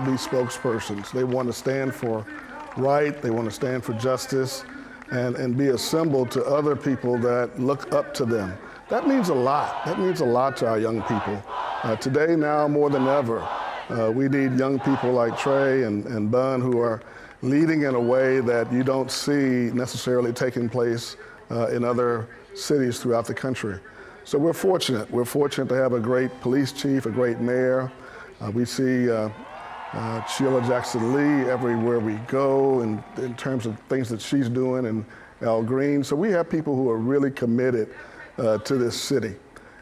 to be spokespersons. They want to stand for right, they want to stand for justice, and be a symbol to other people that look up to them. That means a lot. That means a lot to our young people. Today, now more than ever, we need young people like Trey and Bun who are leading in a way that you don't see necessarily taking place in other cities throughout the country. So we're fortunate. We're fortunate to have a great police chief, a great mayor. We see Sheila Jackson Lee everywhere we go in terms of things that she's doing, and Al Green. So we have people who are really committed to this city.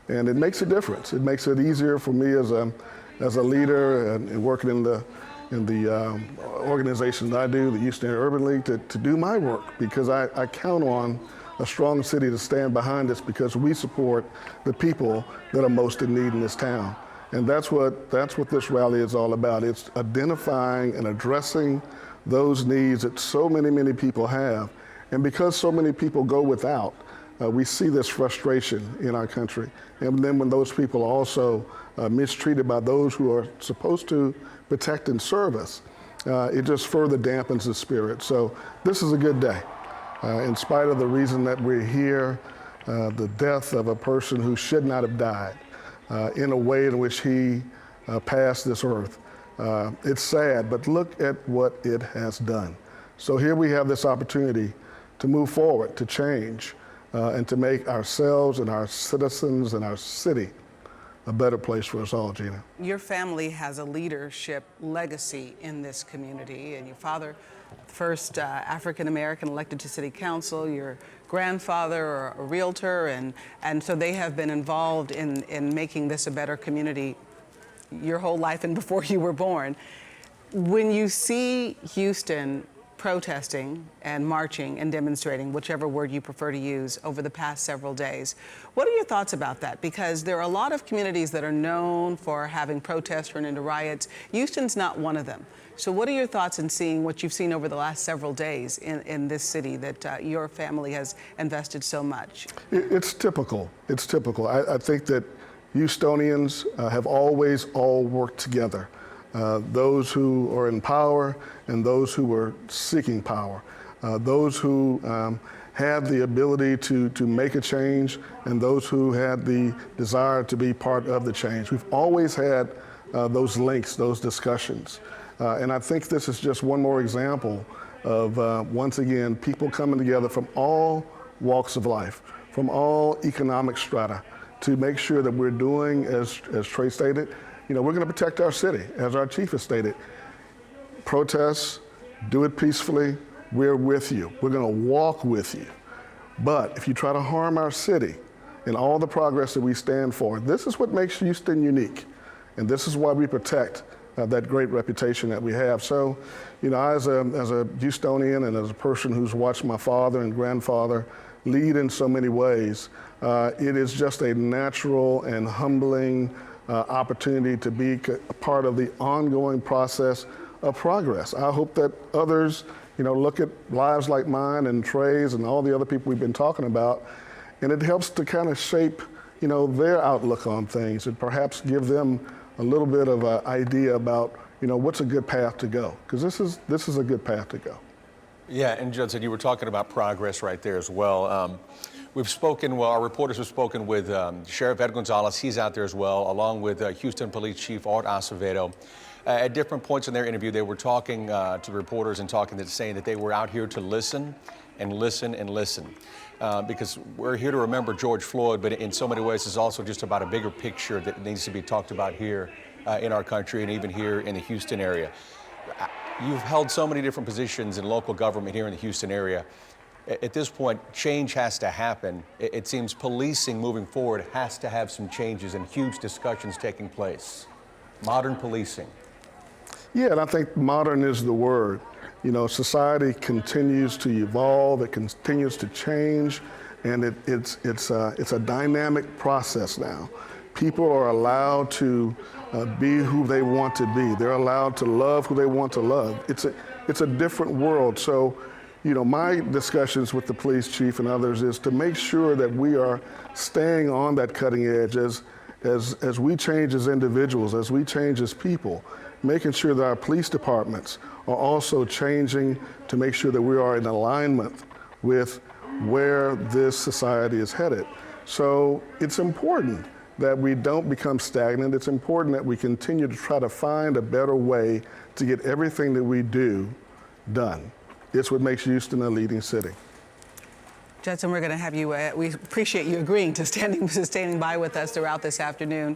And it makes a difference. It makes it easier for me as a leader and working in the organization that I do, the Houston Urban League, to do my work, because I count on a strong city to stand behind us, because we support the people that are most in need in this town. And that's what this rally is all about. It's identifying and addressing those needs that so many people have. And because so many people go without, we see this frustration in our country. And then when those people are also mistreated by those who are supposed to protect and serve us, it just further dampens the spirit. So this is a good day. In spite of the reason that we're here, the death of a person who should not have died in a way in which he passed this earth. It's sad, but look at what it has done. So here we have this opportunity to move forward, to change, and to make ourselves and our citizens and our city a better place for us all, Gina. Your family has a leadership legacy in this community, and your father, first African-American elected to city council, your grandfather, a realtor, and so they have been involved in making this a better community your whole life and before you were born. When you see Houston protesting and marching and demonstrating, whichever word you prefer to use, over the past several days, what are your thoughts about that? Because there are a lot of communities that are known for having protests turn into riots. Houston's not one of them. So what are your thoughts in seeing what you've seen over the last several days in this city that your family has invested so much? It's typical. It's typical. I think that Houstonians have always all worked together. Those who are in power and those who are seeking power. Those who had the ability to make a change and those who had the desire to be part of the change. We've always had those links, those discussions. And I think this is just one more example of, once again, people coming together from all walks of life, from all economic strata, to make sure that we're doing, as Trey stated, we're going to protect our city, as our chief has stated. Protest, do it peacefully, we're with you. We're going to walk with you. But if you try to harm our city and all the progress that we stand for, this is what makes Houston unique. And this is why we protect that great reputation that we have. So, as a Houstonian and as a person who's watched my father and grandfather lead in so many ways, it is just a natural and humbling opportunity to be a part of the ongoing process of progress. I hope that others, look at lives like mine and Trey's and all the other people we've been talking about, and it helps to kind of shape, their outlook on things and perhaps give them a little bit of an idea about, what's a good path to go, because this is a good path to go. Yeah, and Judson, you were talking about progress right there as well. Our reporters have spoken with Sheriff Ed Gonzalez. He's out there as well, along with Houston Police Chief Art Acevedo. At different points in their interview, they were talking to the reporters and saying that they were out here to listen and listen and listen. Because we're here to remember George Floyd, but in so many ways it's also just about a bigger picture that needs to be talked about here in our country and even here in the Houston area. You've held so many different positions in local government here in the Houston area. At this point, change has to happen. It seems policing moving forward has to have some changes and huge discussions taking place. Modern policing. Yeah, and I think modern is the word. Society continues to evolve, it continues to change, and it's a dynamic process now. People are allowed to be who they want to be. They're allowed to love who they want to love. It's a different world. So, my discussions with the police chief and others is to make sure that we are staying on that cutting edge as as we change as individuals, as we change as people, making sure that our police departments are also changing to make sure that we are in alignment with where this society is headed. So it's important that we don't become stagnant. It's important that we continue to try to find a better way to get everything that we do done. It's what makes Houston a leading city. Judson, we're going to have you, we appreciate you agreeing to standing by with us throughout this afternoon.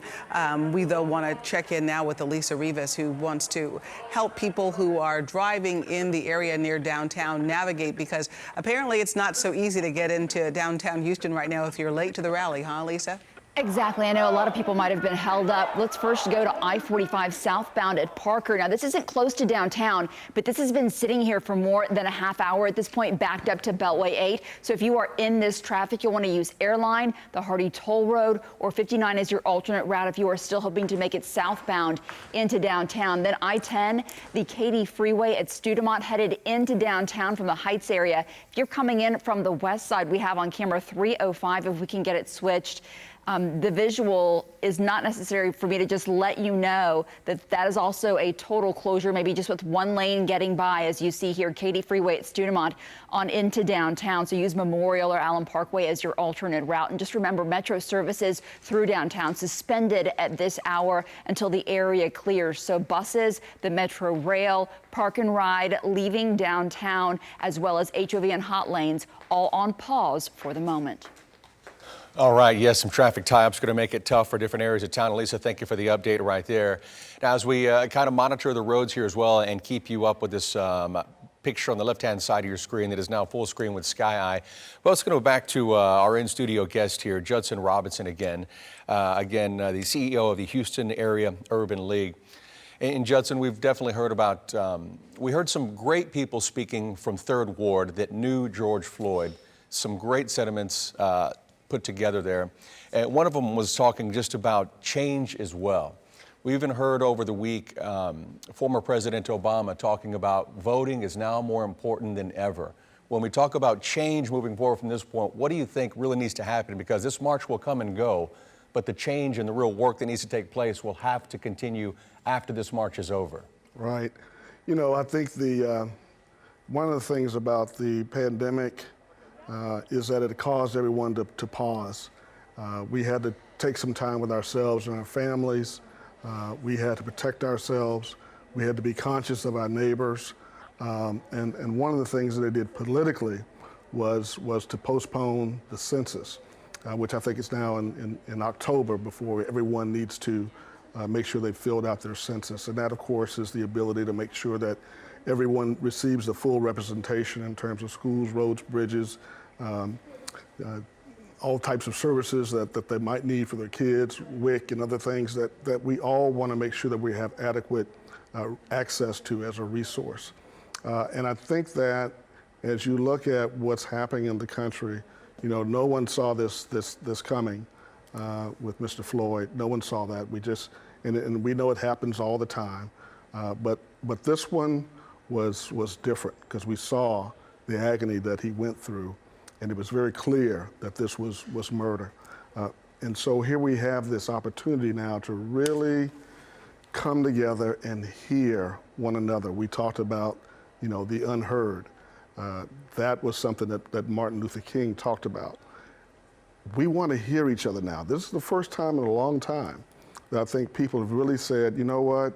We, though, want to check in now with Elisa Rivas, who wants to help people who are driving in the area near downtown navigate, because apparently it's not so easy to get into downtown Houston right now if you're late to the rally, huh, Lisa? Exactly. I know a lot of people might have been held up. Let's first go to I-45 southbound at Parker. Now, this isn't close to downtown, but this has been sitting here for more than a half hour at this point, backed up to Beltway 8. So if you are in this traffic, you'll want to use Airline, the Hardy Toll Road, or 59 as your alternate route if you are still hoping to make it southbound into downtown. Then I-10, the Katy Freeway at Studemont, headed into downtown from the Heights area. If you're coming in from the west side, we have on camera 305 if we can get it switched. The visual is not necessary for me to just let you know that that is also a total closure, maybe just with one lane getting by, as you see here, Katy Freeway at Studemont on into downtown. So use Memorial or Allen Parkway as your alternate route. And just remember, Metro services through downtown suspended at this hour until the area clears. So buses, the Metro Rail, Park and Ride leaving downtown, as well as HOV and hot lanes, all on pause for the moment. All right, yes, some traffic tie-ups going to make it tough for different areas of town. Elisa, thank you for the update right there. Now, as we kind of monitor the roads here as well and keep you up with this picture on the left-hand side of your screen that is now full screen with Sky Eye. Well, let's go back to our in-studio guest here, Judson Robinson again. The CEO of the Houston Area Urban League. And Judson, we've definitely heard about, we heard some great people speaking from Third Ward that knew George Floyd, some great sentiments put together there. One of them was talking just about change as well. We even heard over the week former President Obama talking about voting is now more important than ever. When we talk about change moving forward from this point, what do you think really needs to happen? Because this march will come and go, but the change and the real work that needs to take place will have to continue after this march is over. Right. You know, I think one of the things about the pandemic is that it caused everyone to pause. We had to take some time with ourselves and our families. We had to protect ourselves. We had to be conscious of our neighbors. And one of the things that they did politically was to postpone the census, which I think is now in October, before everyone needs to make sure they've filled out their census. And that, of course, is the ability to make sure that everyone receives the full representation in terms of schools, roads, bridges, all types of services that they might need for their kids, WIC and other things that we all want to make sure that we have adequate access to as a resource. And I think that as you look at what's happening in the country, you know, no one saw this coming with Mr. Floyd. No one saw that. And we know it happens all the time. But this one was different because we saw the agony that he went through, and it was very clear that this was murder. And so here we have this opportunity now to really come together and hear one another. We talked about, you know, the unheard. That was something that Martin Luther King talked about. We want to hear each other now. This is the first time in a long time that I think people have really said, you know what,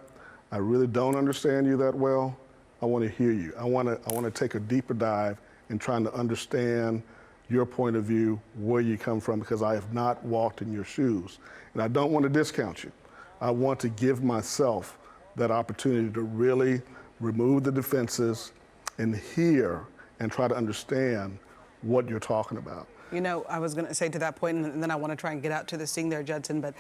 I really don't understand you that well. I want to hear you. I want to take a deeper dive in trying to understand your point of view, where you come from, because I have not walked in your shoes. And I don't want to discount you. I want to give myself that opportunity to really remove the defenses and hear and try to understand what you're talking about. You know, I was going to say to that point, and then I want to try and get out to the scene there, Judson, but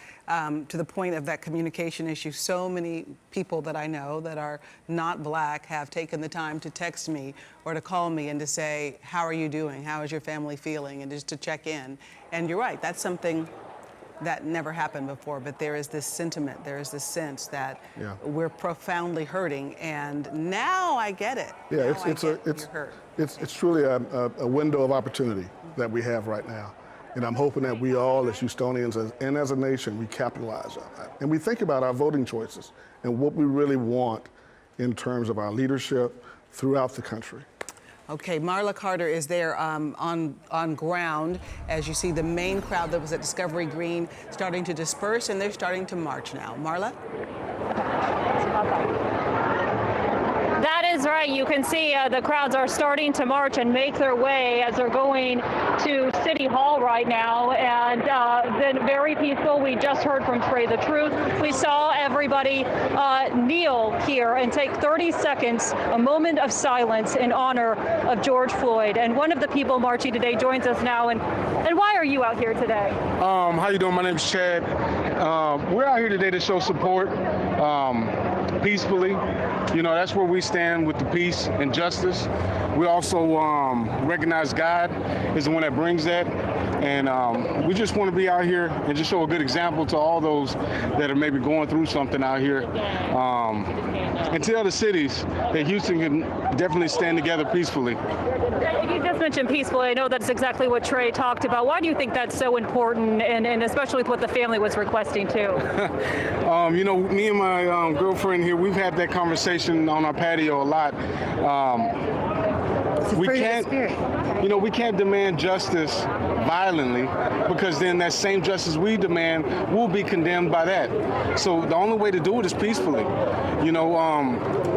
to the point of that communication issue, so many people that I know that are not Black have taken the time to text me or to call me and to say, how are you doing? How is your family feeling? And just to check in. And you're right, that's something that never happened before, but there is this sentiment, there is this sense that we're profoundly hurting, and now I get it. Yeah, it's truly a window of opportunity that we have right now. And I'm hoping that we all, as Houstonians and as a nation, we capitalize on that. And we think about our voting choices and what we really want in terms of our leadership throughout the country. Okay, Marla Carter is there on ground as you see the main crowd that was at Discovery Green starting to disperse, and they're starting to march now. Marla? That is right. You can see the crowds are starting to march and make their way as they're going to City Hall right now, and been very peaceful. We just heard from Trey the Truth. We saw everybody kneel here and take 30 seconds, a moment of silence in honor of George Floyd. And one of the people marching today joins us now. And why are you out here today? How you doing? My name is Chad. We're out here today to show support peacefully. You know, that's where we stand with the peace and justice. We also recognize God is the one that brings that. And we just want to be out here and just show a good example to all those that are maybe going through something out here. And tell the cities that Houston can definitely stand together peacefully. You just mentioned peacefully. I know that's exactly what Trey talked about. Why do you think that's so important, and especially with what the family was requesting too? You know, me and my girlfriend here, we've had that conversation on our patio a lot. We can't demand justice violently, because then that same justice we demand will be condemned by that. So the only way to do it is peacefully. You know,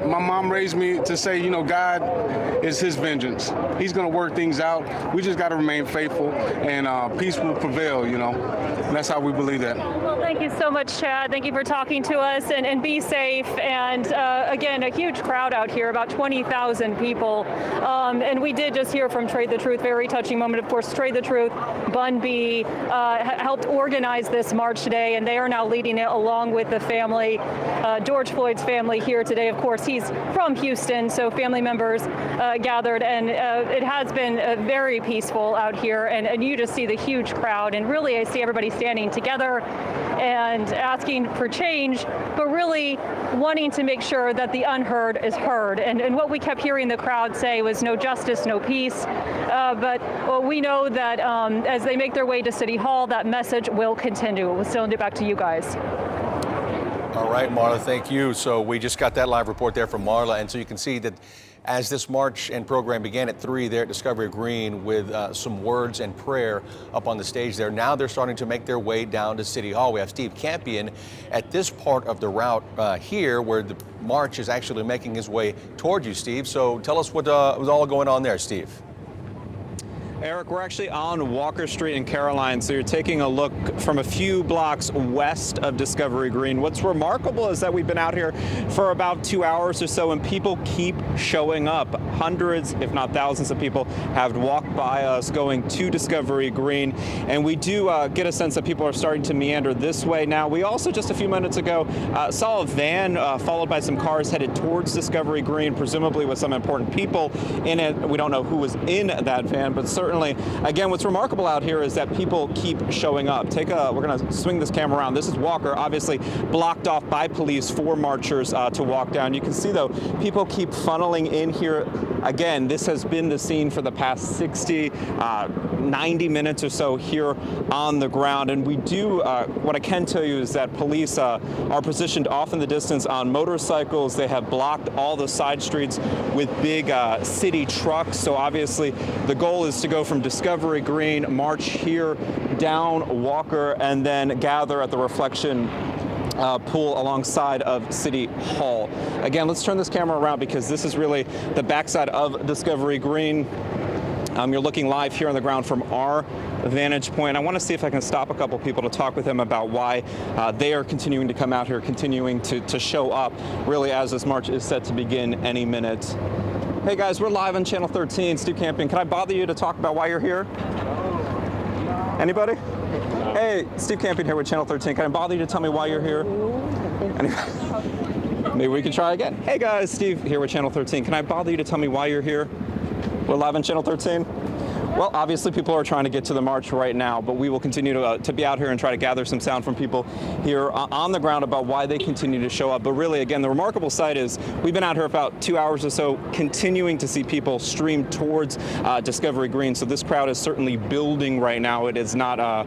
my mom raised me to say, you know, God is his vengeance. He's going to work things out. We just got to remain faithful, and peace will prevail, you know. And that's how we believe that. Well, thank you so much, Chad. Thank you for talking to us, and be safe. And again, a huge crowd out here, about 20,000 people. And we did just hear from Trey the Truth, very touching moment. Of course, Trey the Truth, Bun B, helped organize this march today, and they are now leading it along with the family, George Floyd's family here today. Of course, he's from Houston, so family members gathered, and it has been very peaceful out here, and you just see the huge crowd, and really I see everybody standing together and asking for change, but really wanting to make sure that the unheard is heard. And what we kept hearing the crowd say was no justice, no peace. But we know that as they make their way to City Hall, that message will continue. We'll send it back to you guys. All right, Marla, thank you. So we just got that live report there from Marla. And so you can see that as this march and program began at 3 there at Discovery Green with some words and prayer up on the stage there, now they're starting to make their way down to City Hall. We have Steve Campion at this part of the route here where the march is actually making his way toward you, Steve. So tell us what was all going on there, Steve. Eric, we're actually on Walker Street in Caroline, so you're taking a look from a few blocks west of Discovery Green. What's remarkable is that we've been out here for about 2 hours or so, and people keep showing up. Hundreds, if not thousands of people have walked by us going to Discovery Green, and we do get a sense that people are starting to meander this way now. We also, just a few minutes ago, saw a van followed by some cars headed towards Discovery Green, presumably with some important people in it. We don't know who was in that van, but certainly, again, what's remarkable out here is that people keep showing up. We're going to swing this camera around. This is Walker, obviously blocked off by police for marchers to walk down. You can see, though, people keep funneling in here. Again, this has been the scene for the past 60, 90 minutes or so here on the ground. And we do, what I can tell you is that police are positioned off in the distance on motorcycles. They have blocked all the side streets with big city trucks. So obviously the goal is to go from Discovery Green, march here down Walker, and then gather at the Reflection pool alongside of City Hall. Again, let's turn this camera around because this is really the backside of Discovery Green. You're looking live here on the ground from our vantage point. I want to see if I can stop a couple people to talk with them about why they are continuing to come out here, continuing to show up, really, as this march is set to begin any minute. Hey guys, we're live on Channel 13, Steve Campion. Can I bother you to talk about why you're here? Anybody? Hey, Steve Campion here with Channel 13. Can I bother you to tell me why you're here? Maybe we can try again. Hey guys, Steve here with Channel 13. Can I bother you to tell me why you're here? We're live on Channel 13. Well, obviously people are trying to get to the march right now, but we will continue to be out here and try to gather some sound from people here on the ground about why they continue to show up. But really, again, the remarkable sight is we've been out here about 2 hours or so, continuing to see people stream towards Discovery Green. So this crowd is certainly building right now. It is not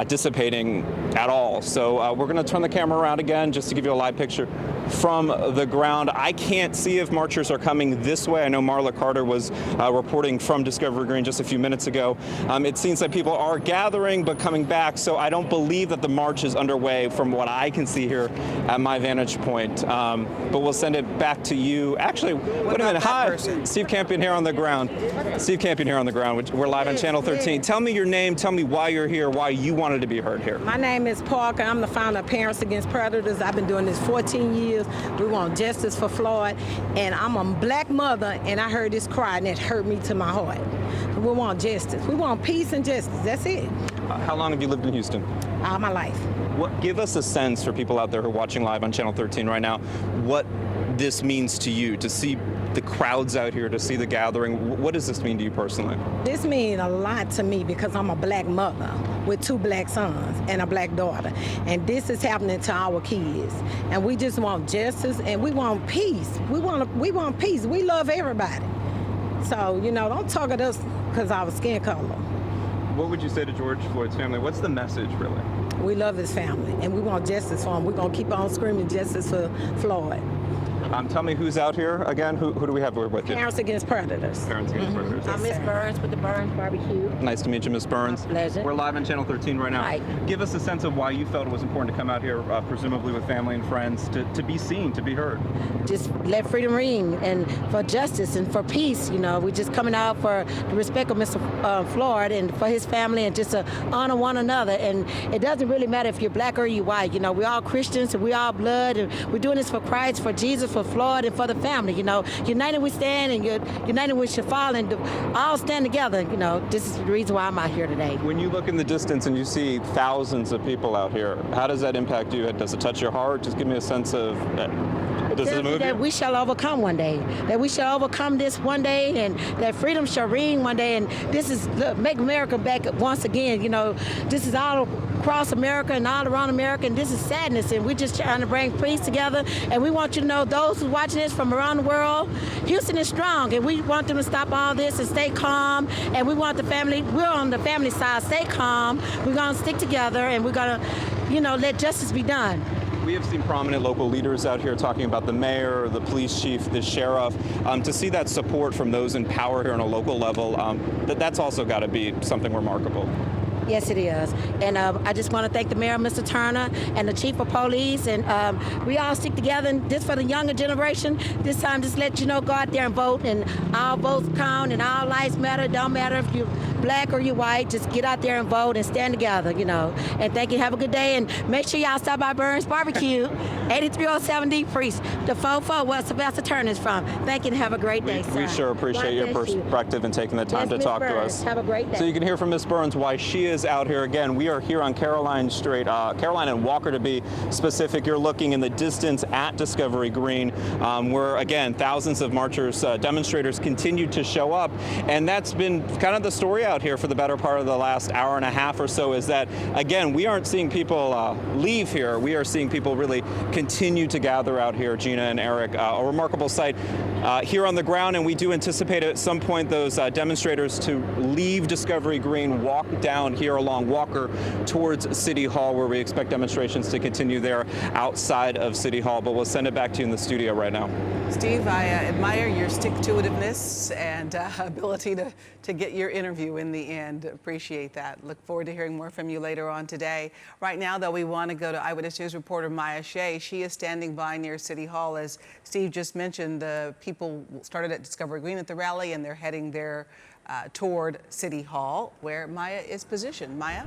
dissipating at all. So we're going to turn the camera around again just to give you a live picture from the ground. I can't see if marchers are coming this way. I know Marla Carter was reporting from Discovery Green just a few minutes ago. It seems like people are gathering but coming back, so I don't believe that the march is underway from what I can see here at my vantage point. But we'll send it back to you. Actually, wait a minute. Hi, Steve Campion here on the ground. Steve Campion here on the ground. We're live on Channel 13. Tell me your name. Tell me why you're here, why you wanted to be heard here. My name is Parker. I'm the founder of Parents Against Predators. I've been doing this 14 years. We want justice for Floyd. And I'm a black mother, and I heard this cry, and it hurt me to my heart. We want justice. We want peace and justice. That's it. How long have you lived in Houston? All my life. Give us a sense for people out there who are watching live on Channel 13 right now, what this means to you, to see the crowds out here, to see the gathering. What does this mean to you personally? This means a lot to me because I'm a black mother with 2 black sons and a black daughter. And this is happening to our kids. And we just want justice and we want peace. We want peace. We love everybody. So, don't talk at us because of our skin color. What would you say to George Floyd's family? What's the message, really? We love his family, and we want justice for him. We're going to keep on screaming justice for Floyd. Tell me who's out here again. Who do we have with you? Parents Against Predators. Parents Against Predators. I'm Miss Burns with the Burns Barbecue. Nice to meet you, Miss Burns. My pleasure. We're live on Channel 13 right now. Hi. Give us a sense of why you felt it was important to come out here, presumably with family and friends, to be seen, to be heard. Just let freedom ring, and for justice and for peace. We're just coming out for the respect of Mr. Floyd and for his family, and just to honor one another. And it doesn't really matter if you're black or you're white. We're all Christians and we're all blood, and we're doing this for Christ, for Jesus, for Floyd, and for the family. United we stand, and united we shall fall, and all stand together. This is the reason why I'm out here today. When you look in the distance and you see thousands of people out here, how does that impact you? Does it touch your heart? Just give me a sense of. Does it move you? That we shall overcome one day. That we shall overcome this one day, and that freedom shall ring one day. And this is make America back once again. This is all across America and all around America, and this is sadness. And we're just trying to bring peace together. And we want you to know, those who are watching this from around the world, Houston is strong, and we want them to stop all this and stay calm. And we want the family. We're on the family side. Stay calm. We're gonna stick together, and we're gonna, let justice be done. We have seen prominent local leaders out here talking about the mayor, the police chief, the sheriff. To see that support from those in power here on a local level, that's also got to be something remarkable. Yes, it is. And I just want to thank the mayor, Mr. Turner, and the chief of police. And we all stick together. And this for the younger generation. This time, just let go out there and vote. And all votes count, and all lives matter. Don't matter if you're black or you're white. Just get out there and vote and stand together, And thank you. Have a good day. And make sure y'all stop by Burns Barbecue, 8307 D Priest, the 44 where Sylvester Turner is from. Thank you and have a great day, We sure appreciate your perspective and taking the time to talk to us. Have a great day. So you can hear from Ms. Burns why she is out here. Again, we are here on Caroline Street, Caroline and Walker to be specific. You're looking in the distance at Discovery Green, where, again, thousands of marchers, demonstrators continue to show up. And that's been kind of the story out here for the better part of the last hour and a half or so, is that, again, we aren't seeing people leave here. We are seeing people really continue to gather out here, Gina and Eric. A remarkable sight here on the ground, and we do anticipate at some point those demonstrators to leave Discovery Green, walk down here along Walker towards City Hall, where we expect demonstrations to continue there outside of City Hall. But we'll send it back to you in the studio right now. Steve, I admire your stick-to-itiveness and ability to get your interview in the end. Appreciate that. Look forward to hearing more from you later on today. Right now, though, we want to go to Eyewitness News reporter Maya Shea. She is standing by near City Hall. As Steve just mentioned, the people started at Discovery Green at the rally, and they're heading there toward City Hall, where Maya is positioned. Maya?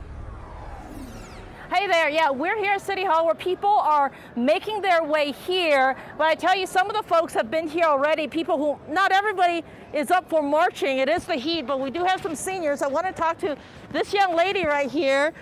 Hey there, yeah, we're here at City Hall where people are making their way here. But I tell you, some of the folks have been here already, people who, not everybody is up for marching. It is the heat, but we do have some seniors. I want to talk to this young lady right here.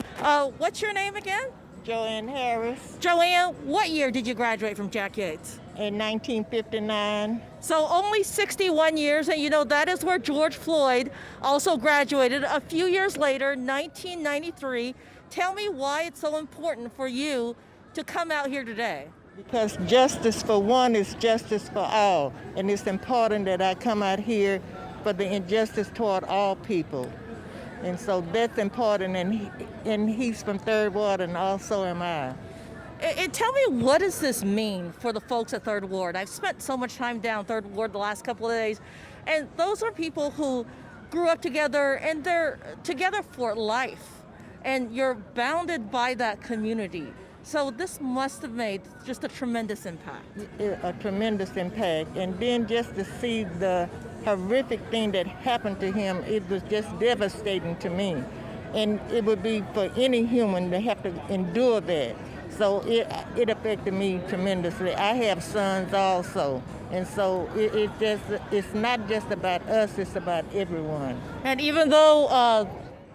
What's your name again? Joanne Harris. Joanne, what year did you graduate from Jack Yates? in 1959. So only 61 years, and you know, that is where George Floyd also graduated a few years later, 1993. Tell me why it's so important for you to come out here today. Because justice for one is justice for all. And it's important that I come out here for the injustice toward all people. And so that's important, and he's from Third Ward, and also am I. And tell me, what does this mean for the folks at Third Ward? I've spent so much time down Third Ward the last couple of days, and those are people who grew up together, and they're together for life, and you're bounded by that community. So this must have made just a tremendous impact. A tremendous impact. And then just to see the horrific thing that happened to him, it was just devastating to me. And it would be for any human to have to endure that. So it affected me tremendously. I have sons also. And so it's not just about us, it's about everyone. And even though,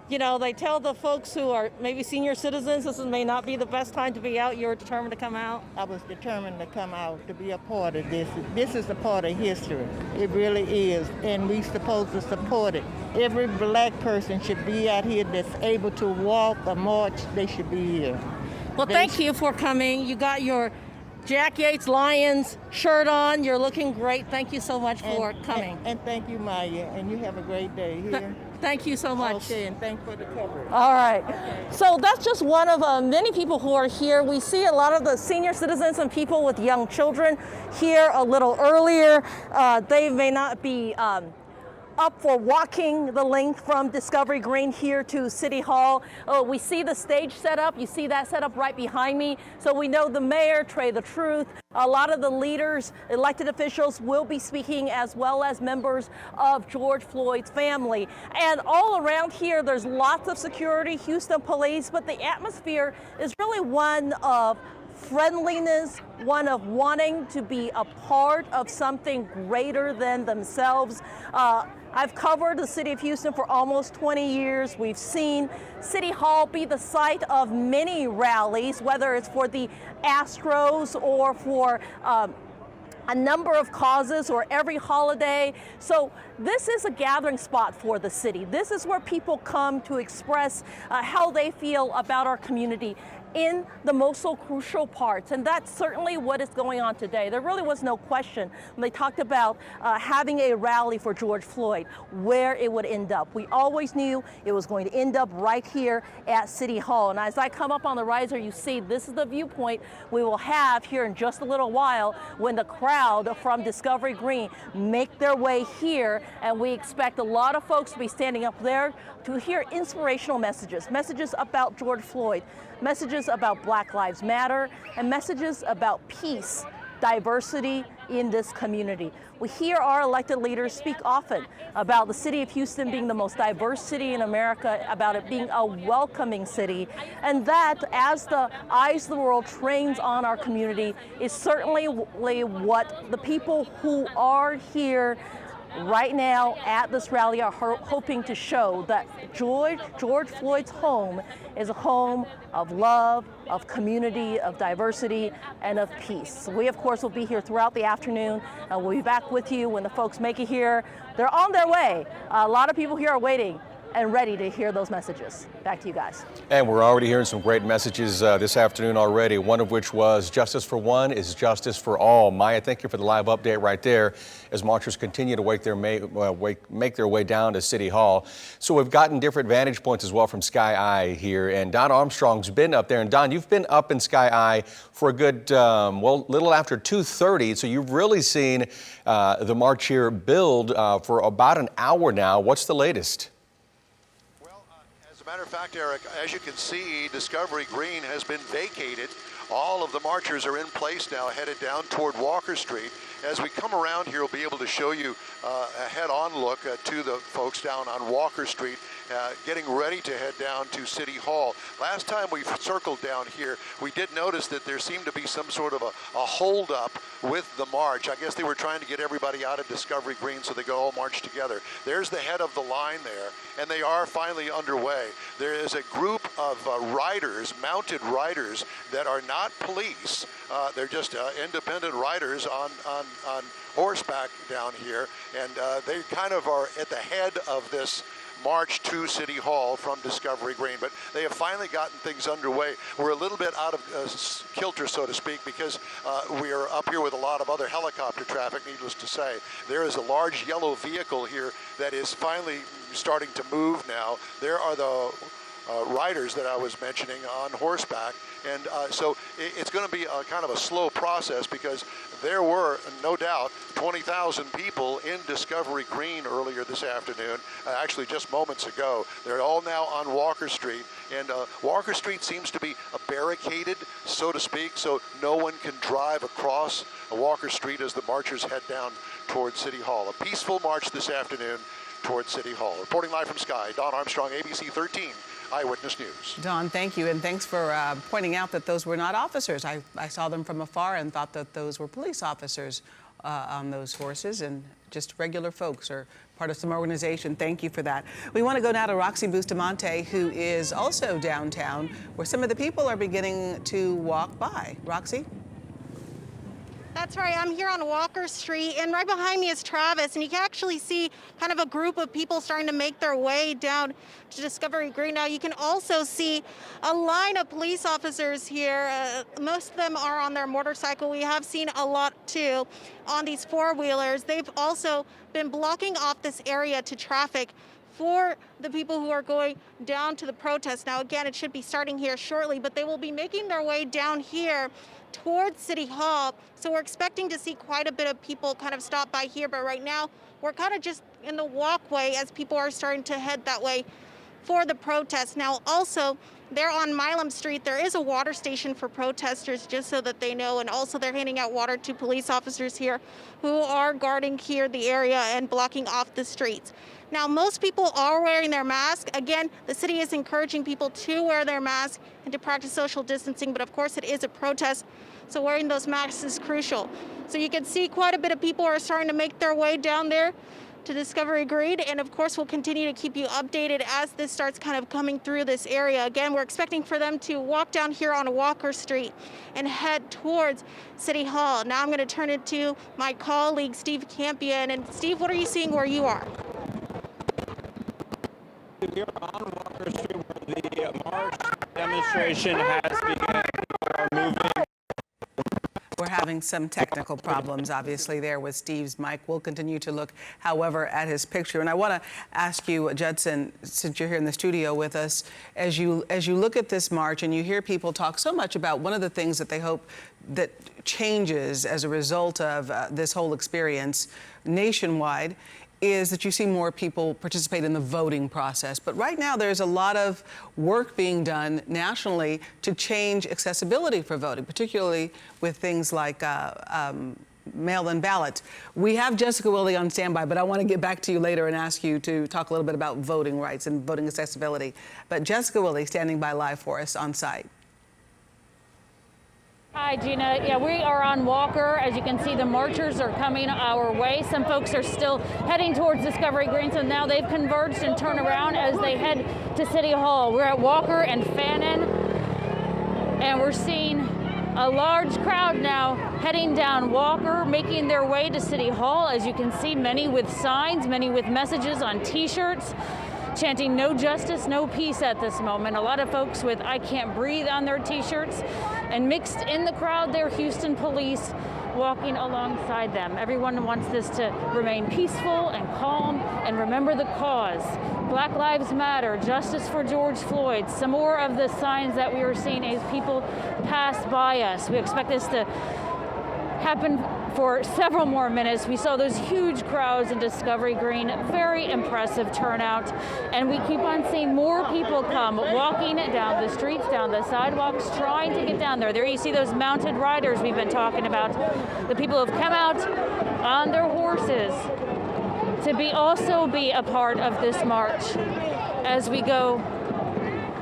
you know, they tell the folks who are maybe senior citizens this may not be the best time to be out, you're determined to come out? I was determined to come out to be a part of this. This is a part of history. It really is. And we're supposed to support it. Every black person should be out here that's able to walk or march. They should be here. Well, thank you for coming. You got your Jack Yates Lions shirt on. You're looking great. Thank you so much for coming. And thank you, Maya. And you have a great day here. Thank you so much. Okay, and thanks for the coverage. All right. So that's just one of many people who are here. We see a lot of the senior citizens and people with young children here a little earlier. They may not be up for walking the length from Discovery Green here to City Hall. We see the stage set up. You see that set up right behind me. So we know the mayor, Trey the Truth, a lot of the leaders, elected officials will be speaking, as well as members of George Floyd's family. And all around here, there's lots of security, Houston police, but the atmosphere is really one of friendliness, one of wanting to be a part of something greater than themselves. I've covered the city of Houston for almost 20 years. We've seen City Hall be the site of many rallies, whether it's for the Astros or for a number of causes or every holiday. So this is a gathering spot for the city. This is where people come to express how they feel about our community in the most so crucial parts. And that's certainly what is going on today. There really was no question when they talked about having a rally for George Floyd, where it would end up. We always knew it was going to end up right here at City Hall. And as I come up on the riser, you see this is the viewpoint we will have here in just a little while when the crowd from Discovery Green make their way here. And we expect a lot of folks to be standing up there to hear inspirational messages, messages about George Floyd, messages about Black Lives Matter, and messages about peace, diversity in this community. We hear our elected leaders speak often about the city of Houston being the most diverse city in America, about it being a welcoming city, and that as the eyes of the world trains on our community is certainly what the people who are here right now at this rally are hoping to show, that George Floyd's home is a home of love, of community, of diversity, and of peace. We, of course, will be here throughout the afternoon. We'll be back with you when the folks make it here. They're on their way. A lot of people here are waiting and ready to hear those messages. Back to you guys. And we're already hearing some great messages this afternoon already, one of which was justice for one is justice for all. Maya, thank you for the live update right there as marchers continue to make their way down to City Hall. So we've gotten different vantage points as well from Sky Eye here, and Don Armstrong's been up there. And Don, you've been up in Sky Eye for a good, little after 2:30, so you've really seen the march here build for about an hour now. What's the latest? As a matter of fact, Eric, as you can see, Discovery Green has been vacated. All of the marchers are in place now, headed down toward Walker Street. As we come around here, we'll be able to show you a head-on look to the folks down on Walker Street, getting ready to head down to City Hall. Last time we circled down here, we did notice that there seemed to be some sort of a hold-up with the march. I guess they were trying to get everybody out of Discovery Green so they could all march together. There's the head of the line there, and they are finally underway. There is a group riders, mounted riders that are not police. They're just independent riders on horseback down here, and they kind of are at the head of this march to City Hall from Discovery Green, but they have finally gotten things underway. We're a little bit out of kilter, so to speak, because we are up here with a lot of other helicopter traffic, needless to say. There is a large yellow vehicle here that is finally starting to move now. There are the riders that I was mentioning on horseback, and so it's going to be a kind of a slow process, because there were no doubt 20,000 people in Discovery Green earlier this afternoon, actually just moments ago. They're all now on Walker Street, and Walker Street seems to be barricaded, so to speak, so no one can drive across Walker Street as the marchers head down towards City Hall. A peaceful march this afternoon towards City Hall. Reporting live from Sky, Don Armstrong, ABC 13. Eyewitness News. Don, thank you, and thanks for pointing out that those were not officers. I saw them from afar and thought that those were police officers on those horses, and just regular folks or part of some organization. Thank you for that. We want to go now to Roxy Bustamante, who is also downtown, where some of the people are beginning to walk by. Roxy? That's right. I'm here on Walker Street, and right behind me is Travis, and you can actually see kind of a group of people starting to make their way down to Discovery Green. Now, you can also see a line of police officers here. Most of them are on their motorcycle. We have seen a lot, too, on these four-wheelers. They've also been blocking off this area to traffic for the people who are going down to the protest. Now, again, it should be starting here shortly, but they will be making their way down here towards City Hall. So we're expecting to see quite a bit of people kind of stop by here, but right now we're kind of just in the walkway as people are starting to head that way for the protest. Now, also, there on Milam Street, there is a water station for protesters, just so that they know, and also they're handing out water to police officers here who are guarding here the area and blocking off the streets. Now, most people are wearing their mask. Again, the city is encouraging people to wear their mask and to practice social distancing, but of course it is a protest, so wearing those masks is crucial. So you can see quite a bit of people are starting to make their way down there to Discovery Green, and of course we'll continue to keep you updated as this starts kind of coming through this area. Again, we're expecting for them to walk down here on Walker Street and head towards City Hall. Now I'm going to turn it to my colleague Steve Campion. And Steve, what are you seeing where you are? We're on Walker Street where the march demonstration has begun. We're having some technical problems, obviously, there with Steve's mic. We'll continue to look, however, at his picture. And I want to ask you, Judson, since you're here in the studio with us, as you look at this march and you hear people talk so much about one of the things that they hope that changes as a result of this whole experience nationwide is that you see more people participate in the voting process. But right now, there's a lot of work being done nationally to change accessibility for voting, particularly with things like mail-in ballots. We have Jessica Willey on standby, but I want to get back to you later and ask you to talk a little bit about voting rights and voting accessibility. But Jessica Willey standing by live for us on site. Hi, Gina. Yeah, we are on Walker. As you can see, the marchers are coming our way. Some folks are still heading towards Discovery Green, so now they've converged and turned around as they head to City Hall. We're at Walker and Fannin, and we're seeing a large crowd now heading down Walker, making their way to City Hall. As you can see, many with signs, many with messages on T-shirts, chanting "No justice, no peace" at this moment. A lot of folks with "I can't breathe" on their T-shirts, and mixed in the crowd there, Houston police walking alongside them. Everyone wants this to remain peaceful and calm and remember the cause. Black Lives Matter, justice for George Floyd, some more of the signs that we were seeing as people pass by us. We expect this to happen for several more minutes. We saw those huge crowds in Discovery Green, very impressive turnout, and we keep on seeing more people come walking down the streets, down the sidewalks, trying to get down there. There you see those mounted riders we've been talking about, the people who have come out on their horses to also be a part of this march as we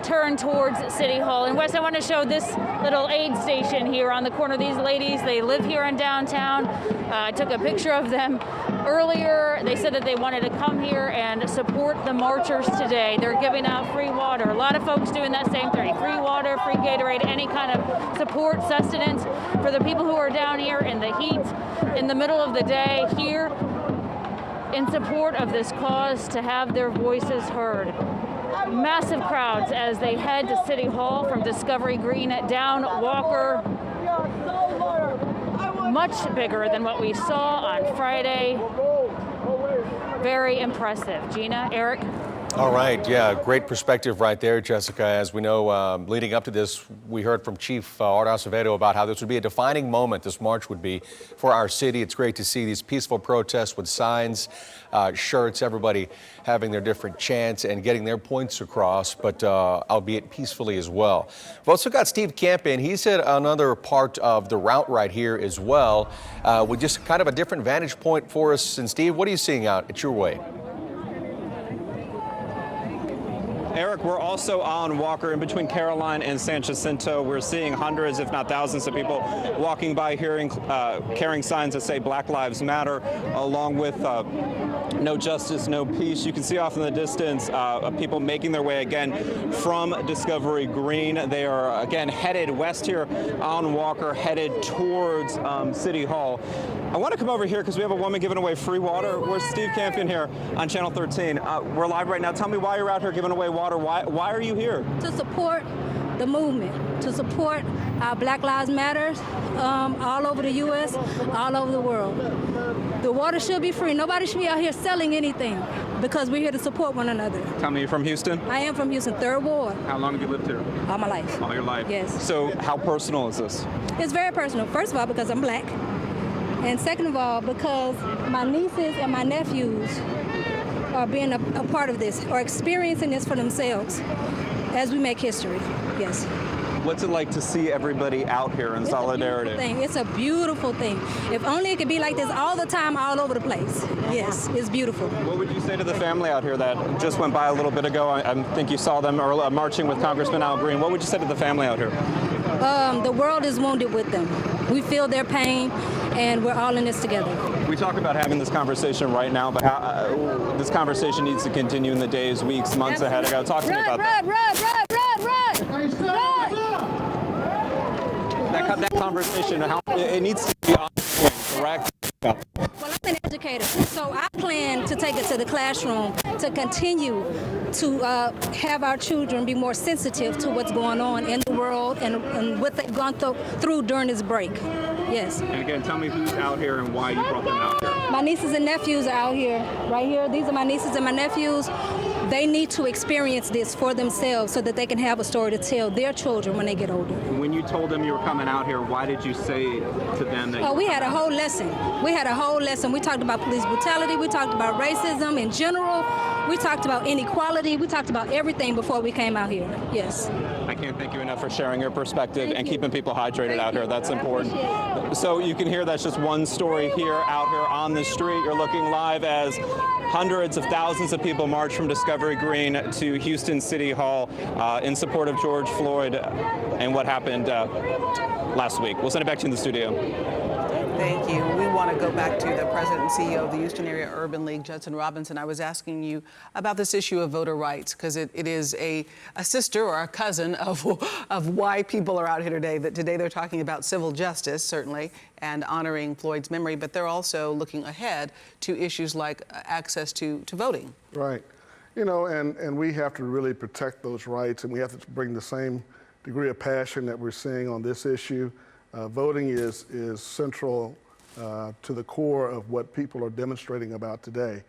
turn towards City Hall. And Wes, I want to show this little aid station here on the corner. These ladies, they live here in downtown. I took a picture of them earlier. They said that they wanted to come here and support the marchers today. They're giving out free water. A lot of folks doing that same thing. Free water, free Gatorade, any kind of support, sustenance for the people who are down here in the heat, in the middle of the day, here in support of this cause, to have their voices heard. Massive crowds as they head to City Hall from Discovery Green down Walker. Much bigger than what we saw on Friday. Very impressive. Gina, Eric? All right, yeah, great perspective right there, Jessica. As we know, leading up to this, we heard from Chief Art Acevedo about how this would be a defining moment, this march would be, for our city. It's great to see these peaceful protests with signs, shirts, everybody having their different chants and getting their points across, but albeit peacefully as well. We've also got Steve Campion. He's at another part of the route right here as well, with just kind of a different vantage point for us. And Steve, what are you seeing out at your way? Eric, we're also on Walker in between Caroline and San Jacinto. We're seeing hundreds, if not thousands, of people walking by, carrying signs that say Black Lives Matter, along with no justice, no peace. You can see off in the distance people making their way again from Discovery Green. They are again headed west here on Walker, headed towards City Hall. I want to come over here because we have a woman giving away free water. We're Steve Campion here on Channel 13. We're live right now. Tell me why you're out here giving away water. Why are you here? To support the movement, to support our Black Lives Matter all over the U.S., all over the world. The water should be free. Nobody should be out here selling anything because we're here to support one another. Tell me, you're from Houston? I am from Houston, 3rd Ward. How long have you lived here? All my life. All your life? Yes. So how personal is this? It's very personal. First of all, because I'm black. And second of all, because my nieces and my nephews are being a part of this, or experiencing this for themselves as we make history. Yes. What's it like to see everybody out here in solidarity? It's a beautiful thing. If only it could be like this all the time, all over the place. Yes, it's beautiful. What would you say to the family out here that just went by a little bit ago? I think you saw them marching with Congressman Al Green. What would you say to the family out here? The world is wounded with them. We feel their pain, and we're all in this together. We talk about having this conversation right now, but this conversation needs to continue in the days, weeks, months ahead. Talk to me about that. That conversation, it needs to be ongoing, correct? Well, I'm an educator, so I plan to take it to the classroom to continue to have our children be more sensitive to what's going on in the world and what they've gone through during this break. Yes. And again, tell me who's out here and why you brought them out here. My nieces and nephews are out here, right here. These are my nieces and my nephews. They need to experience this for themselves so that they can have a story to tell their children when they get older. When you told them you were coming out here, why did you say to them that we had a whole lesson. We talked about police brutality. We talked about racism in general. We talked about inequality. We talked about everything before we came out here. Yes. I can't thank you enough for sharing your perspective and keeping people hydrated out here. That's important. So you can hear that's just one story here out here on the street. You're looking live as hundreds of thousands of people march from Discovery Green to Houston City Hall in support of George Floyd and what happened last week. We'll send it back to you in the studio. Thank you. We want to go back to the president and CEO of the Houston Area Urban League, Judson Robinson. I was asking you about this issue of voter rights because it is a sister or a cousin of why people are out here today. That today they're talking about civil justice, certainly, and honoring Floyd's memory, but they're also looking ahead to issues like access to voting. Right. You know, and we have to really protect those rights, and we have to bring the same degree of passion that we're seeing on this issue. Voting is central to the core of what people are demonstrating about today.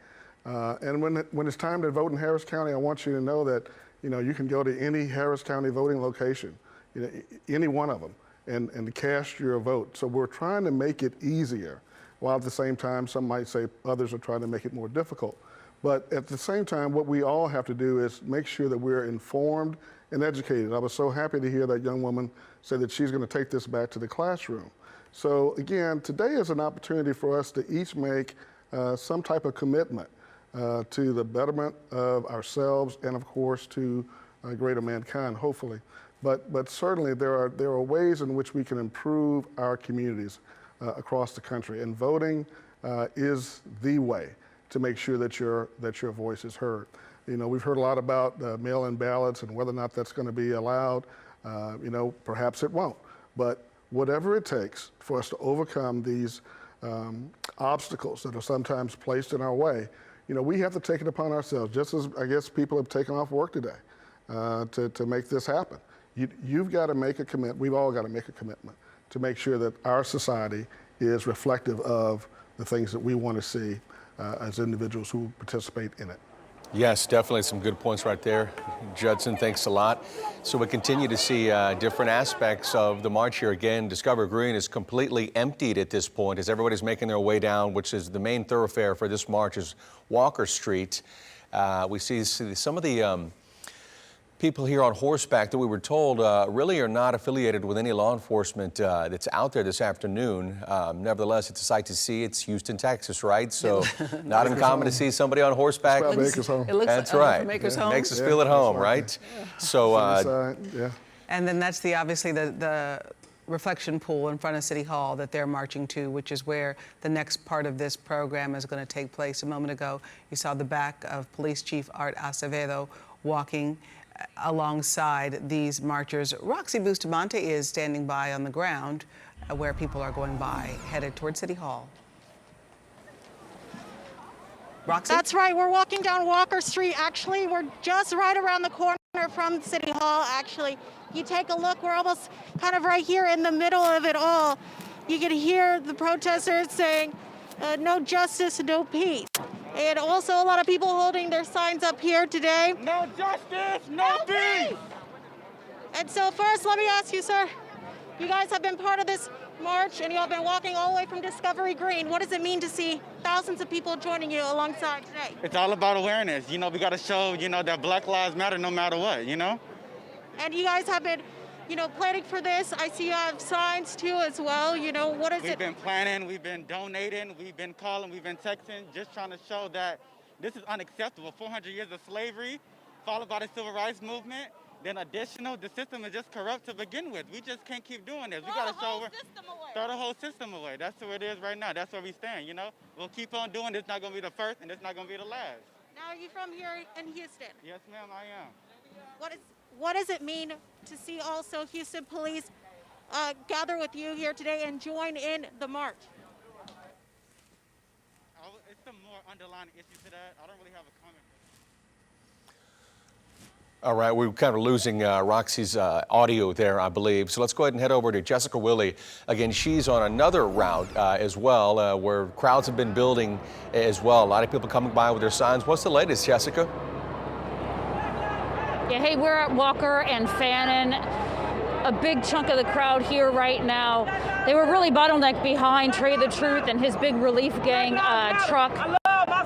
And when it's time to vote in Harris County, I want you to know that you can go to any Harris County voting location, any one of them, and cast your vote. So we're trying to make it easier, while at the same time some might say others are trying to make it more difficult. But at the same time, what we all have to do is make sure that we're informed and educated. I was so happy to hear that young woman say that she's going to take this back to the classroom. So again, today is an opportunity for us to each make some type of commitment to the betterment of ourselves and of course to greater mankind, hopefully. But certainly there are ways in which we can improve our communities across the country, and voting is the way to make sure that your voice is heard. You know, we've heard a lot about mail-in ballots and whether or not that's going to be allowed. You know, perhaps it won't. But whatever it takes for us to overcome these obstacles that are sometimes placed in our way, you know, we have to take it upon ourselves, just as I guess people have taken off work today to make this happen. You've got to make a commitment. We've all got to make a commitment to make sure that our society is reflective of the things that we want to see as individuals who participate in it. Yes, definitely some good points right there. Judson, thanks a lot. So we continue to see different aspects of the march here. Again, Discovery Green is completely emptied at this point as everybody's making their way down, which is the main thoroughfare for this march is Walker Street. We see some of the people here on horseback that we were told really are not affiliated with any law enforcement that's out there this afternoon. Nevertheless, it's a sight to see. It's Houston, Texas, right? So not uncommon to see somebody on horseback. Baker's home. That's right. Maker's home. Makes us feel at home, right? So, yeah. And then that's obviously the reflection pool in front of City Hall that they're marching to, which is where the next part of this program is going to take place. A moment ago, you saw the back of Police Chief Art Acevedo walking alongside these marchers. Roxy Bustamante is standing by on the ground where people are going by, headed toward City Hall. Roxy? That's right. We're walking down Walker Street. Actually, we're just right around the corner from City Hall, actually. You take a look, we're almost kind of right here in the middle of it all. You can hear the protesters saying, no justice, no peace. And also a lot of people holding their signs up here today. No justice, no peace. And so first, let me ask you, sir, you guys have been part of this march and you have been walking all the way from Discovery Green. What does it mean to see thousands of people joining you alongside today? It's all about awareness. You know, we got to show, you know, that Black Lives Matter no matter what, you know? And you guys have been, you know, planning for this. I see you have signs too as well. You know, what is it? We've been planning, we've been donating, we've been calling, we've been texting, just trying to show that this is unacceptable. 400 years of slavery, followed by the civil rights movement. Then additional, the system is just corrupt to begin with. We just can't keep doing this. We got to show throw the whole system away. That's where it is right now. That's where we stand, you know? We'll keep on doing this. It's not going to be the first, and it's not going to be the last. Now, are you from here in Houston? Yes, ma'am, I am. What does it mean to see also Houston police gather with you here today and join in the march? It's some more underlying issue to that. I don't really have a comment. All right, we're kind of losing Roxy's audio there, I believe. So let's go ahead and head over to Jessica Willey. Again, she's on another route as well, where crowds have been building as well. A lot of people coming by with their signs. What's the latest, Jessica? Yeah, hey, we're at Walker and Fannin. A big chunk of the crowd here right now. They were really bottlenecked behind Trade the Truth and his big relief gang truck.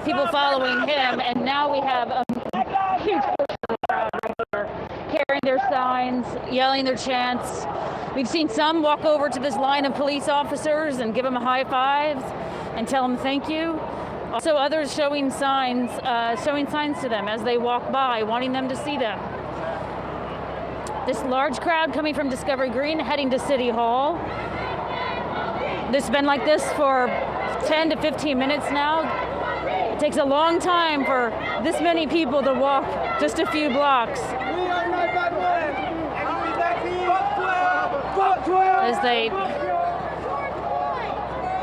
People following him, and now we have a huge push of the crowd right here, carrying their signs, yelling their chants. We've seen some walk over to this line of police officers and give them high fives and tell them thank you. Also, others showing signs to them as they walk by, wanting them to see them. This large crowd coming from Discovery Green, heading to City Hall. This has been like this for 10 to 15 minutes now. It takes a long time for this many people to walk just a few blocks.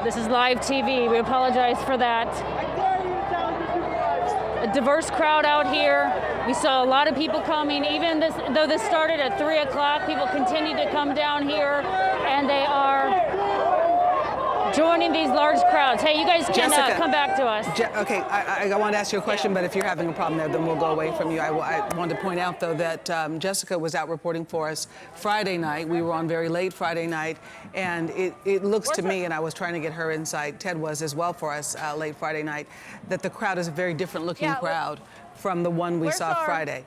This is live TV. We apologize for that. A diverse crowd out here. We saw a lot of people coming, even though this started at 3 o'clock, people continue to come down here, and they are joining these large crowds. Hey, you guys can come back to us. Okay, I want to ask you a question, but if you're having a problem there, then we'll go away from you. I wanted to point out, though, that Jessica was out reporting for us Friday night. We were on very late Friday night, and it looks to me, and I was trying to get her insight, Ted was as well for us late Friday night, that the crowd is a very different looking crowd from the one we saw Friday.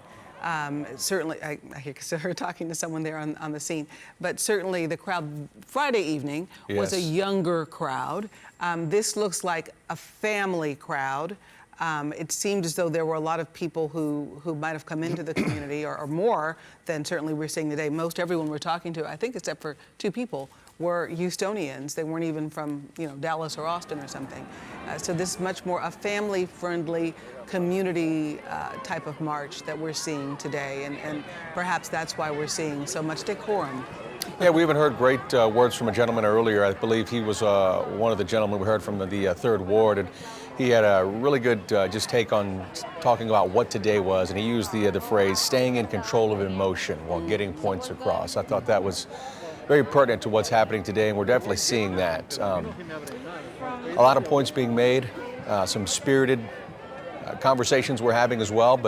Certainly, I hear her talking to someone there on the scene, but certainly the crowd Friday evening was a younger crowd. This looks like a family crowd. It seemed as though there were a lot of people who might have come into the community, or more than certainly we're seeing today. Most everyone we're talking to, I think except for 2 people, were Houstonians. They weren't even from, Dallas or Austin or something. So this is much more a family-friendly community type of march that we're seeing today, and perhaps that's why we're seeing so much decorum. Yeah, we even heard great words from a gentleman earlier. I believe he was one of the gentlemen we heard from the 3rd Ward, and he had a really good just take on talking about what today was, and he used the phrase "staying in control of emotion" while getting points across. I thought that was very pertinent to what's happening today, and we're definitely seeing that. A lot of points being made, some spirited conversations we're having as well,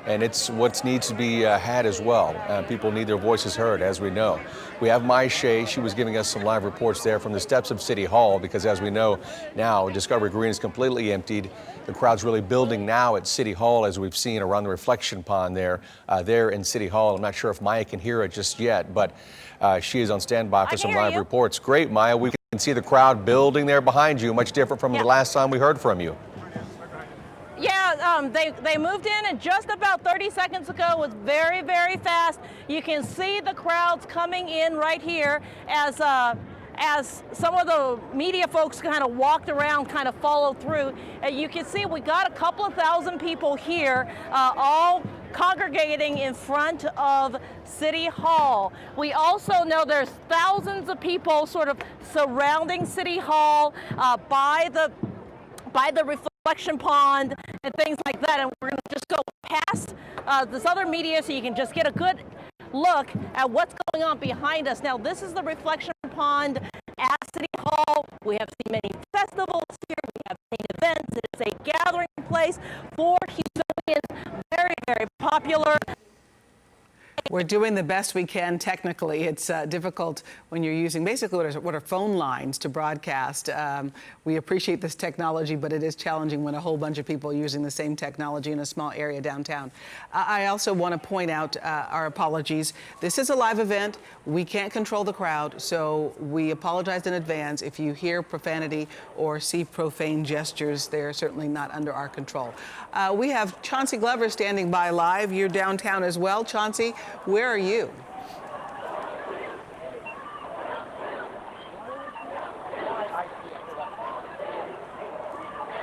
and it's what needs to be had as well. People need their voices heard, as we know. We have Mai Shea. She was giving us some live reports there from the steps of City Hall, because as we know now, Discovery Green is completely emptied. The crowd's really building now at City Hall, as we've seen around the reflection pond there in City Hall. I'm not sure if Maya can hear it just yet, but she is on standby for some live reports. Great, Maya. We can see the crowd building there behind you, much different from the last time we heard from you. Yeah, they moved in, and just about 30 seconds ago. It was very, very fast. You can see the crowds coming in right here as some of the media folks kind of walked around, kind of followed through. You can see we got a couple of thousand people here, all congregating in front of City Hall. We also know there's thousands of people sort of surrounding City Hall by the reflection pond and things like that, and we're going to just go past this other media so you can just get a good look at what's going on behind us. Now, this is the reflection pond at City Hall. We have seen many festivals here. We have seen events. It's a gathering place for Houstonians. Very, very popular. We're doing the best we can technically. It's difficult when you're using basically what are phone lines to broadcast. We appreciate this technology, but it is challenging when a whole bunch of people are using the same technology in a small area downtown. I also want to point out our apologies. This is a live event. We can't control the crowd, so we apologize in advance. If you hear profanity or see profane gestures, they're certainly not under our control. We have Chauncey Glover standing by live. You're downtown as well. Chauncey, where are you?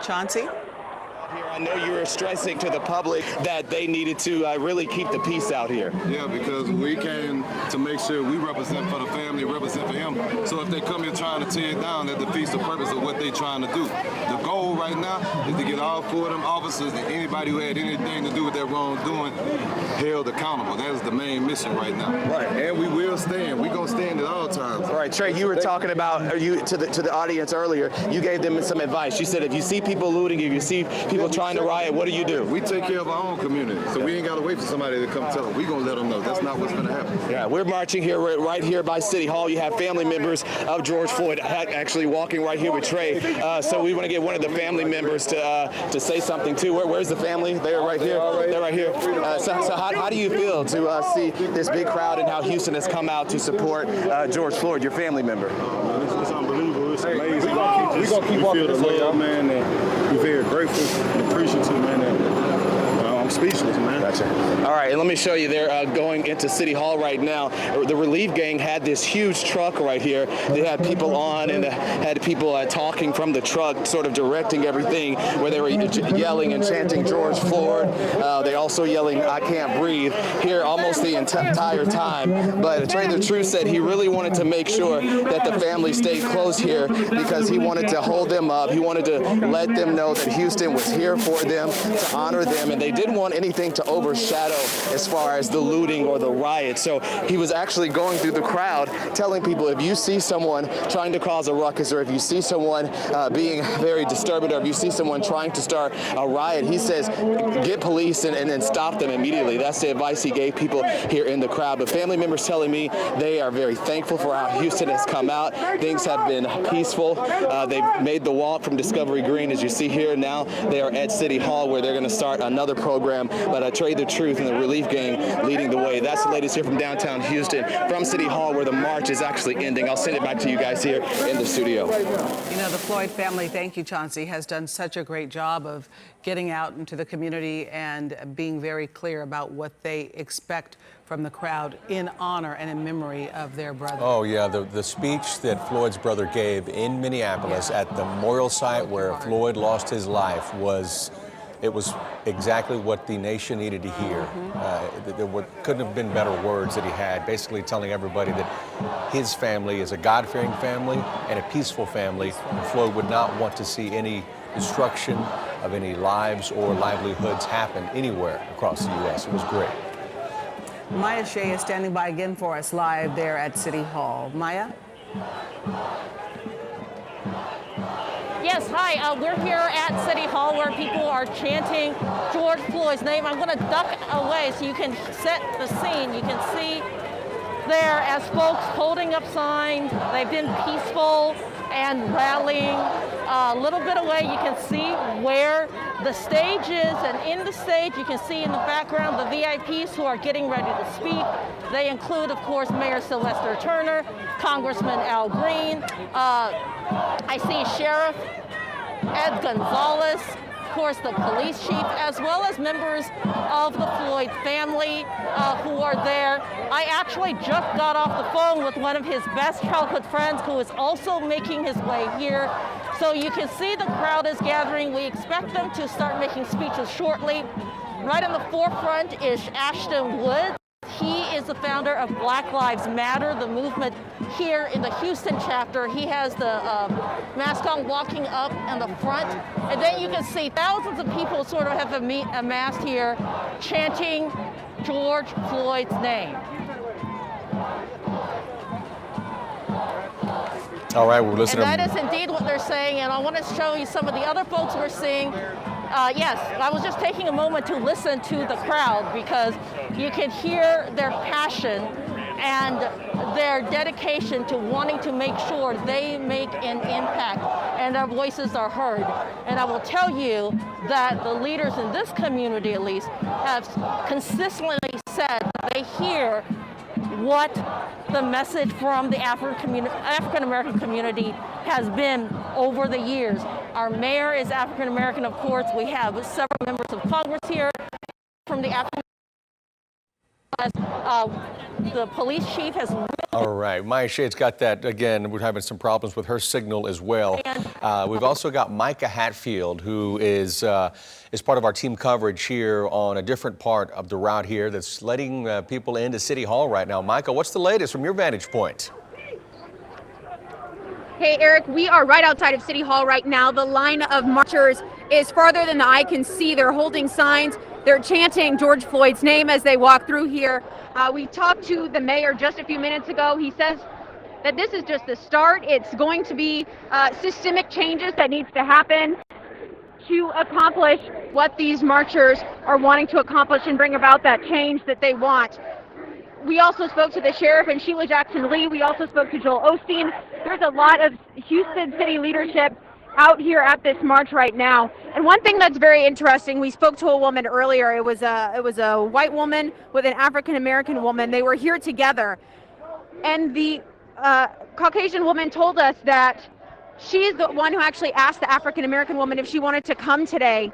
Chauncey? Here, I know you were stressing to the public that they needed to really keep the peace out here. Yeah, because we came to make sure we represent for the family, represent for him. So if they come here trying to tear it down, that defeats the purpose of what they're trying to do. The goal right now is to get all 4 of them officers and anybody who had anything to do with that wrongdoing held accountable. That is the main mission right now. Right, and we will stand. We're going to stand at all times. All right, Trey, you were talking about, to the audience earlier, you gave them some advice. You said if you see people looting, if you see people trying to riot, what do? We take care of our own community, so we ain't got to wait for somebody to come tell us. We're going to let them know. That's not what's going to happen. Yeah, we're marching here, right here by City Hall. You have family members of George Floyd actually walking right here with Trey. So we want to get one of the family members to say something too. Where's the family? They're right here. They're right here. So how do you feel to see this big crowd and how Houston has come out to support George Floyd, your family member? It's unbelievable. It's amazing. We're going to keep walking the love, man, and we're very grateful and appreciative, man. I'm speechless, man. Gotcha. All right, and let me show you. They're going into City Hall right now. The relief gang had this huge truck right here. They had people on and had people talking from the truck, sort of directing everything, where they were yelling and chanting George Floyd. They also yelling, "I can't breathe," here almost the entire time. But Trey the Truth said he really wanted to make sure that the family stayed close here because he wanted to hold them up. He wanted to let them know that Houston was here for them, to honor them, and they didn't want anything to overshadow as far as the looting or the riot. So he was actually going through the crowd telling people, if you see someone trying to cause a ruckus, or if you see someone being very disturbing, or if you see someone trying to start a riot, he says get police and then stop them immediately. That's the advice he gave people here in the crowd. But family members telling me they are very thankful for how Houston has come out. Things have been peaceful. They've made the walk from Discovery Green, as you see here. Now they are at City Hall, where they're going to start another program. But Trey Trade the Truth and the Relief Gang leading the way. That's the latest here from downtown Houston, from City Hall, where the march is actually ending. I'll send it back to you guys here in the studio. You know, the Floyd family, thank you, Chauncey, has done such a great job of getting out into the community and being very clear about what they expect from the crowd in honor and in memory of their brother. Oh, yeah, the speech that Floyd's brother gave in Minneapolis at the memorial site where Floyd lost his life was exactly what the nation needed to hear. There couldn't have been better words that he had, basically telling everybody that his family is a God-fearing family and a peaceful family. And Floyd would not want to see any destruction of any lives or livelihoods happen anywhere across the U.S. It was great. Maya Shea is standing by again for us live there at City Hall. Maya? Yes, hi. We're here at City Hall where people are chanting George Floyd's name. I'm going to duck away so you can set the scene. You can see there as folks holding up signs. They've been peaceful and rallying. A little bit away, you can see where the stage is, and in the stage, you can see in the background the VIPs who are getting ready to speak. They include, of course, Mayor Sylvester Turner, Congressman Al Green. I see Sheriff Ed Gonzalez, of course, the police chief, as well as members of the Floyd family who are there. I actually just got off the phone with one of his best childhood friends who is also making his way here. So you can see the crowd is gathering. We expect them to start making speeches shortly. Right in the forefront is Ashton Woods. He is the founder of Black Lives Matter, the movement here in the Houston chapter. He has the mask on walking up in the front. And then you can see thousands of people sort of have amassed here chanting George Floyd's name. All right, we're listening. And that is indeed what they're saying, and I want to show you some of the other folks we're seeing. Yes, I was just taking a moment to listen to the crowd because you can hear their passion and their dedication to wanting to make sure they make an impact and their voices are heard. And I will tell you that the leaders in this community, at least, have consistently said that they hear what the message from the African American community has been over the years. Our mayor is African American, of course. We have several members of Congress here from the African the police chief has really. All right, Maya Shea's got that again. We're having some problems with her signal as well. We've also got Micah Hatfield, who is part of our team coverage here on a different part of the route here that's letting people into City Hall right now. Micah, what's the latest from your vantage point? Hey, Eric, we are right outside of City Hall right now. The line of marchers is farther than the eye can see. They're holding signs. They're chanting George Floyd's name as they walk through here. We talked to the mayor just a few minutes ago. He says that this is just the start. It's going to be systemic changes that needs to happen to accomplish what these marchers are wanting to accomplish and bring about that change that they want. We also spoke to the sheriff and Sheila Jackson Lee. We also spoke to Joel Osteen. There's a lot of Houston city leadership out here at this march right now. And one thing that's very interesting, we spoke to a woman earlier. It was a white woman with an African American woman. They were here together. And the Caucasian woman told us that she's the one who actually asked the African American woman if she wanted to come today.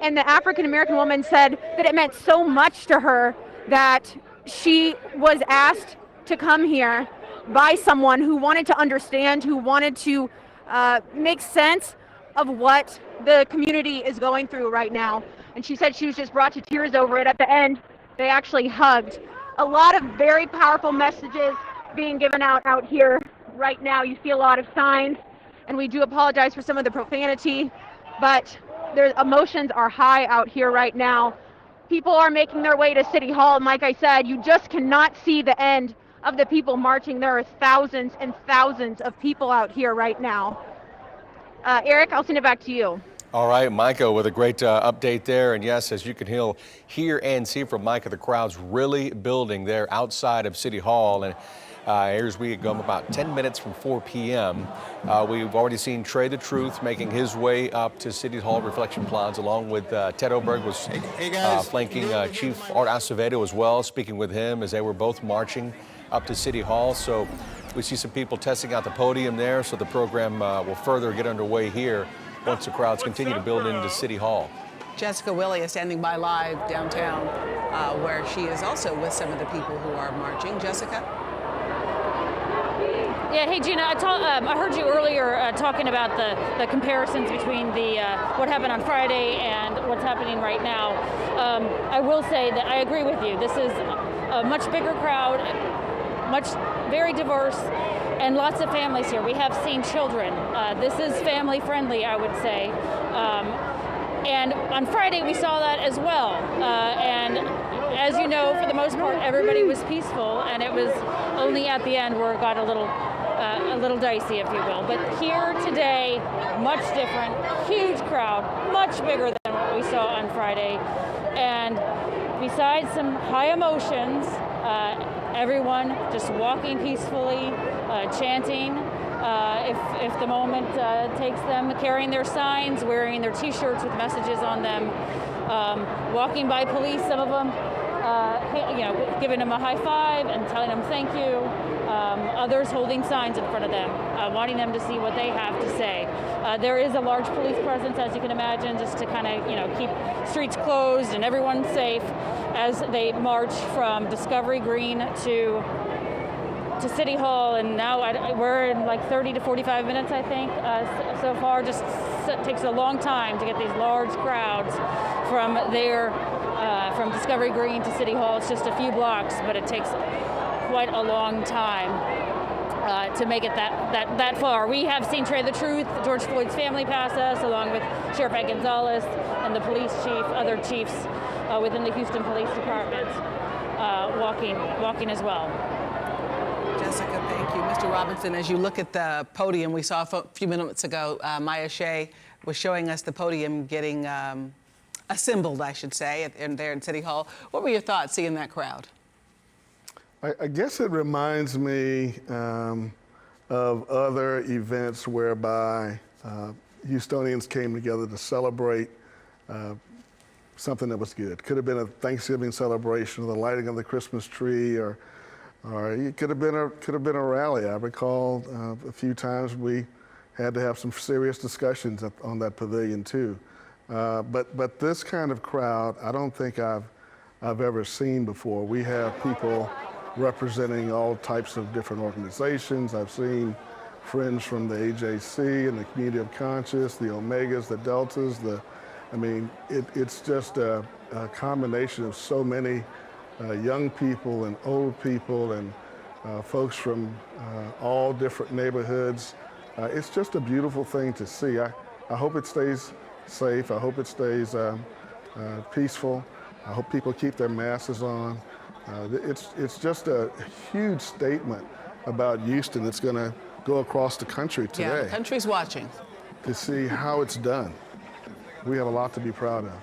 And the African American woman said that it meant so much to her that she was asked to come here by someone who wanted to understand, who wanted to make sense of what the community is going through right now. And she said she was just brought to tears over it. At the end, they actually hugged. A lot of very powerful messages being given out here right now. You see a lot of signs, and we do apologize for some of the profanity, but their emotions are high out here right now. People are making their way to City Hall, and like I said, you just cannot see the end of the people marching. There are thousands and thousands of people out here right now. Eric, I'll send it back to you. All right, Micah, with a great update there. And yes, as you can hear and see from Micah, the crowd's really building there outside of City Hall. And Here's we go about 10 minutes from 4 p.m. We've already seen Trey the Truth making his way up to City Hall Reflection Plaza, along with Ted Oberg was flanking Chief Art Acevedo as well, speaking with him as they were both marching up to City Hall. So we see some people testing out the podium there, so the program will further get underway here once the crowds continue to build into City Hall. Jessica Willie is standing by live downtown, where she is also with some of the people who are marching. Jessica? Yeah, hey Gina, I heard you earlier talking about the comparisons between what happened on Friday and what's happening right now. I will say that I agree with you. This is a much bigger crowd, very diverse, and lots of families here. We have seen children. This is family friendly, I would say. And on Friday we saw that as well. And as you know, for the most part, everybody was peaceful, and it was only at the end where it got a little dicey, if you will. But here today, much different, huge crowd, much bigger than what we saw on Friday. And besides some high emotions, everyone just walking peacefully, chanting, if the moment takes them, carrying their signs, wearing their T-shirts with messages on them, walking by police, some of them, giving them a high five and telling them thank you. Others holding signs in front of them, wanting them to see what they have to say. There is a large police presence, as you can imagine, just to kind of, keep streets closed and everyone safe as they march from Discovery Green to City Hall. And now we're in like 30 to 45 minutes, I think, so far. Just takes a long time to get these large crowds from there, from Discovery Green to City Hall. It's just a few blocks, but it takes quite a long time to make it that far. We have seen Trey the Truth, George Floyd's family, pass us, along with Sheriff Ed Gonzalez and the police chief, other chiefs within the Houston Police Department, walking as well. Jessica, thank you. Mr. Robinson, as you look at the podium, we saw a few minutes ago, Maya Shea was showing us the podium getting assembled, I should say, there in City Hall. What were your thoughts seeing that crowd? I guess it reminds me of other events whereby Houstonians came together to celebrate something that was good. Could have been a Thanksgiving celebration, or the lighting of the Christmas tree, or it could have been a rally. I recall a few times we had to have some serious discussions on that pavilion too. But this kind of crowd, I don't think I've ever seen before. We have people representing all types of different organizations. I've seen friends from the AJC and the Community of Conscience, the Omegas, the Deltas. It's just a combination of so many young people and old people and folks from all different neighborhoods. It's just a beautiful thing to see. I hope it stays safe. I hope it stays peaceful. I hope people keep their masks on. It's just a huge statement about Houston that's going to go across the country today. Yeah, the country's watching. To see how it's done. We have a lot to be proud of.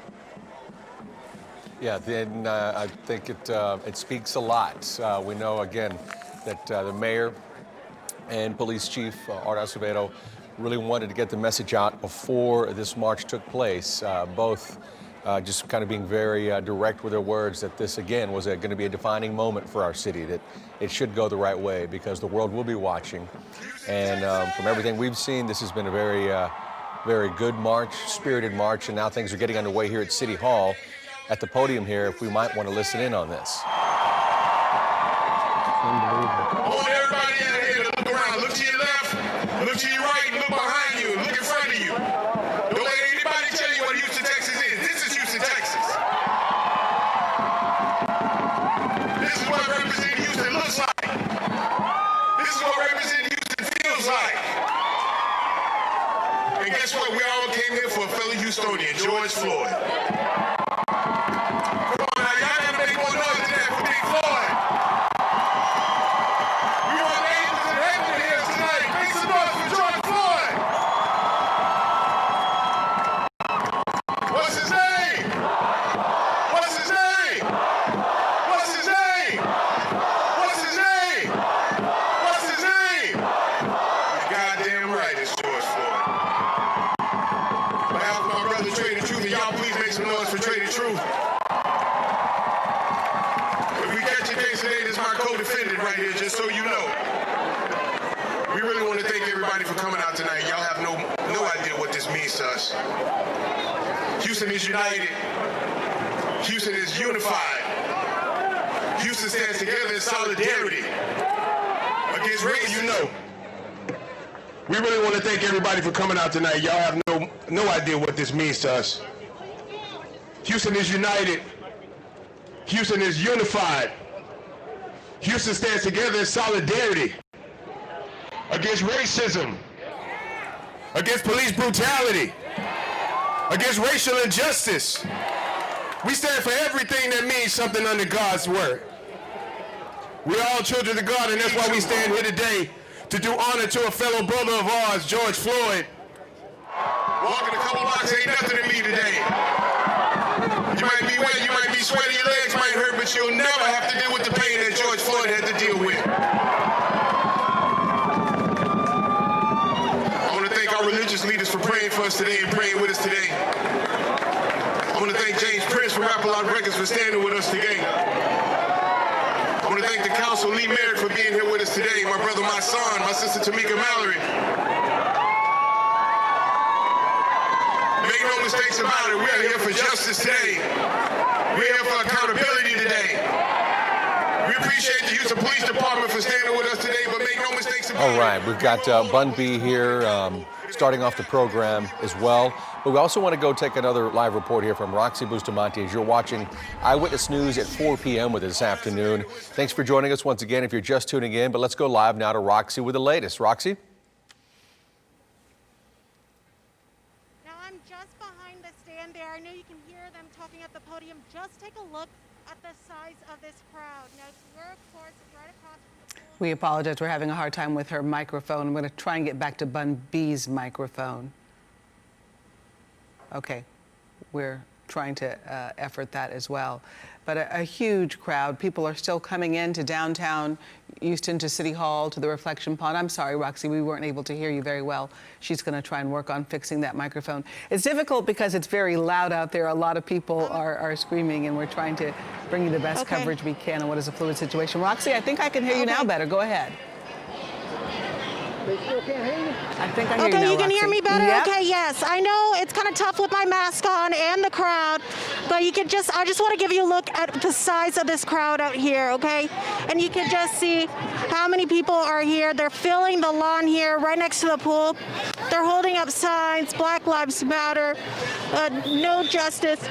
Yeah, then I think it speaks a lot. We know, again, that the mayor and police chief, Art Acevedo, really wanted to get the message out before this march took place, both just kind of being very direct with their words that this, again, was going to be a defining moment for our city, that it should go the right way because the world will be watching. And from everything we've seen, this has been a very good march, spirited march, and now things are getting underway here at City Hall. At the podium here, if we might want to listen in on this. I want everybody in here to look around. Look to your left, look to your right, and look behind you, and look in front of you. Don't let anybody tell you what Houston, Texas is. This is Houston, Texas. This is what representing Houston looks like. This is what representing Houston feels like. And guess what? We all came here for a fellow Houstonian, George Floyd. some noise for Trade the Truth. If we catch your case today, this is my co-defendant right here, just so you know. We really want to thank everybody for coming out tonight. Y'all have no idea what this means to us. Houston is united. Houston is unified. Houston stands together in solidarity against race. You know. We really want to thank everybody for coming out tonight. Y'all have no idea what this means to us. Houston is united. Houston is unified. Houston stands together in solidarity against racism, against police brutality, against racial injustice. We stand for everything that means something under God's word. We're all children of God, and that's why we stand here today to do honor to a fellow brother of ours, George Floyd. Walking a couple blocks ain't nothing to me today. You might be wet, you might be sweaty, your legs might hurt, but you'll never have to deal with the pain that George Floyd had to deal with. I want to thank our religious leaders for praying for us today and praying with us today. I want to thank James Prince from Rap-A-Lot Records for standing with us today. I want to thank the council, Lee Merrick, for being here with us today. My brother, my son, my sister, Tamika Mallory. Make no mistakes about it. We are here for justice today. We're here for accountability today. We appreciate the Houston Police Department for standing with us today, but make no mistakes about it. All right, we've got Bun B here starting off the program as well. But we also want to go take another live report here from Roxy Bustamante as you're watching Eyewitness News at 4 p.m. with us this afternoon. Thanks for joining us once again if you're just tuning in. But let's go live now to Roxy with the latest. Roxy? Now I'm just behind the stand there. I know you can hear them talking at the podium. Just take a look at the size of this crowd. Now we're, of course, right across from the pool. We apologize. We're having a hard time with her microphone. I'm going to try and get back to Bun B's microphone. Okay, we're trying to effort that as well. But a huge crowd. People are still coming into downtown Houston, to City Hall, to the Reflection Pond. I'm sorry, Roxy, we weren't able to hear you very well. She's going to try and work on fixing that microphone. It's difficult because it's very loud out there. A lot of people are screaming, and we're trying to bring you the best coverage we can on what is a fluid situation. Roxy, I think I can hear you now better. Go ahead. They still can't hear you? I think I hear you now, Okay, you can Roxy. hear me better? Yep. Okay, yes. I know it's kind of tough with my mask on and the crowd, but I just want to give you a look at the size of this crowd out here, okay? And you can just see how many people are here. They're filling the lawn here right next to the pool. They're holding up signs, Black Lives Matter, no justice,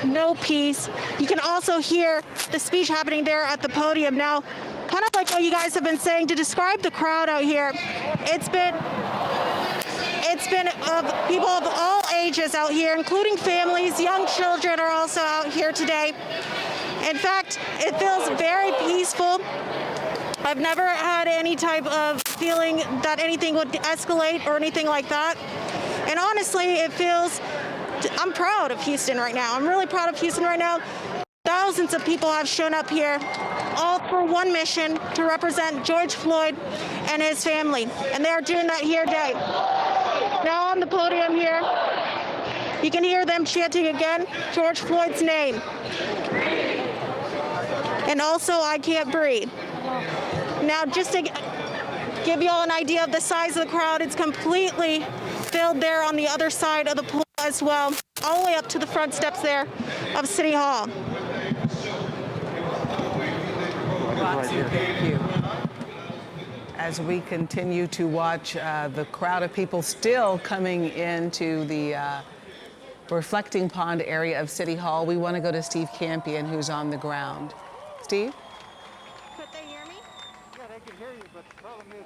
no peace. You can also hear the speech happening there at the podium. Now, kind of like what you guys have been saying, to describe the crowd out here, it's been people of all ages out here, including families. Young children are also out here today. In fact, it feels very peaceful. I've never had any type of feeling that anything would escalate or anything like that. And honestly, I'm proud of Houston right now. I'm really proud of Houston right now. Thousands of people have shown up here, all for one mission, to represent George Floyd and his family. And they're doing that here today. Now on the podium here, you can hear them chanting again George Floyd's name. And also, I Can't Breathe. Now, just to give you all an idea of the size of the crowd, it's completely filled there on the other side of the pool as well, all the way up to the front steps there of City Hall. Roxy, thank you. As we continue to watch the crowd of people still coming into the Reflecting Pond area of City Hall, we want to go to Steve Campion, who's on the ground. Steve? Could they hear me? Yeah, they can hear you, but the problem is...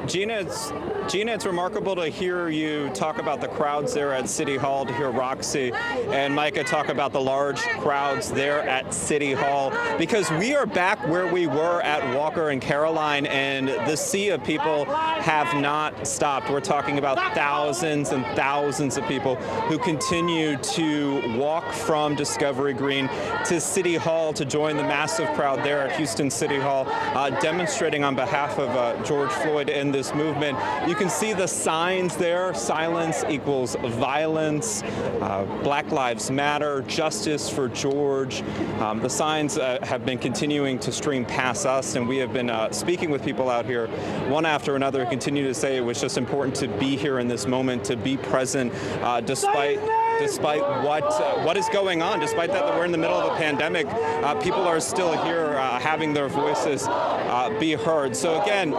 Gina, it's remarkable to hear you talk about the crowds there at City Hall, to hear Roxy and Micah talk about the large crowds there at City Hall, because we are back where we were at Walker and Caroline, and the sea of people have not stopped. We're talking about thousands and thousands of people who continue to walk from Discovery Green to City Hall to join the massive crowd there at Houston City Hall, demonstrating on behalf of George Floyd in this movement. You can see the signs there. Silence equals violence. Black Lives Matter. Justice for George. The signs have been continuing to stream past us, and we have been speaking with people out here, one after another, who continue to say it was just important to be here in this moment, to be present, despite what is going on, despite that we're in the middle of a pandemic. People are still here having their voices be heard. So again,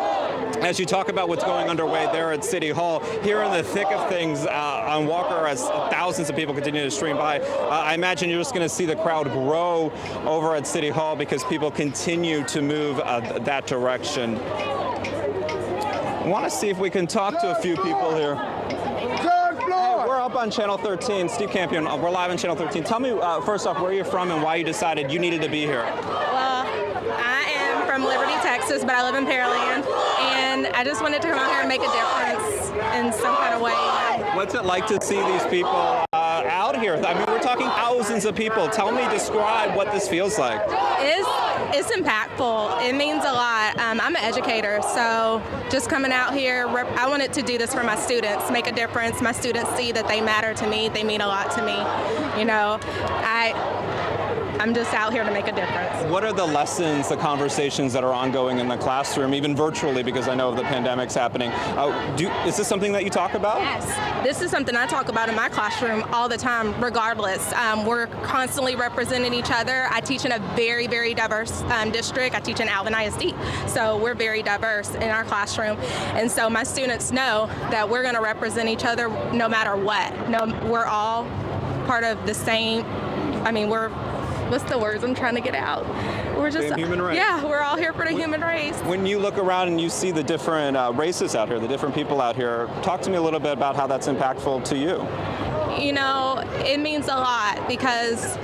as you talk about what's going underway there at City Hall, here in the thick of things on Walker, as thousands of people continue to stream by, I imagine you're just going to see the crowd grow over at City Hall because people continue to move that direction. I want to see if we can talk to a few people here. Hey, we're up on Channel 13. Steve Campion, we're live on Channel 13. Tell me, first off, where you're from and why you decided you needed to be here. Well, I am from Liberty, Texas, but I live in Pearland, and I just wanted to come out here and make a difference in some kind of way. What's it like to see these people out here? I mean, we're talking thousands of people. Tell me, describe what this feels like. It's impactful. It means a lot. I'm an educator, so just coming out here, I wanted to do this for my students, make a difference. My students see that they matter to me. They mean a lot to me. You know, I'm just out here to make a difference. What are the lessons, the conversations that are ongoing in the classroom, even virtually, because I know the pandemic's happening? Is this something that you talk about? Yes. This is something I talk about in my classroom all the time, regardless. We're constantly representing each other. I teach in a very, very diverse district. I teach in Alvin ISD. So we're very diverse in our classroom. And so my students know that we're going to represent each other no matter what. No, we're all part of the same, what's the words I'm trying to get out? We're just human race. Yeah, we're all here for the human race. When you look around and you see the different races out here, the different people out here, talk to me a little bit about how that's impactful to you. You know, it means a lot because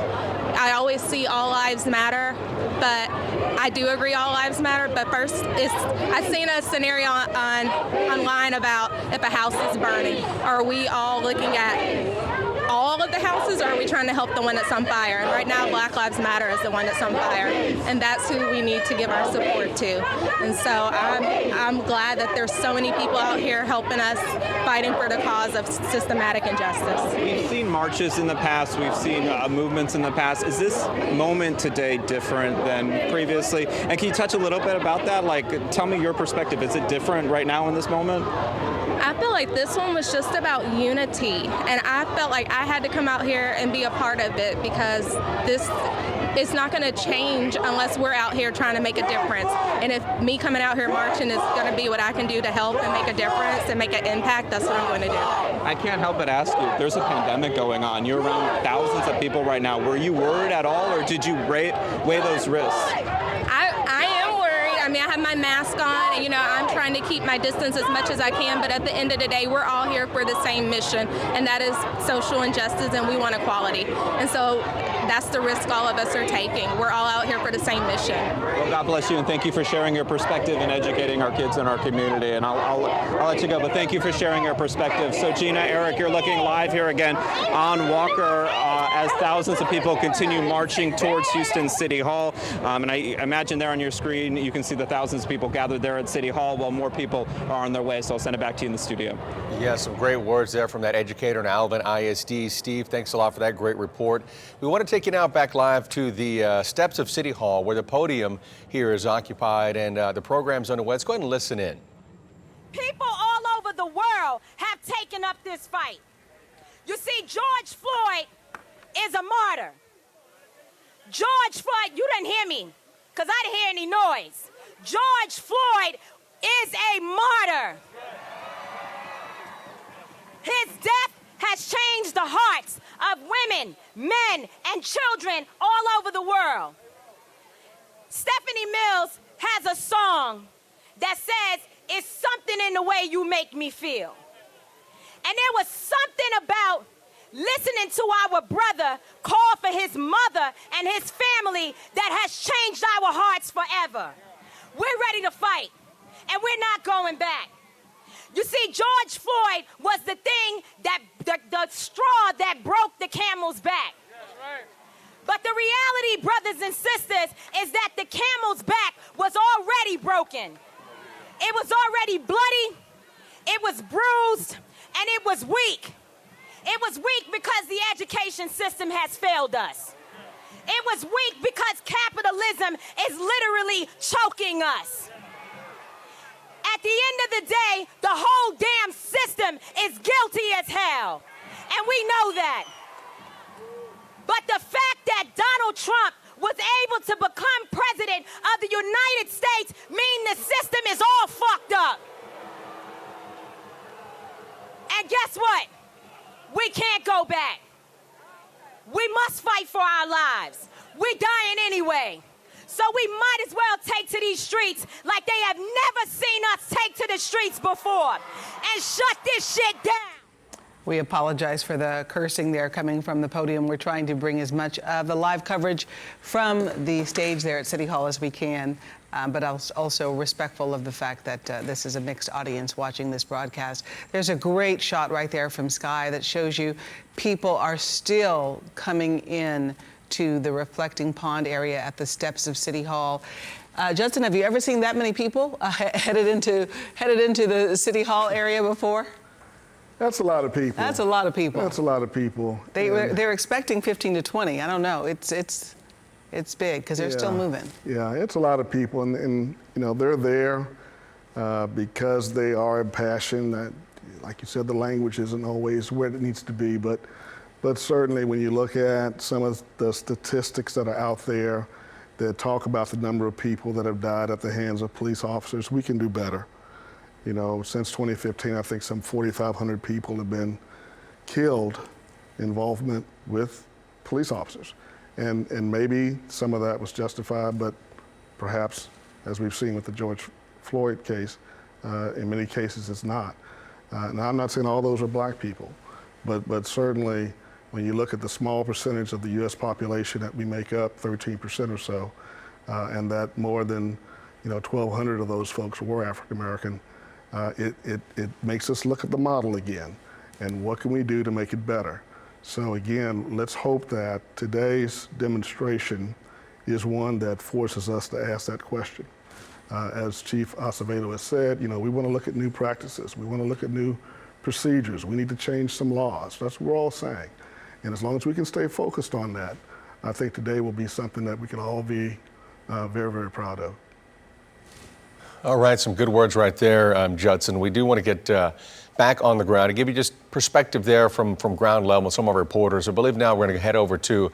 I always see all lives matter, but I do agree all lives matter. But first, I've seen a scenario online about if a house is burning. Are we all looking at all of the houses, or are we trying to help the one that's on fire? And right now, Black Lives Matter is the one that's on fire, and that's who we need to give our support to. And so I'm glad that there's so many people out here helping us, fighting for the cause of systematic injustice. We've seen marches in the past, we've seen movements in the past. Is this moment today different than previously? And can you touch a little bit about that? Like, tell me your perspective. Is it different right now in this moment? I feel like this one was just about unity, and I felt like I had to come out here and be a part of it because this is not going to change unless we're out here trying to make a difference. And if me coming out here marching is going to be what I can do to help and make a difference and make an impact, that's what I'm going to do. I can't help but ask you, there's a pandemic going on. You're around thousands of people right now. Were you worried at all, or did you weigh those risks? I am worried. I mean, I have my mask on, and, you know, I'm trying to keep my distance as much as I can, but at the end of the day, we're all here for the same mission, and that is social injustice, and we want equality. And so that's the risk all of us are taking. We're all out here for the same mission. Well, God bless you, and thank you for sharing your perspective and educating our kids in our community. And I'll let you go, but thank you for sharing your perspective. So, Gina, Eric, you're looking live here again on Walker as thousands of people continue marching towards Houston City Hall. And I imagine there on your screen, you can see the thousands of people gathered there at City Hall while more people are on their way. So I'll send it back to you in the studio. Yeah, some great words there from that educator in Alvin ISD. Steve, thanks a lot for that great report. We want to take you now back live to the steps of City Hall, where the podium here is occupied and the program's underway. Let's go ahead and listen in. People all over the world have taken up this fight. You see, George Floyd is a martyr. George Floyd, you didn't hear me, because I didn't hear any noise. George Floyd is a martyr. His death has changed the hearts of women, men, and children all over the world. Stephanie Mills has a song that says, "It's something in the way you make me feel." And there was something about listening to our brother call for his mother and his family that has changed our hearts forever. We're ready to fight, and we're not going back. You see, George Floyd was the thing that, the straw that broke the camel's back. That's right. But the reality, brothers and sisters, is that the camel's back was already broken. It was already bloody, It was bruised and it was weak. It was weak because the education system has failed us. It was weak because capitalism is literally choking us. At the end of the day, the whole damn system is guilty as hell. And we know that. But the fact that Donald Trump was able to become president of the United States means the system is all fucked up. And guess what? We can't go back. We must fight for our lives. We're dying anyway. So we might as well take to these streets like they have never seen us take to the streets before and shut this shit down. We apologize for the cursing there coming from the podium. We're trying to bring as much of the live coverage from the stage there at City Hall as we can, but also respectful of the fact that this is a mixed audience watching this broadcast. There's a great shot right there from Sky that shows you people are still coming in to the reflecting pond area at the steps of City Hall. Judson, have you ever seen that many people headed into the City Hall area before? That's a lot of people. That's a lot of people. That's a lot of people. They're expecting 15 to 20. I don't know. It's big because they're still moving. Yeah, it's a lot of people, and you know they're there because they are impassioned. Like you said, the language isn't always where it needs to be, but certainly when you look at some of the statistics that are out there that talk about the number of people that have died at the hands of police officers, we can do better. You know, since 2015, I think some 4,500 people have been killed in involvement with police officers. And maybe some of that was justified, but perhaps, as we've seen with the George Floyd case, in many cases it's not. Now, I'm not saying all those are black people, but certainly when you look at the small percentage of the U.S. population that we make up, 13% or so, and that more than 1,200 of those folks were African American, it makes us look at the model again and what can we do to make it better. So again, let's hope that today's demonstration is one that forces us to ask that question. As Chief Acevedo has said, we want to look at new practices. We want to look at new procedures. We need to change some laws. That's what we're all saying. And as long as we can stay focused on that, I think today will be something that we can all be very, very proud of. All right, some good words right there, Judson. We do want to get back on the ground and give you just perspective there from ground level with some of our reporters. I believe now we're going to head over to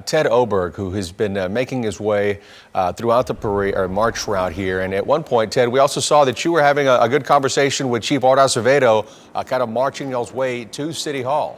Ted Oberg, who has been making his way throughout the parade or march route here. And at one point, Ted, we also saw that you were having a good conversation with Chief Art Acevedo, kind of marching his way to City Hall.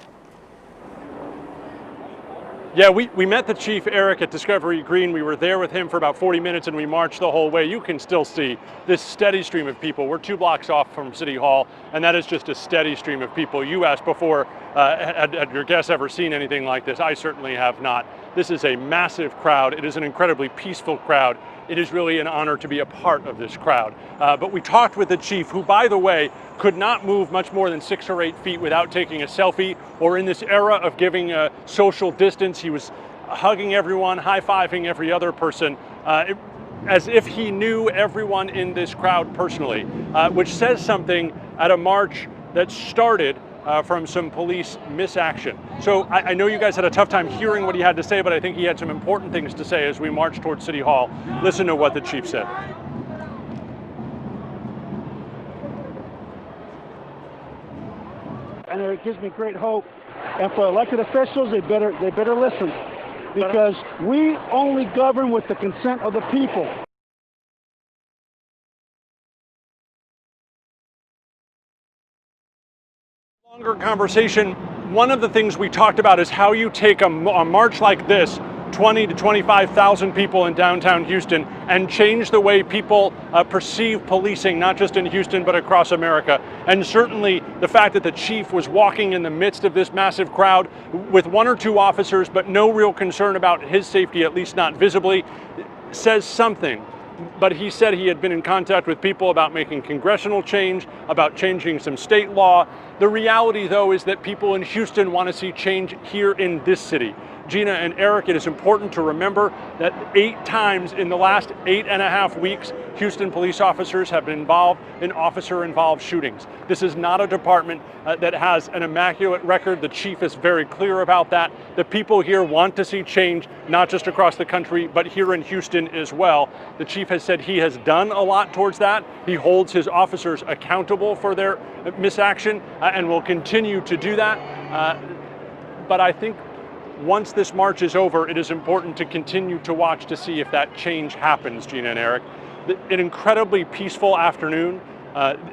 Yeah, we met the chief, Eric, at Discovery Green. We were there with him for about 40 minutes and we marched the whole way. You can still see this steady stream of people. We're 2 blocks off from City Hall, and that is just a steady stream of people. You asked before, had your guests ever seen anything like this? I certainly have not. This is a massive crowd. It is an incredibly peaceful crowd. It is really an honor to be a part of this crowd. But we talked with the chief, who, by the way, could not move much more than 6 or 8 feet without taking a selfie, or in this era of giving a social distance, he was hugging everyone, high-fiving every other person, as if he knew everyone in this crowd personally, which says something at a march that started from some police misaction. So I know you guys had a tough time hearing what he had to say, but I think he had some important things to say as we march towards City Hall. Listen to what the chief said. And it gives me great hope. And for elected officials, they better listen, because we only govern with the consent of the people. Longer conversation. One of the things we talked about is how you take a march like this, 20 to 25,000 people in downtown Houston, and change the way people perceive policing, not just in Houston, but across America. And certainly the fact that the chief was walking in the midst of this massive crowd with 1 or 2 officers, but no real concern about his safety, at least not visibly, says something. But he said he had been in contact with people about making congressional change, about changing some state law. The reality, though, is that people in Houston want to see change here in this city. Gina and Eric, it is important to remember that 8 times in the last 8.5 weeks, Houston police officers have been involved in officer-involved shootings. This is not a department that has an immaculate record. The chief is very clear about that. The people here want to see change, not just across the country, but here in Houston as well. The chief has said he has done a lot towards that. He holds his officers accountable for their misaction and will continue to do that. But I think once this march is over, it is important to continue to watch to see if that change happens, Gina and Eric. An incredibly peaceful afternoon.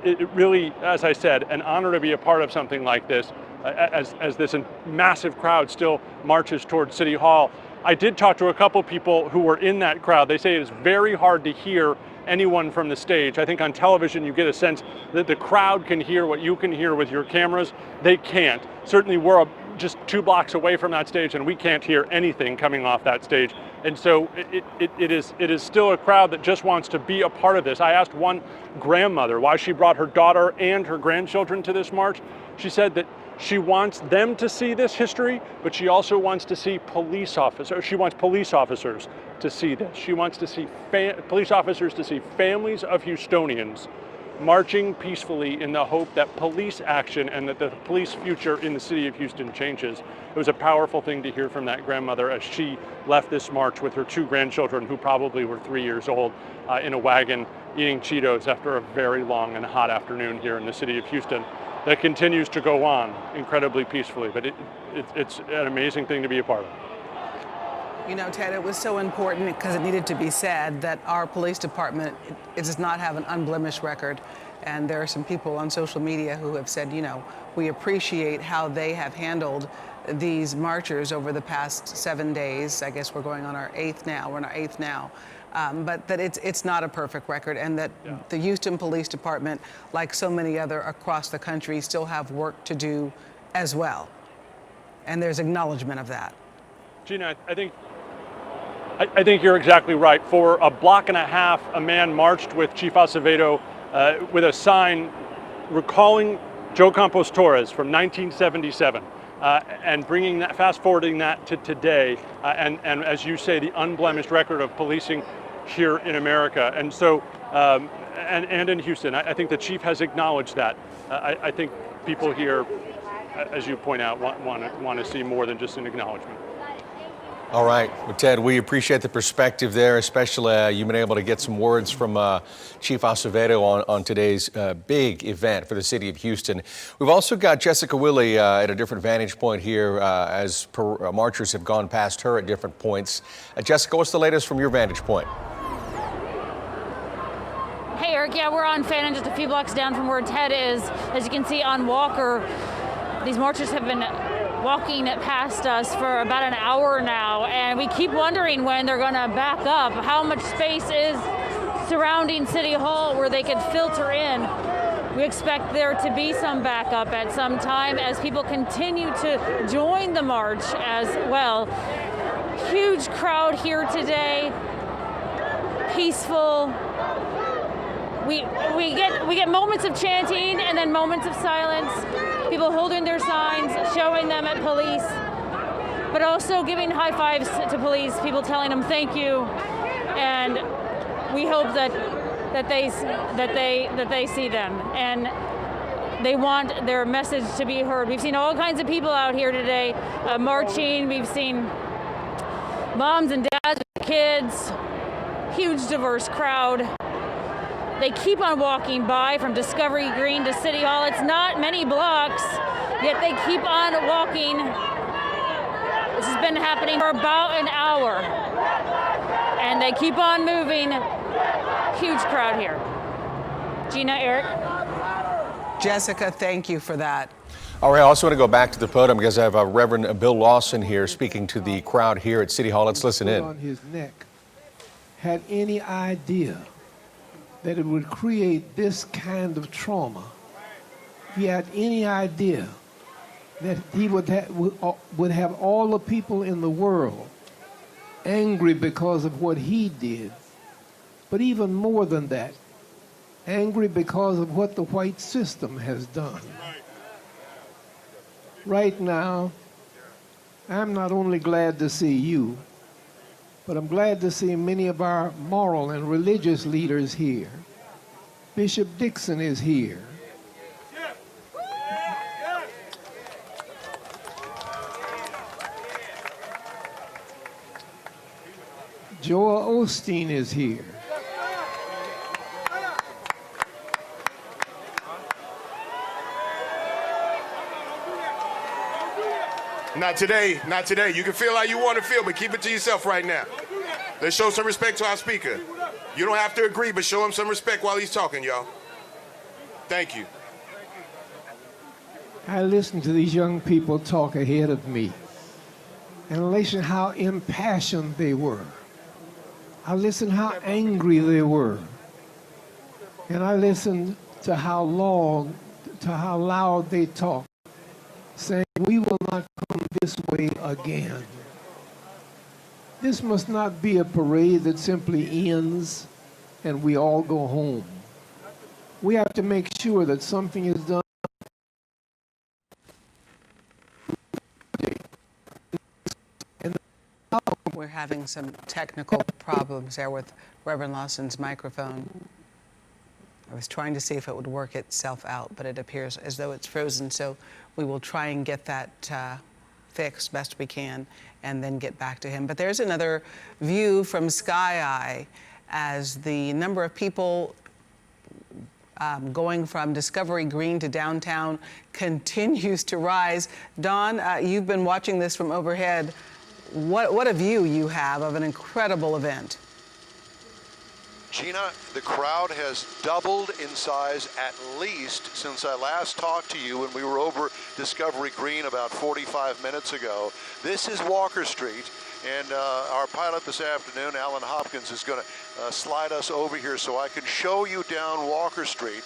It really, as I said, an honor to be a part of something like this as this massive crowd still marches towards City Hall. I did talk to a couple people who were in that crowd. They say it is very hard to hear anyone from the stage. I think on television you get a sense that the crowd can hear what you can hear with your cameras. They can't. Certainly we're just 2 blocks away from that stage and we can't hear anything coming off that stage. And so it is still a crowd that just wants to be a part of this. I asked one grandmother why she brought her daughter and her grandchildren to this march. She said that she wants them to see this history, but she also wants to see police officers. She wants police officers to see this. She wants to see police officers to see families of Houstonians marching peacefully in the hope that police action and that the police future in the city of Houston changes. It was a powerful thing to hear from that grandmother as she left this march with her 2 grandchildren who probably were 3 years old in a wagon eating Cheetos after a very long and hot afternoon here in the city of Houston that continues to go on incredibly peacefully. But it's an amazing thing to be a part of. You know, Ted, it was so important because it needed to be said that our police department it does not have an unblemished record. And there are some people on social media who have said, you know, we appreciate how they have handled these marchers over the past 7 days. I guess we're going on our 8th now. We're on our 8th now. But that it's not a perfect record, and that the Houston Police Department, like so many other across the country, still have work to do as well. And there's acknowledgement of that. Gina, I think you're exactly right. For a block and a half, a man marched with Chief Acevedo with a sign recalling Joe Campos Torres from 1977 and bringing that, fast forwarding that to today, and as you say, the unblemished record of policing here in America. And so, and in Houston, I think the chief has acknowledged that. I think people here, as you point out, want to see more than just an acknowledgement. All right. Well, Ted, we appreciate the perspective there, especially you've been able to get some words from Chief Acevedo on today's big event for the city of Houston. We've also got Jessica Willey at a different vantage point here as marchers have gone past her at different points. Jessica, what's the latest from your vantage point? Hey, Eric, yeah, we're on Fannin, just a few blocks down from where Ted is. As you can see on Walker, these marchers have been walking past us for about an hour now, and we keep wondering when they're going to back up. How much space is surrounding City Hall where they could filter in? We expect there to be some backup at some time as people continue to join the march as well. Huge crowd here today, peaceful. We get moments of chanting and then moments of silence. People holding their signs, showing them at police, but also giving high fives to police. People telling them thank you, and we hope that they see them and they want their message to be heard. We've seen all kinds of people out here today marching. We've seen moms and dads with kids, huge diverse crowd. They keep on walking by from Discovery Green to City Hall. It's not many blocks, yet they keep on walking. This has been happening for about an hour. And they keep on moving. Huge crowd here. Gina, Eric? Jessica, thank you for that. All right, I also want to go back to the podium because I have Reverend Bill Lawson here speaking to the crowd here at City Hall. Let's listen in. On his neck had any idea that it would create this kind of trauma. He had any idea that he would have all the people in the world angry because of what he did, but even more than that, angry because of what the white system has done. Right now, I'm not only glad to see you, but I'm glad to see many of our moral and religious leaders here. Bishop Dixon is here. Joel Osteen is here. Not today, not today. You can feel how you want to feel, but keep it to yourself right now. Let's show some respect to our speaker. You don't have to agree, but show him some respect while he's talking, y'all. Thank you. I listened to these young people talk ahead of me, and I listened how impassioned they were. I listened how angry they were. And I listened to how loud they talked, saying, we will not come this way again. This must not be a parade that simply ends and we all go home. We have to make sure that something is done. We're having some technical problems there with Reverend Lawson's microphone. I was trying to see if it would work itself out, but it appears as though it's frozen, so we will try and get that fixed best we can and then get back to him. But there's another view from Sky Eye as the number of people going from Discovery Green to downtown continues to rise. Don, you've been watching this from overhead. What a view you have of an incredible event. Gina, the crowd has doubled in size at least since I last talked to you when we were over Discovery Green about 45 minutes ago. This is Walker Street, and our pilot this afternoon, Alan Hopkins, is going to slide us over here so I can show you down Walker Street.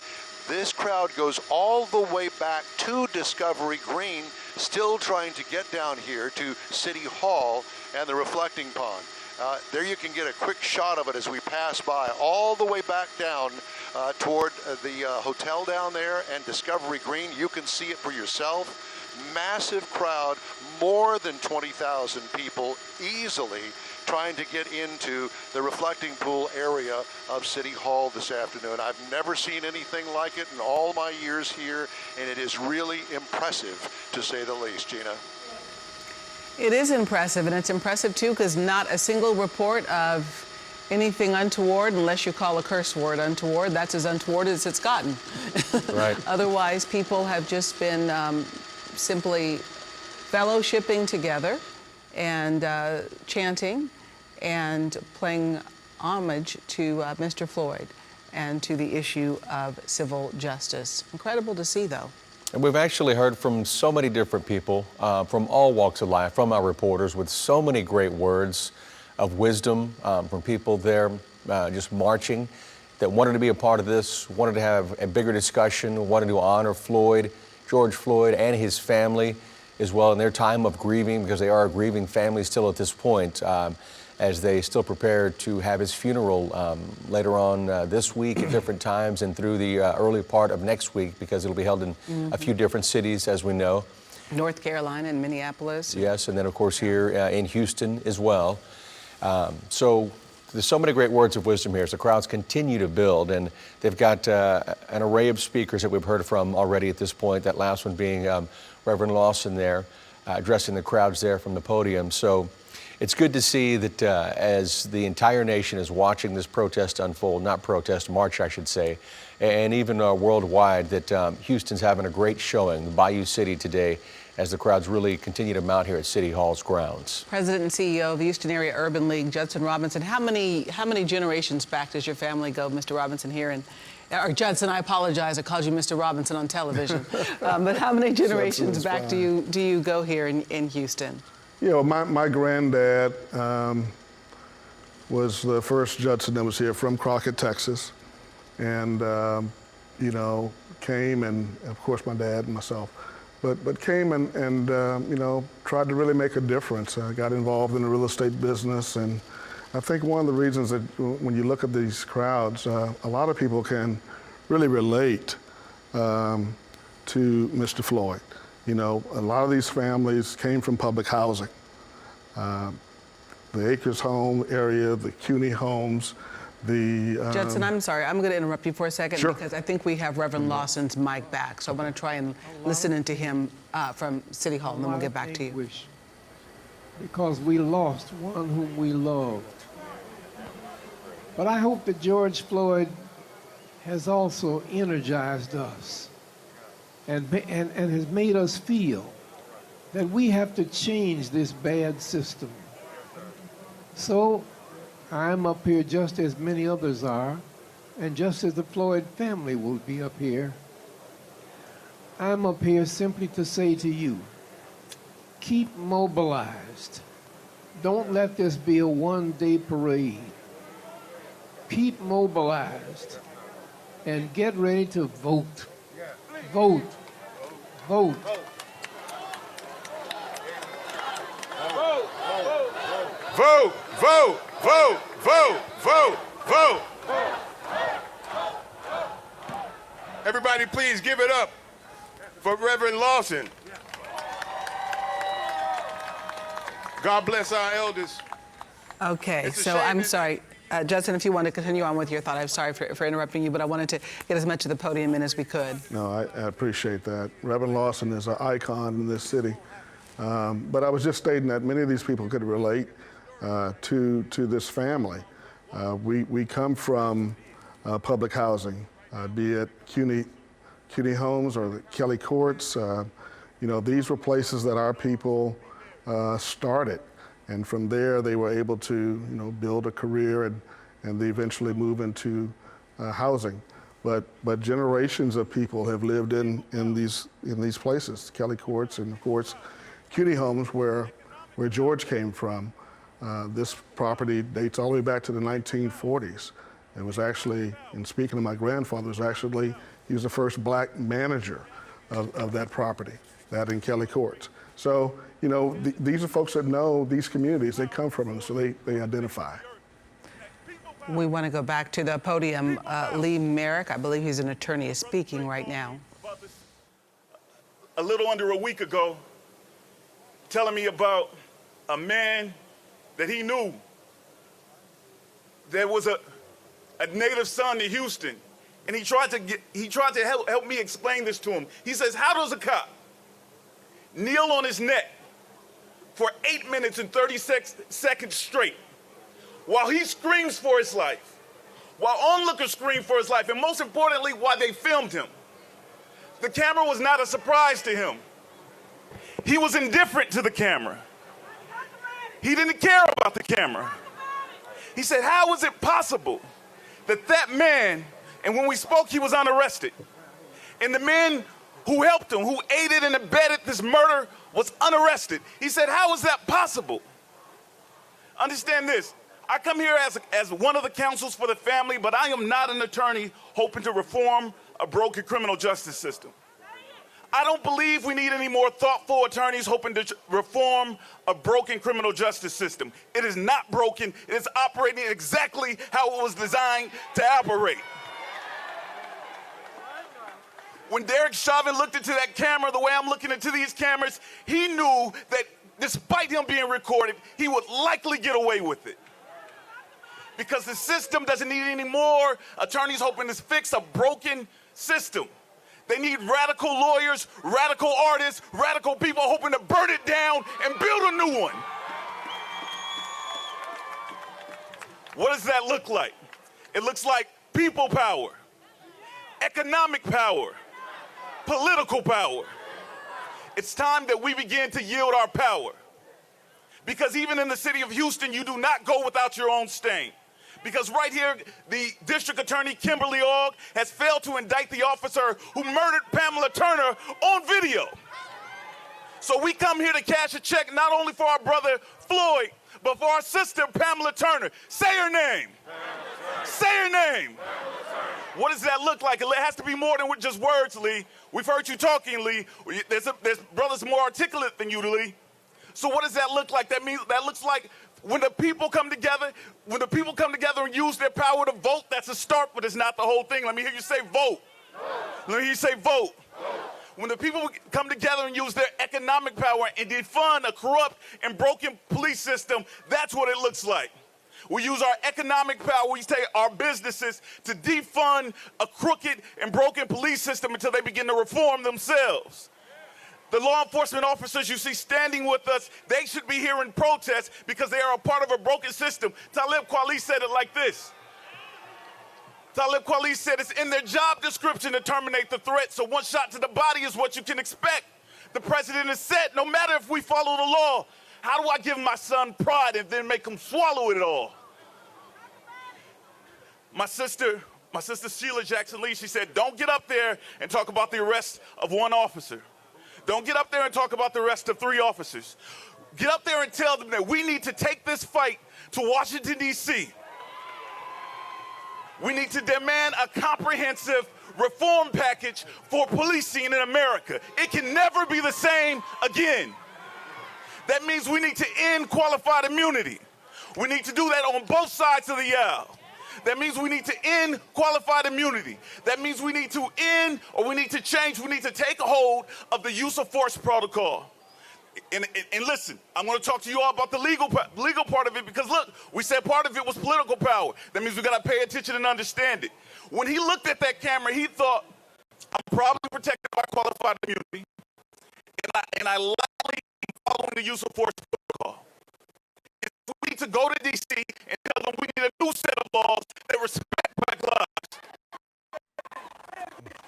This crowd goes all the way back to Discovery Green, still trying to get down here to City Hall and the reflecting pond. There you can get a quick shot of it as we pass by, all the way back down toward the hotel down there and Discovery Green. You can see it for yourself. Massive crowd, more than 20,000 people easily trying to get into the reflecting pool area of City Hall this afternoon. I've never seen anything like it in all my years here, and it is really impressive, to say the least, Gina. It is impressive, and it's impressive too because not a single report of anything untoward, unless you call a curse word untoward. That's as untoward as it's gotten. Right. Otherwise, people have just been simply fellowshipping together and chanting and playing homage to Mr. Floyd and to the issue of civil justice. Incredible to see, though. And we've actually heard from so many different people from all walks of life, from our reporters, with so many great words of wisdom from people there just marching that wanted to be a part of this, wanted to have a bigger discussion, wanted to honor Floyd, George Floyd, and his family as well in their time of grieving, because they are a grieving family still at this point, as they still prepare to have his funeral later on this week at different times and through the early part of next week, because it'll be held in a few different cities, as we know. North Carolina and Minneapolis. Yes, and then of course here in Houston as well. So there's so many great words of wisdom here as the crowds continue to build, and they've got an array of speakers that we've heard from already at this point, that last one being Reverend Lawson there, addressing the crowds there from the podium. So it's good to see that as the entire nation is watching this protest unfold, not protest, march I should say, and even worldwide, that Houston's having a great showing, Bayou City today, as the crowds really continue to mount here at City Hall's grounds. President and CEO of the Houston Area Urban League, Judson Robinson. How many generations back does your family go, Mr. Robinson, here? Or Judson, I apologize, I called you Mr. Robinson on television. But how many generations back do you go here in Houston? You know, my granddad was the first Judson that was here from Crockett, Texas. And, you know, came, and of course my dad and myself, but came and you know, tried to really make a difference. I got involved in the real estate business, and I think one of the reasons that when you look at these crowds, a lot of people can really relate to Mr. Floyd. You know, a lot of these families came from public housing. The Acres Home area, the CUNY homes, the... Judson, I'm sorry. I'm going to interrupt you for a second Sure. because I think we have Reverend Lawson's mic back. So I want to try and listen into him from City Hall, and then we'll get back to you. Because we lost one whom we loved. But I hope that George Floyd has also energized us and has made us feel that we have to change this bad system. So I'm up here just as many others are, and just as the Floyd family will be up here. I'm up here simply to say to you, keep mobilized. Don't let this be a one-day parade. Keep mobilized and get ready to vote. Vote. Vote. Vote, vote, vote, vote, vote, vote. Everybody please give it up for Reverend Lawson. God bless our elders. Okay, It's a so shame I'm that- sorry. Judson, if you want to continue on with your thought, I'm sorry for interrupting you, but I wanted to get as much of the podium in as we could. No, I appreciate that. Reverend Lawson is an icon in this city. But I was just stating that many of these people could relate to this family. We come from public housing, be it CUNY Homes or the Kelly Courts. You know, these were places that our people started. And from there, they were able to, you know, build a career and they eventually move into housing. But generations of people have lived in these places, Kelly Courts and of course, CUNY Homes, where George came from. This property dates all the way back to the 1940s. It was actually, and speaking of my grandfather, he was the first black manager of that property, that in Kelly Courts. So, you know, these are folks that know these communities, they come from them, so they identify. We want to go back to the podium. Lee Merrick, I believe he's an attorney, is speaking right now. A little under a week ago, telling me about a man that he knew. There was a native son to Houston, and he tried to help me explain this to him. He says, how does a cop kneel on his neck for 8 minutes and 30 seconds straight while he screams for his life, while onlookers scream for his life, and most importantly, while they filmed him? The camera was not a surprise to him. He was indifferent to the camera. He didn't care about the camera. He said, how is it possible that that man, and when we spoke, he was unarrested, and the man who helped him, who aided and abetted this murder, was unarrested? He said, how is that possible? Understand this. I come here as one of the counsels for the family, but I am not an attorney hoping to reform a broken criminal justice system. I don't believe we need any more thoughtful attorneys hoping to reform a broken criminal justice system. It is not broken. It is operating exactly how it was designed to operate. When Derek Chauvin looked into that camera the way I'm looking into these cameras, he knew that despite him being recorded, he would likely get away with it. Because the system doesn't need any more attorneys hoping to fix a broken system. They need radical lawyers, radical artists, radical people hoping to burn it down and build a new one. What does that look like? It looks like people power, economic power, political power. It's time that we begin to yield our power. Because even in the city of Houston, you do not go without your own stain. Because right here, the district attorney, Kimberly Ogg, has failed to indict the officer who murdered Pamela Turner on video. So we come here to cash a check not only for our brother Floyd, but for our sister Pamela Turner. Say her name. Say her name. What does that look like? It has to be more than just words, Lee. We've heard you talking, Lee. There's brothers more articulate than you, Lee. So what does that look like? That looks like when the people come together, and use their power to vote, that's a start, but it's not the whole thing. Let me hear you say vote. Let me hear you say vote. When the people come together and use their economic power and defund a corrupt and broken police system, that's what it looks like. We use our economic power, we take our businesses to defund a crooked and broken police system until they begin to reform themselves. The law enforcement officers you see standing with us, they should be here in protest because they are a part of a broken system. Talib Kweli said it like this. Talib Kweli said it's in their job description to terminate the threat, so one shot to the body is what you can expect. The president has said, no matter if we follow the law, how do I give my son pride and then make him swallow it all? My sister Sheila Jackson Lee, she said, don't get up there and talk about the arrest of one officer. Don't get up there and talk about the arrest of 3 officers. Get up there and tell them that we need to take this fight to Washington, D.C. We need to demand a comprehensive reform package for policing in America. It can never be the same again. That means we need to end qualified immunity. We need to do that on both sides of the aisle. That means we need to end qualified immunity. That means we need to end, or we need to change, we need to take a hold of the use of force protocol. And listen, I'm going to talk to you all about the legal part of it because, look, we said part of it was political power. That means we got to pay attention and understand it. When he looked at that camera, he thought, I'm probably protected by qualified immunity, and I likely am following the use of force protocol. We need to go to D.C. and tell them we need a new set of laws that respect black lives.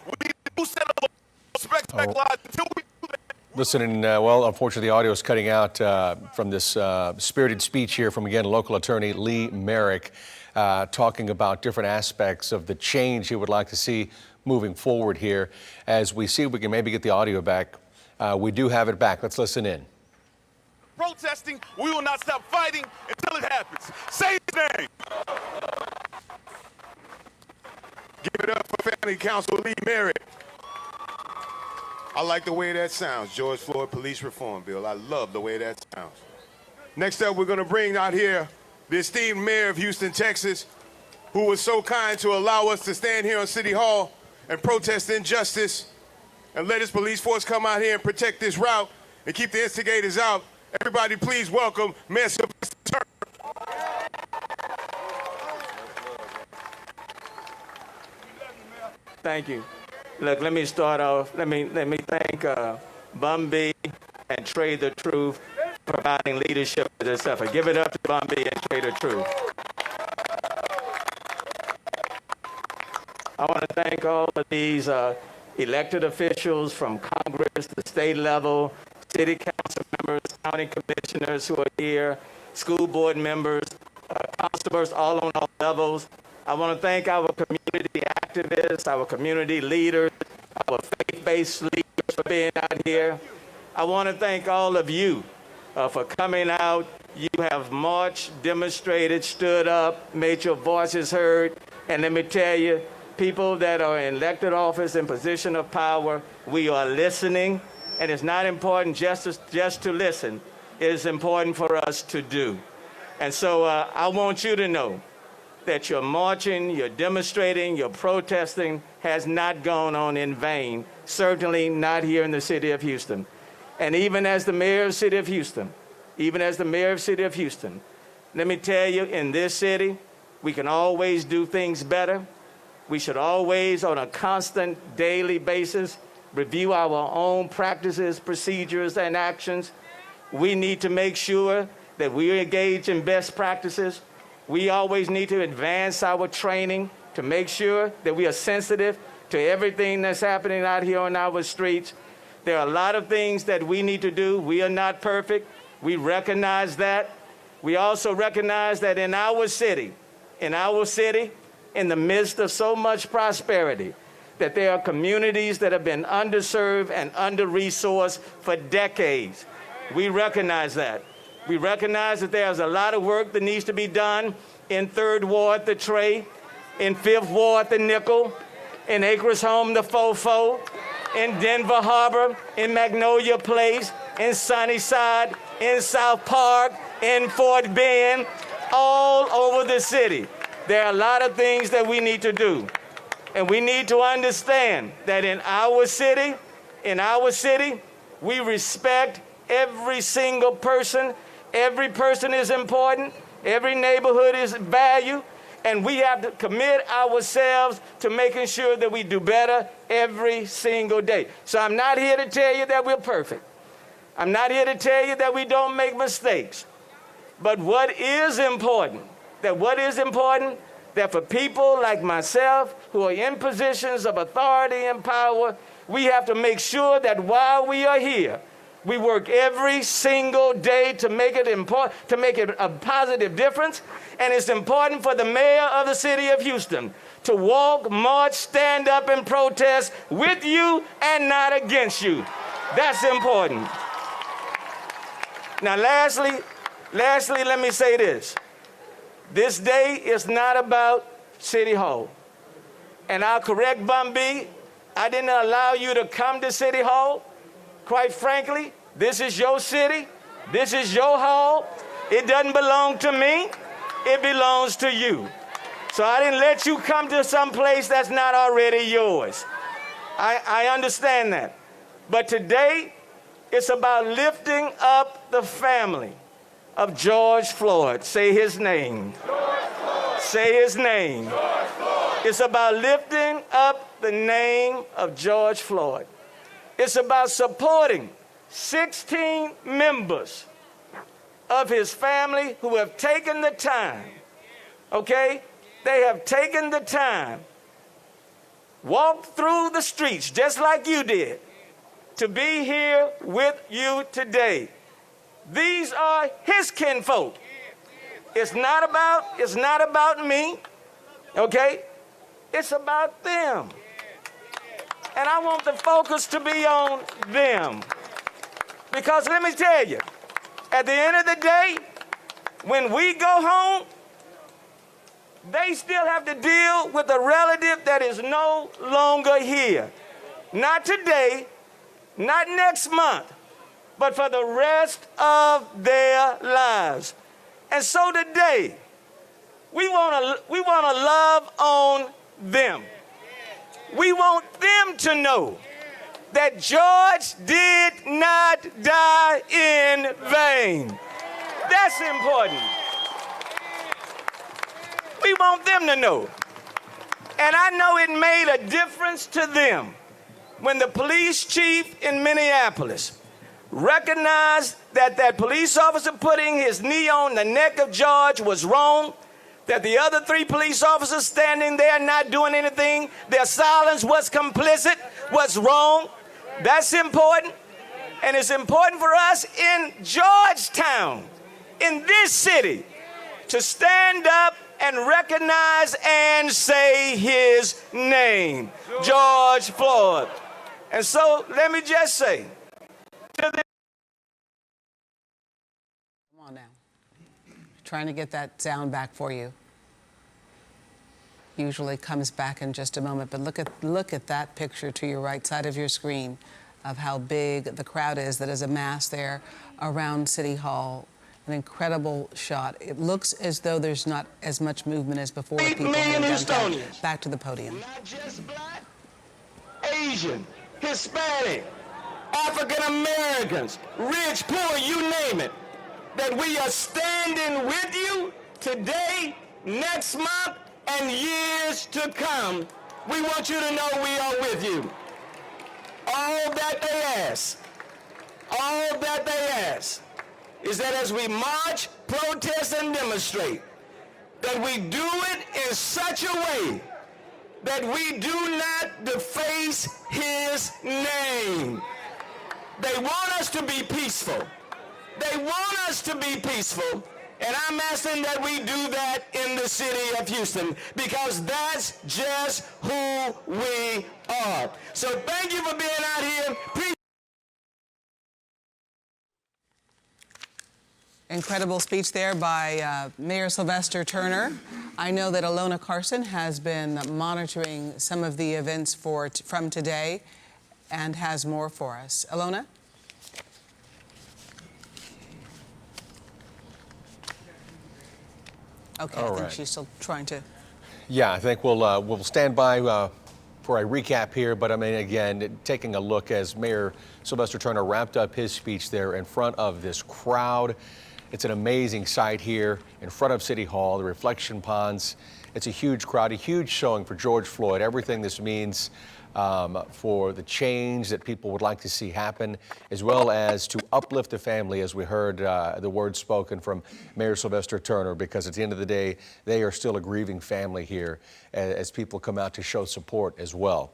We need a new set of laws that respect black lives. Until we do that. Listen, well, unfortunately, the audio is cutting out from this spirited speech here from, again, local attorney Lee Merrick, talking about different aspects of the change he would like to see moving forward here. As we see if we can maybe get the audio back. We do have it back. Let's listen in. Protesting, we will not stop fighting until it happens. Say his name. Give it up for Family Counsel Lee Merrick. I like the way that sounds, George Floyd Police Reform Bill. I love the way that sounds. Next up, we're going to bring out here the esteemed mayor of Houston, Texas, who was so kind to allow us to stand here on City Hall and protest injustice and let his police force come out here and protect this route and keep the instigators out. Everybody, please welcome Mayor Sylvester Turner. Thank you. Look, let me start off. Let me thank Bun B and Trade the Truth for providing leadership to this effort. Give it up to Bun B and Trade the Truth. I want to thank all of these elected officials from Congress, the state level, city council members, county commissioners who are here, school board members, counselors all on all levels. I want to thank our community activists, our community leaders, our faith-based leaders for being out here. I want to thank all of you for coming out. You have marched, demonstrated, stood up, made your voices heard. And let me tell you, people that are in elected office and position of power, we are listening. And it's not important just to listen. It is important for us to do. And so I want you to know that your marching, your demonstrating, your protesting has not gone on in vain, certainly not here in the city of Houston. And even as the mayor of the city of Houston, let me tell you, in this city, we can always do things better. We should always, on a constant daily basis, review our own practices, procedures, and actions. We need to make sure that we engage in best practices. We always need to advance our training to make sure that we are sensitive to everything that's happening out here on our streets. There are a lot of things that we need to do. We are not perfect. We recognize that. We also recognize that in our city, in the midst of so much prosperity, that there are communities that have been underserved and under-resourced for decades. We recognize that. We recognize that there's a lot of work that needs to be done in 3rd Ward, the Trey, in 5th Ward, the Nickel, in Acres Home, the Fofo, in Denver Harbor, in Magnolia Place, in Sunnyside, in South Park, in Fort Bend, all over the city. There are a lot of things that we need to do. And we need to understand that in our city, In our city, we respect every single person. Every person is important. Every neighborhood is valued. And we have to commit ourselves to making sure that we do better every single day. So I'm not here to tell you that we're perfect. I'm not here to tell you that we don't make mistakes. But what is important, that for people like myself who are in positions of authority and power, we have to make sure that while we are here, we work every single day to make it a positive difference. And it's important for the mayor of the city of Houston to walk, march, stand up, and protest with you and not against you. That's important. Now, lastly, let me say this. This day is not about City Hall. And I'll correct Bun B. I didn't allow you to come to City Hall. Quite frankly, this is your city. This is your hall. It doesn't belong to me. It belongs to you. So I didn't let you come to some place that's not already yours. I understand that. But today, it's about lifting up the family of George Floyd. Say his name. Say his name. It's about lifting up the name of George Floyd. It's about supporting 16 members of his family who have taken the time, okay? They have taken the time, walked through the streets just like you did, to be here with you today. These are his kinfolk. It's not about me, okay? It's about them. And I want the focus to be on them. Because let me tell you, at the end of the day, when we go home, they still have to deal with a relative that is no longer here. Not today, not next month, but for the rest of their lives. And so today, we want to love on them. We want them to know that George did not die in vain. That's important. We want them to know. And I know it made a difference to them when the police chief in Minneapolis recognized that that police officer putting his knee on the neck of George was wrong, that the other 3 police officers standing there not doing anything, their silence was complicit, was wrong. That's important. And it's important for us in Georgetown, in this city, to stand up and recognize and say his name, George Floyd. And so let me just say, Come on now. Trying to get that sound back for you. Usually comes back in just a moment, but look at that picture to your right side of your screen of how big the crowd is that is amassed there around City Hall. An incredible shot. It looks as though there's not as much movement as before. 8 People million heading downtown. Houstonians. Back to the podium. Not just black, Asian, Hispanic, African Americans, rich, poor, you name it, that we are standing with you today, next month, and years to come. We want you to know we are with you. All that they ask is that as we march, protest, and demonstrate, that we do it in such a way that we do not deface his name. They want us to be peaceful. They want us to be peaceful. And I'm asking that we do that in the city of Houston, because that's just who we are. So thank you for being out here. Incredible speech there by Mayor Sylvester Turner. I know that Alona Carson has been monitoring some of the events from today and has more for us. Alona? Okay, I think she's still trying to. Yeah, I think we'll stand by for a recap here, but I mean, again, taking a look as Mayor Sylvester Turner wrapped up his speech there in front of this crowd. It's an amazing sight here in front of City Hall, the reflection ponds. It's a huge crowd, a huge showing for George Floyd, everything this means for the change that people would like to see happen, as well as to uplift the family, as we heard the words spoken from Mayor Sylvester Turner, because at the end of the day, they are still a grieving family here as people come out to show support as well.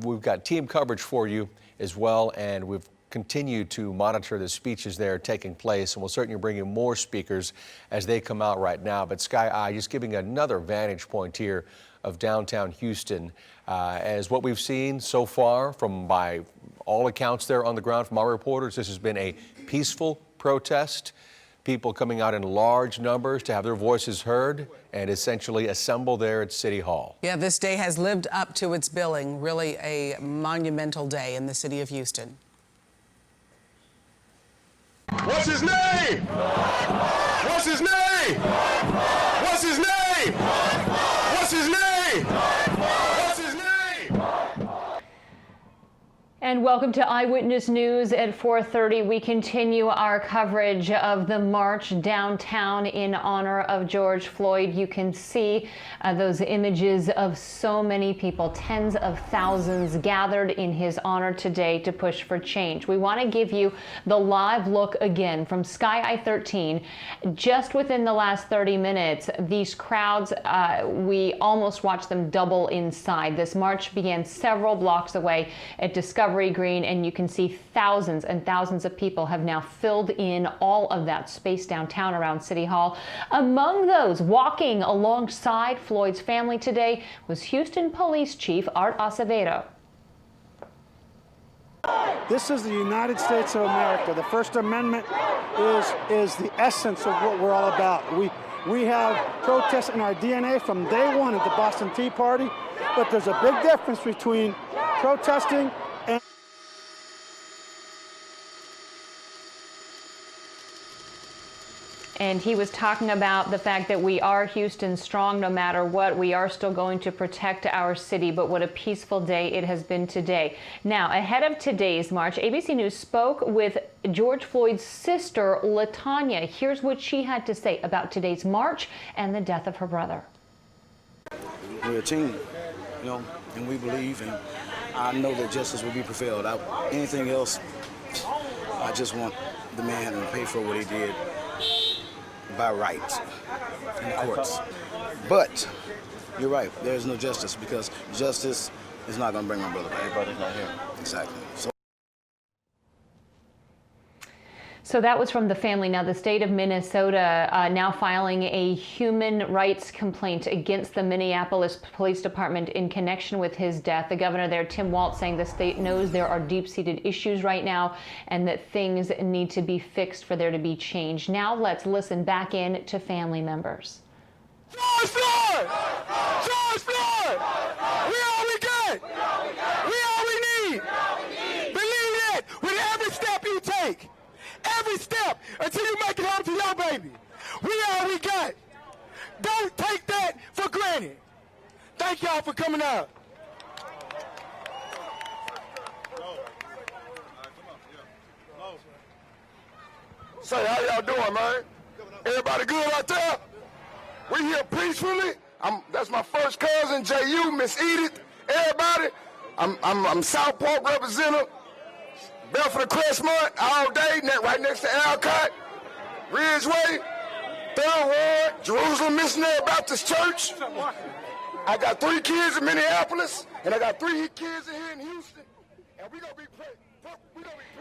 We've got team coverage for you as well, and we've continued to monitor the speeches there taking place, and we'll certainly bring you more speakers as they come out right now. But Sky Eye just giving another vantage point here of downtown Houston, as what we've seen so far from by all accounts there on the ground from our reporters. This has been a peaceful protest. People coming out in large numbers to have their voices heard and essentially assemble there at City Hall. Yeah, this day has lived up to its billing. Really a monumental day in the city of Houston. What's his name? What's his name? What's his name? What's his name? What's his name? And welcome to Eyewitness News at 4:30. We continue our coverage of the march downtown in honor of George Floyd. You can see those images of so many people, tens of thousands gathered in his honor today to push for change. We want to give you the live look again from Sky Eye 13. Just within the last 30 minutes, these crowds, we almost watched them double in size. This march began several blocks away at Discovery Green, and you can see thousands and thousands of people have now filled in all of that space downtown around City Hall. Among those walking alongside Floyd's family today was Houston Police Chief Art Acevedo. This is the United States of America. The First Amendment is the essence of what we're all about. We have protests in our DNA from day one at the Boston Tea Party, but there's a big difference between protesting and And he was talking about the fact that we are Houston strong no matter what. We are still going to protect our city, but what a peaceful day it has been today. Now, ahead of today's march, ABC News spoke with George Floyd's sister, LaTanya. Here's what she had to say about today's march and the death of her brother. We're a team, and we believe, and I know that justice will be prevailed. Anything else, I just want the man to pay for what he did by right in the courts. But you're right, there's no justice because justice is not going to bring my brother back. Your brother's not here. Exactly. So that was from the family. Now, the state of Minnesota now filing a human rights complaint against the Minneapolis Police Department in connection with his death. The governor there, Tim Walz, saying the state knows there are deep-seated issues right now and that things need to be fixed for there to be change. Now let's listen back in to family members. George Floyd! George Floyd! We all we got! We all we need! Believe that with every step you take. Every step until you make it home to your baby. We all we got. Don't take that for granted. Thank y'all for coming out. Say, how y'all doing, man? Everybody good out there? We here peacefully. That's my first cousin, J.U., Miss Edith, everybody. I'm South Park representative. Belford Crestmont, all day, right next to Alcott, Ridgeway, Third Ward, Jerusalem Missionary Baptist Church. I got 3 kids in Minneapolis, and I got 3 kids in here in Houston, and we're going to be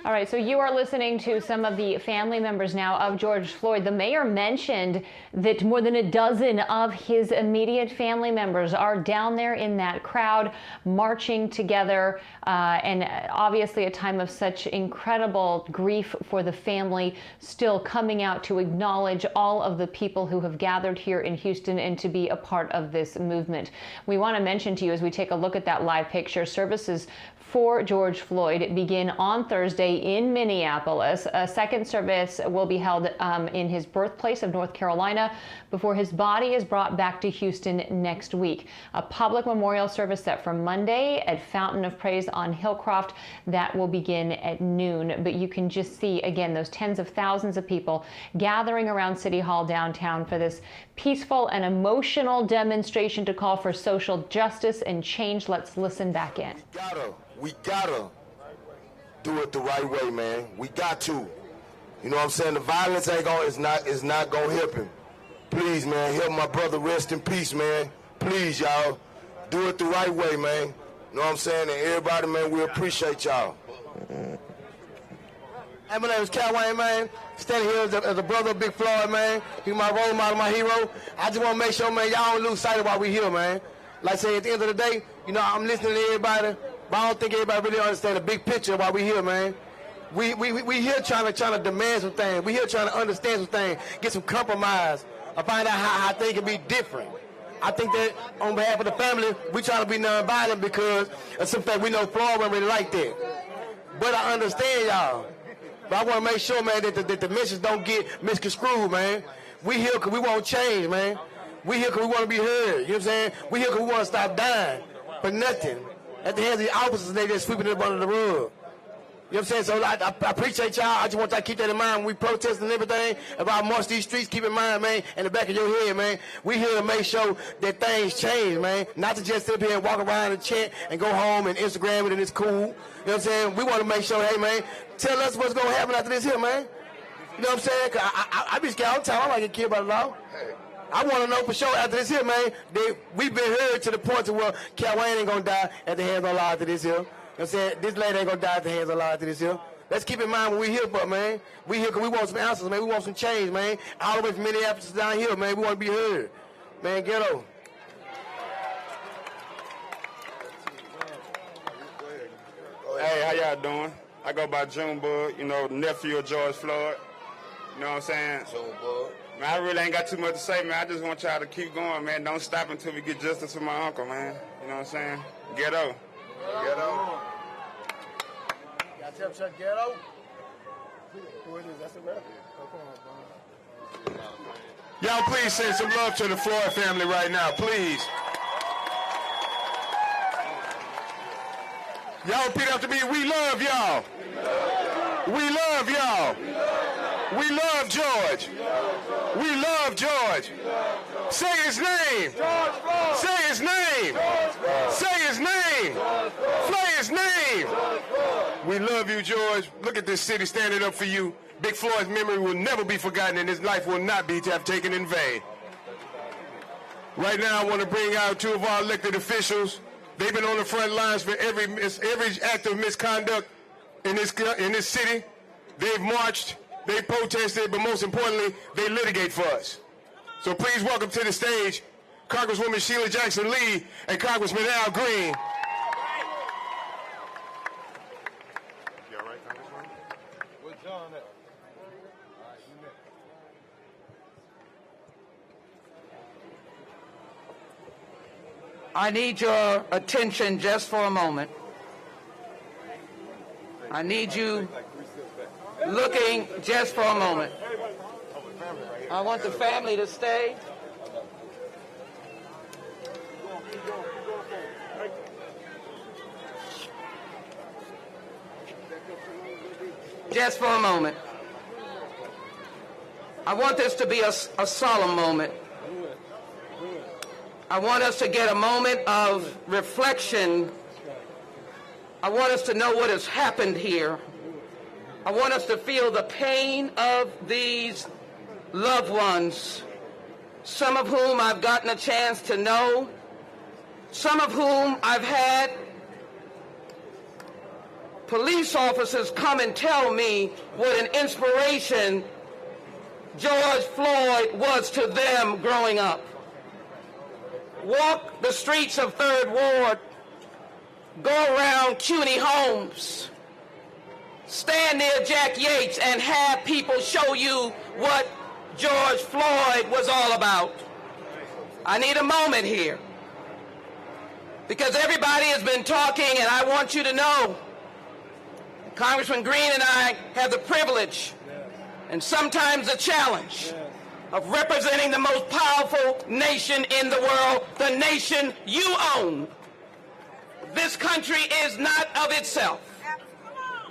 All right, so you are listening to some of the family members now of George Floyd. The mayor mentioned that more than a dozen of his immediate family members are down there in that crowd marching together, and obviously a time of such incredible grief for the family, still coming out to acknowledge all of the people who have gathered here in Houston and to be a part of this movement. We want to mention to you as we take a look at that live picture, services for George Floyd begin on Thursday in Minneapolis. A second service will be held in his birthplace of North Carolina before his body is brought back to Houston next week. A public memorial service set for Monday at Fountain of Praise on Hillcroft that will begin at noon. But you can just see, again, those tens of thousands of people gathering around City Hall downtown for this peaceful and emotional demonstration to call for social justice and change. Let's listen back in. We gotta do it the right way, man. We got to. You know what I'm saying? The violence ain't gonna, it's not gonna help him. Please, man, help my brother rest in peace, man. Please, y'all, do it the right way, man. You know what I'm saying? And everybody, man, we appreciate y'all. Hey, my name is Cal Wayne, man. Standing here as a brother of Big Floyd, man. He's my role model, my hero. I just want to make sure, man, y'all don't lose sight of why we here, man. Like I say, at the end of the day, you know, I'm listening to everybody, but I don't think everybody really understand the big picture of why we here, man. We here trying to demand some things. We here trying to understand some things, get some compromise, or find out how things can be different. I think that on behalf of the family, we trying to be nonviolent because of some fact we know Floyd wasn't really like that. But I understand y'all. But I want to make sure, man, that the message don't get misconstrued, man. We here because we want change, man. We here because we want to be heard. You know what I'm saying? We here because we want to stop dying for nothing. At the hands of the officers, they just sweeping it under the rug. You know what I'm saying? So I appreciate y'all. I just want y'all to keep that in mind when we protest and everything. If I march these streets, keep in mind, man, in the back of your head, man, we here to make sure that things change, man. Not to just sit up here and walk around and chant and go home and Instagram it and it's cool. You know what I'm saying? We want to make sure, hey, man, tell us what's going to happen after this here, man. You know what I'm saying? Cause I be scared all the time. I don't like get killed by the law. I want to know for sure after this here, man, that we've been heard to the point to where Cal Wayne ain't going to die at the hands of the law after this here. You know what I'm saying? This lady ain't going to die at the hands of the law after this here. Let's keep in mind what we here for, man. We here because we want some answers, man. We want some change, man. All the way from Minneapolis down here, man. We want to be heard. Man, ghetto. Hey, how y'all doing? I go by Junebug, you know, nephew of George Floyd. You know what I'm saying? Junebug. Man, I really ain't got too much to say, man. I just want y'all to keep going, man. Don't stop until we get justice for my uncle, man. You know what I'm saying? Ghetto. Ghetto. Y'all tell Chuck Ghetto? Who it is? That's America. Y'all please send some love to the Floyd family right now, please. Y'all repeat after me. We love y'all. We love y'all. We love George. We love George. Say his name. Say his name. Say his name. Say his name. We love you, George. Look at this city standing up for you. Big Floyd's memory will never be forgotten, and his life will not be taken in vain. Right now, I want to bring out two of our elected officials. They've been on the front lines for every act of misconduct in this city. They've marched, they protested, but most importantly, they litigate for us. So please welcome to the stage Congresswoman Sheila Jackson Lee and Congressman Al Green. You all right, Congresswoman? Where's John at? I need your attention just for a moment. I need you looking just for a moment. I want the family to stay. Just for a moment. I want this to be a solemn moment. I want us to get a moment of reflection. I want us to know what has happened here. I want us to feel the pain of these loved ones, some of whom I've gotten a chance to know, some of whom I've had police officers come and tell me what an inspiration George Floyd was to them growing up. Walk the streets of 3rd Ward, go around CUNY homes, stand near Jack Yates and have people show you what George Floyd was all about. I need a moment here. because everybody has been talking, and I want you to know, Congressman Green and I have the privilege and sometimes the challenge of representing the most powerful nation in the world, the nation you own. This country is not of itself.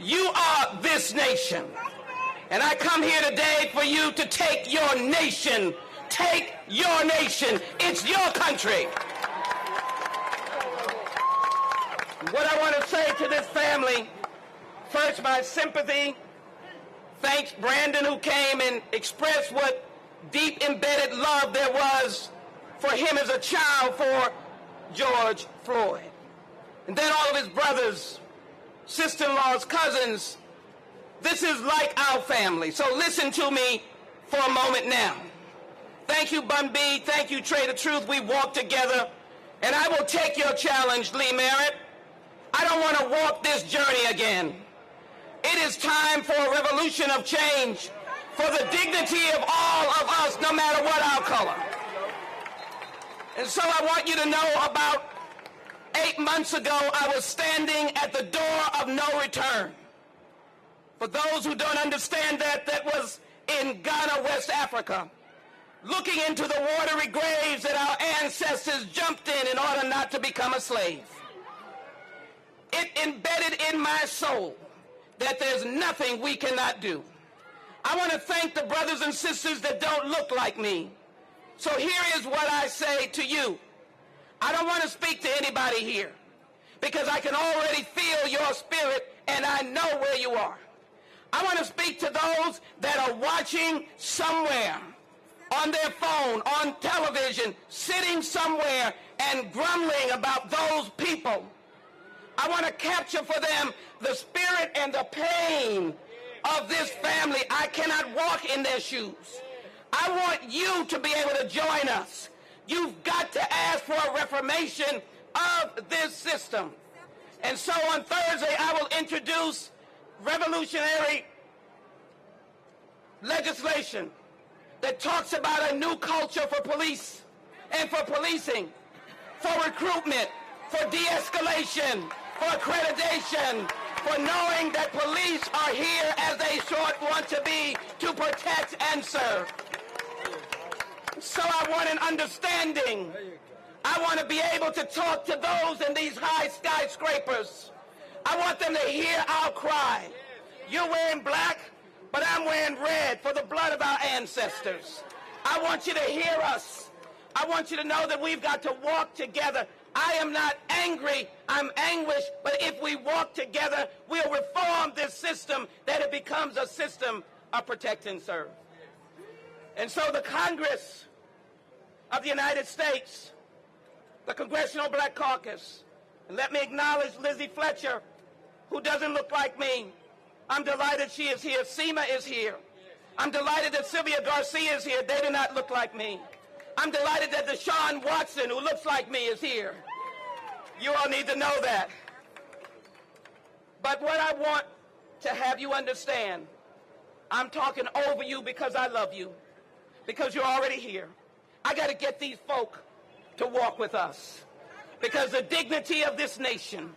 You are this nation. And I come here today for you to take your nation. Take your nation. It's your country. What I want to say to this family, first, my sympathy. Thanks Brandon, who came and expressed what deep embedded love there was for him as a child for George Floyd. And then all of his brothers, sister-in-laws, cousins. This is like our family. So listen to me for a moment now. Thank you, Bun B. Thank you, Trey the Truth. We walk together. And I will take your challenge, Lee Merritt. I don't want to walk this journey again. It is time for a revolution of change for the dignity of all of us, no matter what our color. And so I want you to know, about 8 months ago, I was standing at the door of no return. For those who don't understand that, that was in Ghana, West Africa, looking into the watery graves that our ancestors jumped in order not to become a slave. It embedded in my soul that there's nothing we cannot do. I want to thank the brothers and sisters that don't look like me. So here is what I say to you. I don't want to speak to anybody here because I can already feel your spirit and I know where you are. I want to speak to those that are watching somewhere on their phone, on television, sitting somewhere and grumbling about those people. I want to capture for them the spirit and the pain of this family. I cannot walk in their shoes. I want you to be able to join us. You've got to ask for a reformation of this system. And so on Thursday, I will introduce revolutionary legislation that talks about a new culture for police and for policing, for recruitment, for de-escalation, for accreditation, for knowing that police are here as they want to be to protect and serve. So I want an understanding. I want to be able to talk to those in these high skyscrapers. I want them to hear our cry. You're wearing black, but I'm wearing red for the blood of our ancestors. I want you to hear us. I want you to know that we've got to walk together. I am not angry, I'm anguished, but if we walk together, we'll reform this system, that it becomes a system of protect and serve. And so the Congress of the United States, the Congressional Black Caucus, and let me acknowledge Lizzie Fletcher, who doesn't look like me. I'm delighted she is here. Seema is here. I'm delighted that Sylvia Garcia is here. They do not look like me. I'm delighted that Deshaun Watson, who looks like me, is here. You all need to know that. But what I want to have you understand, I'm talking over you because I love you, because you're already here. I got to get these folk to walk with us, because the dignity of this nation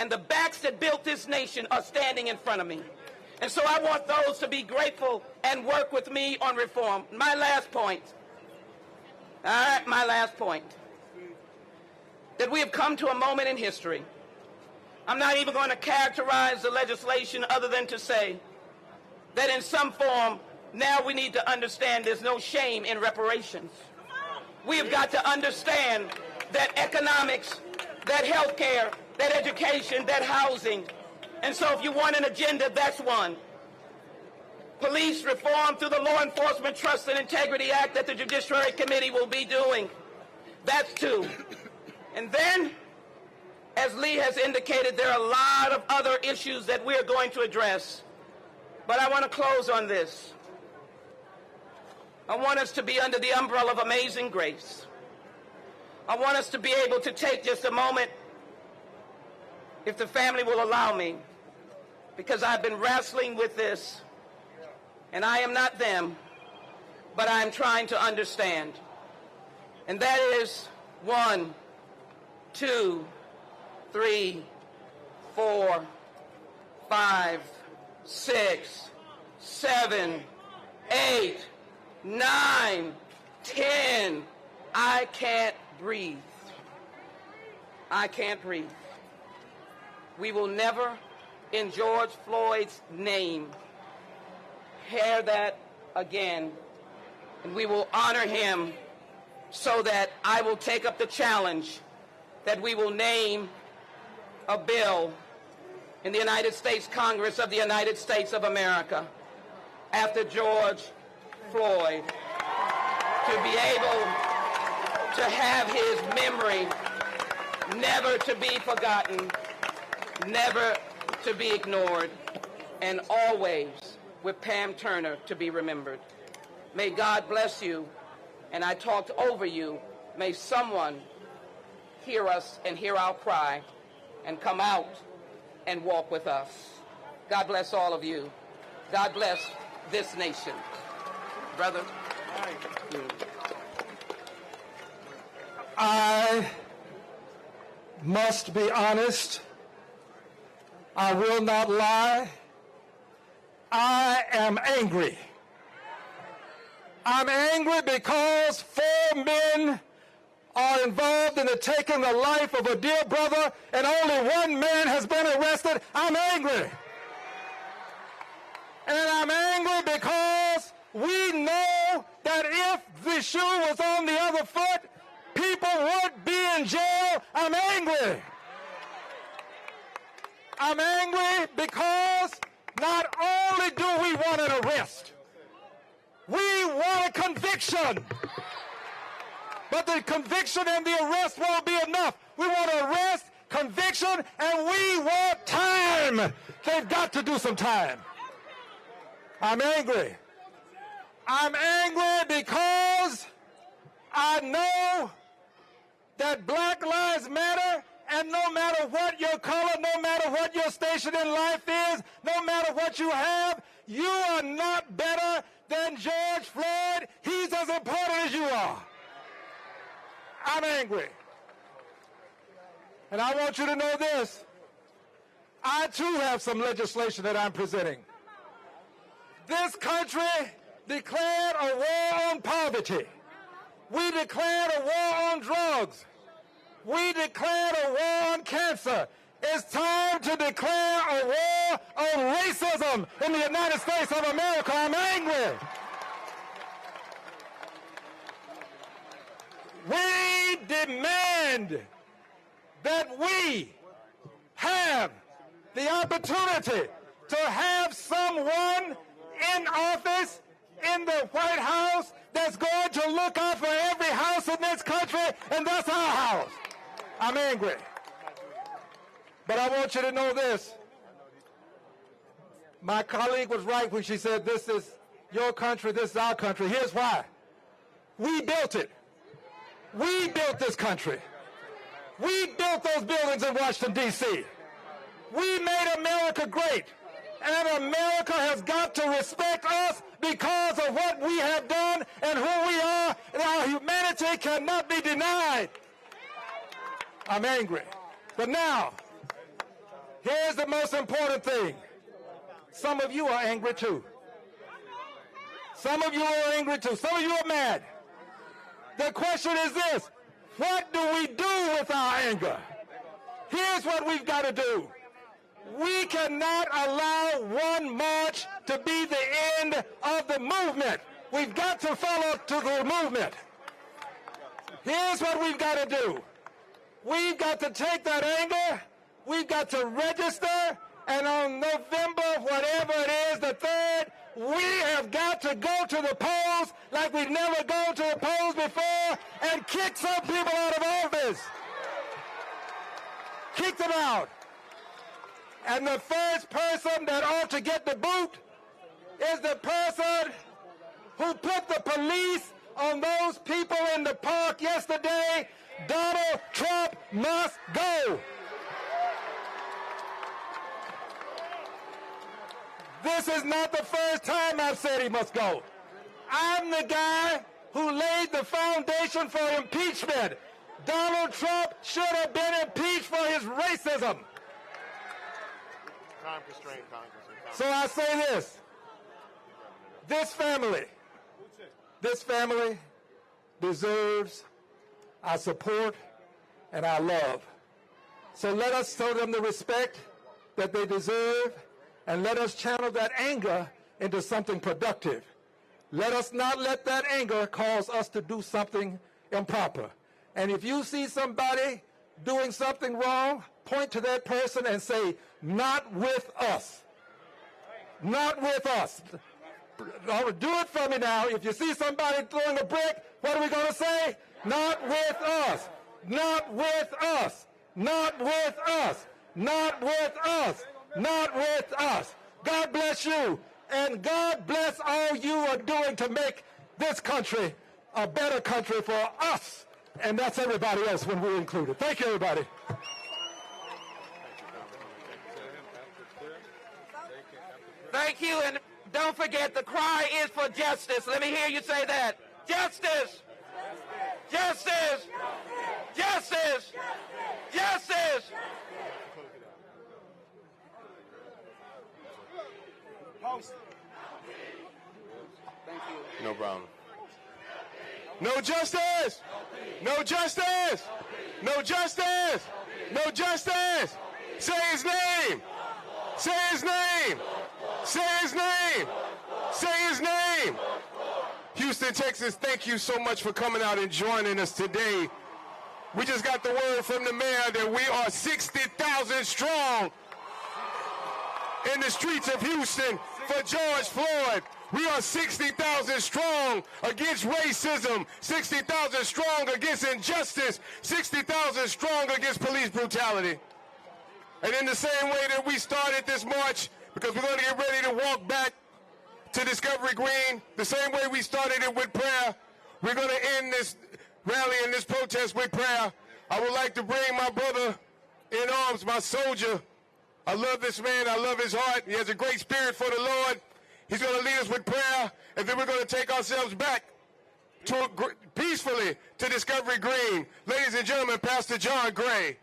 and the backs that built this nation are standing in front of me. And so I want those to be grateful and work with me on reform. My last point. All right, my last point. That we have come to a moment in history. I'm not even going to characterize the legislation other than to say that in some form, now we need to understand there's no shame in reparations. We have got to understand that economics, that health care, that education, that housing. And so if you want an agenda, that's one. Police reform through the Law Enforcement Trust and Integrity Act that the Judiciary Committee will be doing. That's two. And then, as Lee has indicated, there are a lot of other issues that we're going to address. But I want to close on this. I want us to be under the umbrella of amazing grace. I want us to be able to take just a moment, if the family will allow me, because I've been wrestling with this. And I am not them, but I am trying to understand. And that is, one, 2, 3, 4, 5, 6, 7, 8, 9, 10. I can't breathe. I can't breathe. We will never, in George Floyd's name, hear that again. And we will honor him so that I will take up the challenge that we will name a bill in the United States Congress of the United States of America after George Floyd, to be able to have his memory never to be forgotten, never to be ignored, and always with Pam Turner to be remembered. May God bless you, and I talked over you. May someone hear us and hear our cry and come out and walk with us. God bless all of you. God bless this nation. Brother. I must be honest. I will not lie. I am angry. I'm angry because 4 men are involved in the taking the life of a dear brother, and only 1 man has been arrested. I'm angry. And I'm angry because we know that if the shoe was on the other foot, people would be in jail. I'm angry. I'm angry because not only do we want an arrest, we want a conviction. But the conviction and the arrest won't be enough. We want arrest, conviction, and we want time. They've got to do some time. I'm angry. I'm angry because I know that Black Lives Matter, and no matter what your color, no matter what your station in life is, no matter what you have, you are not better than George Floyd. He's as important as you are. I'm angry. And I want you to know this. I too have some legislation that I'm presenting. This country declared a war on poverty. We declared a war on drugs. We declared a war on cancer. It's time to declare a war on racism in the United States of America. I'm angry. We demand that we have the opportunity to have someone in office in the White House that's going to look out for every house in this country, and that's our house. I'm angry. But I want you to know this. My colleague was right when she said this is your country, this is our country. Here's why. We built it. We built this country. We built those buildings in Washington, D.C. We made America great. And America has got to respect us because of what we have done and who we are. And our humanity cannot be denied. I'm angry. But now, here's the most important thing. Some of you are angry too. Some of you are angry too. Some of you are mad. The question is this: what do we do with our anger? Here's what we've got to do. We cannot allow one march to be the end of the movement. We've got to follow to the movement. Here's what we've got to do. We've got to take that anger, we've got to register, and on November, whatever it is, the 3rd, we have got to go to the polls like we've never gone to the polls before and kick some people out of office. Kick them out. And the first person that ought to get the boot is the person who put the police on those people in the park yesterday. Donald Trump must go. This is not the first time I've said he must go. I'm the guy who laid the foundation for impeachment. Donald Trump should have been impeached for his racism. Time constraint, Congressman. So I say this. This family deserves our support and our love. So let us show them the respect that they deserve, and let us channel that anger into something productive. Let us not let that anger cause us to do something improper. And if you see somebody doing something wrong, point to that person and say, not with us. Not with us. Do it for me now. If you see somebody throwing a brick, what are we going to say? Not with us. Not with us. Not with us. Not with us. Not with us. God bless you. And God bless all you are doing to make this country a better country for us. And that's everybody else when we're included. Thank you, everybody. Thank you, and don't forget, the cry is for justice. Let me hear you say that. Justice! Justice! Justice! Justice! No problem. No justice! No justice! No justice! No justice! Say his name! Say his name! Say his name! Say his name! Houston, Texas, thank you so much for coming out and joining us today. We just got the word from the mayor that we are 60,000 strong in the streets of Houston for George Floyd. We are 60,000 strong against racism, 60,000 strong against injustice, 60,000 strong against police brutality. And in the same way that we started this march, because we're going to get ready to walk back to Discovery Green, the same way we started it with prayer, we're going to end this rally and this protest with prayer. I would like to bring my brother in arms, my soldier. I love this man. I love his heart. He has a great spirit for the Lord. He's going to lead us with prayer, and then we're going to take ourselves back to peacefully to Discovery Green. Ladies and gentlemen, Pastor John Gray.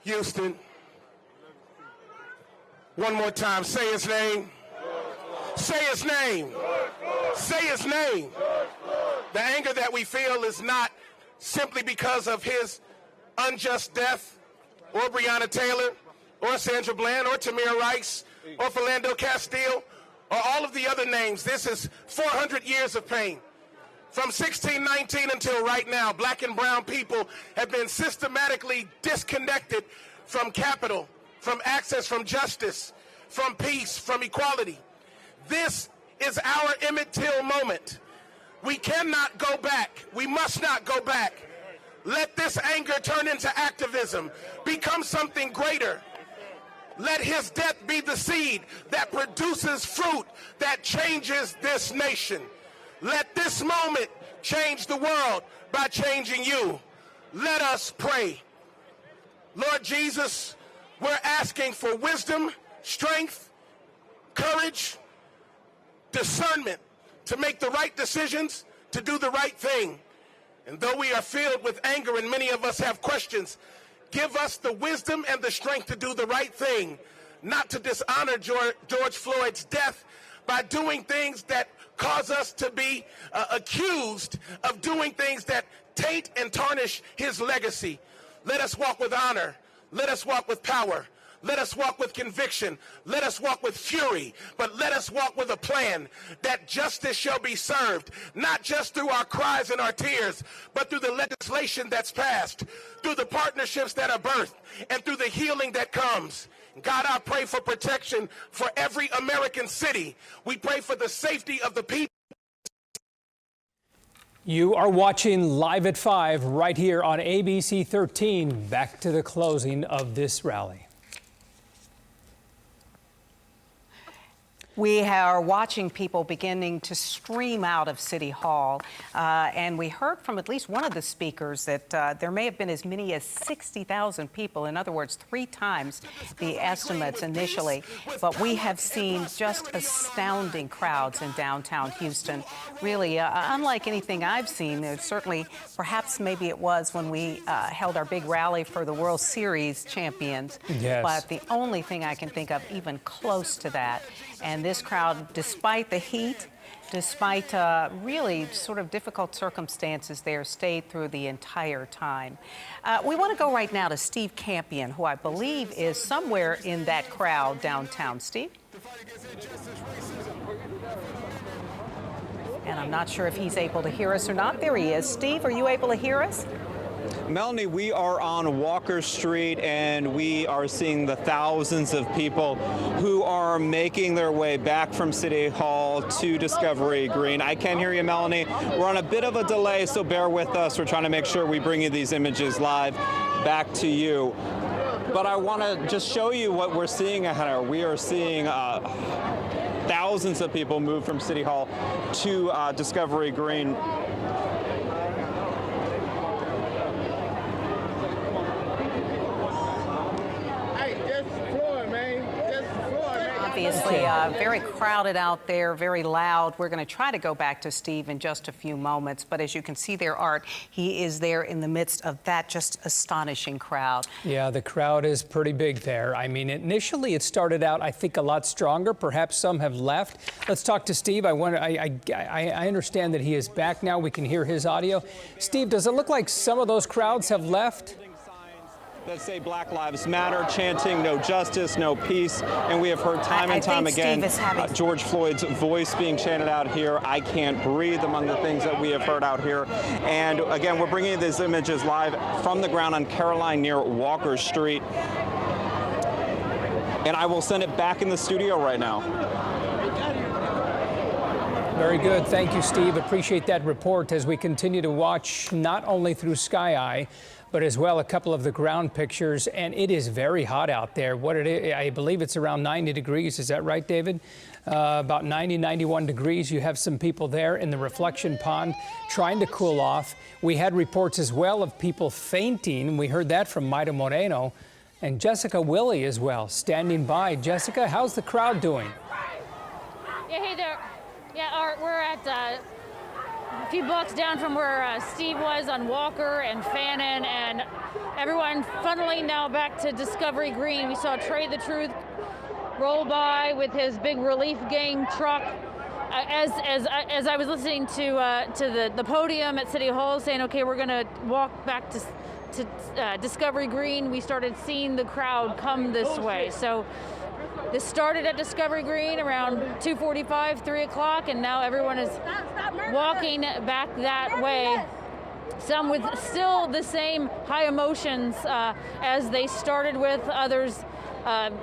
Houston, one more time, say his name. Say his name. Say his name. The anger that we feel is not simply because of his unjust death, or Breonna Taylor, or Sandra Bland, or Tamir Rice, or Philando Castile, or all of the other names. This is 400 years of pain. From 1619 until right now, black and brown people have been systematically disconnected from capital, from access, from justice, from peace, from equality. This is our Emmett Till moment. We cannot go back. We must not go back. Let this anger turn into activism, become something greater. Let his death be the seed that produces fruit that changes this nation. Let this moment change the world by changing you. Let us pray. Lord Jesus, we're asking for wisdom, strength, courage, discernment to make the right decisions, to do the right thing. And though we are filled with anger and many of us have questions, give us the wisdom and the strength to do the right thing, not to dishonor George Floyd's death by doing things that cause us to be accused of doing things that taint and tarnish his legacy. Let us walk with honor. Let us walk with power. Let us walk with conviction. Let us walk with fury. But let us walk with a plan that justice shall be served, not just through our cries and our tears, but through the legislation that's passed, through the partnerships that are birthed, and through the healing that comes. God, I pray for protection for every American city. We pray for the safety of the people. You are watching Live at 5 right here on ABC 13. Back to the closing of this rally. We are watching people beginning to stream out of City Hall. And we heard from at least one of the speakers that there may have been as many as 60,000 people. In other words, 3 times the estimates initially. But we have seen just astounding crowds in downtown Houston. Really, unlike anything I've seen. Certainly, perhaps maybe it was when we held our big rally for the World Series champions. Yes. But the only thing I can think of even close to that. And this crowd, despite the heat, despite really sort of difficult circumstances there, stayed through the entire time. We want to go right now to Steve Campion, who I believe is somewhere in that crowd downtown. Steve? And I'm not sure if he's able to hear us or not. There he is. Steve, are you able to hear us? Melanie, we are on Walker Street, and we are seeing the thousands of people who are making their way back from City Hall to Discovery Green. I can hear you, Melanie. We're on a bit of a delay, so bear with us. We're trying to make sure we bring you these images live back to you. But I want to just show you what we're seeing ahead of us. We are seeing thousands of people move from City Hall to Discovery Green. Obviously, very crowded out there, very loud. We're going to try to go back to Steve in just a few moments. But as you can see there, Art, he is there in the midst of that just astonishing crowd. Yeah, the crowd is pretty big there. I mean, initially it started out, I think, a lot stronger. Perhaps some have left. Let's talk to Steve. I understand that he is back now. We can hear his audio. Steve, does it look like some of those crowds have left? That say Black Lives Matter, chanting no justice, no peace, and we have heard time and time again George Floyd's voice being chanted out here. I can't breathe, among the things that we have heard out here. And again, we're bringing these images live from the ground on Caroline near Walker Street. And I will send it back in the studio right now. Very good. Thank you, Steve. Appreciate that report as we continue to watch not only through Sky Eye, but as well a couple of the ground pictures. And it is very hot out there. I believe it's around 90 degrees. Is that right, David? About 90, 91 degrees. You have some people there in the reflection pond trying to cool off. We had reports as well of people fainting. We heard that from Maida Moreno and Jessica Willie as well, standing by. Jessica, how's the crowd doing? Yeah, hey there. Yeah, we're at a few blocks down from where Steve was on Walker and Fannin, and everyone funneling now back to Discovery Green. We saw Trey the Truth roll by with his big relief gang truck. As I was listening to the podium at City Hall saying, okay, we're going to walk back to Discovery Green, we started seeing the crowd come this way. So this started at Discovery Green around 2:45, 3 o'clock, and now everyone is walking back that way. Some with still the same high emotions as they started with, others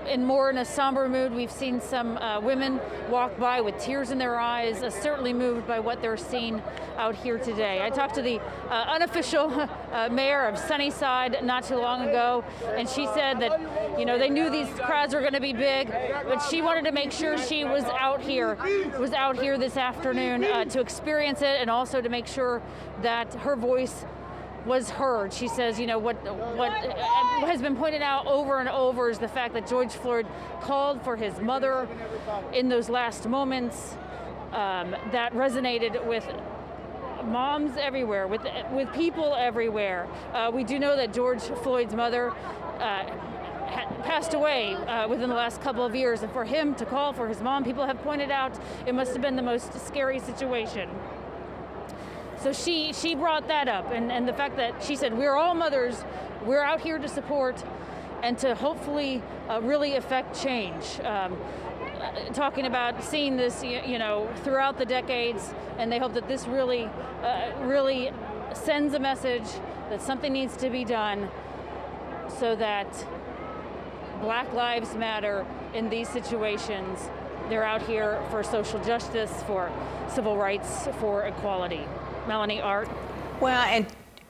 in a somber mood. We've seen some women walk by with tears in their eyes, certainly moved by what they're seeing out here today. I talked to the unofficial mayor of Sunnyside not too long ago, and she said that, they knew these crowds were going to be big, but she wanted to make sure she was out here this afternoon to experience it, and also to make sure that her voice was heard. She says, what has been pointed out over and over is the fact that George Floyd called for his mother in those last moments. That resonated with moms everywhere, with people everywhere. We do know that George Floyd's mother passed away within the last couple of years, and for him to call for his mom, people have pointed out it must have been the most scary situation. So she brought that up, and the fact that she said, we're all mothers, we're out here to support and to hopefully really affect change. Talking about seeing this, throughout the decades, and they hope that this really sends a message that something needs to be done so that Black Lives Matter in these situations. They're out here for social justice, for civil rights, for equality. Melanie, Art? Well, and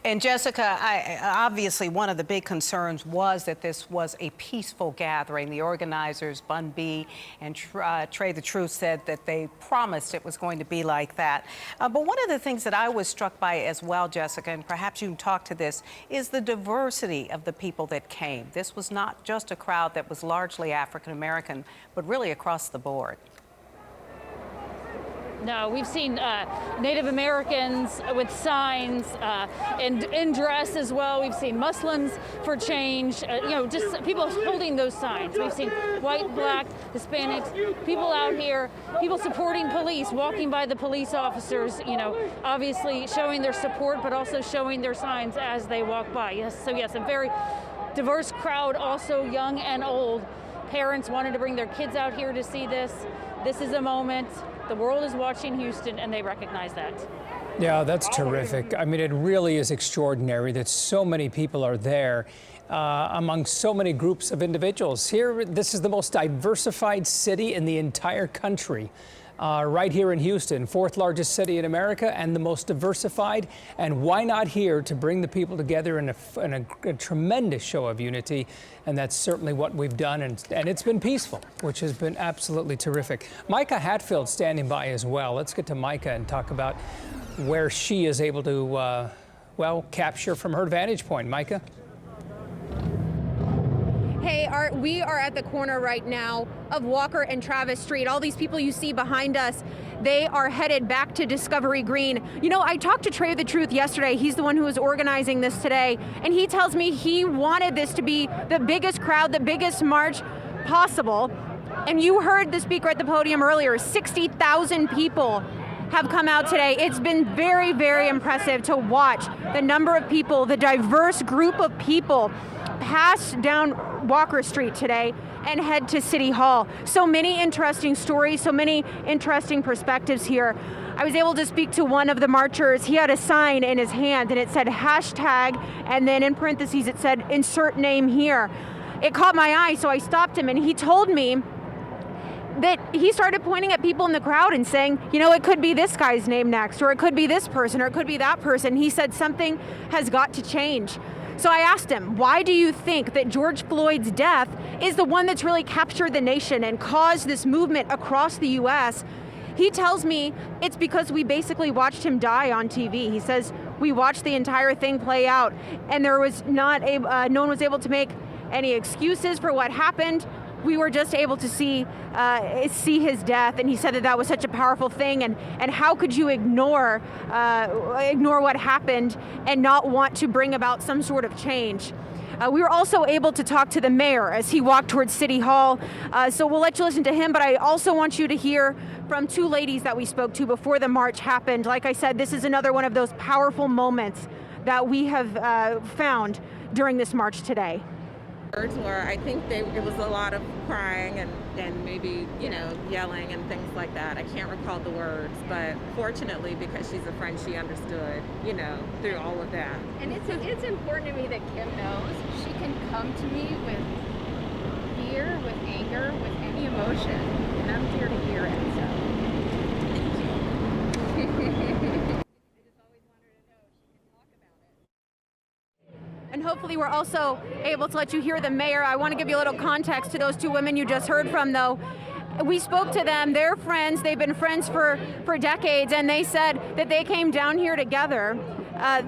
And Jessica, obviously one of the big concerns was that this was a peaceful gathering. The organizers, Bun B and Trey the Truth, said that they promised it was going to be like that. But one of the things that I was struck by as well, Jessica, and perhaps you can talk to this, is the diversity of the people that came. This was not just a crowd that was largely African American, but really across the board. No, we've seen Native Americans with signs and in dress as well. We've seen Muslims for change, just people holding those signs. We've seen white, black, Hispanics, people out here, people supporting police, walking by the police officers, obviously showing their support, but also showing their signs as they walk by. Yes, a very diverse crowd, also young and old. Parents wanted to bring their kids out here to see this. This is a moment. The world is watching Houston, and they recognize that. Yeah, that's terrific. I mean, it really is extraordinary that so many people are there among so many groups of individuals. Here, this is the most diversified city in the entire country. Right here in Houston, fourth largest city in America and the most diversified. And why not here to bring the people together in a tremendous show of unity? And that's certainly what we've done. And it's been peaceful, which has been absolutely terrific. Micah Hatfield standing by as well. Let's get to Micah and talk about where she is able to, capture from her vantage point. Micah? Hey, we are at the corner right now of Walker and Travis Street. All these people you see behind us, they are headed back to Discovery Green. I talked to Trey the Truth yesterday. He's the one who was organizing this today. And he tells me he wanted this to be the biggest crowd, the biggest march possible. And you heard the speaker at the podium earlier, 60,000 people have come out today. It's been very, very impressive to watch the number of people, the diverse group of people pass down Walker Street today and head to City Hall. So many interesting stories, so many interesting perspectives here. I was able to speak to one of the marchers. He had a sign in his hand and it said hashtag, and then in parentheses it said insert name here. It caught my eye, so I stopped him and he told me that he started pointing at people in the crowd and saying, it could be this guy's name next, or it could be this person, or it could be that person. He said something has got to change. So I asked him, why do you think that George Floyd's death is the one that's really captured the nation and caused this movement across the U.S.? He tells me it's because we basically watched him die on TV. He says we watched the entire thing play out, and there was no one was able to make any excuses for what happened. We were just able to see his death, and he said that was such a powerful thing. And how could you ignore what happened and not want to bring about some sort of change? We were also able to talk to the mayor as he walked towards City Hall. So we'll let you listen to him, but I also want you to hear from two ladies that we spoke to before the march happened. Like I said, this is another one of those powerful moments that we have found during this march today. Words were, I think it was a lot of crying and maybe, yelling and things like that. I can't recall the words, but fortunately, because she's a friend, she understood, through all of that. And it's important to me that Kim knows she can come to me with fear, with anger, with any emotion, and I'm here to hear it, so. And hopefully we're also able to let you hear the mayor. I want to give you a little context to those two women you just heard from, though. We spoke to them. They're friends. They've been friends for decades, and they said that they came down here together.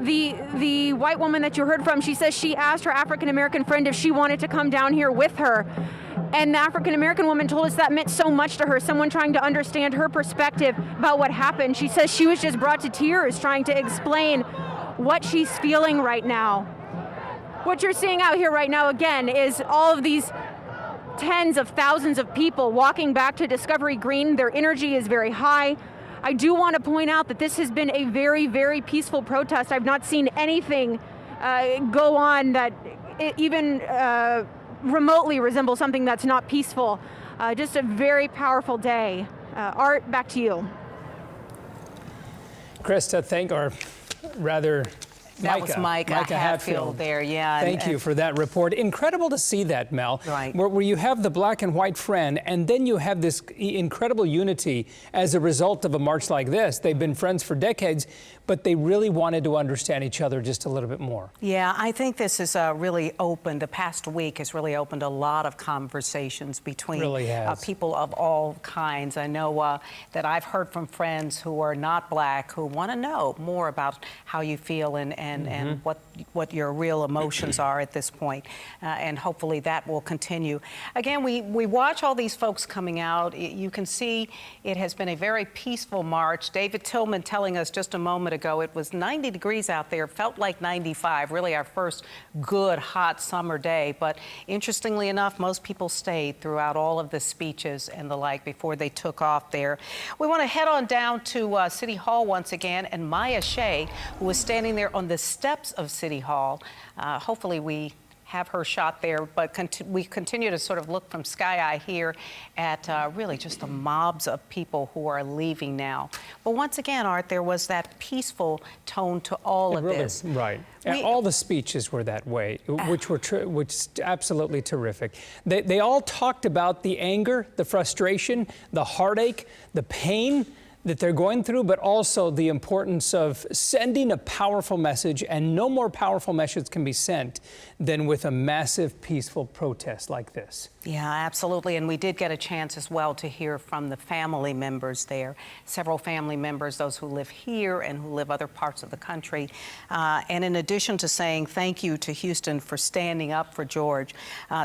The white woman that you heard from, she says she asked her African-American friend if she wanted to come down here with her. And the African-American woman told us that meant so much to her, someone trying to understand her perspective about what happened. She says she was just brought to tears trying to explain what she's feeling right now. What you're seeing out here right now, again, is all of these tens of thousands of people walking back to Discovery Green. Their energy is very high. I do want to point out that this has been a very, very peaceful protest. I've not seen anything go on that even remotely resembles something that's not peaceful. Just a very powerful day. Art, back to you. Krista, That was Micah Hatfield there, yeah. Thank you for that report. Incredible to see that, Mel. Right. Where you have the black and white friend, and then you have this incredible unity as a result of a march like this. They've been friends for decades, but they really wanted to understand each other just a little bit more. Yeah, I think this has really opened, the past week has really opened a lot of conversations between people of all kinds. I know that I've heard from friends who are not black who want to know more about how you feel and what your real emotions are at this point. And hopefully that will continue. Again, we watch all these folks coming out. You can see it has been a very peaceful march. David Tillman telling us just a moment ago it was 90 degrees out there, felt like 95, really our first good hot summer day. But interestingly enough, most people stayed throughout all of the speeches and the like before they took off there. We want to head on down to City Hall once again, and Maya Shea, who was standing there on the steps of City Hall. Hopefully we have her shot there, but we continue to sort of look from Sky Eye here at really just the mobs of people who are leaving now. But once again, Art, there was that peaceful tone to all of this. Right. And all the speeches were that way, which is absolutely terrific. They all talked about the anger, the frustration, the heartache, the pain that they're going through, but also the importance of sending a powerful message, and no more powerful message can be sent than with a massive, peaceful protest like this. Yeah, absolutely. And we did get a chance as well to hear from the family members there. Several family members, those who live here and who live other parts of the country. And in addition to saying thank you to Houston for standing up for George,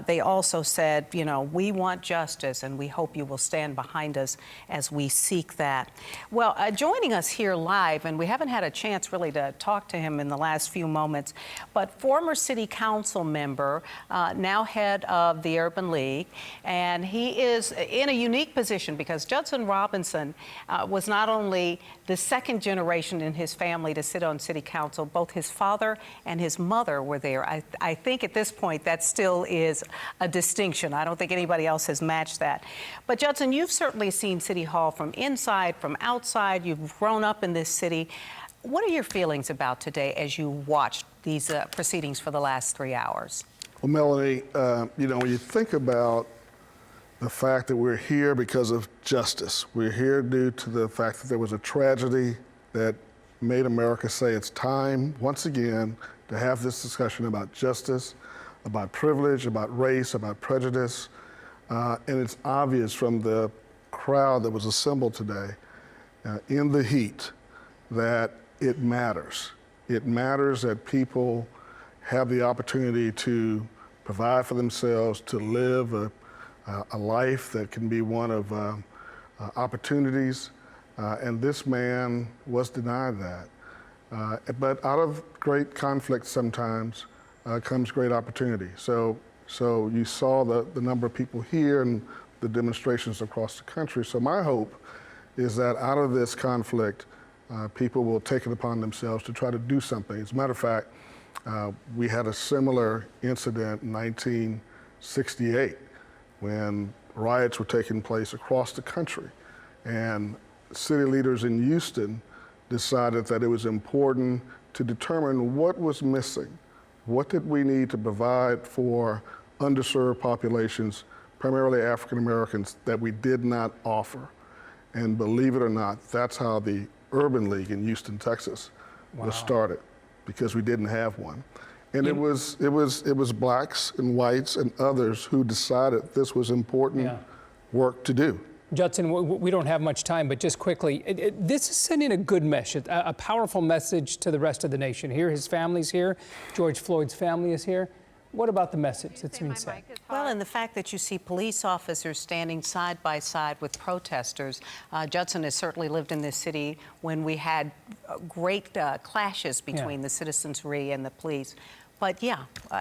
they also said, you know, we want justice and we hope you will stand behind us as we seek that. Well, joining us here live, and we haven't had a chance really to talk to him in the last few moments, but former city council member, now head of the Urban League, and he is in a unique position because Judson Robinson was not only the second generation in his family to sit on city council, both his father and his mother were there. I think at this point that still is a distinction. I don't think anybody else has matched that. But Judson, you've certainly seen City Hall from inside, from outside. You've grown up in this city. What are your feelings about today as you watched these proceedings for the last 3 hours? Well, Melanie, you know, when you think about the fact that we're here because of justice, we're here due to the fact that there was a tragedy that made America say it's time, once again, to have this discussion about justice, about privilege, about race, about prejudice. And it's obvious from the crowd that was assembled today in the heat that it matters. It matters that people have the opportunity to provide for themselves, to live a life that can be one of opportunities. And this man was denied that. But out of great conflict sometimes comes great opportunity. So you saw the number of people here and the demonstrations across the country. So my hope is that out of this conflict, people will take it upon themselves to try to do something. As a matter of fact, we had a similar incident in 1968 when riots were taking place across the country. And city leaders in Houston decided that it was important to determine what was missing. What did we need to provide for underserved populations, primarily African Americans, that we did not offer? And believe it or not, that's how the Urban League in Houston, Texas was started, because we didn't have one. And it was blacks and whites and others who decided this was important work to do. Judson, we don't have much time, but just quickly, this is sending a good message, a powerful message to the rest of the nation. Here, his family's here. George Floyd's family is here. What about the message that's being sent? Well, and the fact that you see police officers standing side by side with protesters. Judson has certainly lived in this city when we had great clashes between the citizenry and the police. But yeah,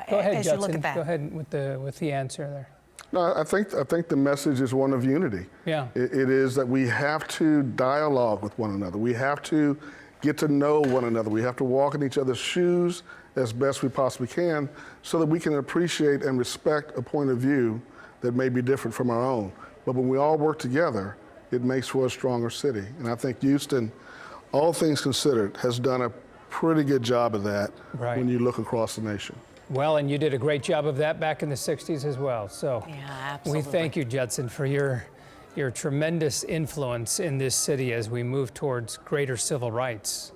Go ahead, as Judson. you look at that. Go ahead with the answer there. No, I think the message is one of unity. Yeah. It is that we have to dialogue with one another. We have to get to know one another. We have to walk in each other's shoes as best we possibly can so that we can appreciate and respect a point of view that may be different from our own. But when we all work together, it makes for a stronger city. And I think Houston, all things considered, has done a pretty good job of that Right. when you look across the nation. Well, and you did a great job of that back in the 60s as well. So Yeah, absolutely. we thank you, Judson, for your tremendous influence in this city as we move towards greater civil rights.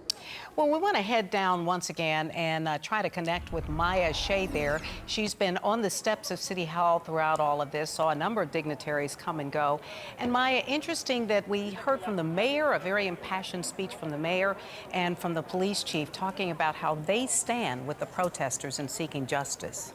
Well, we want to head down once again and try to connect with Maya Shea there. She's been on the steps of City Hall throughout all of this, saw a number of dignitaries come and go. And Maya, interesting that we heard from the mayor, a very impassioned speech from the mayor and from the police chief talking about how they stand with the protesters in seeking justice.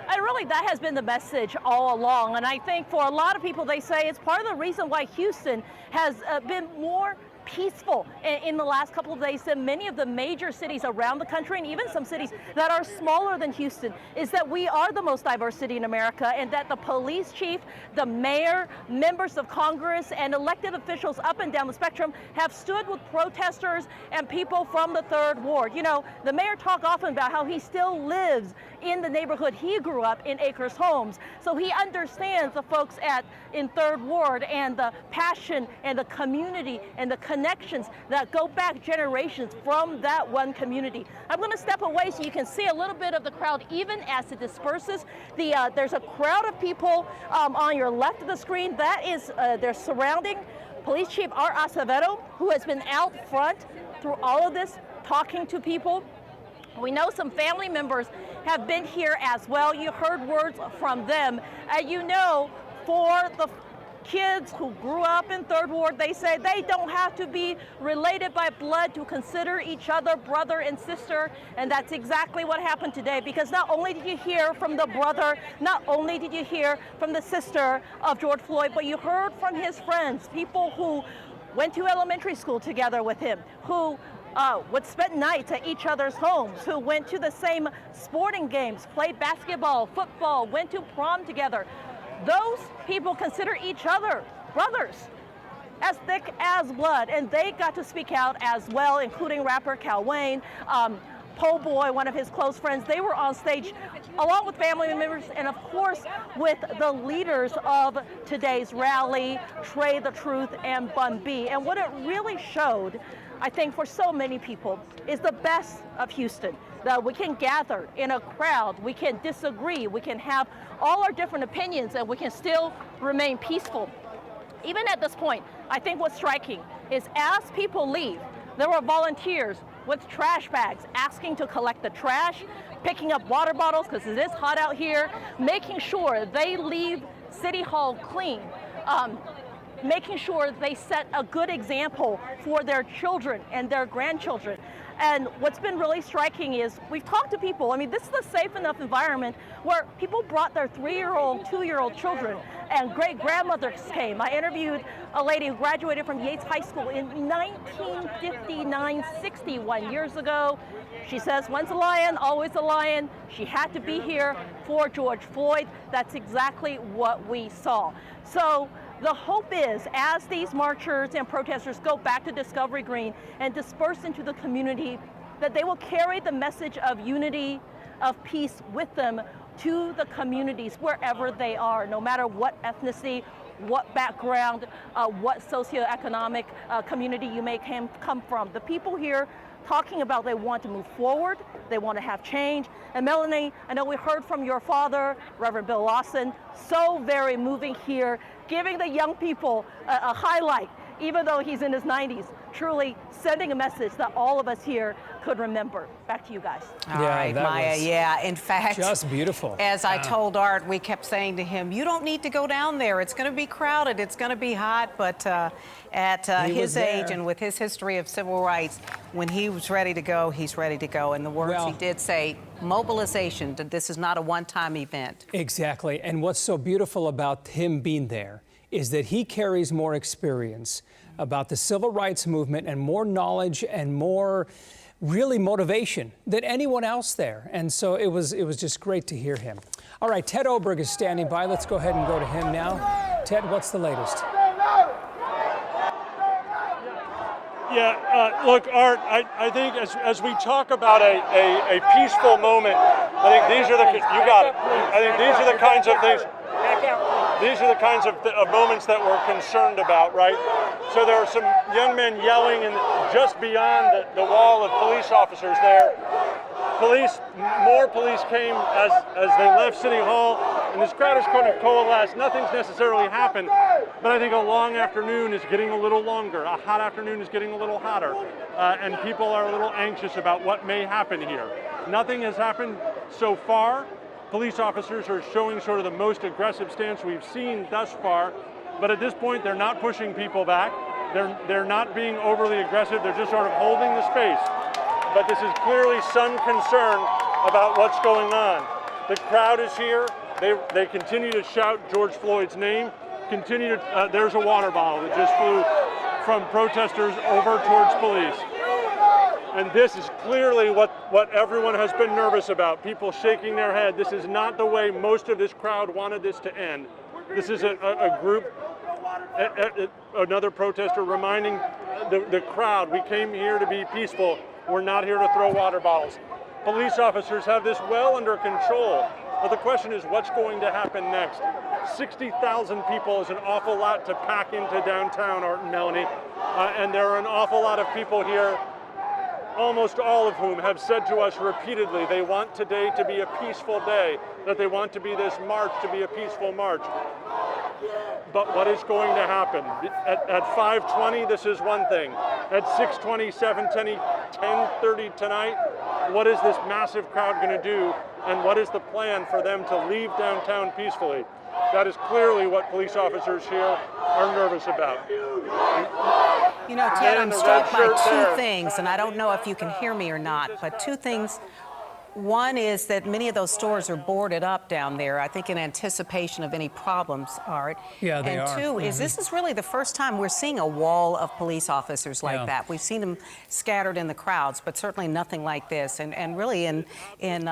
And really, that has been the message all along. And I think for a lot of people, they say it's part of the reason why Houston has been more peaceful in the last couple of days than many of the major cities around the country, and even some cities that are smaller than Houston, is that we are the most diverse city in America, and that the police chief, the mayor, members of Congress, and elected officials up and down the spectrum have stood with protesters and people from the Third Ward. You know, the mayor talked often about how he still lives in the neighborhood he grew up in, Acres Homes. So he understands the folks in Third Ward and the passion and the community and the connections that go back generations from that one community. I'm going to step away so you can see a little bit of the crowd even as it disperses. There's a crowd of people on your left of the screen. That is, they're surrounding Police Chief Art Acevedo, who has been out front through all of this, talking to people. We know some family members have been here as well. You heard words from them. You know, for the kids who grew up in Third Ward, they say they don't have to be related by blood to consider each other brother and sister. And that's exactly what happened today, because not only did you hear from the brother, not only did you hear from the sister of George Floyd, but you heard from his friends, people who went to elementary school together with him, who would spend nights at each other's homes, who went to the same sporting games, played basketball, football, went to prom together. Those people consider each other brothers, as thick as blood, and they got to speak out as well, including rapper Cal Wayne, Po' Boy, one of his close friends. They were on stage along with family members and, of course, with the leaders of today's rally, Trey the Truth and Bun B. And what it really showed, I think, for so many people, is the best of Houston. That we can gather in a crowd, we can disagree, we can have all our different opinions, and we can still remain peaceful. Even at this point, I think what's striking is as people leave, there were volunteers with trash bags asking to collect the trash, picking up water bottles because it is hot out here, making sure they leave City Hall clean, making sure they set a good example for their children and their grandchildren. And what's been really striking is we've talked to people. I mean, this is a safe enough environment where people brought their 3-year-old, 2-year-old children, and great-grandmothers came. I interviewed a lady who graduated from Yates High School in 1959, 61 years ago. She says, once a lion, always a lion. She had to be here for George Floyd. That's exactly what we saw. So the hope is, as these marchers and protesters go back to Discovery Green and disperse into the community, that they will carry the message of unity, of peace with them to the communities wherever they are, no matter what ethnicity, what background, what socioeconomic community you may come from. The people here talking about they want to move forward, they want to have change. And Melanie, I know we heard from your father, Reverend Bill Lawson, so very moving here, giving the young people a highlight, even though he's in his 90s, truly sending a message that all of us here could remember. Back to you guys. All right, Maya. Yeah, in fact, just beautiful. As I told Art, we kept saying to him, you don't need to go down there. It's going to be crowded. It's going to be hot. But at his age and with his history of civil rights, when he was ready to go, he's ready to go. And the words he did say, mobilization, that this is not a one-time event. Exactly. And what's so beautiful about him being there is that he carries more experience about the civil rights movement and more knowledge and more really motivation than anyone else there. And so it was just great to hear him. All right, Ted Oberg is standing by. Let's go ahead and go to him now. Ted, what's the latest? Yeah, look, Art, I think as we talk about a peaceful moment, I think these are the, you got it. I think these are the kinds of things. these are the kinds of moments that we're concerned about, right? So there are some young men yelling, and just beyond the wall of police officers there, more police came as they left City Hall, and this crowd is going to coalesce. Nothing's necessarily happened, but I think a long afternoon is getting a little longer. A hot afternoon is getting a little hotter, and people are a little anxious about what may happen here. Nothing has happened so far. Police officers are showing sort of the most aggressive stance we've seen thus far, but at this point they're not pushing people back. They're not being overly aggressive. They're just sort of holding the space. But this is clearly some concern about what's going on. The crowd is here. They continue to shout George Floyd's name. There's a water bottle that just flew from protesters over towards police. And this is clearly what everyone has been nervous about, people shaking their head. This is not the way most of this crowd wanted this to end. This is a group, another protester reminding the crowd, we came here to be peaceful. We're not here to throw water bottles. Police officers have this well under control. But the question is, what's going to happen next? 60,000 people is an awful lot to pack into downtown, Art and Melanie. And there are an awful lot of people here, almost all of whom have said to us repeatedly they want today to be a peaceful day, that they want to be this march to be a peaceful march. But what is going to happen? At 5:20, this is one thing. At 6:20, 7:20, 10:30 tonight, what is this massive crowd going to do? And what is the plan for them to leave downtown peacefully? That is clearly what police officers here are nervous about. You know, Ted, I'm struck by two things, and I don't know if you can hear me or not, but two things. One is that many of those stores are boarded up down there, I think in anticipation of any problems, Art. Yeah, they are. And two is this is really the first time we're seeing a wall of police officers like that. We've seen them scattered in the crowds, but certainly nothing like this, and really in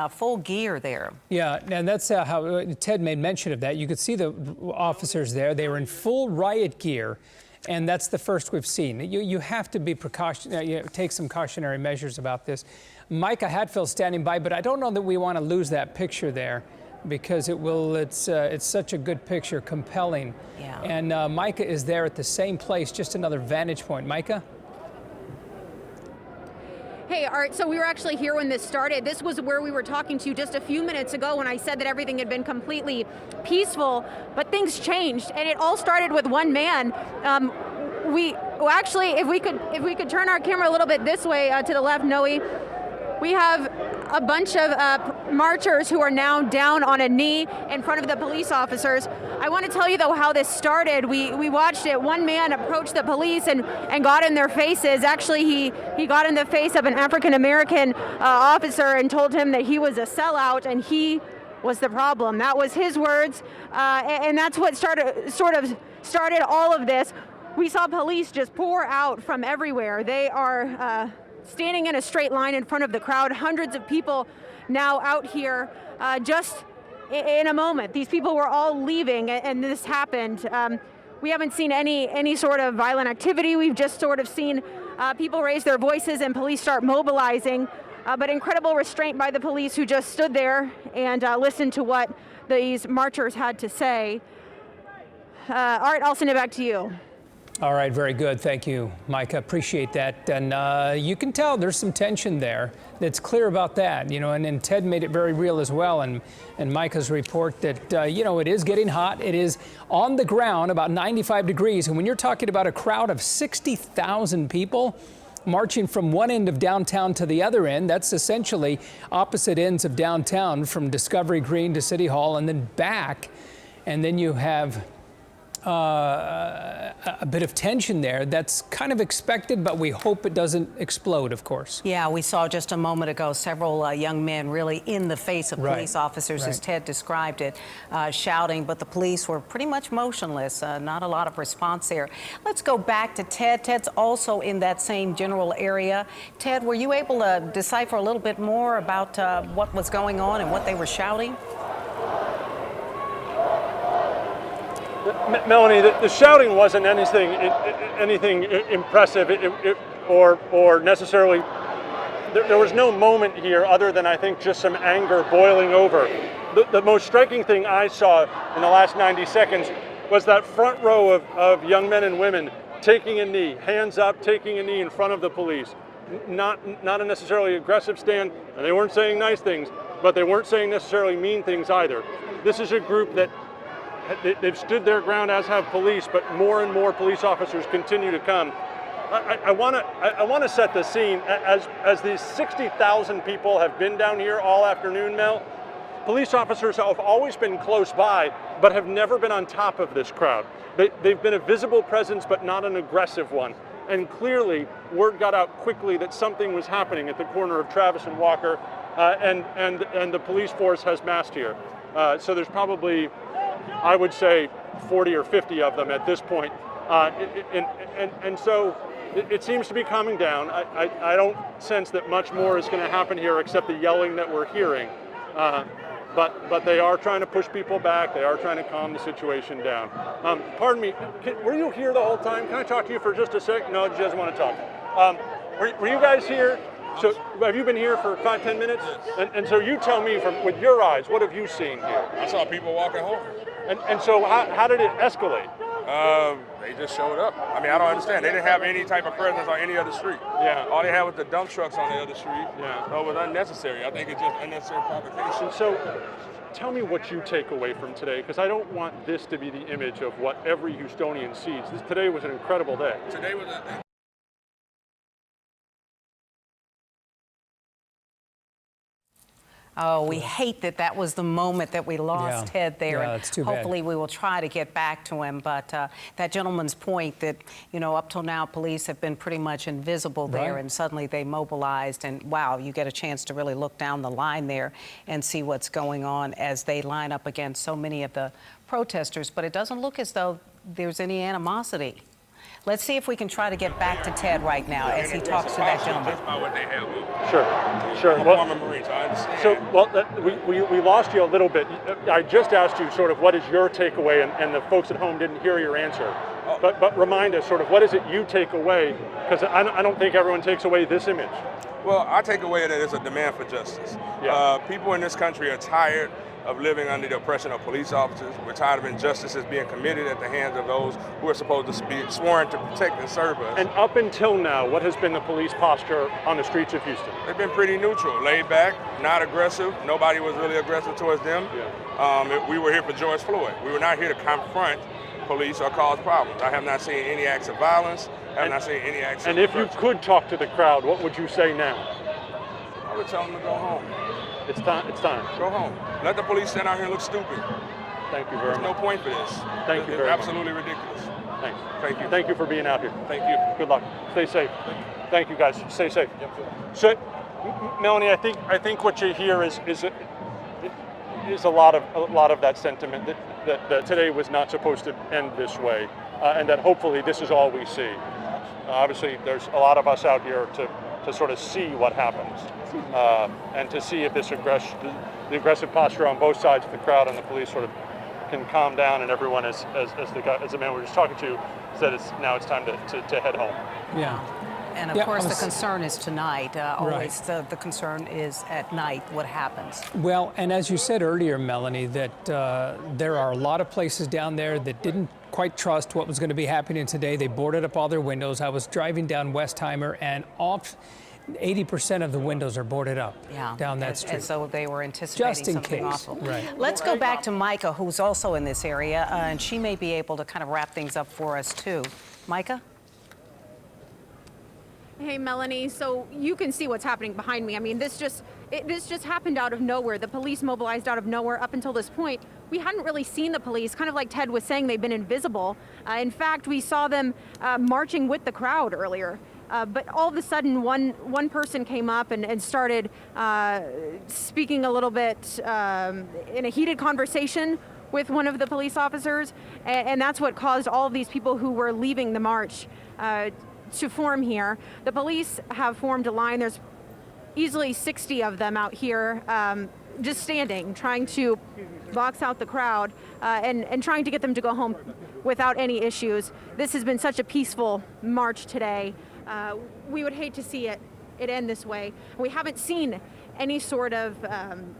full gear there. Yeah, and that's how Ted made mention of that. You could see the officers there. They were in full riot gear. And that's the first we've seen. You have to be take some cautionary measures about this. Micah Hatfield standing by, but I don't know that we want to lose that picture there because it's such a good picture, compelling. Yeah. And Micah is there at the same place, just another vantage point. Micah? Hey, Art, so we were actually here when this started. This was where we were talking to you just a few minutes ago when I said that everything had been completely peaceful, but things changed, and it all started with one man. If we could turn our camera a little bit this way to the left, Noe, we have a bunch of marchers who are now down on a knee in front of the police officers. I want to tell you, though, how this started. We watched it. One man approached the police and got in their faces. Actually, he got in the face of an African-American officer and told him that he was a sellout and he was the problem. That was his words, and that's what started all of this. We saw police just pour out from everywhere. They are standing in a straight line in front of the crowd. Hundreds of people now out here just in a moment. These people were all leaving and this happened. We haven't seen any sort of violent activity. We've just sort of seen people raise their voices and police start mobilizing. But incredible restraint by the police who just stood there and listened to what these marchers had to say. Art, I'll send it back to you. All right, very good. Thank you, Micah. Appreciate that. And you can tell there's some tension there. That's clear about that, and Ted made it very real as well. And Micah's report that, it is getting hot. It is on the ground about 95 degrees. And when you're talking about a crowd of 60,000 people marching from one end of downtown to the other end, that's essentially opposite ends of downtown from Discovery Green to City Hall and then back. And then you have a bit of tension there. That's kind of expected, but we hope it doesn't explode, of course. Yeah, we saw just a moment ago several young men really in the face of police officers, as Ted described it, shouting, but the police were pretty much motionless. Not a lot of response there. Let's go back to Ted. Ted's also in that same general area. Ted, were you able to decipher a little bit more about what was going on and what they were shouting? Melanie, the shouting wasn't anything impressive or necessarily. There was no moment here other than I think just some anger boiling over. the most striking thing I saw in the last 90 seconds was that front row of young men and women taking a knee, hands up, taking a knee in front of the police. Not a necessarily aggressive stand, and they weren't saying nice things, but they weren't saying necessarily mean things either. This is a group that they've stood their ground, as have police, but more and more police officers continue to come. I want to set the scene. As these 60,000 people have been down here all afternoon, Mel, police officers have always been close by, but have never been on top of this crowd. They've been a visible presence, but not an aggressive one. And clearly, word got out quickly that something was happening at the corner of Travis and Walker, and the police force has massed here. So there's probably, I would say, 40 or 50 of them at this point. And so it seems to be calming down. I don't sense that much more is going to happen here except the yelling that we're hearing. But they are trying to push people back. They are trying to calm the situation down. Pardon me, were you here the whole time? Can I talk to you for just a sec? No, she doesn't want to talk. Were you guys here? So have you been here for 5-10 minutes? And so you tell me with your eyes, what have you seen here? I saw people walking home. And so how did it escalate? They just showed up. I mean, I don't understand. They didn't have any type of presence on any other street. Yeah. All they had was the dump trucks on the other street. Yeah. So it was unnecessary. I think it's just unnecessary provocation. So tell me what you take away from today, because I don't want this to be the image of what every Houstonian sees. Today was an incredible day. Today was Oh, we hate that was the moment that we lost Ted there. Yeah, that's too bad. Hopefully we will try to get back to him. But that gentleman's point that, up till now, police have been pretty much invisible there, Right. and suddenly they mobilized. And wow, you get a chance to really look down the line there and see what's going on as they line up against so many of the protesters. But it doesn't look as though there's any animosity. Let's see if we can try to get back to Ted right now as he talks to that gentleman. Just by what they have. Sure. I'm a former Marine, so I understand. So, we lost you a little bit. I just asked you sort of what is your takeaway, and the folks at home didn't hear your answer. But remind us sort of what is it you take away, because I don't think everyone takes away this image. Well, I take away that it's a demand for justice. Yeah. People in this country are tired of living under the oppression of police officers. We're tired of injustices being committed at the hands of those who are supposed to be sworn to protect and serve us. And up until now, what has been the police posture on the streets of Houston? They've been pretty neutral, laid back, not aggressive. Nobody was really aggressive towards them. Yeah. We were here for George Floyd. We were not here to confront police or cause problems. I have not seen any acts of violence. I have not seen any acts And of if you could talk to the crowd, what would you say now? I would tell them to go home. It's time. Go home. Let the police stand out here and look stupid. Thank you very There's much. no point for this. Thank you very It's absolutely ridiculous. Thanks. Thank you. Thank you for being out here. Thank you. Good luck. Stay safe. Thank you, guys. Stay safe. So, Melanie, I think what you hear is a lot of that sentiment that today was not supposed to end this way, and that hopefully this is all we see. Obviously, there's a lot of us out here to sort of see what happens, and to see if the aggressive posture on both sides of the crowd and the police sort of can calm down, and everyone, as the man we were just talking to, said it's time to head home. Yeah. And of course, the concern is tonight. Always the concern is at night what happens. Well, and as you said earlier, Melanie, that there are a lot of places down there that didn't quite trust what was going to be happening today. They boarded up all their windows. I was driving down Westheimer, and 80% of the windows are boarded up down that street. As though they were anticipating Just in something case. awful. Right. Let's go back to Micah, who's also in this area, and she may be able to kind of wrap things up for us, too. Micah? Hey, Melanie, so you can see what's happening behind me. I mean, this just happened out of nowhere. The police mobilized out of nowhere. Up until this point, we hadn't really seen the police. Kind of like Ted was saying, they've been invisible. In fact, we saw them marching with the crowd earlier. But all of a sudden, one person came up and started speaking a little bit in a heated conversation with one of the police officers. And that's what caused all of these people who were leaving the march to form here. The police have formed a line. There's easily 60 of them out here just standing, trying to box out the crowd and trying to get them to go home without any issues. This has been such a peaceful march today. We would hate to see it end this way. We haven't seen any sort of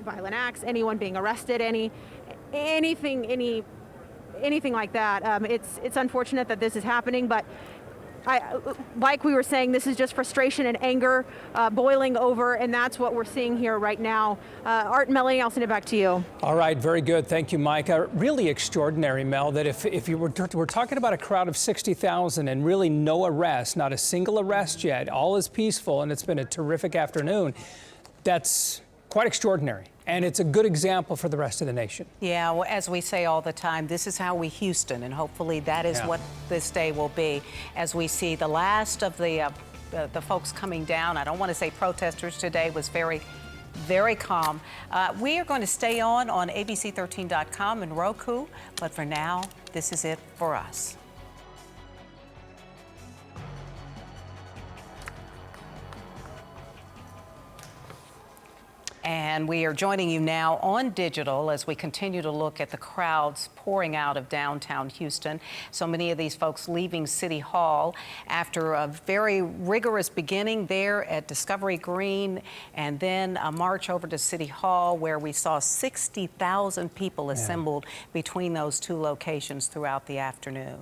violent acts, anyone being arrested, anything like that. It's unfortunate that this is happening, but like we were saying, this is just frustration and anger boiling over, and that's what we're seeing here right now. Art and Melanie, I'll send it back to you. All right, very good. Thank you, Mike. Really extraordinary, Mel, that if you we're talking about a crowd of 60,000 and really no arrest, not a single arrest yet, all is peaceful, and it's been a terrific afternoon. That's quite extraordinary. And it's a good example for the rest of the nation. Yeah, well, as we say all the time, this is how we Houston, and hopefully that is what this day will be as we see the last of the folks coming down. I don't want to say protesters today, was very, very calm. We are going to stay on ABC13.com and Roku, but for now, this is it for us. And we are joining you now on digital as we continue to look at the crowds pouring out of downtown Houston. So many of these folks leaving City Hall after a very rigorous beginning there at Discovery Green, and then a march over to City Hall where we saw 60,000 people assembled between those two locations throughout the afternoon.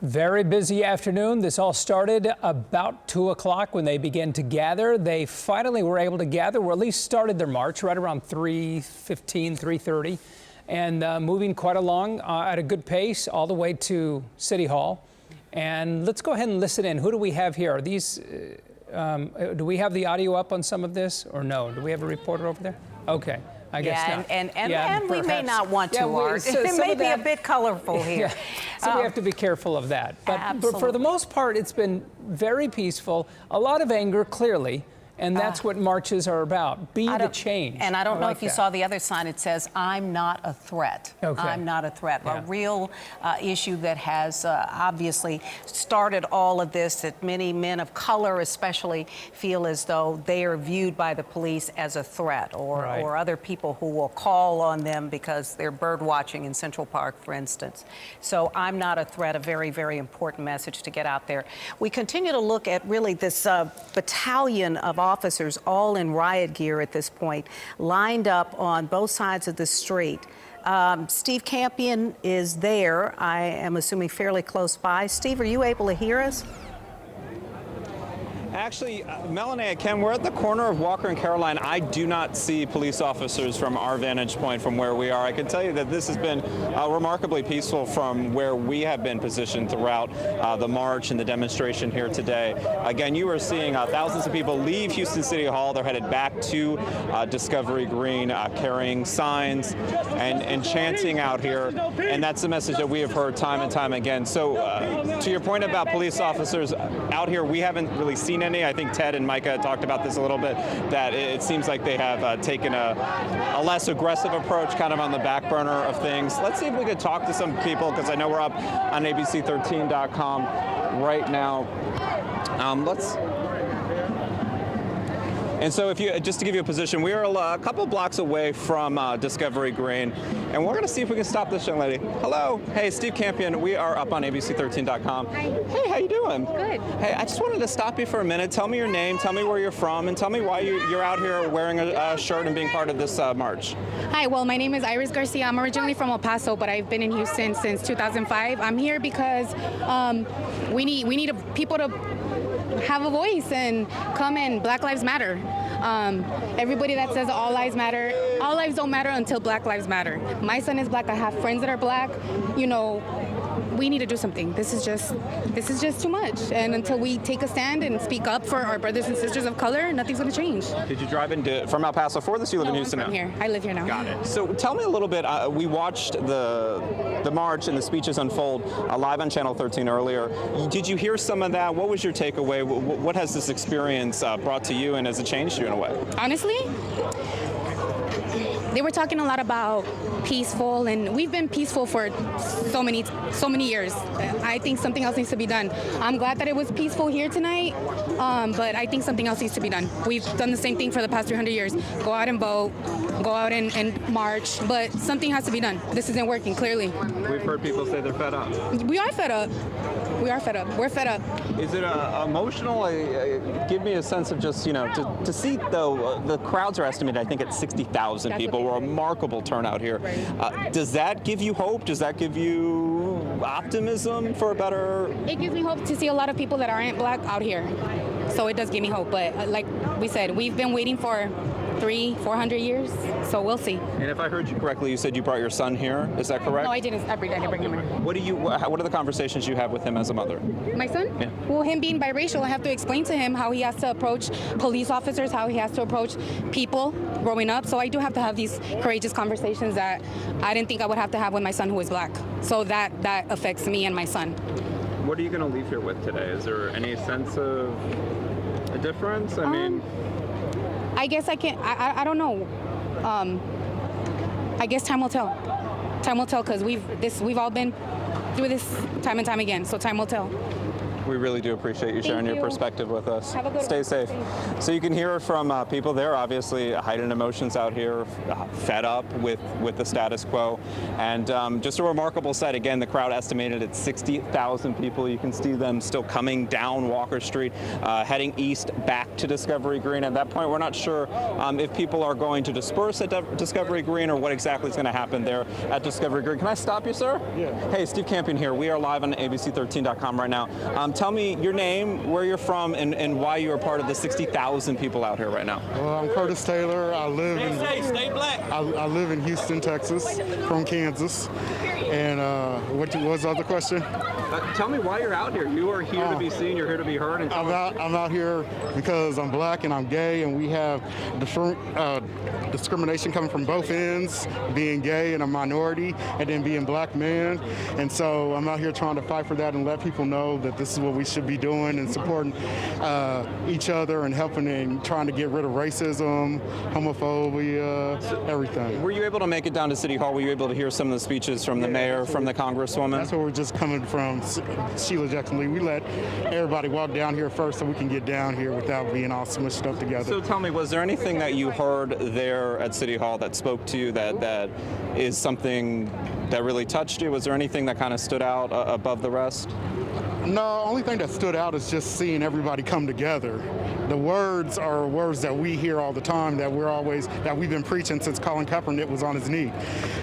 Very busy afternoon. This all started about 2 o'clock when they began to gather. They finally were able to gather, or at least started their march right around 3:15, 3:30, and moving quite along at a good pace all the way to City Hall. And let's go ahead and listen in. Who do we have here? Are these, do we have the audio up on some of this or no? Do we have a reporter over there? Okay. I guess not. And we may not want to, Art. It may be a bit colorful here. So we have to be careful of that. But for the most part, it's been very peaceful. A lot of anger, clearly. And that's what marches are about. Be the change. And I don't know if you saw the other sign. It says, "I'm not a threat." Okay. I'm not a threat. A real issue that has obviously started all of this, that many men of color especially feel as though they are viewed by the police as a threat, or other people who will call on them because they're bird watching in Central Park, for instance. So I'm not a threat, a very, very important message to get out there. We continue to look at really this battalion of officers, all in riot gear at this point, lined up on both sides of the street. Steve Campion is there, I am assuming fairly close by. Steve, are you able to hear us? Actually, Melanie and Ken, we're at the corner of Walker and Caroline. I do not see police officers from our vantage point from where we are. I can tell you that this has been remarkably peaceful from where we have been positioned throughout the march and the demonstration here today. Again, you are seeing thousands of people leave Houston City Hall. They're headed back to Discovery Green, carrying signs and chanting out here. And that's the message that we have heard time and time again. So to your point about police officers out here, we haven't really seen any. I think Ted and Micah talked about this a little bit, that it seems like they have taken a less aggressive approach, kind of on the back burner of things. Let's see if we could talk to some people, because I know we're up on ABC13.com right now. And so if you, just to give you a position, we are a couple blocks away from Discovery Green, and we're going to see if we can stop this young lady. Hello. Hey, Steve Campion. We are up on ABC13.com. Hi. Hey, how you doing? Good. Hey, I just wanted to stop you for a minute. Tell me your name, tell me where you're from, and tell me why you're out here wearing a shirt and being part of this march. Hi, well, my name is Iris Garcia. I'm originally from El Paso, but I've been in Houston since 2005. I'm here because we need people to have a voice and come in. Black Lives Matter. Everybody that says all lives matter, all lives don't matter until Black Lives Matter. My son is black. I have friends that are black. You know, we need to do something. This is just too much. And until we take a stand and speak up for our brothers and sisters of color, nothing's going to change. Did you drive from El Paso for this? You live in Houston now? I'm from here. I live here now. Got it. So tell me a little bit. We watched the march and the speeches unfold live on Channel 13 earlier. Did you hear some of that? What was your takeaway? What has this experience brought to you, and has it changed you in a way? Honestly, they were talking a lot about peaceful, and we've been peaceful for so many years. I think something else needs to be done. I'm glad that it was peaceful here tonight, but I think something else needs to be done. We've done the same thing for the past 300 years. Go out and vote, go out and march, but something has to be done. This isn't working, clearly. We've heard people say they're fed up. We are fed up. We are fed up. We're fed up. Is it emotional? Give me a sense of just, to see, though, the crowds are estimated, I think, at 60,000 people. A remarkable turnout here. Does that give you hope? Does that give you optimism for a better... It gives me hope to see a lot of people that aren't black out here. So it does give me hope. But like we said, we've been waiting for 300-400 years, so we'll see. And if I heard you correctly, you said you brought your son here. Is that correct? No, I didn't. I didn't bring him in. What are the conversations you have with him as a mother? My son? Yeah. Well, him being biracial, I have to explain to him how he has to approach police officers, how he has to approach people growing up. So I do have to have these courageous conversations that I didn't think I would have to have with my son who is black. So that affects me and my son. What are you going to leave here with today? Is there any sense of a difference? I mean... I guess I can't. I don't know. I guess time will tell. Time will tell, because we've all been through this time and time again. So time will tell. We really do appreciate you sharing your perspective with us. Have a good Stay safe. So you can hear from people there, obviously heightened emotions out here, fed up with the status quo. And just a remarkable sight. Again, the crowd estimated at 60,000 people. You can see them still coming down Walker Street, heading east back to Discovery Green. At that point, we're not sure if people are going to disperse at Discovery Green or what exactly is going to happen there at Discovery Green. Can I stop you, sir? Yeah. Hey, Steve Campion here. We are live on ABC13.com right now. Tell me your name, where you're from, and why you are part of the 60,000 people out here right now. Well, I'm Curtis Taylor. I live stay black. I live in Houston, Texas, from Kansas. And what was the other question? Tell me why you're out here. You are here to be seen. You're here to be heard. And I'm out here because I'm black and I'm gay, and we have discrimination coming from both ends, being gay and a minority, and then being black men. And so I'm out here trying to fight for that and let people know that this is what we should be doing and supporting each other and helping and trying to get rid of racism, homophobia, everything. Were you able to make it down to City Hall? Were you able to hear some of the speeches from the mayor, from the congresswoman? That's where we're just coming from, Sheila Jackson Lee. We let everybody walk down here first so we can get down here without being all smushed up together. So tell me, was there anything that you heard there at City Hall that spoke to you, that is something that really touched you? Was there anything that kind of stood out above the rest? No, only thing that stood out is just seeing everybody come together. The words are words that we hear all the time, that we've been preaching since Colin Kaepernick was on his knee.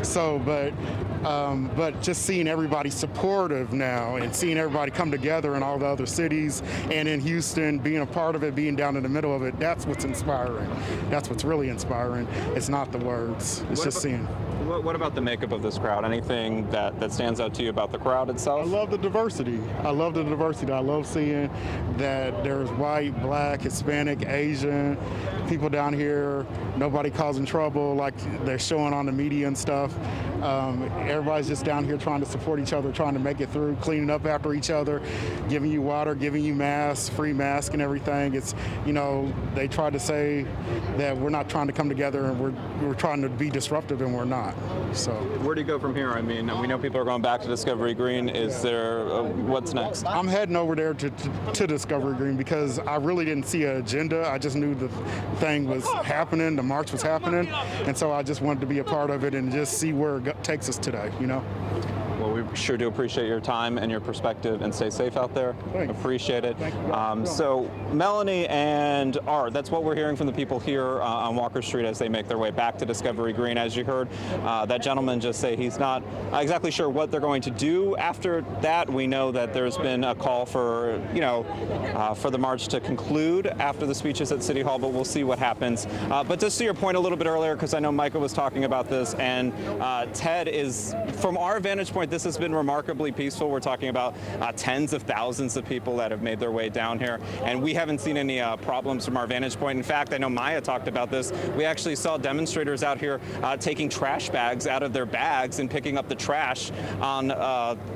So, but just seeing everybody supportive now and seeing everybody come together in all the other cities and in Houston, being a part of it, being down in the middle of it, that's what's inspiring. That's what's really inspiring. It's not the words, it's just seeing. What about the makeup of this crowd? Anything that stands out to you about the crowd itself? I love the diversity. I love the diversity. I love seeing that there's white, black, Hispanic, Asian, people down here, nobody causing trouble like they're showing on the media and stuff. Everybody's just down here trying to support each other, trying to make it through, cleaning up after each other, giving you water, giving you masks, free masks and everything. It's, they try to say that we're not trying to come together and we're trying to be disruptive, and we're not. So where do you go from here? I mean, we know people are going back to Discovery Green. Is there, what's next? I'm heading over there to Discovery Green because I really didn't see an agenda. I just knew the thing was happening, the march was happening, and so I just wanted to be a part of it and just see where it takes us today, Well, we sure do appreciate your time and your perspective, and stay safe out there. Thanks. Appreciate it. So Melanie and Art, that's what we're hearing from the people here on Walker Street as they make their way back to Discovery Green. As you heard that gentleman just say he's not exactly sure what they're going to do after that. We know that there's been a call for, for the march to conclude after the speeches at City Hall, but we'll see what happens. But just to your point a little bit earlier, because I know Michael was talking about this, and Ted is, from our vantage point, this has been remarkably peaceful. We're talking about tens of thousands of people that have made their way down here, and we haven't seen any problems from our vantage point. In fact, I know Maya talked about this. We actually saw demonstrators out here taking trash bags out of their bags and picking up the trash on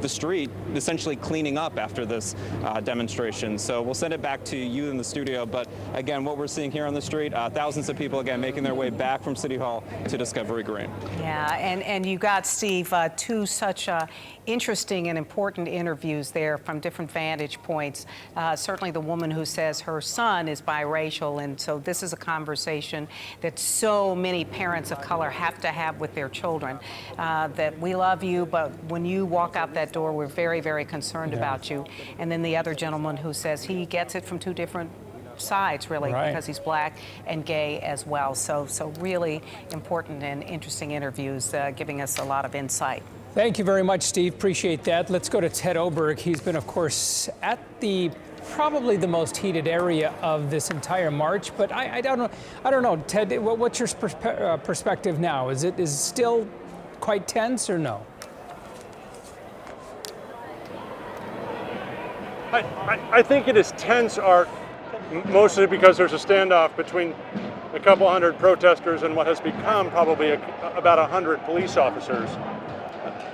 the street, essentially cleaning up after this demonstration. So we'll send it back to you in the studio. But again, what we're seeing here on the street, thousands of people again making their way back from City Hall to Discovery Green. Yeah, and you got, Steve, two such interesting and important interviews there from different vantage points. Certainly the woman who says her son is biracial, and so this is a conversation that so many parents of color have to have with their children, that we love you, but when you walk out that door, we're very, very concerned about you. And then the other gentleman who says he gets it from two different sides, really, because he's black and gay as well. So really important and interesting interviews, giving us a lot of insight. Thank you very much, Steve. Appreciate that. Let's go to Ted Oberg. He's been, of course, at the probably the most heated area of this entire march. But I don't know, Ted. What's your perspective now? Is it still quite tense or no? I think it is tense, Art, mostly because there's a standoff between a couple hundred protesters and what has become probably about 100 police officers.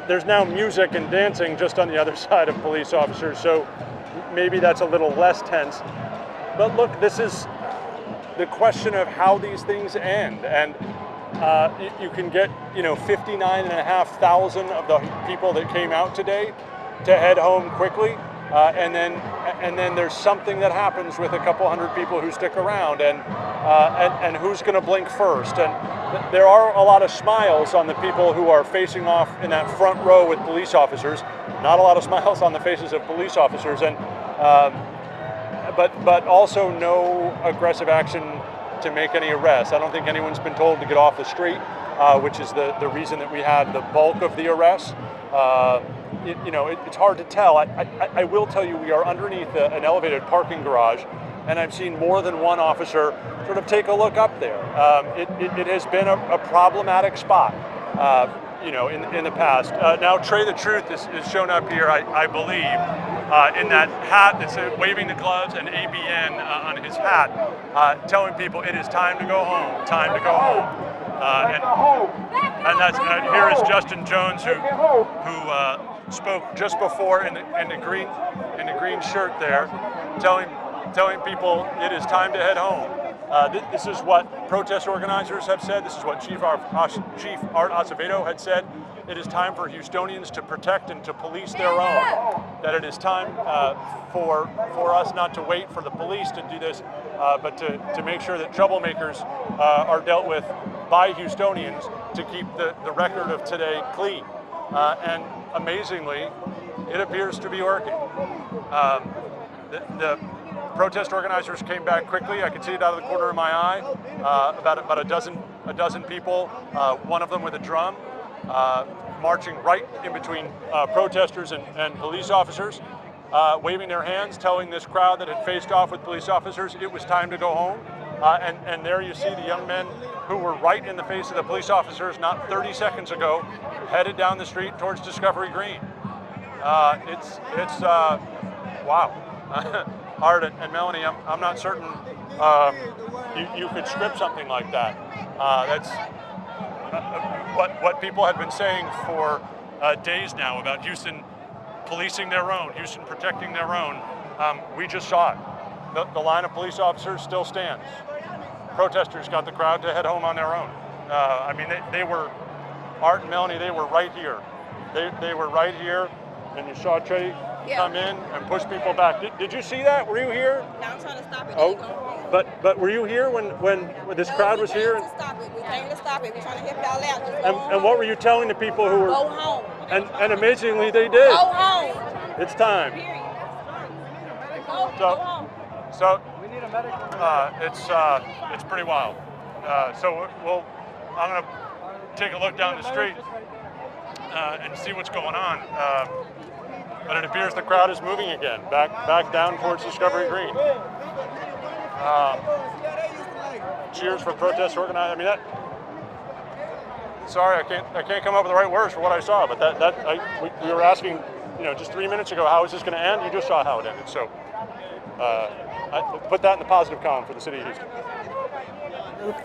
There's now music and dancing just on the other side of police officers, so maybe that's a little less tense. But look, this is the question of how these things end. And you can get, 59,500 of the people that came out today to head home quickly. And then there's something that happens with a couple hundred people who stick around, and who's going to blink first. And there are a lot of smiles on the people who are facing off in that front row with police officers. Not a lot of smiles on the faces of police officers, and but also no aggressive action to make any arrests. I don't think anyone's been told to get off the street, which is the reason that we had the bulk of the arrests. It's hard to tell. I will tell you, we are underneath an elevated parking garage, and I've seen more than one officer sort of take a look up there. It has been a problematic spot, in the past. Now, Trey the Truth is shown up here, I believe, in that hat that's waving the gloves and ABN on his hat, telling people it is time to go home, time to go home. And that's here is Justin Jones, who spoke just before in the green shirt there, telling people it is time to head home. This is what protest organizers have said. This is what Chief Art Acevedo had said. It is time for Houstonians to protect and to police their own. That it is time for us not to wait for the police to do this, but to make sure that troublemakers are dealt with by Houstonians to keep the record of today clean. And amazingly, it appears to be working. The protest organizers came back quickly. I could see it out of the corner of my eye. About a dozen people, one of them with a drum, marching right in between protesters and police officers, waving their hands, telling this crowd that had faced off with police officers it was time to go home. And there you see the young men who were right in the face of the police officers not 30 seconds ago, headed down the street towards Discovery Green. It's wow. Art and Melanie, I'm not certain you could script something like that. That's what people have been saying for days now about Houston policing their own, Houston protecting their own. We just saw it. The line of police officers still stands. Protesters got the crowd to head home on their own. They were, Art and Melanie, they were right here. They were right here, and you saw Trey come in and push people back. Did you see that? Were you here? No, I'm trying to stop it. Oh, but were you here when this crowd was here? We came to stop it. We're trying to help y'all out. And what were you telling the people who were? Go home. And amazingly, they did. Go home. It's time. Go home. So we need a medic. It's pretty wild. I'm gonna take a look down the street and see what's going on. But it appears the crowd is moving again, back down towards Discovery Green. Cheers for protest organizers. sorry, I can't come up with the right words for what I saw. But we were asking, just 3 minutes ago, how is this going to end? You just saw how it ended. So I put that in the positive column for the city of Houston.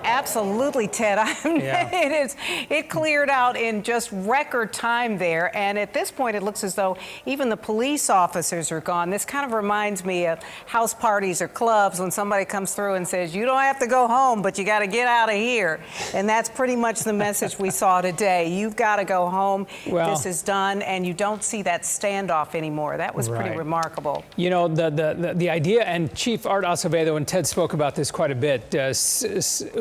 Absolutely, Ted. It cleared out in just record time there. And at this point, it looks as though even the police officers are gone. This kind of reminds me of house parties or clubs when somebody comes through and says, you don't have to go home, but you got to get out of here. And that's pretty much the message we saw today. You've got to go home. Well, this is done. And you don't see that standoff anymore. That was pretty remarkable. The idea, and Chief Art Acevedo and Ted spoke about this quite a bit,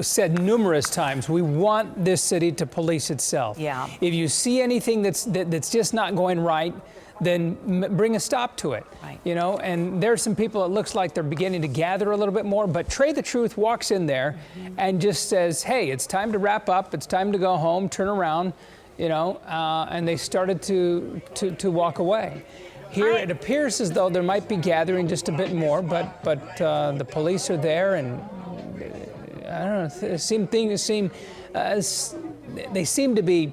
said numerous times, we want this city to police itself. Yeah. If you see anything that's just not going right, then bring a stop to it. Right. And there's some people, it looks like they're beginning to gather a little bit more, but Trey the Truth walks in there and just says, hey, it's time to wrap up, it's time to go home, turn around, and they started to walk away. Here it appears as though there might be gathering just a bit more, but the police are there, and I don't know, they seem to be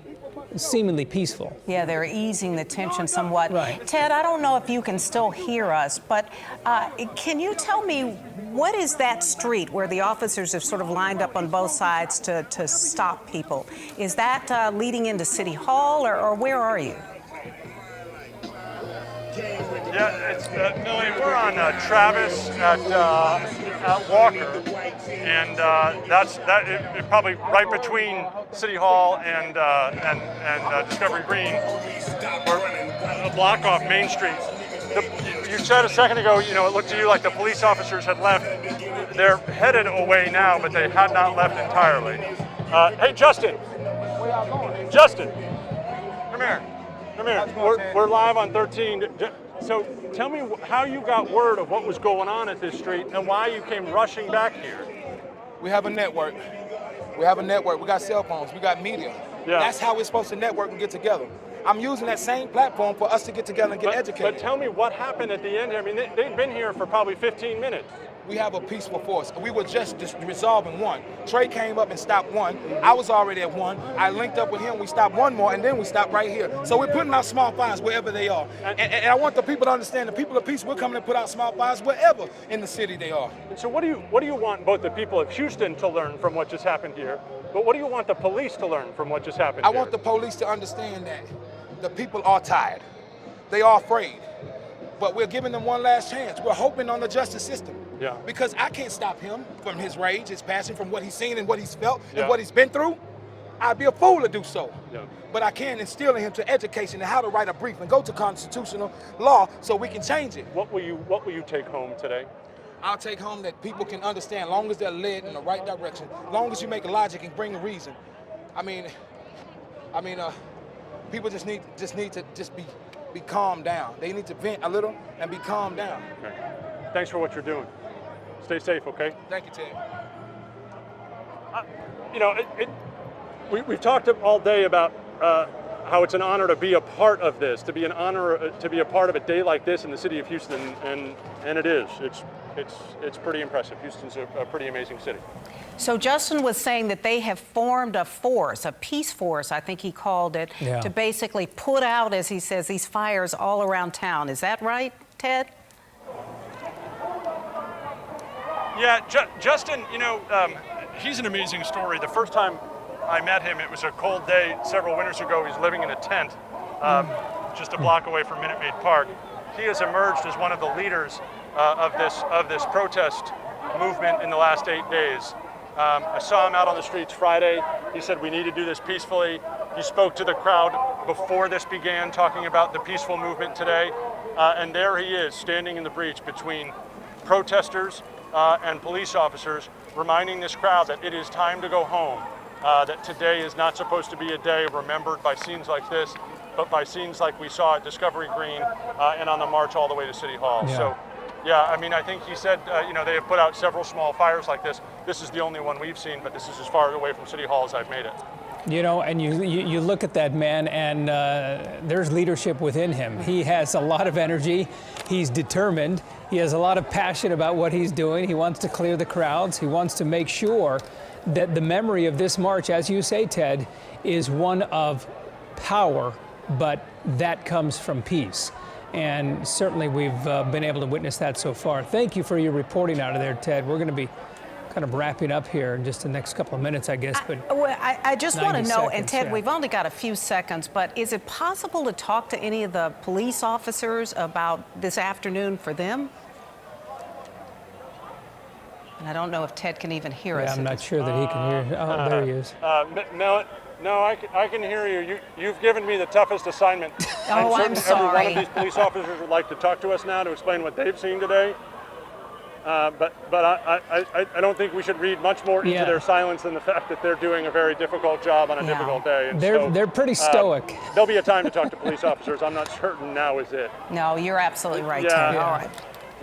seemingly peaceful. Yeah, they're easing the tension somewhat. Right. Ted, I don't know if you can still hear us, but can you tell me what is that street where the officers have sort of lined up on both sides to stop people? Is that leading into City Hall, or where are you? Yeah, it's Millie. We're on Travis at Walker, and that's probably right between City Hall and Discovery Green. We're a block off Main Street. You said a second ago, it looked to you like the police officers had left. They're headed away now, but they had not left entirely. Hey, Justin. Justin, come here. Come here. We're live on 13. So tell me how you got word of what was going on at this street and why you came rushing back here. We have a network. We got cell phones. We got media. Yeah. That's how we're supposed to network and get together. I'm using that same platform for us to get together and get educated. But tell me what happened at the end. I mean, they've been here for probably 15 minutes. We have a peaceful force. We were just resolving one. Trey came up and stopped one. I was already at one. I linked up with him. We stopped one more, and then we stopped right here. So we're putting out small fires wherever they are. And I want the people to understand, the people of peace, we're coming to put out small fires wherever in the city they are. And so what do you want both the people of Houston to learn from what just happened here, but what do you want the police to learn from what just happened here? I want the police to understand that the people are tired. They are afraid. But we're giving them one last chance. We're hoping on the justice system. Yeah. Because I can't stop him from his rage, his passion, from what he's seen and what he's felt and what he's been through. I'd be a fool to do so. Yeah. But I can instill in him to education and how to write a brief and go to constitutional law so we can change it. What will you take home today? I'll take home that people can understand, long as they're led in the right direction, long as you make logic and bring a reason. People just need to be calmed down. They need to vent a little and be calmed down. Okay. Thanks for what you're doing. Stay safe, okay? Thank you, Ted. We've talked all day about how it's an honor to be a part of this, to be an honor to be a part of a day like this in the city of Houston, and it is. It's pretty impressive. Houston's a pretty amazing city. So Justin was saying that they have formed a force, a peace force, I think he called it, to basically put out, as he says, these fires all around town. Is that right, Ted? Yeah, Justin, he's an amazing story. The first time I met him, it was a cold day several winters ago. He's living in a tent just a block away from Minute Maid Park. He has emerged as one of the leaders of this protest movement in the last 8 days. I saw him out on the streets Friday. He said we need to do this peacefully. He spoke to the crowd before this began, talking about the peaceful movement today. And there he is, standing in the breach between protesters and police officers, reminding this crowd that it is time to go home, that today is not supposed to be a day remembered by scenes like this, but by scenes like we saw at Discovery Green and on the march all the way to City Hall. Yeah. So, yeah, I think he said, they have put out several small fires like this. This is the only one we've seen, but this is as far away from City Hall as I've made it. And you look at that man, and there's leadership within him. He has a lot of energy. He's determined. He has a lot of passion about what he's doing. He wants to clear the crowds. He wants to make sure that the memory of this march, as you say, Ted, is one of power, but that comes from peace. And certainly we've been able to witness that so far. Thank you for your reporting out of there, Ted. We're going to be kind of wrapping up here in just the next couple of minutes, I guess. But I just want to know, and Ted, yeah. we've only got a few seconds, but is it possible to talk to any of the police officers about this afternoon for them? And I don't know if Ted can even hear us. I'm not sure that he can hear. Oh, there he is. No, I can hear you. You've given me the toughest assignment. Oh, I'm sorry. Every one of these police officers would like to talk to us now to explain what they've seen today. But I don't think we should read much more into their silence than the fact that they're doing a very difficult job on a difficult day. And they're pretty stoic. There'll be a time to talk to police officers. I'm not certain now is it. No, you're absolutely right, Ted. All right.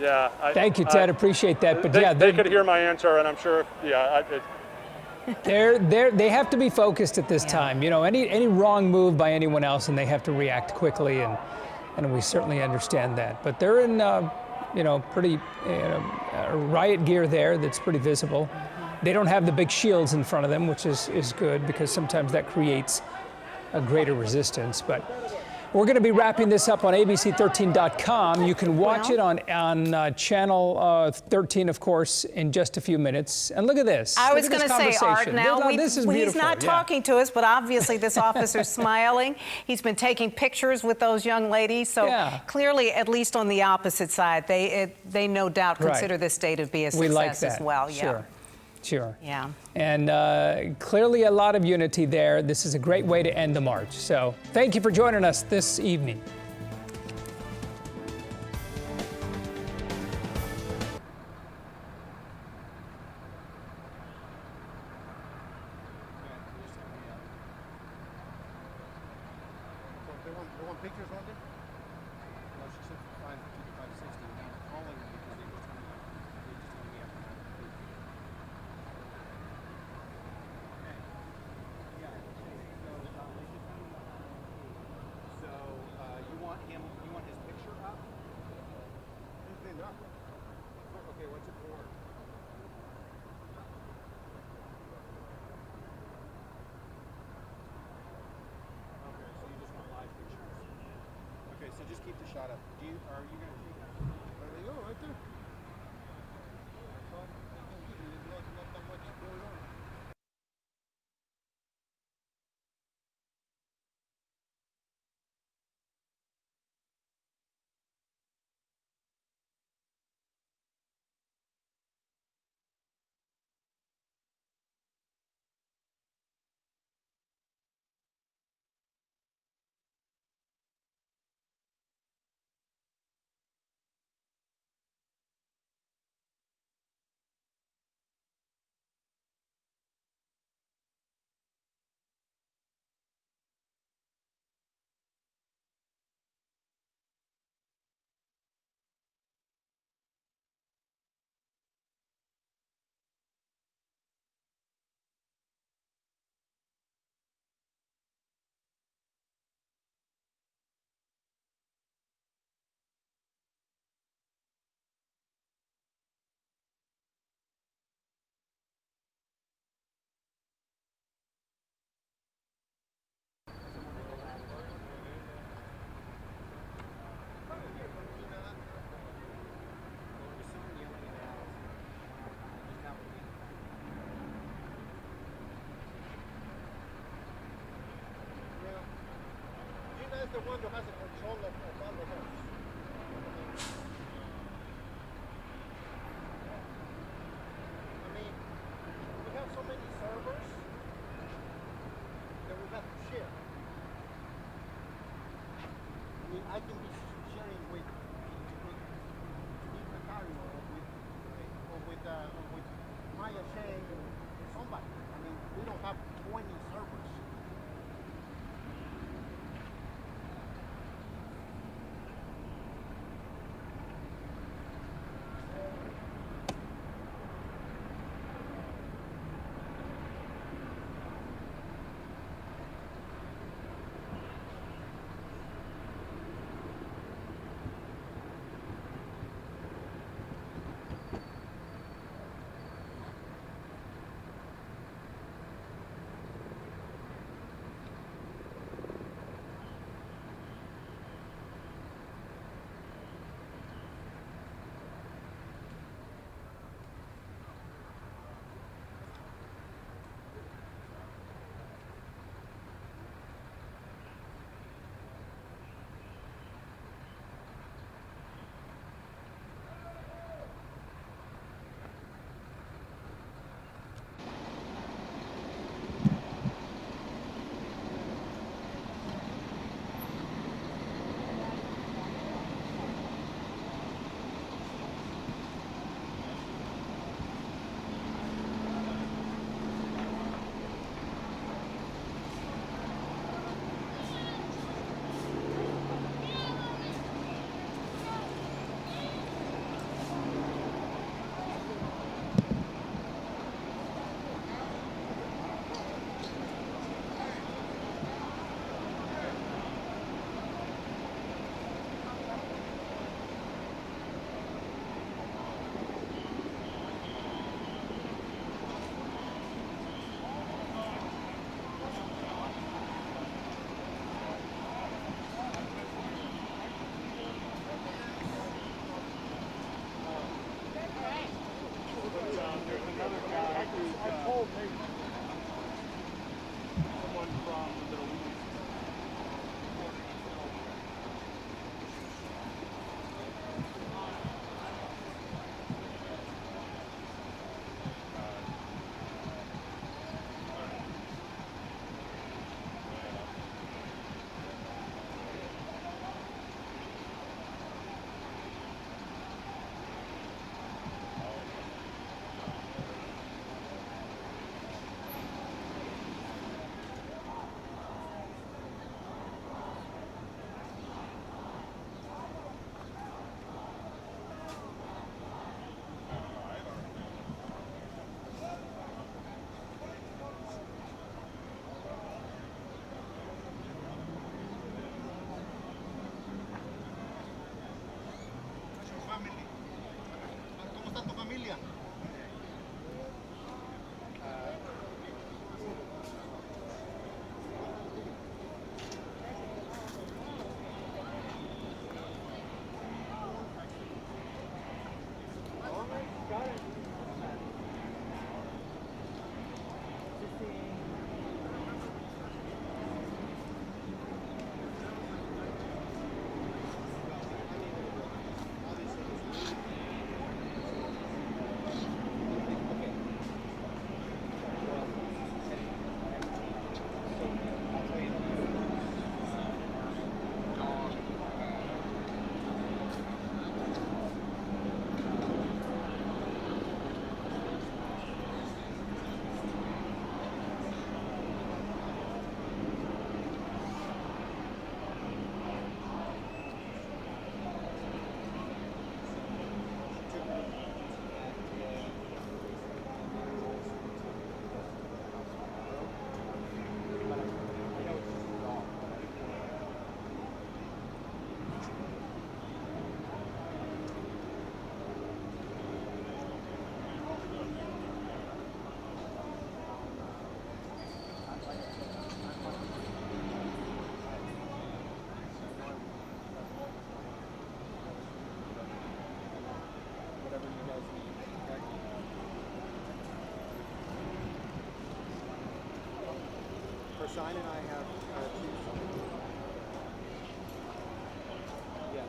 Yeah. Thank you, Ted. Appreciate that. But they could hear my answer, and I'm sure. They have to be focused at this time. You know, any wrong move by anyone else, and they have to react quickly, and we certainly understand that. But they're in, pretty riot gear there that's pretty visible. They don't have the big shields in front of them, which is good because sometimes that creates a greater resistance. But we're going to be wrapping this up on ABC13.com. You can watch it on channel 13, of course, in just a few minutes. And look at this. I was going to say, Art, now this is he's not talking to us, but obviously this officer's smiling. He's been taking pictures with those young ladies. So clearly, at least on the opposite side, they no doubt consider this day to be a success as well. Sure. Yeah. And clearly a lot of unity there. This is a great way to end the march. So thank you for joining us this evening. Just keep the shot up. Are you going to take it? There they go, right there. Not that much going on. Is the one who has a control of all of us. I mean, we have so many servers that we have to share. I mean, I can be sharing with Steve Macario or with Maya Shea or somebody. I mean, we don't have 20 servers. Stein and I have yes.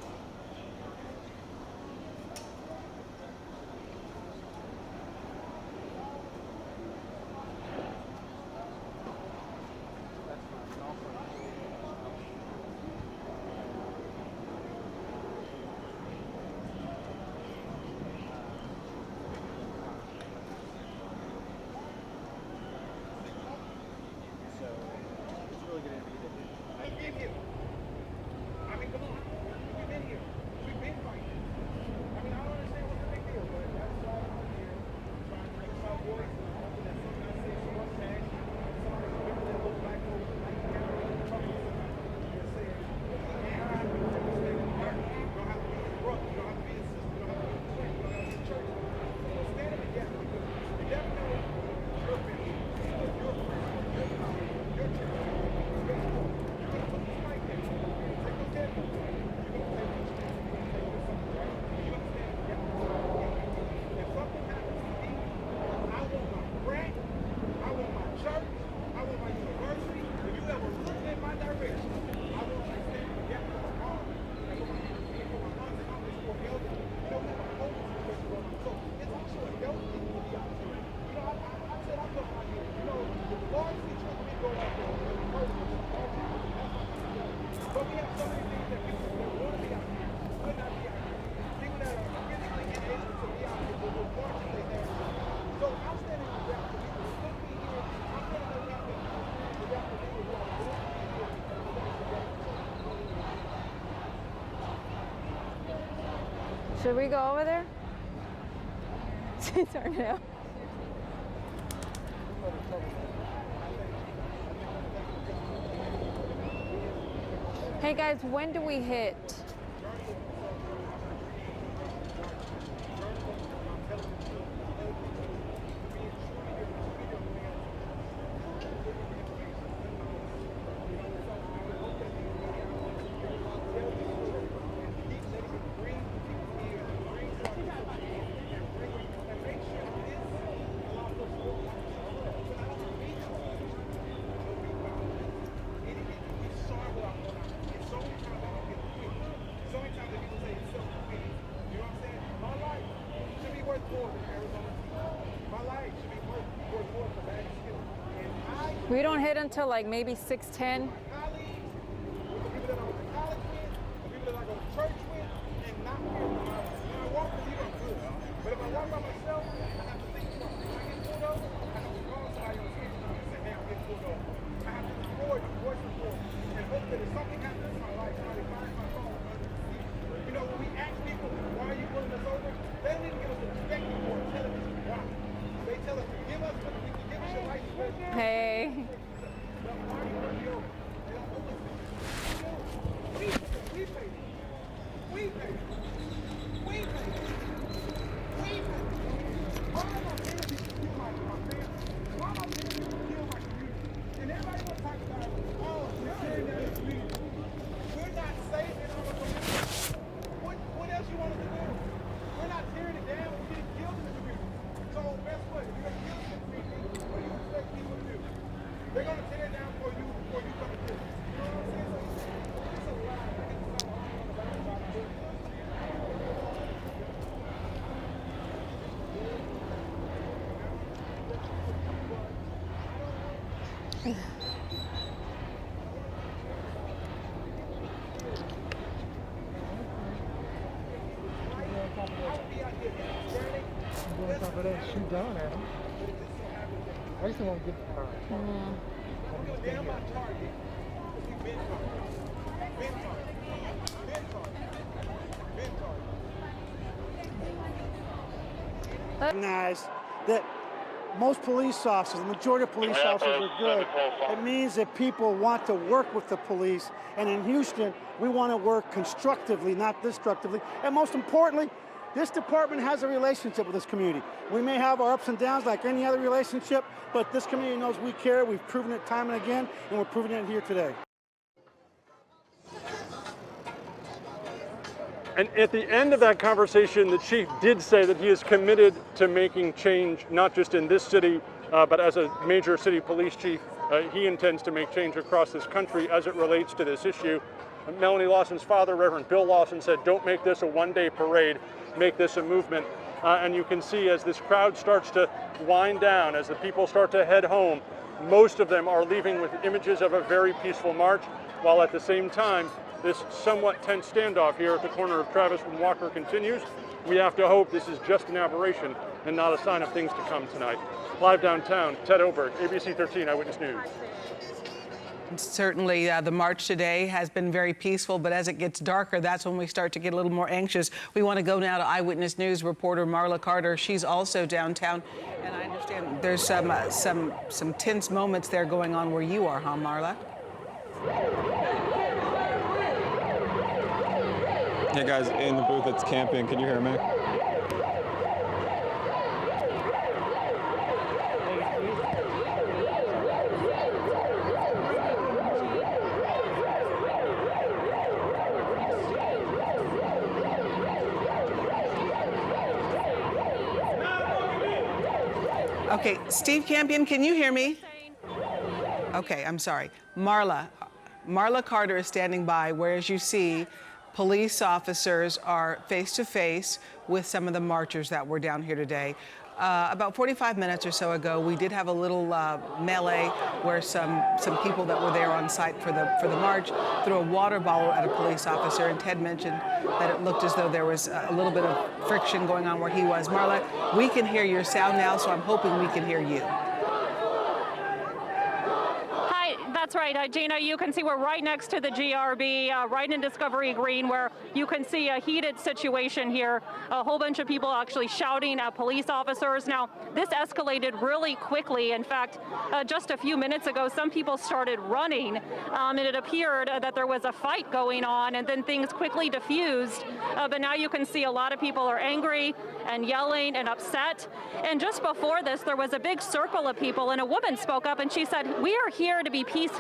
Should we go over there? Turn it out. Hey guys, when do we hit? We don't hit until like maybe 6:10. Hey. Shoot down at him. I just want to get. Recognize that most police officers, the majority of police officers are good. It means that people want to work with the police. And in Houston, we want to work constructively, not destructively. And most importantly, this department has a relationship with this community. We may have our ups and downs like any other relationship, but this community knows we care. We've proven it time and again, and we're proving it here today. And at the end of that conversation, the chief did say that he is committed to making change, not just in this city, but as a major city police chief he intends to make change across this country as it relates to this issue. Melanie Lawson's father, Reverend Bill Lawson, said, don't make this a one-day parade, make this a movement. And you can see as this crowd starts to wind down, as the people start to head home, most of them are leaving with images of a very peaceful march, while at the same time, this somewhat tense standoff here at the corner of Travis and Walker continues. We have to hope this is just an aberration and not a sign of things to come tonight. Live downtown, Ted Oberg, ABC 13 Eyewitness News. Certainly, the march today has been very peaceful, but as it gets darker, that's when we start to get a little more anxious. We want to go now to Eyewitness News reporter Marla Carter. She's also downtown, and I understand there's some tense moments there going on where you are, huh, Marla? Yeah, guys, in the booth, it's camping. Can you hear me? Okay, Steve Campion, can you hear me? Okay, I'm sorry. Marla Carter is standing by, where, as you see, police officers are face-to-face with some of the marchers that were down here today. About 45 minutes or so ago, we did have a little melee where some people that were there on site for the march threw a water bottle at a police officer, and Ted mentioned that it looked as though there was a little bit of friction going on where he was. Marla, we can hear your sound now, so I'm hoping we can hear you. That's right, Gina, you can see we're right next to the GRB, right in Discovery Green, where you can see a heated situation here. A whole bunch of people actually shouting at police officers. Now, this escalated really quickly. In fact, just a few minutes ago, some people started running, and it appeared that there was a fight going on, and then things quickly diffused. But now you can see a lot of people are angry and yelling and upset. And just before this, there was a big circle of people, and a woman spoke up, and she said, "We are here to be peaceful.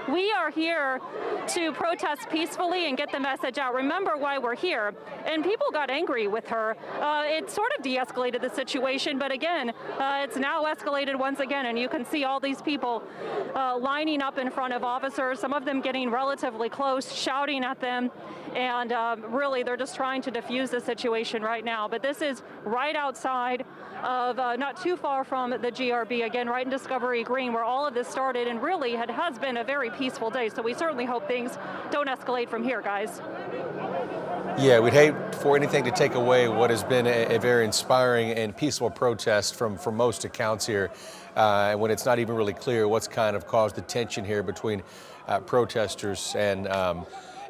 We are here to protest peacefully and get the message out. Remember why we're here." And people got angry with her. It sort of de-escalated the situation, but again, it's now escalated once again, and you can see all these people lining up in front of officers, some of them getting relatively close, shouting at them, and really they're just trying to defuse the situation right now. But this is right outside of, not too far from the GRB, again, right in Discovery Green, where all of this started, and really it has been a very peaceful day, so we certainly hope things don't escalate from here, guys. Yeah, we'd hate for anything to take away what has been a very inspiring and peaceful protest from most accounts here, when it's not even really clear what's kind of caused the tension here between protesters and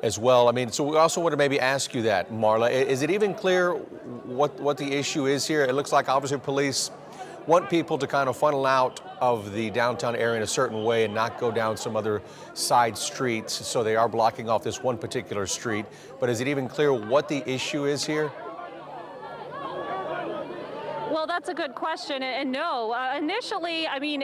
as well. I mean, so we also want to maybe ask you that, Marla. Is it even clear what the issue is here? It looks like obviously police want people to kind of funnel out of the downtown area in a certain way and not go down some other side streets, so they are blocking off this one particular street. But is it even clear what the issue is here? Well, that's a good question, and no. Initially, I mean,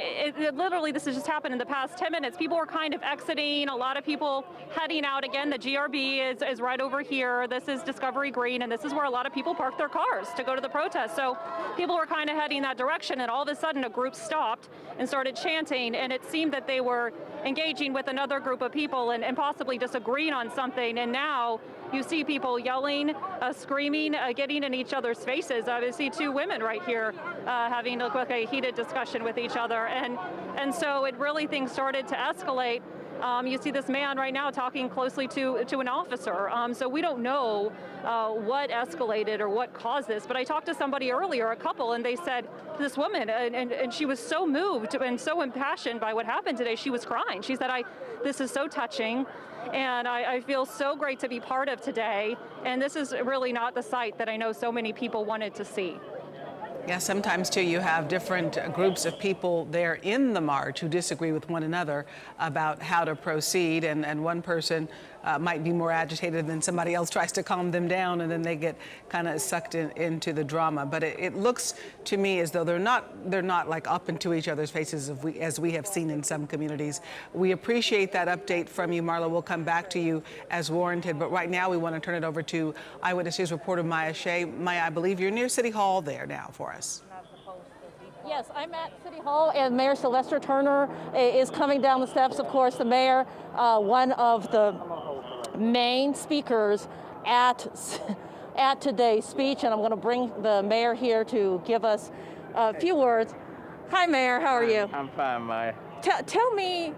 literally this has just happened in the past 10 minutes. People were kind of exiting, a lot of people heading out. Again, the GRB is right over here. This is Discovery Green, and this is where a lot of people park their cars to go to the protest. So people were kind of heading that direction, and all of a sudden a group stopped and started chanting, and it seemed that they were engaging with another group of people and possibly disagreeing on something. And now you see people yelling, screaming, getting in each other's faces. I see two women right here having a heated discussion with each other. And so it really, things started to escalate. You see this man right now talking closely to an officer. So we don't know what escalated or what caused this. But I talked to somebody earlier, a couple, and they said this woman, and she was so moved and so impassioned by what happened today, she was crying. She said, this is so touching. And I feel so great to be part of today. And this is really not the sight that I know so many people wanted to see. Yeah, sometimes, too, you have different groups of people there in the march who disagree with one another about how to proceed, and one person might be more agitated than somebody else tries to calm them down, and then they get kind of sucked into the drama. But it looks to me as though they're not like up into each other's faces as we have seen in some communities. We appreciate that update from you, Marla. We'll come back to you as warranted. But right now, we want to turn it over to Eyewitness News reporter Maya Shea. Maya, I believe you're near City Hall there now for us. Yes, I'm at City Hall, and Mayor Sylvester Turner is coming down the steps. Of course, the mayor, one of the main speakers at today's speech, and I'm going to bring the mayor here to give us a few words. Hi, Mayor. How are you? I'm fine, Maya. Tell me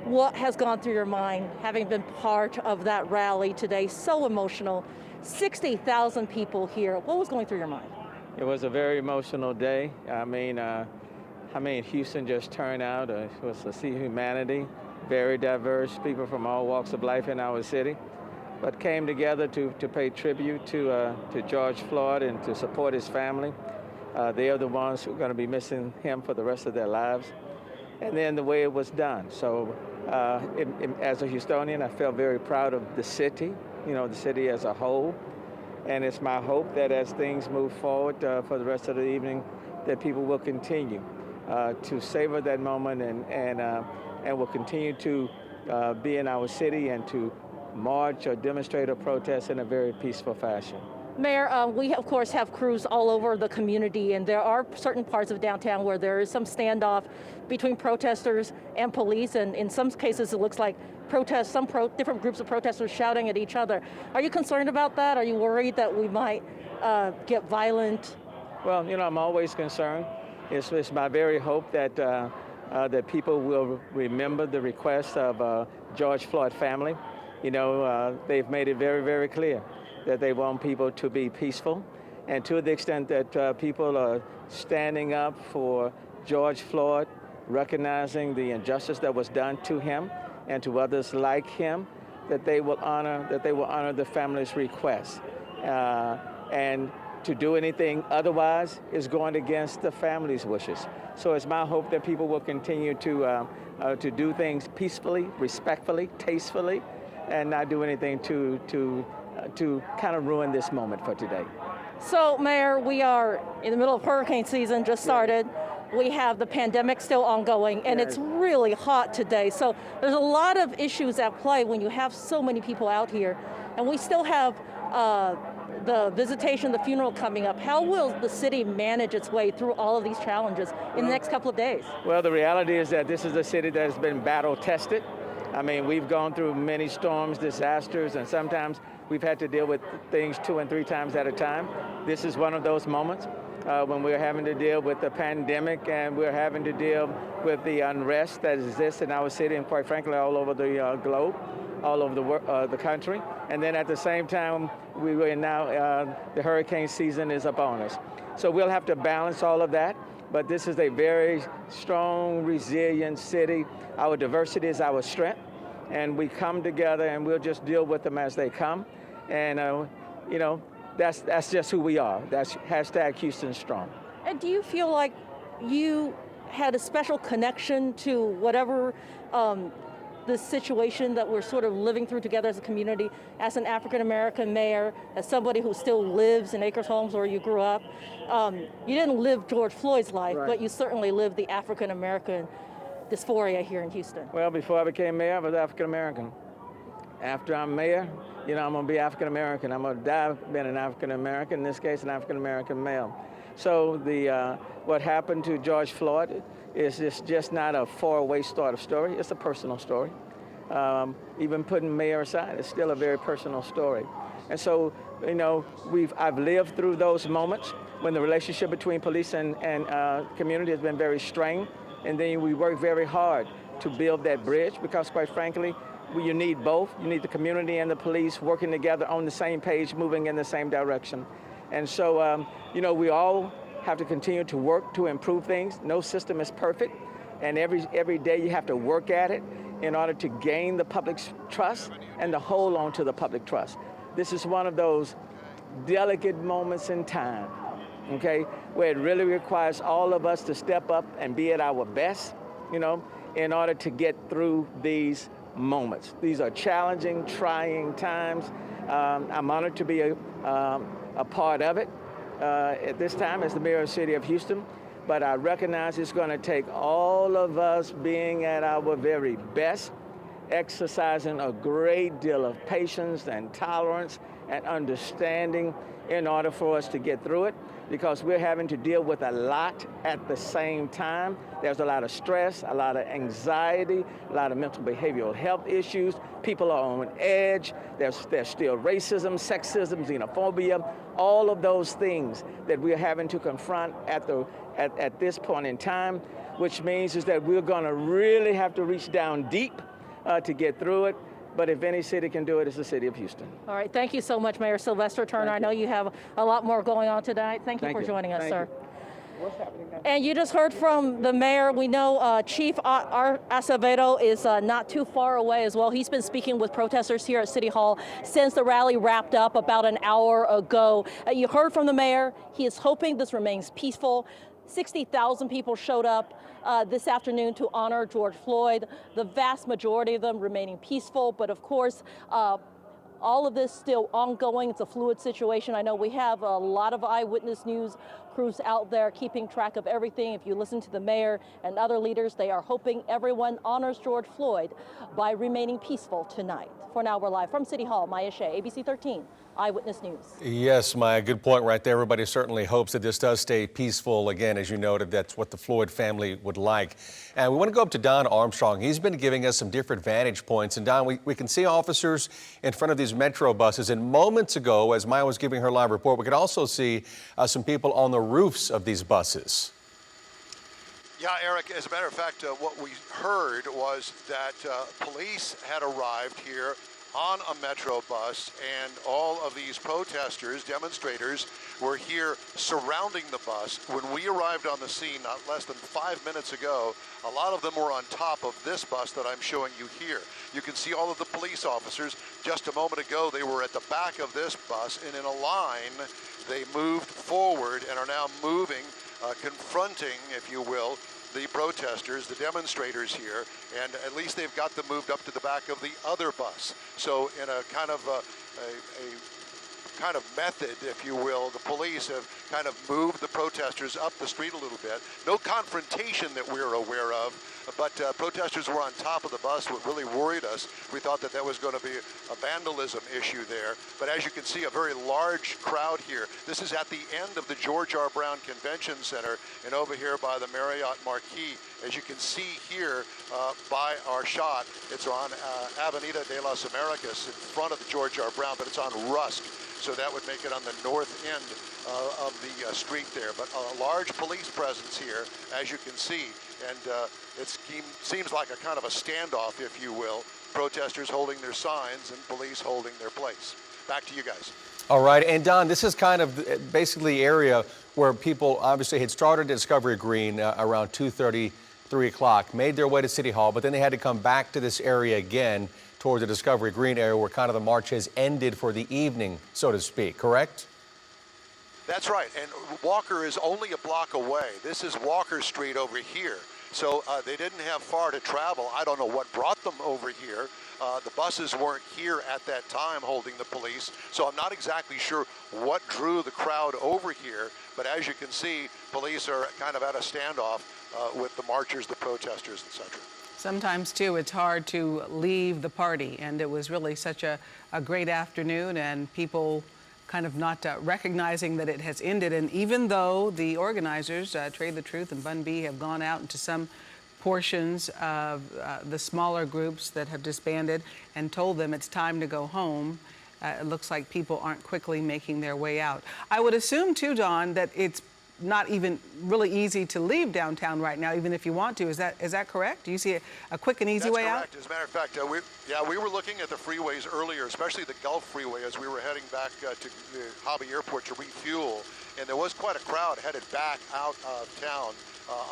what has gone through your mind, having been part of that rally today. So emotional. 60,000 people here. What was going through your mind? It was a very emotional day. Houston just turned out. It was to see humanity, very diverse people from all walks of life in our city, but came together to pay tribute to George Floyd and to support his family. They are the ones who are going to be missing him for the rest of their lives. And then the way it was done. So as a Houstonian, I felt very proud of the city, the city as a whole. And it's my hope that as things move forward for the rest of the evening, that people will continue to savor that moment and will continue to be in our city and to march or demonstrate or protest in a very peaceful fashion. Mayor, we of course have crews all over the community, and there are certain parts of downtown where there is some standoff between protesters and police, and in some cases it looks like different groups of protesters shouting at each other. Are you concerned about that? Are you worried that we might get violent? Well, I'm always concerned. It's my very hope that that people will remember the request of George Floyd family. They've made it very, very clear that they want people to be peaceful. And to the extent that people are standing up for George Floyd, recognizing the injustice that was done to him and to others like him, that they will honor the family's request. And to do anything otherwise is going against the family's wishes. So it's my hope that people will continue to do things peacefully, respectfully, tastefully, and not do anything to kind of ruin this moment for today. So, Mayor, we are in the middle of hurricane season, just started. We have the pandemic still ongoing, and it's really hot today. So there's a lot of issues at play when you have so many people out here. And we still have the visitation, the funeral coming up. How will the city manage its way through all of these challenges in the next couple of days? Well, the reality is that this is a city that has been battle tested. We've gone through many storms, disasters, and sometimes we've had to deal with things 2 and 3 times at a time. This is one of those moments when we're having to deal with the pandemic and we're having to deal with the unrest that exists in our city and, quite frankly, all over the globe, all over the country. And then at the same time, the hurricane season is upon us. So we'll have to balance all of that. But this is a very strong, resilient city. Our diversity is our strength, and we come together and we'll just deal with them as they come. And, that's just who we are. That's #Houston Strong. And do you feel like you had a special connection to whatever the situation that we're sort of living through together as a community, as an African-American mayor, as somebody who still lives in Acres Homes where you grew up? You didn't live George Floyd's life, right, but you certainly lived the African-American dysphoria here in Houston. Well, before I became mayor, I was African-American. After I'm mayor, I'm going to be African-American. I'm going to die being an African-American, in this case, an African-American male. So what happened to George Floyd is just not a far-away sort of story. It's a personal story. Even putting mayor aside, it's still a very personal story. And so, I've lived through those moments when the relationship between police and community has been very strained. And then we work very hard to build that bridge because, quite frankly, you need both. You need the community and the police working together on the same page, moving in the same direction. And so, we all have to continue to work to improve things. No system is perfect, and every day you have to work at it in order to gain the public's trust and to hold on to the public trust. This is one of those delicate moments in time, okay, where it really requires all of us to step up and be at our best, in order to get through these moments. These are challenging, trying times. I'm honored to be a part of it at this time as the mayor of the city of Houston, but I recognize it's going to take all of us being at our very best, exercising a great deal of patience and tolerance and understanding in order for us to get through it, because we're having to deal with a lot at the same time. There's a lot of stress, a lot of anxiety, a lot of mental behavioral health issues. People are on edge. There's still racism, sexism, xenophobia, all of those things that we're having to confront at this point in time, which means is that we're going to really have to reach down deep to get through it. But if any city can do it, it's the city of Houston. All right, thank you so much, Mayor Sylvester Turner. I know you have a lot more going on tonight. Thank you for joining us, sir. What's happening now? And you just heard from the mayor. We know Chief Acevedo is not too far away as well. He's been speaking with protesters here at City Hall since the rally wrapped up about an hour ago. You heard from the mayor. He is hoping this remains peaceful. 60,000 people showed up this afternoon to honor George Floyd, the vast majority of them remaining peaceful. But of course, all of this still ongoing. It's a fluid situation. I know we have a lot of eyewitness news crews out there keeping track of everything. If you listen to the mayor and other leaders, they are hoping everyone honors George Floyd by remaining peaceful tonight. For now, we're live from City Hall. Maya Shea, ABC 13. Eyewitness News. Yes, Maya, good point right there. Everybody certainly hopes that this does stay peaceful. Again, as you noted, that's what the Floyd family would like. And we want to go up to Don Armstrong. He's been giving us some different vantage points. And Don, we can see officers in front of these Metro buses. And moments ago, as Maya was giving her live report, we could also see some people on the roofs of these buses. Yeah, Eric, as a matter of fact, what we heard was that police had arrived here on a Metro bus, and all of these protesters, demonstrators, were here surrounding the bus. When we arrived on the scene not less than 5 minutes ago, a lot of them were on top of this bus that I'm showing you here. You can see all of the police officers. Just a moment ago, they were at the back of this bus, and in a line, they moved forward and are now moving, confronting, if you will, the protesters, the demonstrators here, and at least they've got them moved up to the back of the other bus. So in a kind of kind of method, if you will, the police have kind of moved the protesters up the street a little bit. No confrontation that we're aware of, but protesters were on top of the bus. What really worried us, we thought that that was going to be a vandalism issue there. But as you can see, a very large crowd here. This is at the end of the George R. Brown Convention Center and over here by the Marriott Marquis. As you can see here by our shot, it's on Avenida de las Americas in front of the George R. Brown, but it's on Rusk. So that would make it on the north end of the street there. But a large police presence here, as you can see. And it seems like a kind of a standoff, if you will. Protesters holding their signs and police holding their place. Back to you guys. All right, and Don, this is kind of basically the area where people obviously had started at Discovery Green around 2:30, 3 o'clock, made their way to City Hall, but then they had to come back to this area again towards the Discovery Green area where kind of the march has ended for the evening, so to speak, correct? That's right, and Walker is only a block away. This is Walker Street over here. So they didn't have far to travel. I don't know what brought them over here. The buses weren't here at that time holding the police, so I'm not exactly sure what drew the crowd over here. But as you can see, police are kind of at a standoff with the marchers, the protesters, etc. Sometimes, too, it's hard to leave the party, and it was really such a great afternoon, and people kind of not recognizing that it has ended. And even though the organizers, Trade the Truth and Bun B, have gone out into some portions of the smaller groups that have disbanded and told them it's time to go home, it looks like people aren't quickly making their way out. I would assume, too, Don, that it's not even really easy to leave downtown right now, even if you want to. Is that correct? Do you see a quick and easy way out? That's correct. As a matter of fact, we were looking at the freeways earlier, especially the Gulf Freeway, as we were heading back to the Hobby Airport to refuel, and there was quite a crowd headed back out of town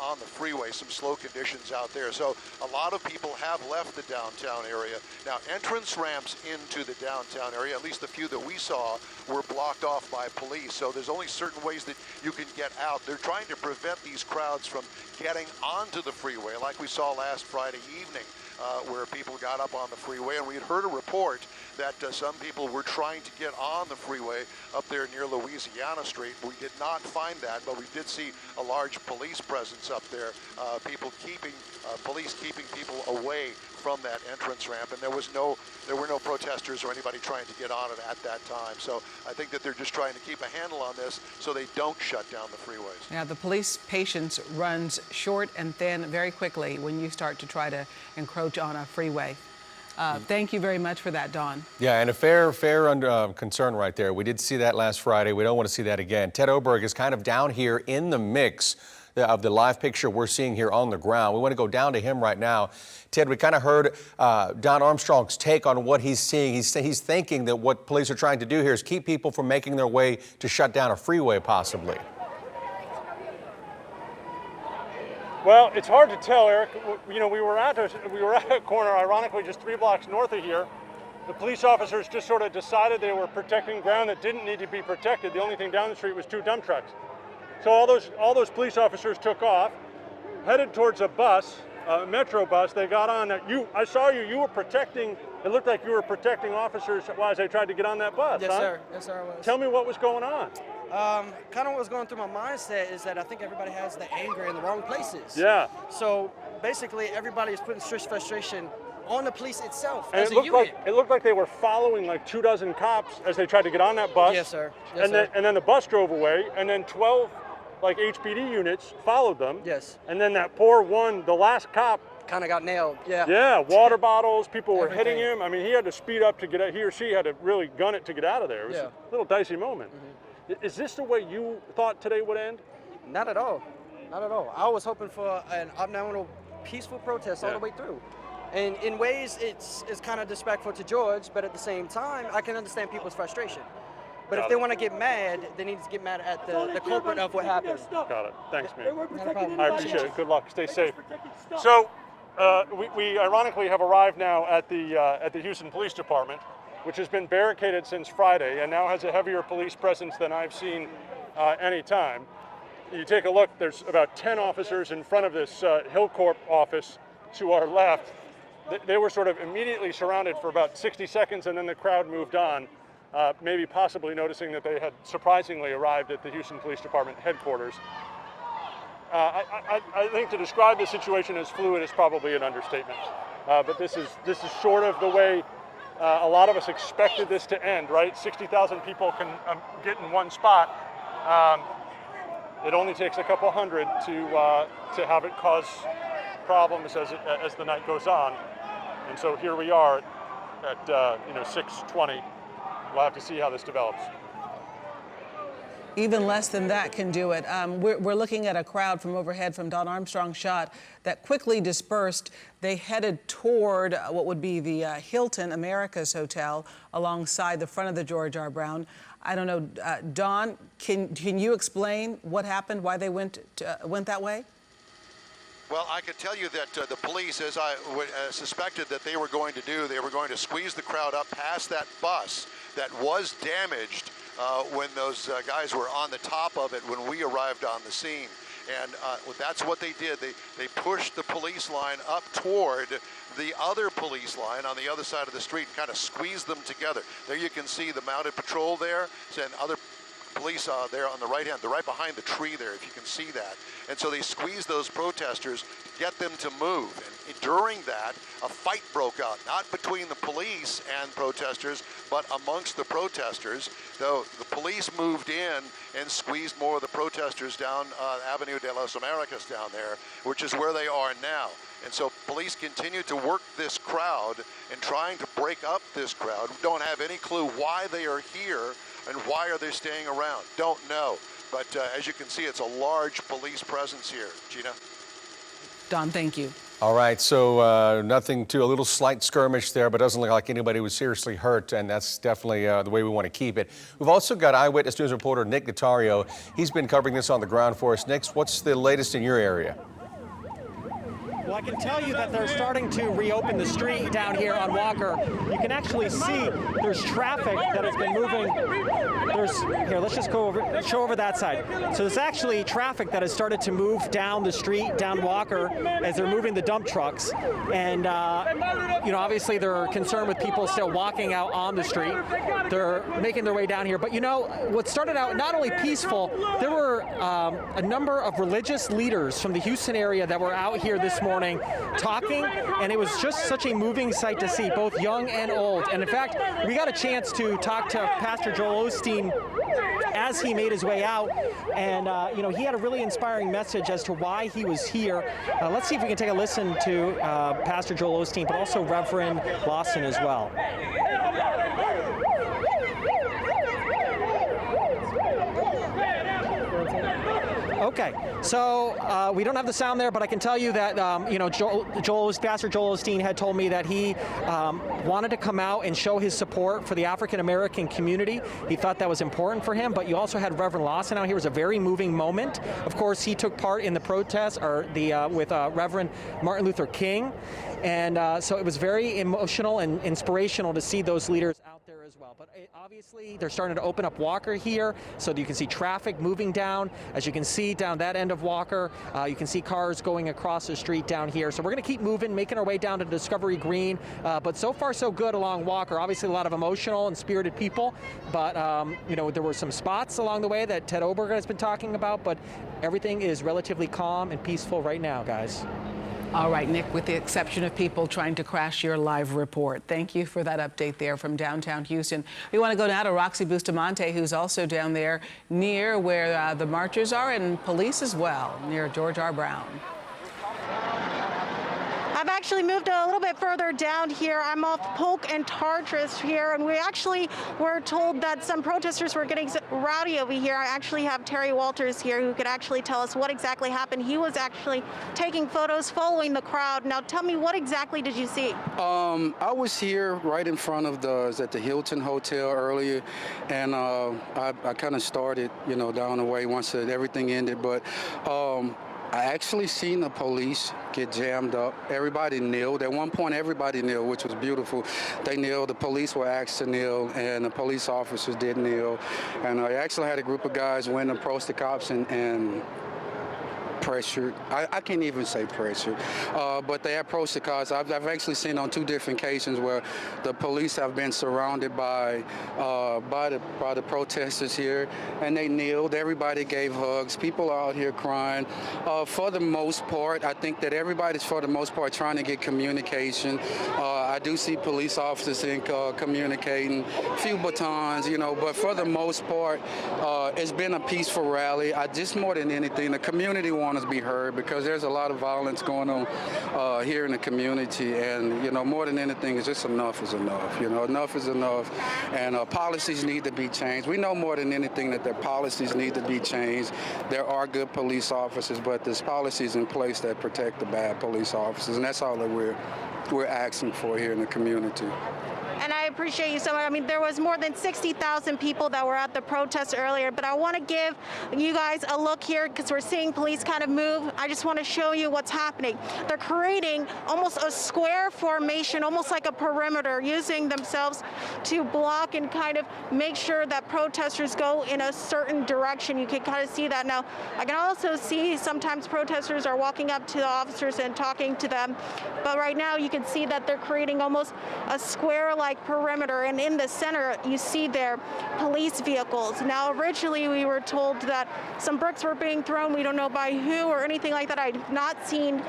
on the freeway, some slow conditions out there. So a lot of people have left the downtown area. Now, entrance ramps into the downtown area, at least the few that we saw, were blocked off by police. So there's only certain ways that you can get out. They're trying to prevent these crowds from getting onto the freeway, like we saw last Friday evening, where people got up on the freeway. And we had heard a report that some people were trying to get on the freeway up there near Louisiana Street. We did not find that, but we did see a large police presence up there, police keeping people away from that entrance ramp, and there were no protesters or anybody trying to get on it at that time. So I think that they're just trying to keep a handle on this so they don't shut down the freeways. Now, the police patience runs short and thin very quickly when you start to try to encroach on a freeway. Thank you very much for that, Don. Yeah, and a fair concern right there. We did see that last Friday. We don't want to see that again. Ted Oberg is kind of down here in the mix of the live picture we're seeing here on the ground. We want to go down to him right now. Ted, we kind of heard Don Armstrong's take on what he's seeing. He's thinking that what police are trying to do here is keep people from making their way to shut down a freeway, possibly. Well, it's hard to tell, Eric. You know, we were at a corner, ironically, just 3 blocks north of here. The police officers just sort of decided they were protecting ground that didn't need to be protected. The only thing down the street was 2 dump trucks. So all those police officers took off, headed towards a bus, a metro bus. They got on. I saw you. You were protecting. It looked like you were protecting officers as they tried to get on that bus. Yes, huh? sir. Yes, sir, I was. Tell me what was going on. Kind of what was going through my mindset is that I think everybody has the anger in the wrong places. Yeah. So basically, everybody is putting stress frustration on the police itself And as it a looked unit. like it looked like they were following like 24 cops as they tried to get on that bus. Yes, sir. Yes, sir. And then the bus drove away, and then 12 like HPD units followed them. Yes. And then that poor one, the last cop, kind of got nailed. Yeah. Yeah, water bottles. People were Everything. hitting him. I mean, he had to speed up to get out. He or she had to really gun it to get out of there. It was Yeah. a little dicey moment. Is this the way you thought today would end? Not at all. Not at all. I was hoping for an abnormal, peaceful protest all Yeah. the way through. And in ways, it's kind of disrespectful to George, but at the same time, I can understand people's frustration. But if they want to get mad, they need to get mad at the culprit of what happened. Got it. Thanks, man. Not a problem. I appreciate it. Good luck. Stay safe. So, we ironically have arrived now at the Houston Police Department, which has been barricaded since Friday and now has a heavier police presence than I've seen any time. You take a look, there's about 10 officers in front of this Hillcorp office to our left. They were sort of immediately surrounded for about 60 seconds, and then the crowd moved on, maybe possibly noticing that they had surprisingly arrived at the Houston Police Department headquarters. I think to describe the situation as fluid is probably an understatement, but this is sort of the way a lot of us expected this to end, right? 60,000 people can get in one spot. It only takes a couple hundred to have it cause problems as the night goes on. And so here we are at 6:20. We'll have to see how this develops. Even less than that can do it. We're looking at a crowd from overhead from Don Armstrong's shot that quickly dispersed. They headed toward what would be the Hilton Americas Hotel alongside the front of the George R. Brown. I don't know, Don, can you explain what happened, why they went that way? Well, I could tell you that the police, as I suspected that they were going to do, they were going to squeeze the crowd up past that bus that was damaged when those guys were on the top of it when we arrived on the scene. And that's what they did. They pushed the police line up toward the other police line on the other side of the street and kind of squeezed them together. There you can see the mounted patrol there and other police there on the right hand. They're right behind the tree there, if you can see that. And so they squeezed those protesters, get them to move. And during that, a fight broke out, not between the police and protesters, but amongst the protesters. Though the police moved in and squeezed more of the protesters down Avenue de las Americas down there, which is where they are now. And so police continue to work this crowd and trying to break up this crowd. We don't have any clue why they are here and why are they staying around. Don't know. But as you can see, it's a large police presence here. Gina? Don, thank you. All right, so a little slight skirmish there, but doesn't look like anybody was seriously hurt, and that's definitely the way we want to keep it. We've also got Eyewitness News reporter Nick Guttario. He's been covering this on the ground for us. Nick, what's the latest in your area? Well, I can tell you that they're starting to reopen the street down here on Walker. You can actually see there's traffic that has been moving. here, let's just show over that side. So there's actually traffic that has started to move down the street, down Walker, as they're moving the dump trucks. And, obviously they're concerned with people still walking out on the street. They're making their way down here. But what started out not only peaceful, there were a number of religious leaders from the Houston area that were out here this morning talking, and it was just such a moving sight to see, both young and old. And in fact, we got a chance to talk to Pastor Joel Osteen as he made his way out, and he had a really inspiring message as to why he was here. Let's see if we can take a listen to Pastor Joel Osteen, but also Reverend Lawson as well. Okay, so we don't have the sound there, but I can tell you that Pastor Joel Osteen had told me that he wanted to come out and show his support for the African American community. He thought that was important for him. But you also had Reverend Lawson out here. It was a very moving moment. Of course, he took part in the protest with Reverend Martin Luther King, and so it was very emotional and inspirational to see those leaders out there as well. But obviously, they're starting to open up Walker here, so that you can see traffic moving down. As you can see down that end of Walker, you can see cars going across the street down here. So we're going to keep moving, making our way down to Discovery Green. But so far, so good along Walker. Obviously, a lot of emotional and spirited people. But, there were some spots along the way that Ted Oberg has been talking about. But everything is relatively calm and peaceful right now, guys. All right, Nick, with the exception of people trying to crash your live report. Thank you for that update there from downtown Houston. We want to go now to Roxy Bustamante, who's also down there near where the marchers are, and police as well, near George R. Brown. I've actually moved a little bit further down here. I'm off Polk and Tartress here, and we actually were told that some protesters were getting rowdy over here. I actually have Terry Walters here who could actually tell us what exactly happened. He was actually taking photos, following the crowd. Now tell me, what exactly did you see? I was here right in front of at the Hilton Hotel earlier, and I kind of started, down the way once everything ended, but I actually seen the police get jammed up. Everybody kneeled. At one point, everybody kneeled, which was beautiful. They kneeled. The police were asked to kneel, and the police officers did kneel. And I actually had a group of guys went and approached the cops and pressured. I can't even say pressured, but they approached the cops. I've actually seen on 2 different occasions where the police have been surrounded by the protesters here, and they kneeled. Everybody gave hugs. People are out here crying. For the most part, I think that everybody's for the most part trying to get communication. I do see police officers communicating, a few batons, but for the most part, it's been a peaceful rally. Just more than anything, the community wants to be heard because there's a lot of violence going on here in the community, and more than anything, it's just enough is enough. Enough is enough, and policies need to be changed. We know more than anything that their policies need to be changed. There are good police officers, but there's policies in place that protect the bad police officers, and that's all that we're asking for here in the community. And I appreciate you so much. I mean, there was more than 60,000 people that were at the protest earlier, but I want to give you guys a look here because we're seeing police kind of move. I just want to show you what's happening. They're creating almost a square formation, almost like a perimeter, using themselves to block and kind of make sure that protesters go in a certain direction. You can kind of see that now. I can also see sometimes protesters are walking up to the officers and talking to them, but right now you can see that they're creating almost a square-like perimeter, and in the center you see their police vehicles. Now originally we were told that some bricks were being thrown. We don't know by who or anything like that. I've not seen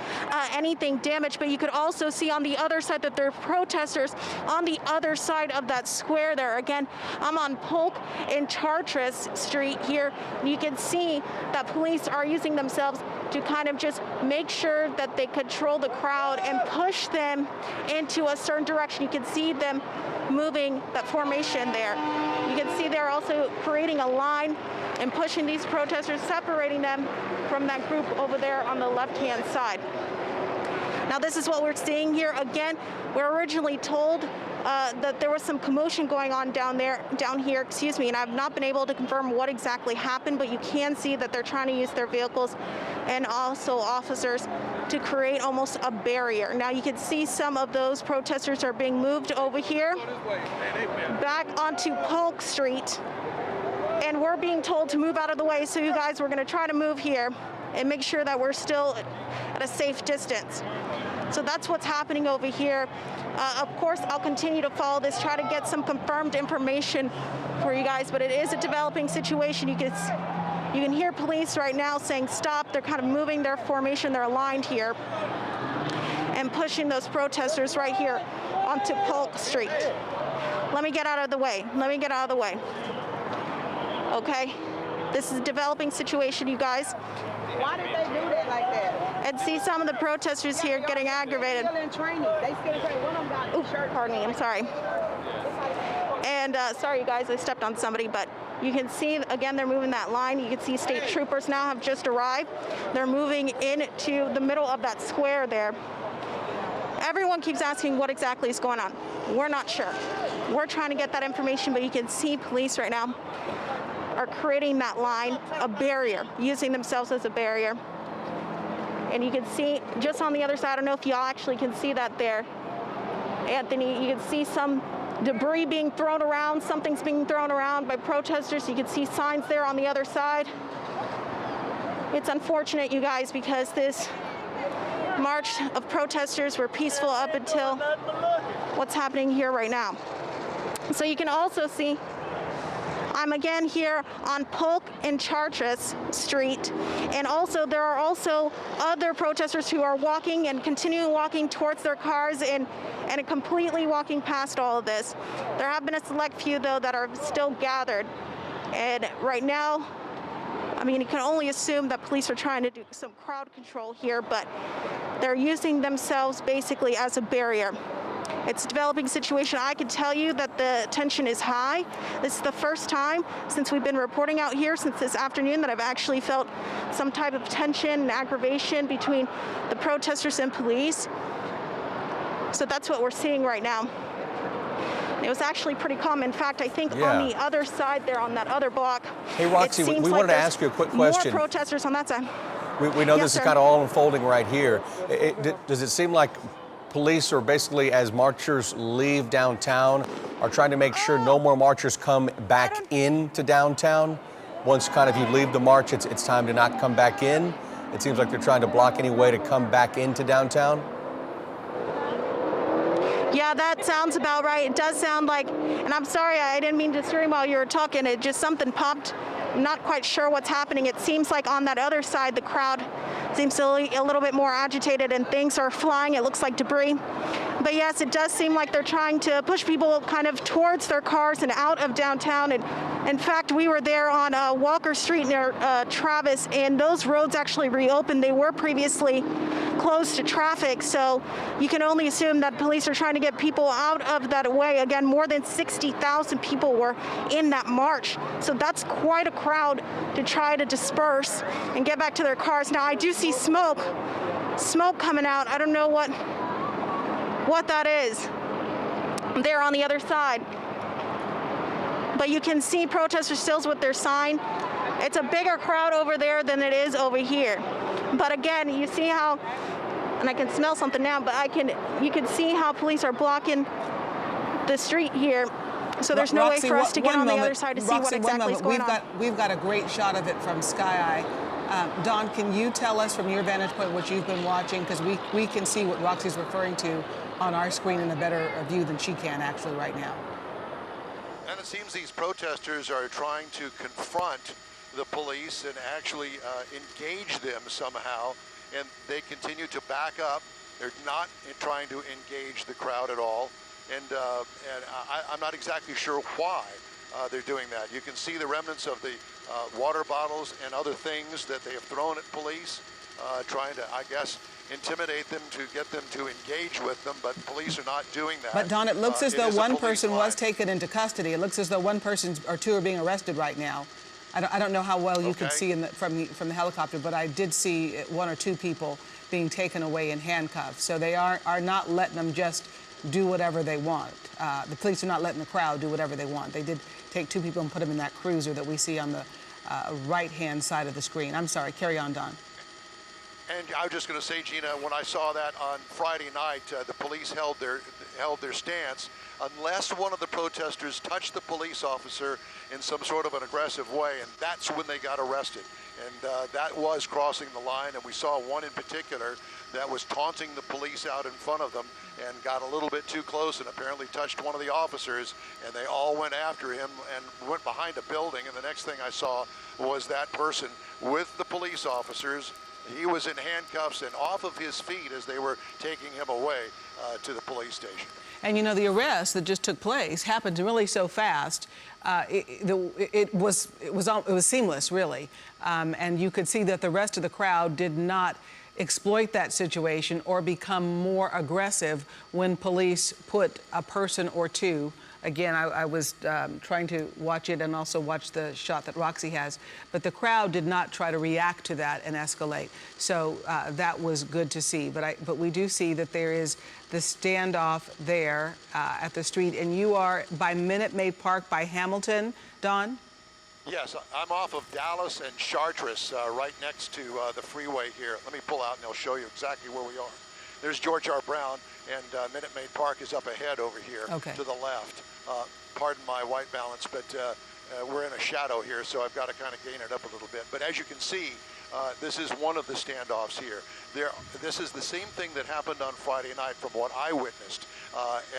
anything damaged, but you could also see on the other side that there are protesters on the other side of that square there. Again, I'm on Polk and Chartres Street here. You can see that police are using themselves to kind of just make sure that they control the crowd and push them into a certain direction. You can see them moving that formation there. You can see they're also creating a line and pushing these protesters, separating them from that group over there on the left-hand side. Now this is what we're seeing here. Again, we're originally told that there was some commotion going on down here, and I've not been able to confirm what exactly happened, but you can see that they're trying to use their vehicles and also officers to create almost a barrier. Now you can see some of those protesters are being moved over here back onto Polk Street. and we're being told to move out of the way. So you guys, we're going to try to move here and make sure that we're still at a safe distance. So that's what's happening over here. Of course, I'll continue to follow this, try to get some confirmed information for you guys, but it is a developing situation. You can hear police right now saying stop. They're kind of moving their formation. They're aligned here and pushing those protesters right here onto Polk Street. Let me get out of the way. Let me get out of the way. Okay? This is a developing situation, you guys. Why did they do that like that? And see some of the protesters here getting aggravated. Still in training. They still in training. One of them got Ooh, pardon me, I'm sorry. And sorry, you guys, I stepped on somebody, but you can see, again, they're moving that line. You can see state troopers now have just arrived. They're moving into the middle of that square there. Everyone keeps asking what exactly is going on. We're not sure. We're trying to get that information, but you can see police right now are creating that line, a barrier, using themselves as a barrier. And you can see just on the other side, I don't know if y'all actually can see that there, Anthony, you can see some debris being thrown around, something's being thrown around by protesters. You can see signs there on the other side. It's unfortunate, you guys, because this march of protesters were peaceful up until what's happening here right now. So you can also see I'm again here on Polk and Chartres Street, and also there are also other protesters who are walking and continuing walking towards their cars and completely walking past all of this. There have been a select few, though, that are still gathered, and right now, I mean, you can only assume that police are trying to do some crowd control here, but they're using themselves basically as a barrier. It's a developing situation. I can tell you that the tension is high. This is the first time since we've been reporting out here since this afternoon that I've actually felt some type of tension and aggravation between the protesters and police. So that's what we're seeing right now. It was actually pretty calm. In fact, I think on the other side there, on that other block, hey, Roxy, we wanted to ask you a quick question. More protesters on that side. We know Yes, this sir. is kind of all unfolding right here. Does it seem like police are basically, as marchers leave downtown, are trying to make sure no more marchers come back into downtown? Once kind of you leave the march, it's time to not come back in? It seems like they're trying to block any way to come back into downtown? Yeah, that sounds about right. It does sound like, and I'm sorry, I didn't mean to scream while you were talking. It just something popped. I'm not quite sure what's happening. It seems like on that other side, the crowd seems a little bit more agitated and things are flying. It looks like debris. But yes, it does seem like they're trying to push people kind of towards their cars and out of downtown. And in fact, we were there on Walker Street near Travis, and those roads actually reopened. They were previously closed to traffic, so you can only assume that police are trying to get people out of that way. Again, more than 60,000 people were in that march, so that's quite a crowd to try to disperse and get back to their cars. Now, I do see smoke coming out. I don't know what that is there on the other side, but you can see protesters still with their sign. It's a bigger crowd over there than it is over here. But again, you see how, and I can smell something now, but you can see how police are blocking the street here. So there's no way for us to get on the other side to see what exactly is going on. We've got a great shot of it from Sky Eye. Don, can you tell us from your vantage point what you've been watching? Because we can see what Roxy's referring to on our screen in a better view than she can actually right now. And it seems these protesters are trying to confront the police and actually engage them somehow, and they continue to back up. They're not trying to engage the crowd at all, and I'm not exactly sure why they're doing that. You can see the remnants of the water bottles and other things that they have thrown at police, trying to, I guess, intimidate them to get them to engage with them, but police are not doing that. But Don, it looks as though one person line. was taken into custody. It looks as though one person or two are being arrested right now. I don't know how well you can see from the helicopter, but I did see one or two people being taken away in handcuffs. So they are not letting them just do whatever they want. The police are not letting the crowd do whatever they want. They did take two people and put them in that cruiser that we see on the right-hand side of the screen. I'm sorry, carry on, Don. And I was just going to say, Gina, when I saw that on Friday night, the police held their stance. Unless one of the protesters touched the police officer in some sort of an aggressive way, and that's when they got arrested. And that was crossing the line, and we saw one in particular that was taunting the police out in front of them and got a little bit too close and apparently touched one of the officers, and they all went after him and went behind a building. And the next thing I saw was that person with the police officers. He was in handcuffs and off of his feet as they were taking him away to the police station. And you know, the arrest that just took place happened really so fast. It was seamless, really. And you could see that the rest of the crowd did not exploit that situation or become more aggressive when police put a person or two. Again, I was trying to watch it and also watch the shot that Roxy has, but the crowd did not try to react to that and escalate. So that was good to see. But we do see that there is the standoff there at the street, and you are by Minute Maid Park by Hamilton, Don? Yes, I'm off of Dallas and Chartres, right next to the freeway here. Let me pull out and I'll show you exactly where we are. There's George R. Brown, and Minute Maid Park is up ahead over here to the left. Pardon my white balance, but we're in a shadow here, so I've got to kind of gain it up a little bit. But as you can see, this is one of the standoffs here. This is the same thing that happened on Friday night from what I witnessed.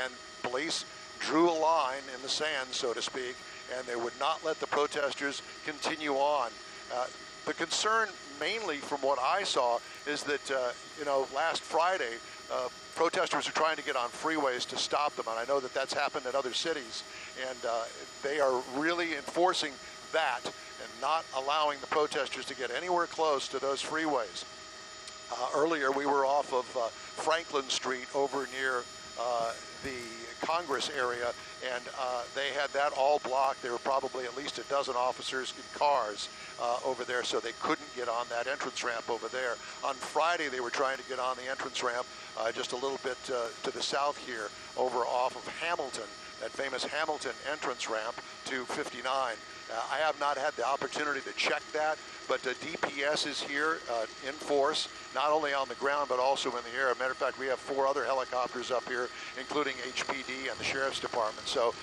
And police drew a line in the sand, so to speak, and they would not let the protesters continue on. The concern mainly from what I saw is that, last Friday, protesters are trying to get on freeways to stop them, and I know that that's happened in other cities, and they are really enforcing that and not allowing the protesters to get anywhere close to those freeways. Earlier, we were off of Franklin Street over near the Congress area, and they had that all blocked. There were probably at least a dozen officers in cars over there, so they couldn't get on that entrance ramp over there. On Friday, they were trying to get on the entrance ramp just a little bit to the south here, over off of Hamilton, that famous Hamilton entrance ramp to 59. I have not had the opportunity to check that, but DPS is here in force, not only on the ground, but also in the air. As a matter of fact, we have 4 other helicopters up here, including HPD and the Sheriff's Department. So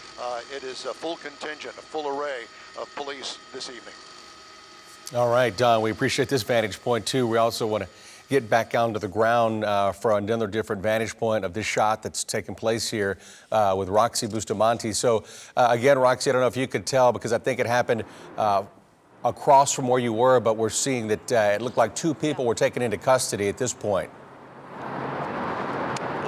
it is a full contingent, a full array of police this evening. All right, Don, we appreciate this vantage point, too. We also want to get back onto the ground for another different vantage point of this shot that's taking place here with Roxy Bustamante. So, again, Roxy, I don't know if you could tell, because I think it happened across from where you were, but we're seeing that it looked like 2 people were taken into custody at this point.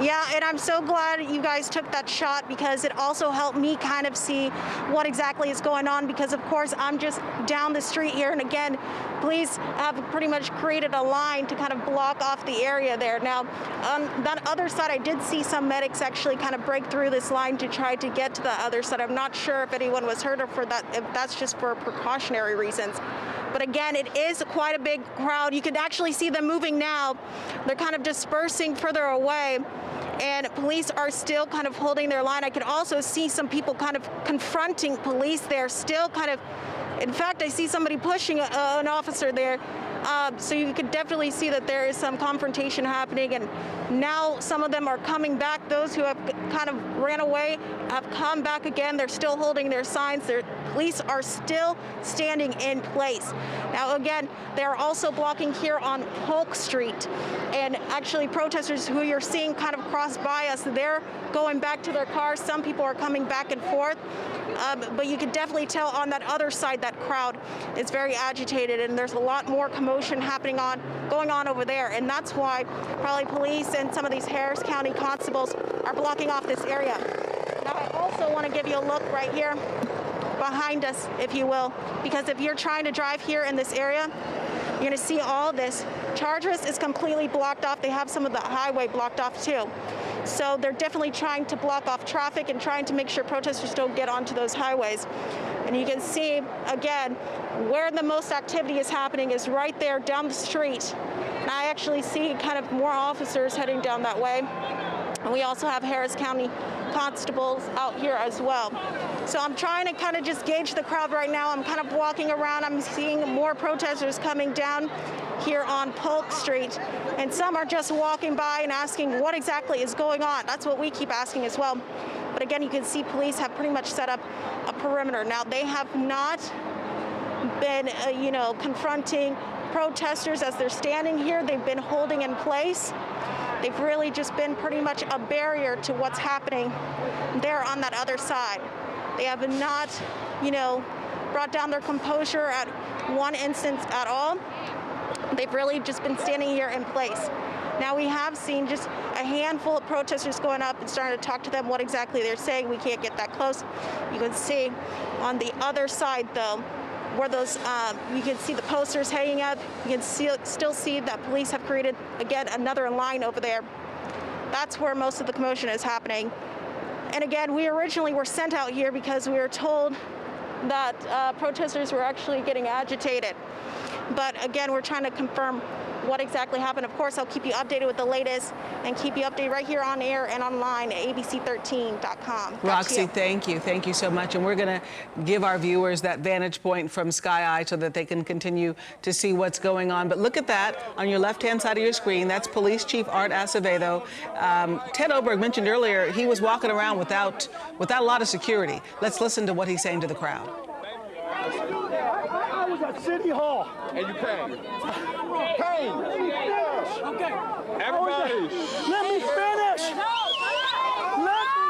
Yeah, and I'm so glad you guys took that shot, because it also helped me kind of see what exactly is going on, because of course I'm just down the street here, and again, police have pretty much created a line to kind of block off the area there. Now, on that other side, I did see some medics actually kind of break through this line to try to get to the other side. I'm not sure if anyone was hurt or if that's just for precautionary reasons. But again, it is quite a big crowd. You can actually see them moving now. They're kind of dispersing further away, and police are still kind of holding their line. I could also see some people kind of confronting police there, still kind of, in fact, I see somebody pushing an officer there. So you could definitely see that there is some confrontation happening, and now some of them are coming back. Those who have kind of ran away have come back again. They're still holding their signs. Their police are still standing in place. Now, again, they're also blocking here on Polk Street, and actually protesters who you're seeing kind of cross by us, they're going back to their cars. Some people are coming back and forth, but you can definitely tell on that other side that crowd is very agitated, and there's a lot more commotion going on over there, and that's why probably police and some of these Harris County constables are blocking off this area. Now, I also want to give you a look right here behind us, if you will, because if you're trying to drive here in this area, you're going to see all this. Chartres is completely blocked off. They have some of the highway blocked off too. So they're definitely trying to block off traffic and trying to make sure protesters don't get onto those highways. And you can see, again, where the most activity is happening is right there down the street. And I actually see kind of more officers heading down that way. And we also have Harris County constables out here as well. So I'm trying to kind of just gauge the crowd right now. I'm kind of walking around. I'm seeing more protesters coming down here on Polk Street, and some are just walking by and asking what exactly is going on. That's what we keep asking as well. But again, you can see police have pretty much set up a perimeter. Now, they have not been, confronting protesters as they're standing here. They've been holding in place. They've really just been pretty much a barrier to what's happening there on that other side. They have not, brought down their composure at one instance at all. They've really just been standing here in place. Now, we have seen just a handful of protesters going up and starting to talk to them what exactly they're saying. We can't get that close. You can see on the other side, though, where those, you can see the posters hanging up. You can still see that police have created, again, another line over there. That's where most of the commotion is happening. And again, we originally were sent out here because we were told that protesters were actually getting agitated. But again, we're trying to confirm what exactly happened. Of course, I'll keep you updated with the latest and keep you updated right here on air and online at abc13.com. Roxy, thank you. Thank you so much. And we're going to give our viewers that vantage point from Sky Eye so that they can continue to see what's going on. But look at that on your left-hand side of your screen. That's Police Chief Art Acevedo. Ted Oberg mentioned earlier he was walking around without a lot of security. Let's listen to what he's saying to the crowd. I was at City Hall. And you came. Came. Yes. Okay. Everybody. Let me finish. Let me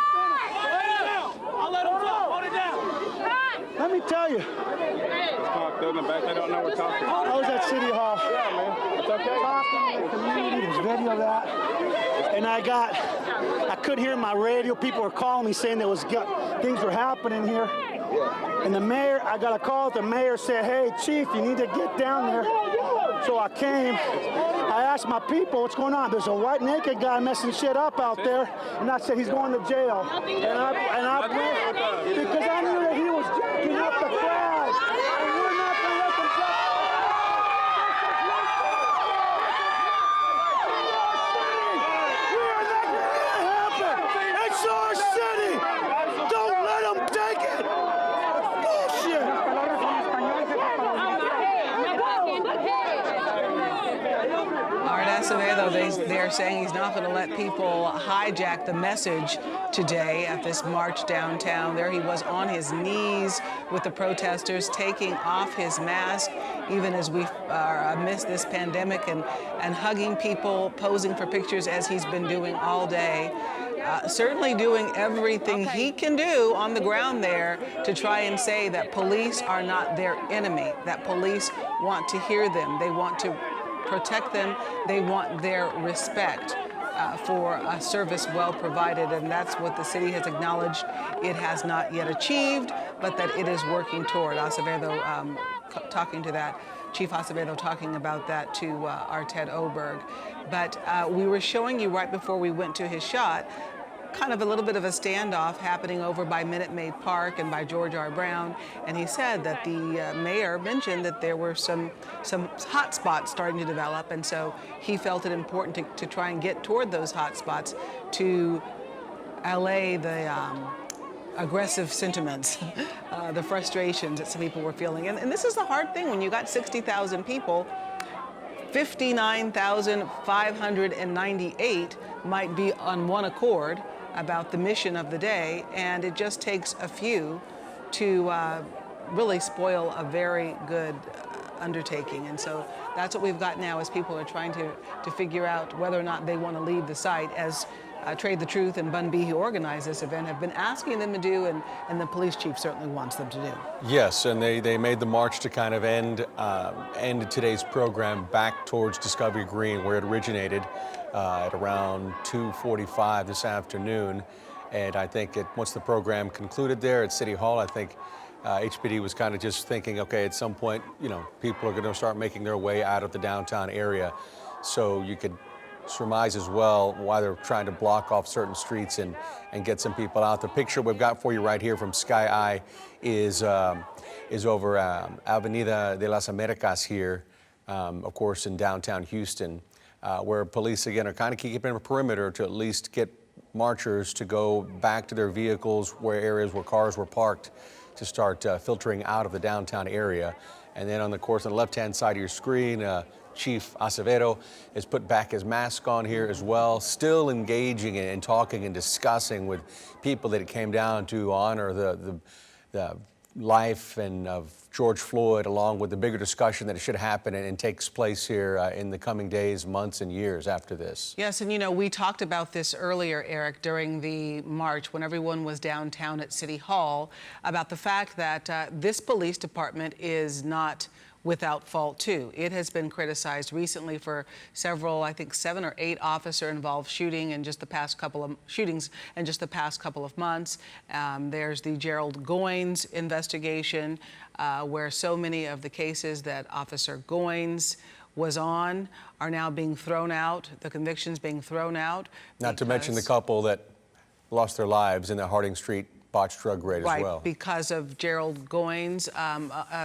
finish. I'll let him talk. Hold it down. Let me tell you. In the back, they don't know we're talking. I was at City Hall. Yeah, man. It's okay. Talking to the community. There's video of that. And I could hear my radio. People were calling me saying things were happening here. And the mayor, I got a call. The mayor said, "Hey, Chief, you need to get down there." So I came. I asked my people, "What's going on?" There's a white naked guy messing shit up out there, and I said he's going to jail. And I went because I knew that he was jacking up the crowd. And we're not going to let them jack. We are not going to let it happen. It's our city. Don't let them take it. Art Acevedo, they're saying he's not going to let people hijack the message today at this march downtown. There he was on his knees with the protesters, taking off his mask, even as we are amidst this pandemic, and hugging people, posing for pictures as he's been doing all day. Certainly doing everything he can do on the ground there to try and say that police are not their enemy, that police want to hear them, they want to protect them, they want their respect for a service well provided, and that's what the city has acknowledged it has not yet achieved, but that it is working toward. Acevedo talking to that, Chief Acevedo talking about that to our Ted Oberg. But we were showing you right before we went to his shot kind of a little bit of a standoff happening over by Minute Maid Park and by George R. Brown, and he said that the mayor mentioned that there were some hot spots starting to develop, and so he felt it important to try and get toward those hot spots to allay the aggressive sentiments, the frustrations that some people were feeling. And this is the hard thing when you got 60,000 people. 59,598 might be on one accord about the mission of the day, and it just takes a few to really spoil a very good undertaking. And so that's what we've got now, as people are trying to figure out whether or not they want to leave the site, as Trade the Truth and Bun B, who organized this event, have been asking them to do, and the police chief certainly wants them to do. Yes, and they made the march to kind of end today's program back towards Discovery Green, where it originated at around 2:45 this afternoon. And I think once the program concluded there at City Hall, I think HPD was kind of just thinking, okay, at some point, people are going to start making their way out of the downtown area. So you could surmise as well why they're trying to block off certain streets and get some people out. The picture we've got for you right here from Sky Eye is over Avenida de las Americas here, of course, in downtown Houston, where police, again, are kind of keeping a perimeter to at least get marchers to go back to their vehicles, where areas where cars were parked, to start filtering out of the downtown area. And then on the left-hand side of your screen, Chief Acevedo has put back his mask on here as well, still engaging and talking and discussing with people that it came down to honor the life and of George Floyd, along with the bigger discussion that it should happen and takes place here in the coming days, months, and years after this. Yes, and you know, we talked about this earlier, Eric, during the march when everyone was downtown at City Hall, about the fact that this police department is not without fault too. It has been criticized recently for several, I think 7 or 8 officer-involved shootings in just the past couple of months. There's the Gerald Goins investigation, where so many of the cases that Officer Goins was on are now being thrown out, the convictions being thrown out. Not to mention the couple that lost their lives in the Harding Street botched drug raid as well. Right, because of Gerald Goins.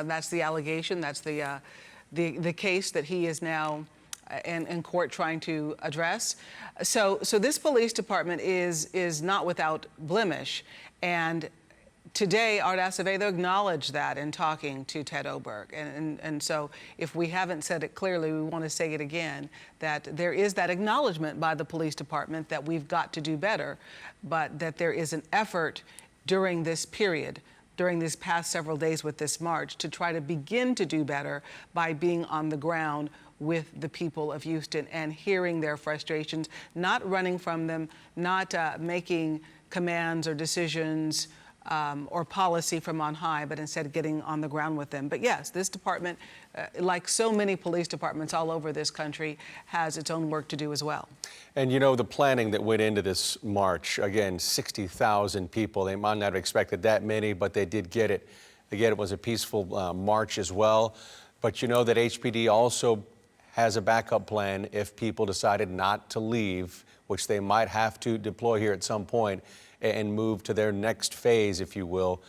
That's the allegation. That's the case that he is now in court trying to address. So this police department is not without blemish. And today, Art Acevedo acknowledged that in talking to Ted Oberg. And so if we haven't said it clearly, we want to say it again, that there is that acknowledgement by the police department that we've got to do better, but that there is an effort during this period, during these past several days with this march, to try to begin to do better by being on the ground with the people of Houston and hearing their frustrations, not running from them, not making commands or decisions or policy from on high, but instead getting on the ground with them. But yes, this department, like so many police departments all over this country, has its own work to do as well. And you know, the planning that went into this march, again, 60,000 people. They might not have expected that many, but they did get it. Again, it was a peaceful march as well. But you know that HPD also has a backup plan if people decided not to leave, which they might have to deploy here at some point and move to their next phase, if you will,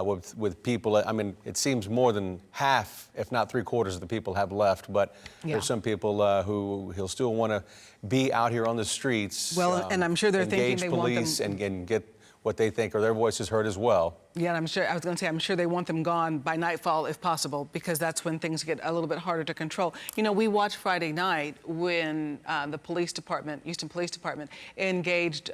with people. I mean, it seems more than half, if not 3/4 of the people have left, but there's some people who he'll still want to be out here on the streets. Well, and I'm sure they're thinking they want them. Engage police and get what they think are their voices heard as well. Yeah, and I'm sure they want them gone by nightfall if possible, because that's when things get a little bit harder to control. You know, we watched Friday night when the police department, Houston Police Department, engaged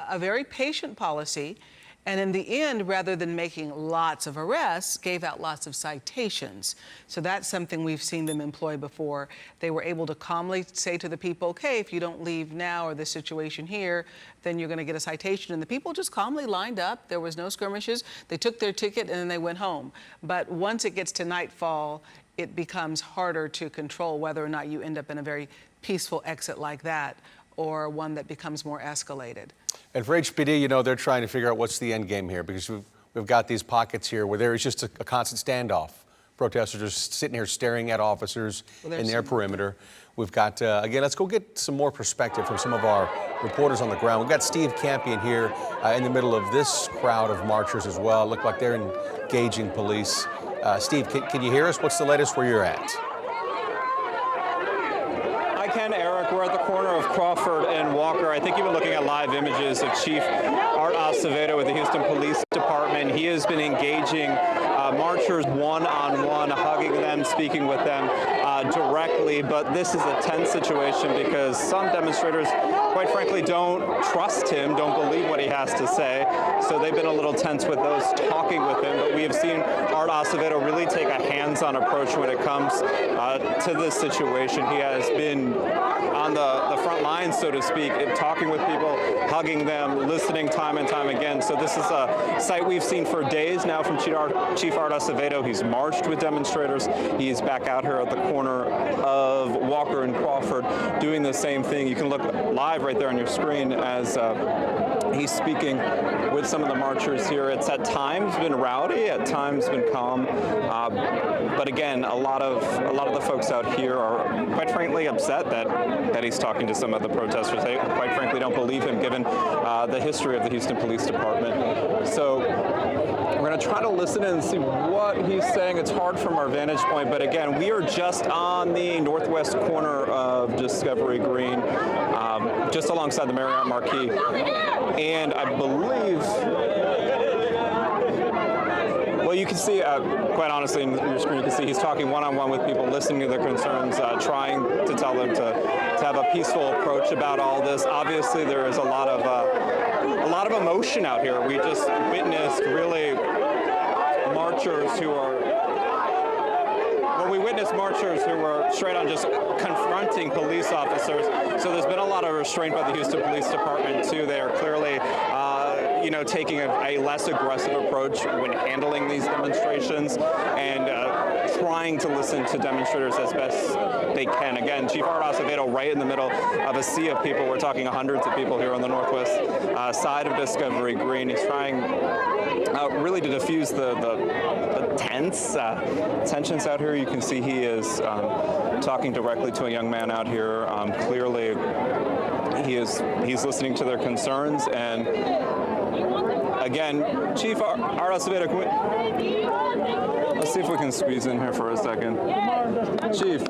a very patient policy, and in the end, rather than making lots of arrests, gave out lots of citations. So that's something we've seen them employ before. They were able to calmly say to the people, okay, if you don't leave now or this situation here, then you're going to get a citation. And the people just calmly lined up. There was no skirmishes. They took their ticket and then they went home. But once it gets to nightfall, it becomes harder to control whether or not you end up in a very peaceful exit like that, or one that becomes more escalated. And for HPD, you know, they're trying to figure out what's the end game here, because we've got these pockets here where there is just a constant standoff. Protesters are sitting here staring at officers in their perimeter. We've got, again, let's go get some more perspective from some of our reporters on the ground. We've got Steve Campion here in the middle of this crowd of marchers as well. Look like they're engaging police. Steve, can you hear us? What's the latest where you're at? Eric, we're at the corner of Crawford and Walker. I think you've been looking at live images of Chief Art Acevedo with the Houston Police Department. He has been engaging marchers one-on-one, hugging them, speaking with them directly. But this is a tense situation because some demonstrators, quite frankly, don't trust him, don't believe what he has to say. So they've been a little tense with those talking with him. But we have seen Art Acevedo really take a hands-on approach when it comes to this situation. He has been on the front lines, so to speak, talking with people, hugging them, listening time and time again. So this is a sight we've seen for days now from Chief Art Acevedo. He's marched with demonstrators. He's back out here at the corner of Walker and Crawford doing the same thing. You can look live right there on your screen as he's speaking with some of the marchers here. It's at times been rowdy, at times been calm. But again, a lot of the folks out here are quite frankly upset that he's talking to some of the protesters. They quite frankly don't believe him given the history of the Houston Police Department. So We're going to try to listen in and see what he's saying. It's hard from our vantage point, but again, we are just on the northwest corner of Discovery Green, just alongside the Marriott Marquis. And I believe, well, you can see, quite honestly, in your screen, you can see he's talking one-on-one with people, listening to their concerns, trying to tell them to have a peaceful approach about all this. Obviously, there is a lot of emotion out here. We just witnessed really marchers who are, well, we witnessed marchers who were straight on just confronting police officers. So there's been a lot of restraint by the Houston Police Department too. They are clearly, taking a less aggressive approach when handling these demonstrations and trying to listen to demonstrators as best they can. Again, Chief Art Acevedo right in the middle of a sea of people. We're talking hundreds of people here on the northwest side of Discovery Green. He's trying really to diffuse the tense tensions out here. You can see he is talking directly to a young man out here. Clearly, he's listening to their concerns. And again, Chief Art Acevedo, let's see if we can squeeze in here for a second. Chief,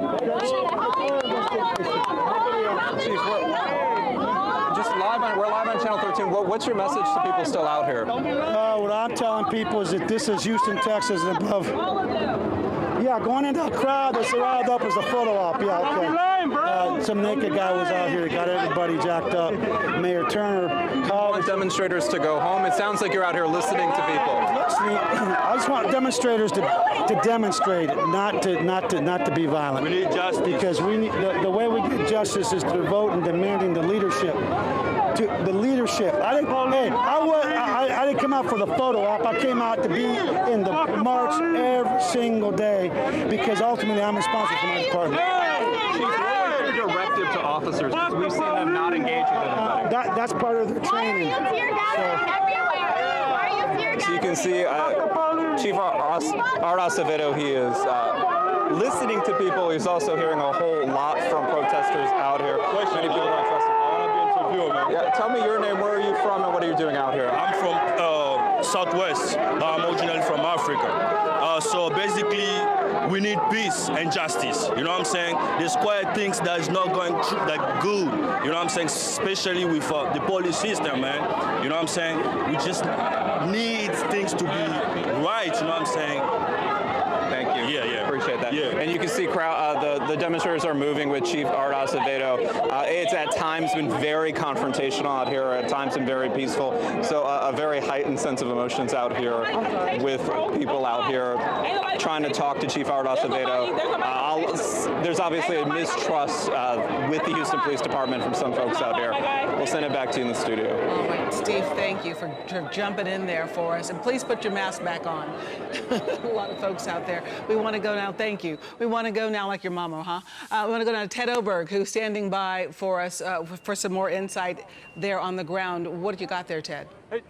we're live on Channel 13. What's your message to people still out here? What I'm telling people is that this is Houston, Texas, and above. Yeah, going into a crowd that's riled up as a photo op. Yeah, okay. Some naked guy was out here, got everybody jacked up. Mayor Turner called. Want demonstrators to go home? It sounds like you're out here listening to people. I just want demonstrators to demonstrate, not to be violent. We need justice because we need the way we get justice is to vote and demanding the leadership. The leadership. I didn't come out for the photo op. I came out to be in the march every single day because ultimately I'm responsible for my department. What's your directive to officers? Because we've seen them not engage with anybody. That's part of their training. So you can see Chief Art Acevedo, he is listening to people. He's also hearing a whole lot from protesters out here. Many people don't trust him. Yeah, tell me your name, where are you from, and what are you doing out here? I'm from Southwest. I'm originally from Africa. So basically, we need peace and justice. You know what I'm saying? There's quite things that is not going that good. You know what I'm saying? Especially with the police system, man. You know what I'm saying? We just need things to be right. You know what I'm saying? Thank you. Yeah. Appreciate that. Yeah. And you can see the demonstrators are moving with Chief Art Acevedo. It's at times been very confrontational out here, at times been very peaceful. So a very heightened sense of emotions out here with people out here trying to talk to Chief Art Acevedo. There's obviously a mistrust with the Houston Police Department from some folks out here. We'll send it back to you in the studio. All right, Steve, thank you for jumping in there for us. And please put your mask back on. A lot of folks out there. We want to go now. Thank you. We want to go now like your mama, huh? We want to go now to Ted Oberg, who's standing by for us for some more insight there on the ground. What have you got there, Ted? Hey.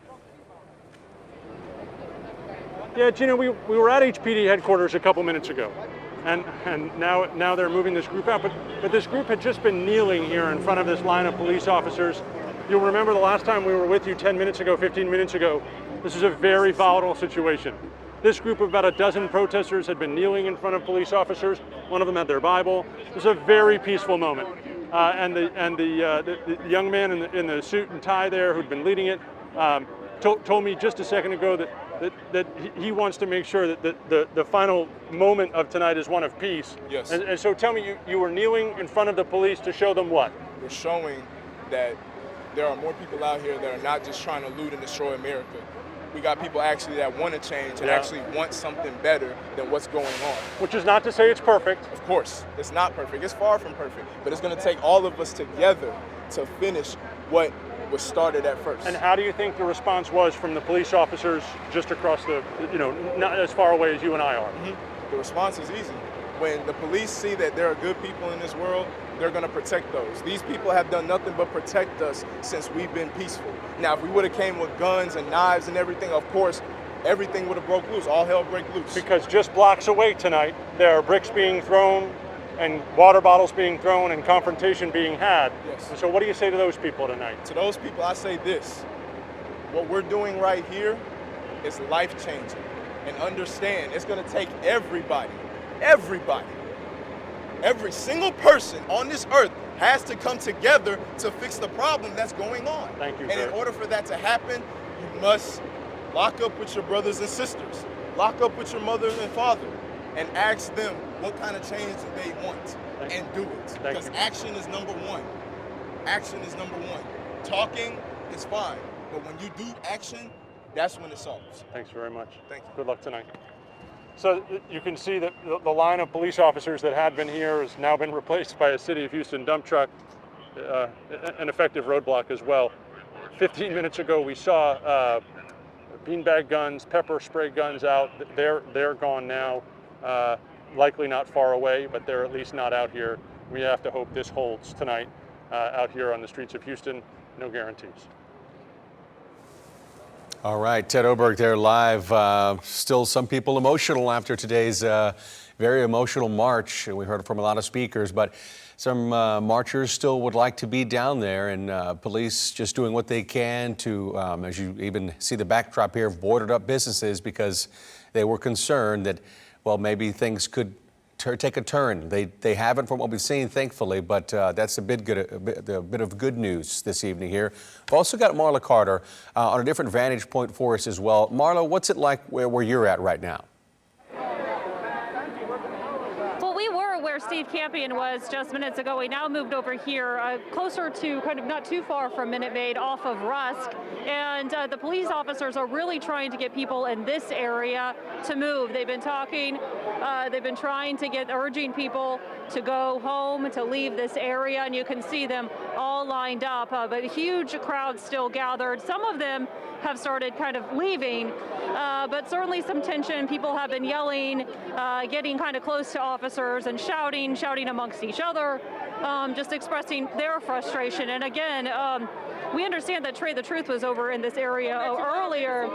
Yeah, Gina, we were at HPD headquarters a couple minutes ago, and now they're moving this group out. But this group had just been kneeling here in front of this line of police officers. You'll remember the last time we were with you 10 minutes ago, 15 minutes ago. This is a very volatile situation. This group of about a dozen protesters had been kneeling in front of police officers. One of them had their Bible. It was a very peaceful moment. And the young man in the suit and tie there who'd been leading it told me just a second ago that he wants to make sure that the final moment of tonight is one of peace. Yes. And so tell me, you were kneeling in front of the police to show them what? We're showing that there are more people out here that are not just trying to loot and destroy America. We got people actually that want to change and actually want something better than what's going on. Which is not to say it's perfect. Of course, it's not perfect. It's far from perfect. But it's going to take all of us together to finish what was started at first. And how do you think the response was from the police officers just across the, not as far away as you and I are? Mm-hmm. The response is easy. When the police see that there are good people in this world, they're going to protect those. These people have done nothing but protect us since we've been peaceful. Now, if we would have came with guns and knives and everything, of course, everything would have broke loose. All hell break loose. Because just blocks away tonight, there are bricks being thrown and water bottles being thrown and confrontation being had. Yes. And so what do you say to those people tonight? To those people, I say this. What we're doing right here is life-changing. And understand, it's going to take everybody, every single person on this earth has to come together to fix the problem that's going on. Thank you, and in order for that to happen, you must lock up with your brothers and sisters, lock up with your mother and father, and ask them what kind of change they want and do it. Because action is number one. Action is number one. Talking is fine, but when you do action, that's when it solves. Thanks very much. Thank you. Good luck tonight. So you can see that the line of police officers that had been here has now been replaced by a City of Houston dump truck, an effective roadblock as well. 15 minutes ago, we saw beanbag guns, pepper spray guns out. They're gone now. Likely not far away, but they're at least not out here. We have to hope this holds tonight out here on the streets of Houston. No guarantees. All right, Ted Oberg there live. Still some people emotional after today's very emotional march. We heard from a lot of speakers, but some marchers still would like to be down there, and police just doing what they can to, as you even see the backdrop here, have boarded up businesses because they were concerned that, well, maybe things could take a turn. They haven't from what we've seen, thankfully, but that's a bit of good news this evening here. We've also got Marla Carter on a different vantage point for us as well. Marla, what's it like where you're at right now? Well, we were where Steve Campion was just minutes ago. We now moved over here, closer to kind of not too far from Minute Maid off of Rusk. And the police officers are really trying to get people in this area to move. They've been talking, they've been trying to urging people to go home, to leave this area, and you can see them all lined up, but a huge crowd still gathered. Some of them have started kind of leaving, but certainly some tension. People have been yelling, getting kind of close to officers and shouting amongst each other, just expressing their frustration. And again, we understand that Trey the Truth was over in this area earlier,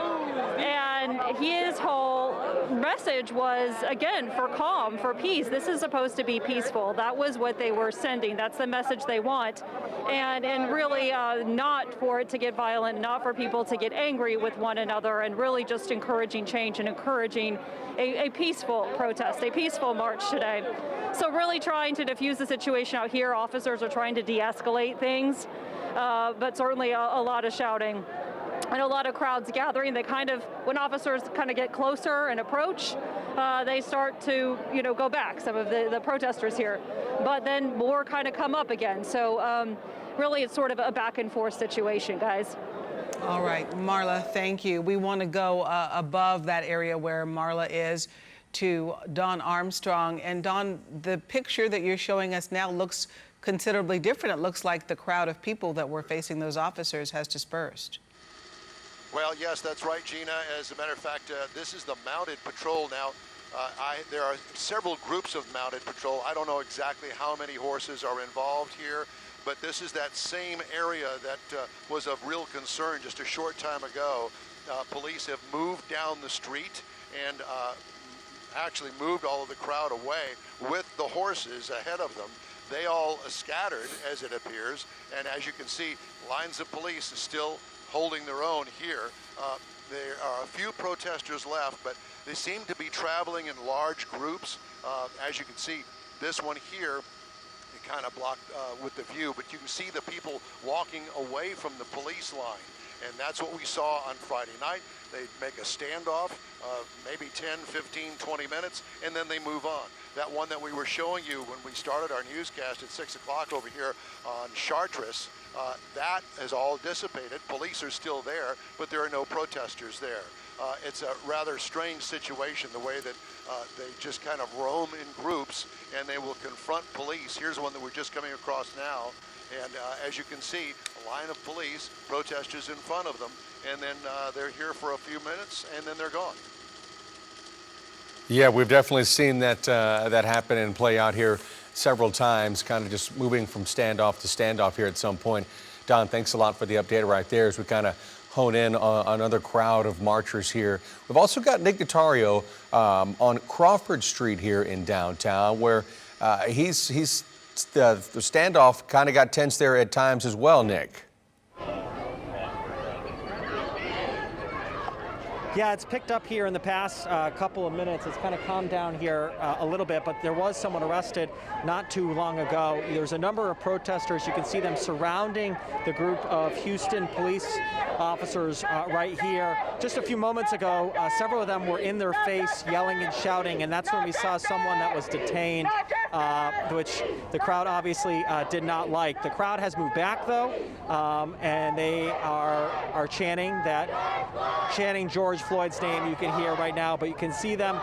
and his whole message was, again, for calm, for peace. This is supposed to be peaceful. That was what they were sending. That's the message they want. And really not for it to get violent, not for people to get angry with one another, and really just encouraging change and encouraging a peaceful protest, a peaceful march today. So really trying to diffuse the situation out here. Officers are trying to de-escalate things, but certainly a lot of shouting and a lot of crowds gathering. They kind of, when officers kind of get closer and approach, they start to, go back, some of the protesters here. But then more kind of come up again. So really it's sort of a back and forth situation, guys. All right, Marla, thank you. We want to go above that area where Marla is to Don Armstrong. And Don, the picture that you're showing us now looks considerably different. It looks like the crowd of people that were facing those officers has dispersed. Well, yes, that's right, Gina. As a matter of fact, this is the mounted patrol now. There are several groups of mounted patrol. I don't know exactly how many horses are involved here, but this is that same area that was of real concern just a short time ago. Police have moved down the street and actually moved all of the crowd away with the horses ahead of them. They all scattered, as it appears, and as you can see, lines of police still holding their own here. There are a few protesters left, but they seem to be traveling in large groups. As you can see, this one here, it kind of blocked with the view, but you can see the people walking away from the police line. And that's what we saw on Friday night. They make a standoff, maybe 10, 15, 20 minutes, and then they move on. That one that we were showing you when we started our newscast at 6 o'clock over here on Chartres, that is all dissipated. Police are still there, but there are no protesters there. It's a rather strange situation, the way that they just kind of roam in groups and they will confront police. Here's one that we're just coming across now. And as you can see, a line of police, protesters in front of them, and then they're here for a few minutes and then they're gone. Yeah, we've definitely seen that that happen and play out here several times, kind of just moving from standoff to standoff here at some point. Don, thanks a lot for the update right there as we kind of hone in on another crowd of marchers here. We've also got Nick Notario on Crawford Street here in downtown, where the standoff kind of got tense there at times as well, Nick. Yeah, it's picked up here in the past couple of minutes. It's kind of calmed down here a little bit, but there was someone arrested not too long ago. There's a number of protesters. You can see them surrounding the group of Houston police officers right here. Just a few moments ago, several of them were in their face yelling and shouting, and that's when we saw someone that was detained, which the crowd obviously did not like. The crowd has moved back, though, and they are chanting George Floyd's name. You can hear right now, but you can see them.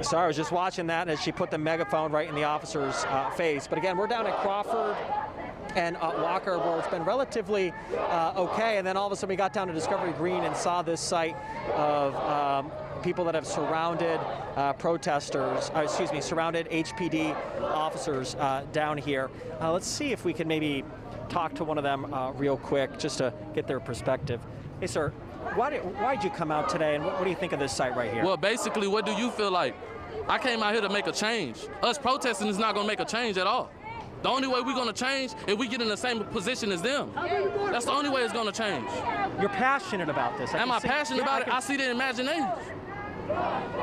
Sorry, I was just watching that as she put the megaphone right in the officer's face. But again, we're down at Crawford and Walker, where it's been relatively okay, and then all of a sudden we got down to Discovery Green and saw this sight of people that have surrounded surrounded HPD officers down here. Let's see if we can maybe talk to one of them real quick, just to get their perspective. Hey, sir, why did you come out today, and what do you think of this site right here? Well, basically, what do you feel like? I came out here to make a change. Us protesting is not going to make a change at all. The only way we're going to change is we get in the same position as them. That's the only way it's going to change. You're passionate about this. Am I passionate about it? I see the imagination.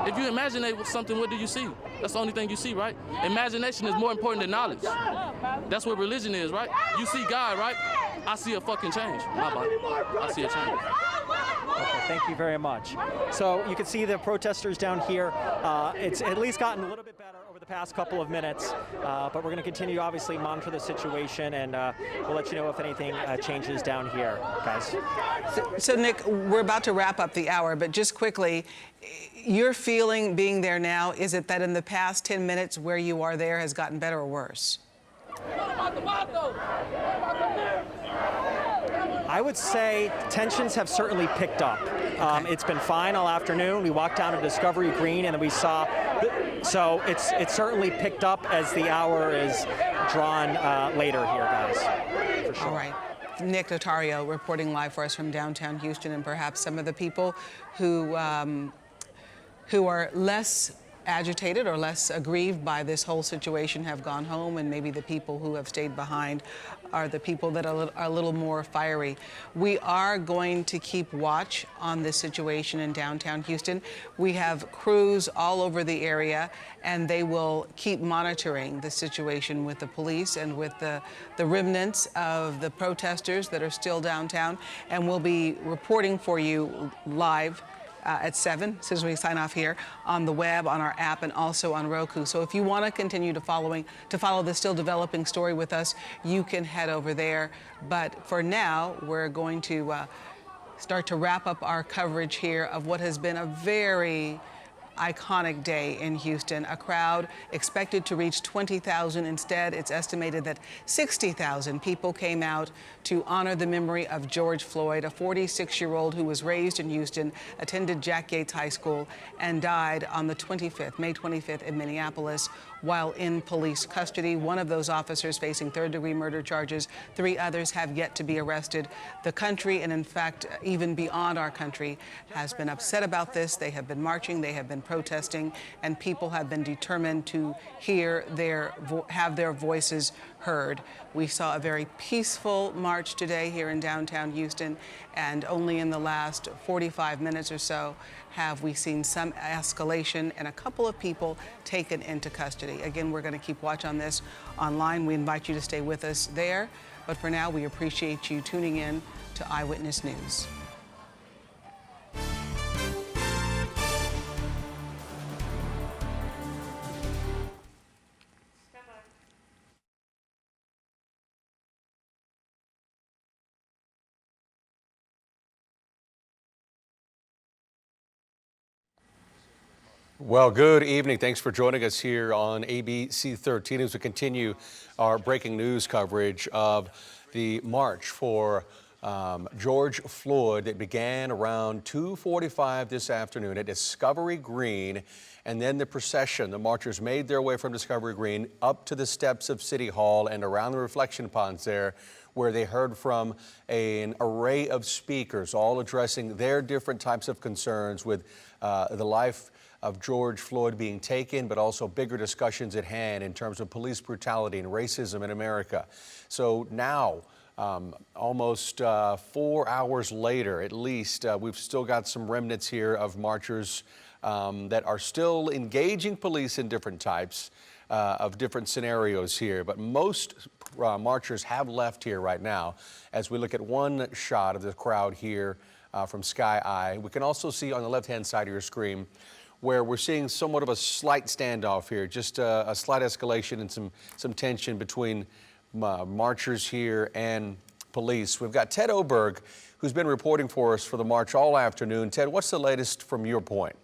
If you imaginate something, what do you see? That's the only thing you see, right? Imagination is more important than knowledge. That's what religion is, right? You see God, right? I see a fucking change. My body. I see a change. Okay, thank you very much. So you can see the protesters down here. It's at least gotten a little bit better over the past couple of minutes, but we're going to continue to obviously monitor the situation, and we'll let you know if anything changes down here, guys. So Nick, we're about to wrap up the hour, but just quickly, your feeling being there now, is it that in the past 10 minutes where you are there has gotten better or worse? I would say tensions have certainly picked up. It's been fine all afternoon. We walked down to Discovery Green and then we saw, so it's certainly picked up as the hour is drawn later here, guys. For sure. All right. Nick Notario reporting live for us from downtown Houston, and perhaps some of the people who are less agitated or less aggrieved by this whole situation have gone home, and maybe the people who have stayed behind are the people that are a little more fiery. We are going to keep watch on this situation in downtown Houston. We have crews all over the area, and they will keep monitoring the situation with the police and with the remnants of the protesters that are still downtown, and we'll be reporting for you live at 7, as we sign off here, on the web, on our app, and also on Roku. So if you want to continue to follow this still developing story with us, you can head over there. But for now, we're going to start to wrap up our coverage here of what has been a very iconic day in Houston. A crowd expected to reach 20,000. Instead, it's estimated that 60,000 people came out to honor the memory of George Floyd, a 46-year-old who was raised in Houston, attended Jack Yates High School, and died on the 25th, May 25th, in Minneapolis while in police custody. One of those officers facing third-degree murder charges. 3 others have yet to be arrested. The country, and in fact, even beyond our country, has been upset about this. They have been marching, they have been protesting, and people have been determined to have their voices heard. We saw a very peaceful march today here in downtown Houston, and only in the last 45 minutes or so have we seen some escalation and a couple of people taken into custody. Again, we're going to keep watch on this online. We invite you to stay with us there. But for now, we appreciate you tuning in to Eyewitness News. Well, good evening. Thanks for joining us here on ABC 13 as we continue our breaking news coverage of the march for George Floyd that began around 2:45 this afternoon at Discovery Green, and then the procession. The marchers made their way from Discovery Green up to the steps of City Hall and around the reflection ponds there, where they heard from an array of speakers, all addressing their different types of concerns with the life of George Floyd being taken, but also bigger discussions at hand in terms of police brutality and racism in America. So now Almost 4 hours later, at least, we've still got some remnants here of marchers that are still engaging police in different types of different scenarios here. But most marchers have left here right now. As we look at one shot of the crowd here from Sky Eye, we can also see on the left-hand side of your screen where we're seeing somewhat of a slight standoff here, just a slight escalation and some tension between marchers here and police. We've got Ted Oberg, who's been reporting for us for the march all afternoon. Ted, what's the latest from your point?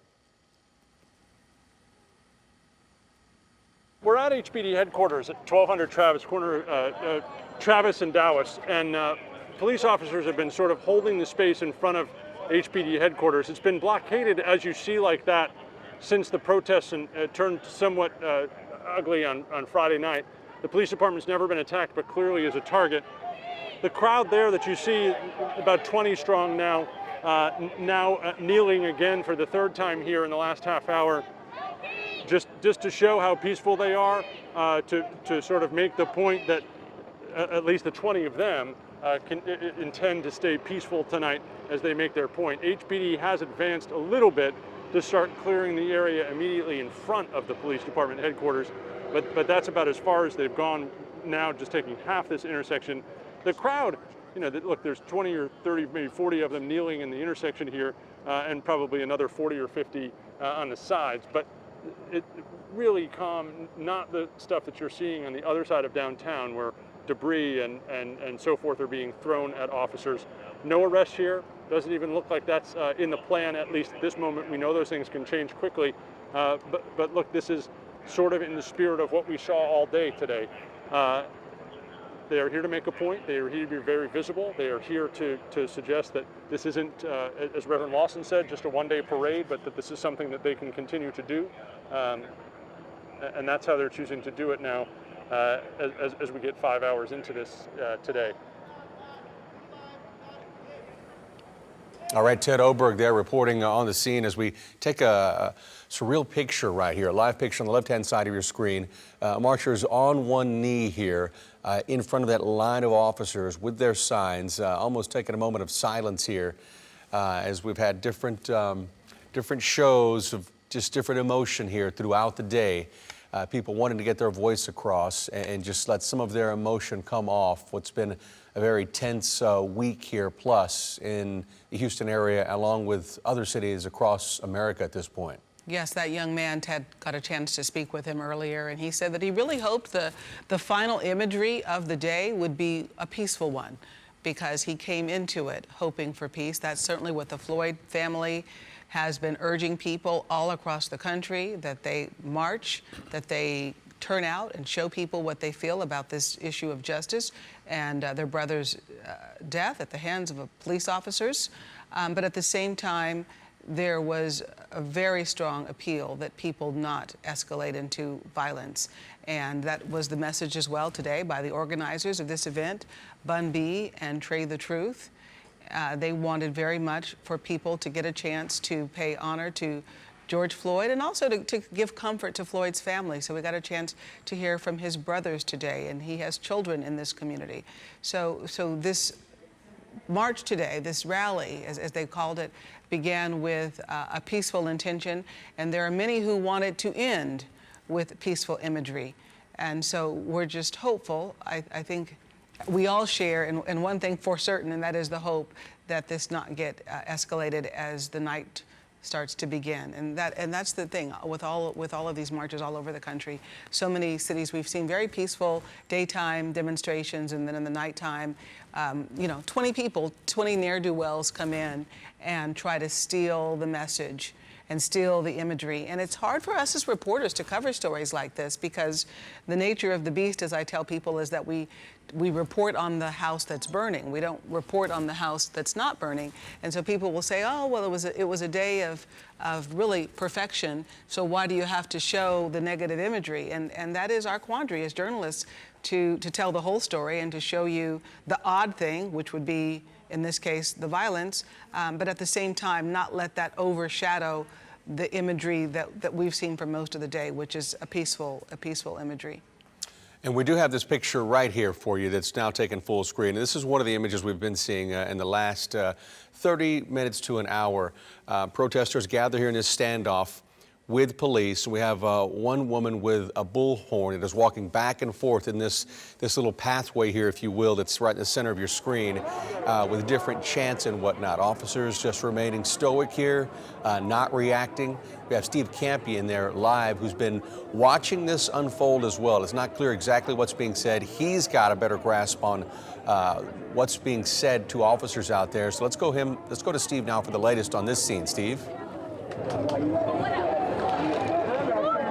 We're at HPD headquarters at 1200 Travis, corner Travis and Dowis, and police officers have been sort of holding the space in front of HPD headquarters. It's been blockaded, as you see, like that since the protests turned somewhat ugly on Friday night. The police department's never been attacked, but clearly is a target. The crowd there that you see, about 20 strong now, kneeling again for the third time here in the last half hour, just to show how peaceful they are, to sort of make the point that at least the 20 of them intend to stay peaceful tonight as they make their point. HPD has advanced a little bit to start clearing the area immediately in front of the police department headquarters, but that's about as far as they've gone now, just taking half this intersection. The crowd, look, there's 20 or 30, maybe 40 of them kneeling in the intersection here, and probably another 40 or 50 on the sides, but it really calm, not the stuff that you're seeing on the other side of downtown where debris and so forth are being thrown at officers. No arrests here. Doesn't even look like that's in the plan, at least at this moment. We know those things can change quickly, but look, this is sort of in the spirit of what we saw all day today. They are here to make a point. They are here to be very visible. They are here to suggest that this isn't, as Reverend Lawson said, just a one-day parade, but that this is something that they can continue to do. And that's how they're choosing to do it now as we get 5 hours into this today. All right, Ted Oberg there reporting on the scene as we take a surreal picture right here, a live picture on the left-hand side of your screen. Marchers on one knee here in front of that line of officers with their signs, almost taking a moment of silence here as we've had different shows of just different emotion here throughout the day. People wanting to get their voice across and just let some of their emotion come off what's been a very tense week here plus in the Houston area, along with other cities across America at this point. Yes, that young man, Ted, got a chance to speak with him earlier, and he said that he really hoped the final imagery of the day would be a peaceful one, because he came into it hoping for peace. That's certainly what the Floyd family has been urging people all across the country, that they march, that they turn out and show people what they feel about this issue of justice and their brother's death at the hands of police officers. But at the same time, there was a very strong appeal that people not escalate into violence. And that was the message as well today by the organizers of this event, Bun B and Trey the Truth. They wanted very much for people to get a chance to pay honor to George Floyd and also to give comfort to Floyd's family. So we got a chance to hear from his brothers today, and he has children in this community. So this march today, this rally, as they called it, began with a peaceful intention, and there are many who want it to end with peaceful imagery. And so we're just hopeful. I think we all share in one thing for certain, and that is the hope that this not get escalated as the night starts to begin. And that's the thing with all of these marches all over the country. So many cities we've seen very peaceful daytime demonstrations, and then in the nighttime, 20 people, 20 ne'er-do-wells come in and try to steal the message and steal the imagery. And it's hard for us as reporters to cover stories like this, because the nature of the beast, as I tell people, is that we report on the house that's burning. We don't report on the house that's not burning. And so people will say, oh, well, it was a day of really perfection, so why do you have to show the negative imagery? And that is our quandary as journalists, to tell the whole story and to show you the odd thing, which would be, in this case, the violence, but at the same time not let that overshadow the imagery that we've seen for most of the day, which is a peaceful imagery. And we do have this picture right here for you that's now taken full screen. This is one of the images we've been seeing in the last 30 minutes to an hour. Protesters gather here in this standoff with police. We have one woman with a bullhorn that is walking back and forth in this little pathway here, if you will, that's right in the center of your screen with different chants and whatnot. Officers just remaining stoic here, not reacting. We have Steve Campion there live, who's been watching this unfold as well. It's not clear exactly what's being said. He's got a better grasp on what's being said to officers out there. So let's go to Steve now for the latest on this scene. Steve.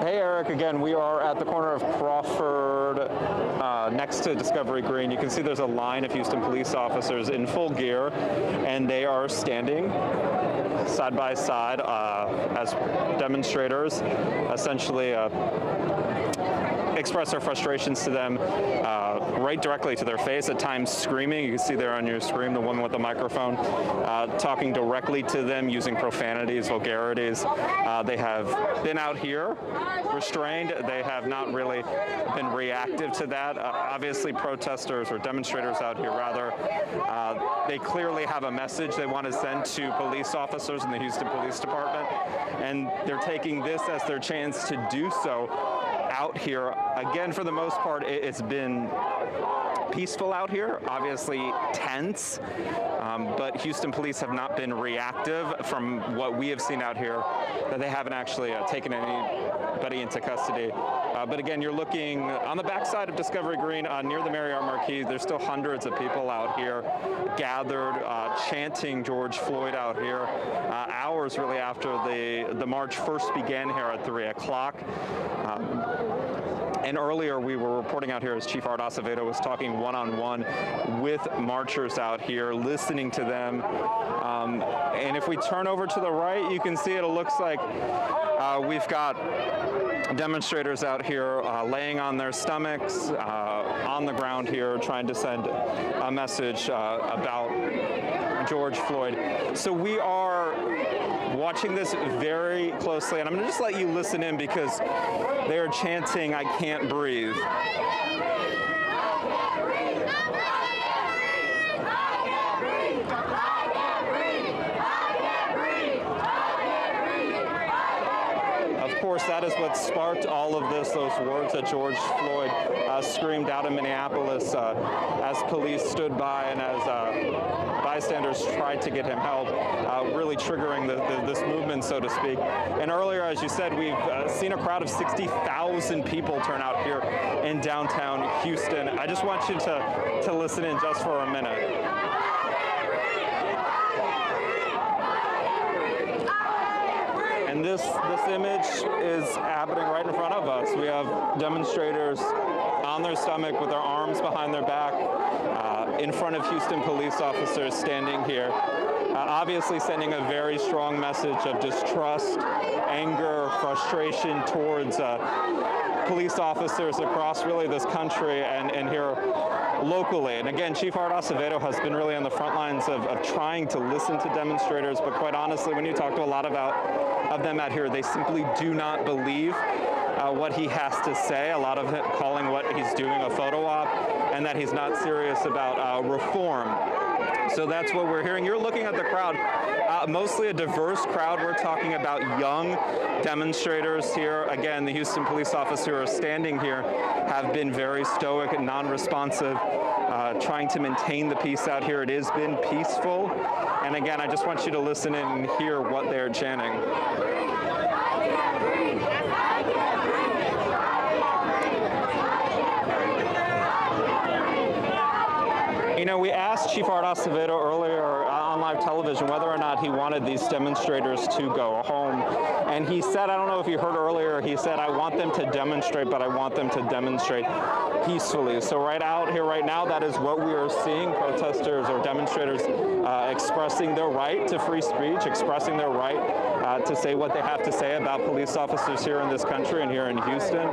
Hey, Eric, again, we are at the corner of Crawford next to Discovery Green. You can see there's a line of Houston police officers in full gear, and they are standing side by side as demonstrators essentially express their frustrations to them right directly to their face, at times screaming. You can see there on your screen the woman with the microphone talking directly to them using profanities, vulgarities. They have been out here restrained. They have not really been reactive to that. Obviously, protesters or demonstrators out here, rather, they clearly have a message they want to send to police officers in the Houston Police Department, and they're taking this as their chance to do so out here. Again, for the most part, it's been peaceful out here, obviously tense, but Houston police have not been reactive from what we have seen out here, that they haven't actually taken anybody into custody. But again, you're looking on the backside of Discovery Green near the Marriott Marquis. There's still hundreds of people out here gathered, chanting George Floyd out here, hours really after the march first began here at 3 o'clock. And earlier we were reporting out here as Chief Art Acevedo was talking one-on-one with marchers out here, listening to them. And if we turn over to the right, you can see it looks like we've got demonstrators out here laying on their stomachs on the ground here, trying to send a message about George Floyd. So we are watching this very closely, and I'm going to just let you listen in because they are chanting, "I can't breathe." Of course, that is what sparked all of this, those words that George Floyd screamed out in Minneapolis as police stood by and as bystanders tried to get him help, really triggering this movement, so to speak. And earlier, as you said, we've seen a crowd of 60,000 people turn out here in downtown Houston. I just want you to listen in just for a minute. And this image is happening right in front of us. We have demonstrators on their stomach with their arms behind their back in front of Houston police officers standing here, obviously sending a very strong message of distrust, anger, frustration towards police officers across really this country and here locally. And again, Chief Art Acevedo has been really on the front lines of trying to listen to demonstrators, but quite honestly, when you talk to a lot of them out here, they simply do not believe what he has to say, a lot of it calling what he's doing a photo op, and that he's not serious about reform. So that's what we're hearing. You're looking at the crowd, mostly a diverse crowd. We're talking about young demonstrators here. Again, the Houston police officers who are standing here have been very stoic and non-responsive, trying to maintain the peace out here. It has been peaceful. And again, I just want you to listen in and hear what they're chanting. You know, we asked Chief Art Acevedo earlier on live television whether or not he wanted these demonstrators to go home. And he said, I don't know if you heard earlier, he said, I want them to demonstrate, but I want them to demonstrate peacefully. So right out here right now, that is what we are seeing, protesters or demonstrators expressing their right to free speech, expressing their right to say what they have to say about police officers here in this country and here in Houston.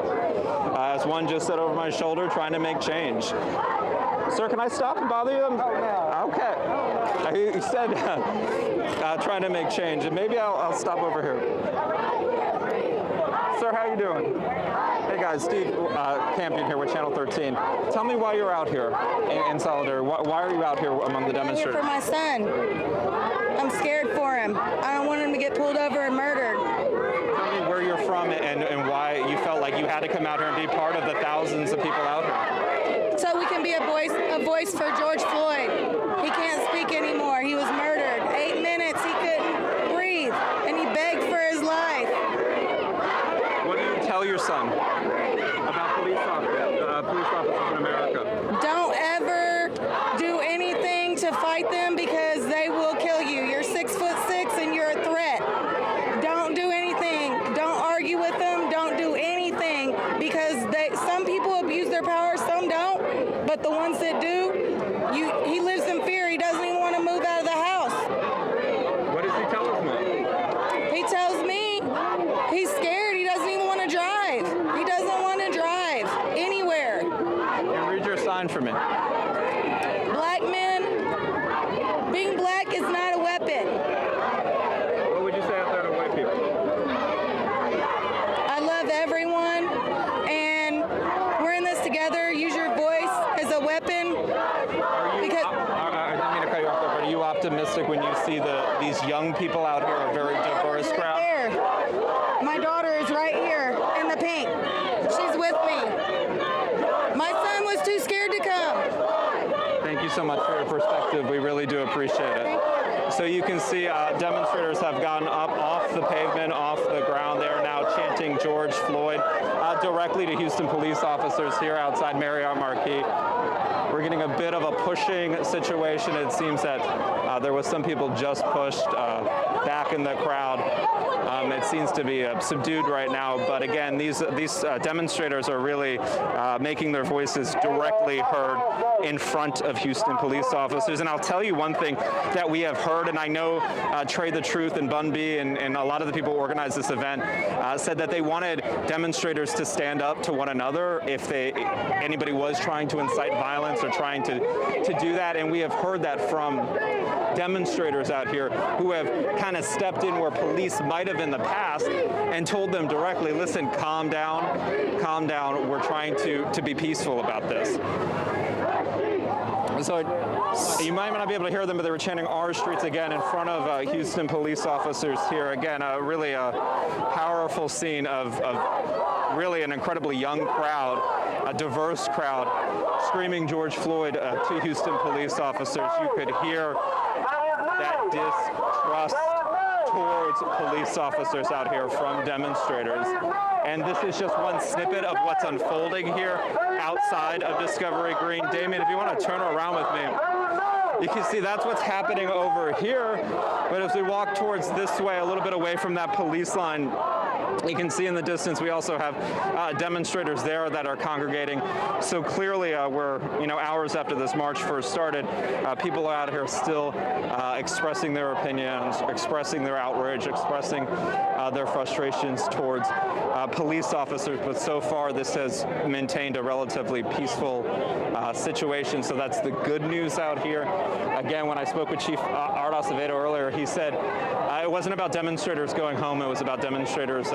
As one just said over my shoulder, trying to make change. Sir, can I stop and bother you? Oh, no. Okay. He said trying to make change, and maybe I'll stop over here. Sir, how you doing? Hey guys, Steve Campion here with Channel 13. Tell me why you're out here in solidarity. Why are you out here among the demonstrators? I'm here for my son. I'm scared for him. I don't want him to get pulled over and murdered. Tell me where you're from and why you felt like you had to come out here and be part of the thousands of people out here. So we can be a voice for George Floyd. He can't speak anymore. He was murdered. 8 minutes, he couldn't breathe, and he begged for his life. What do you tell your son about police officers in America? Don't ever do anything to fight them because they will kill you. You're 6'6" and you're a threat. Don't do anything. Don't argue with them. Don't do anything because some people abuse their power, some don't. But the ones that do, he lives in fear. He doesn't even want to move out of the house. What does he tell us, Mom? He tells me he's scared. He doesn't even want to drive. He doesn't want to drive anywhere. And read your sign for me. Black men, being black is not a weapon. What would you say out there to white people? I love everyone, and we're in this together. Use your voice as a weapon. Because I didn't mean to cut you off there, but are you optimistic when you see these young people out here, a very diverse crowd? there. My daughter is right here in the pink. She's with me. My son was too scared to come. Thank you so much for your perspective. We really do appreciate it. So you can see demonstrators have gotten up off the pavement, off the ground. They are now chanting George Floyd directly to Houston police officers here outside Marriott Marquis. We're getting a bit of a pushing situation. It seems that there was some people just pushed back in the crowd. It seems to be subdued right now, but again, these demonstrators are really making their voices directly heard in front of Houston police officers. And I'll tell you one thing that we have heard, and I know Trey the Truth and Bun B and a lot of the people who organized this event said that they wanted demonstrators to stand up to one another if anybody was trying to incite violence or trying to do that. And we have heard that from demonstrators out here who have kind of stepped in where police might have in the past and told them directly, listen, calm down, we're trying to be peaceful about this. So you might not be able to hear them, but they were chanting our streets again in front of Houston police officers here. Again, really a powerful scene of really an incredibly young crowd, a diverse crowd, screaming George Floyd to Houston police officers. You could hear that distrust towards police officers out here from demonstrators. And this is just one snippet of what's unfolding here outside of Discovery Green. Damien, if you want to turn around with me, you can see that's what's happening over here. But as we walk towards this way, a little bit away from that police line, you can see in the distance we also have demonstrators there that are congregating. So clearly we're hours after this march first started. People are out here still expressing their opinions, expressing their outrage, expressing their frustrations towards police officers. But so far this has maintained a relatively peaceful situation. So that's the good news out here. Again, when I spoke with Chief Art Acevedo earlier, he said it wasn't about demonstrators going home. It was about demonstrators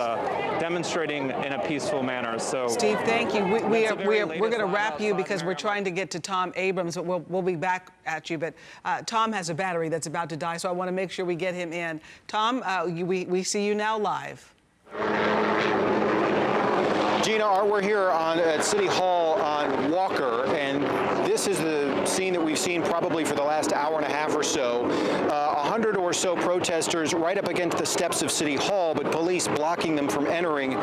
demonstrating in a peaceful manner. So, Steve, thank you. We're going to wrap you because we're trying to get to Tom Abrams. We'll be back at you. But Tom has a battery that's about to die, so I want to make sure we get him in. Tom, we see you now live. Gina, we're here at City Hall on Walker, and this is the scene that we've seen probably for the last hour and a half or so. 100 or so protesters right up against the steps of City Hall, but police blocking them from entering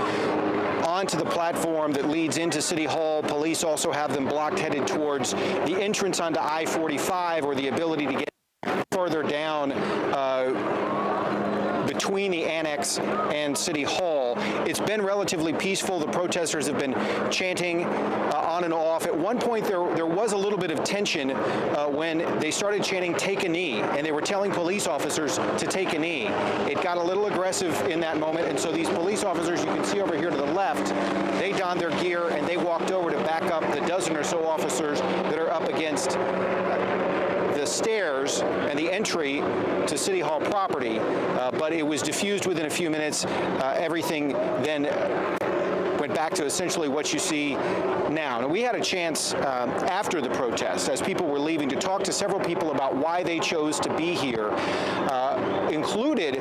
onto the platform that leads into City Hall. Police also have them blocked headed towards the entrance onto I-45 or the ability to get further down between the annex and City Hall. It's been relatively peaceful. The protesters have been chanting on and off. At one point, there was a little bit of tension when they started chanting, "Take a knee," and they were telling police officers to take a knee. It got a little aggressive in that moment, and so these police officers, you can see over here to the left, they donned their gear and they walked over to back up the dozen or so officers that are up against the stairs and the entry to City Hall property, but it was diffused within a few minutes. Everything then back to essentially what you see now. Now, we had a chance after the protest, as people were leaving, to talk to several people about why they chose to be here. Included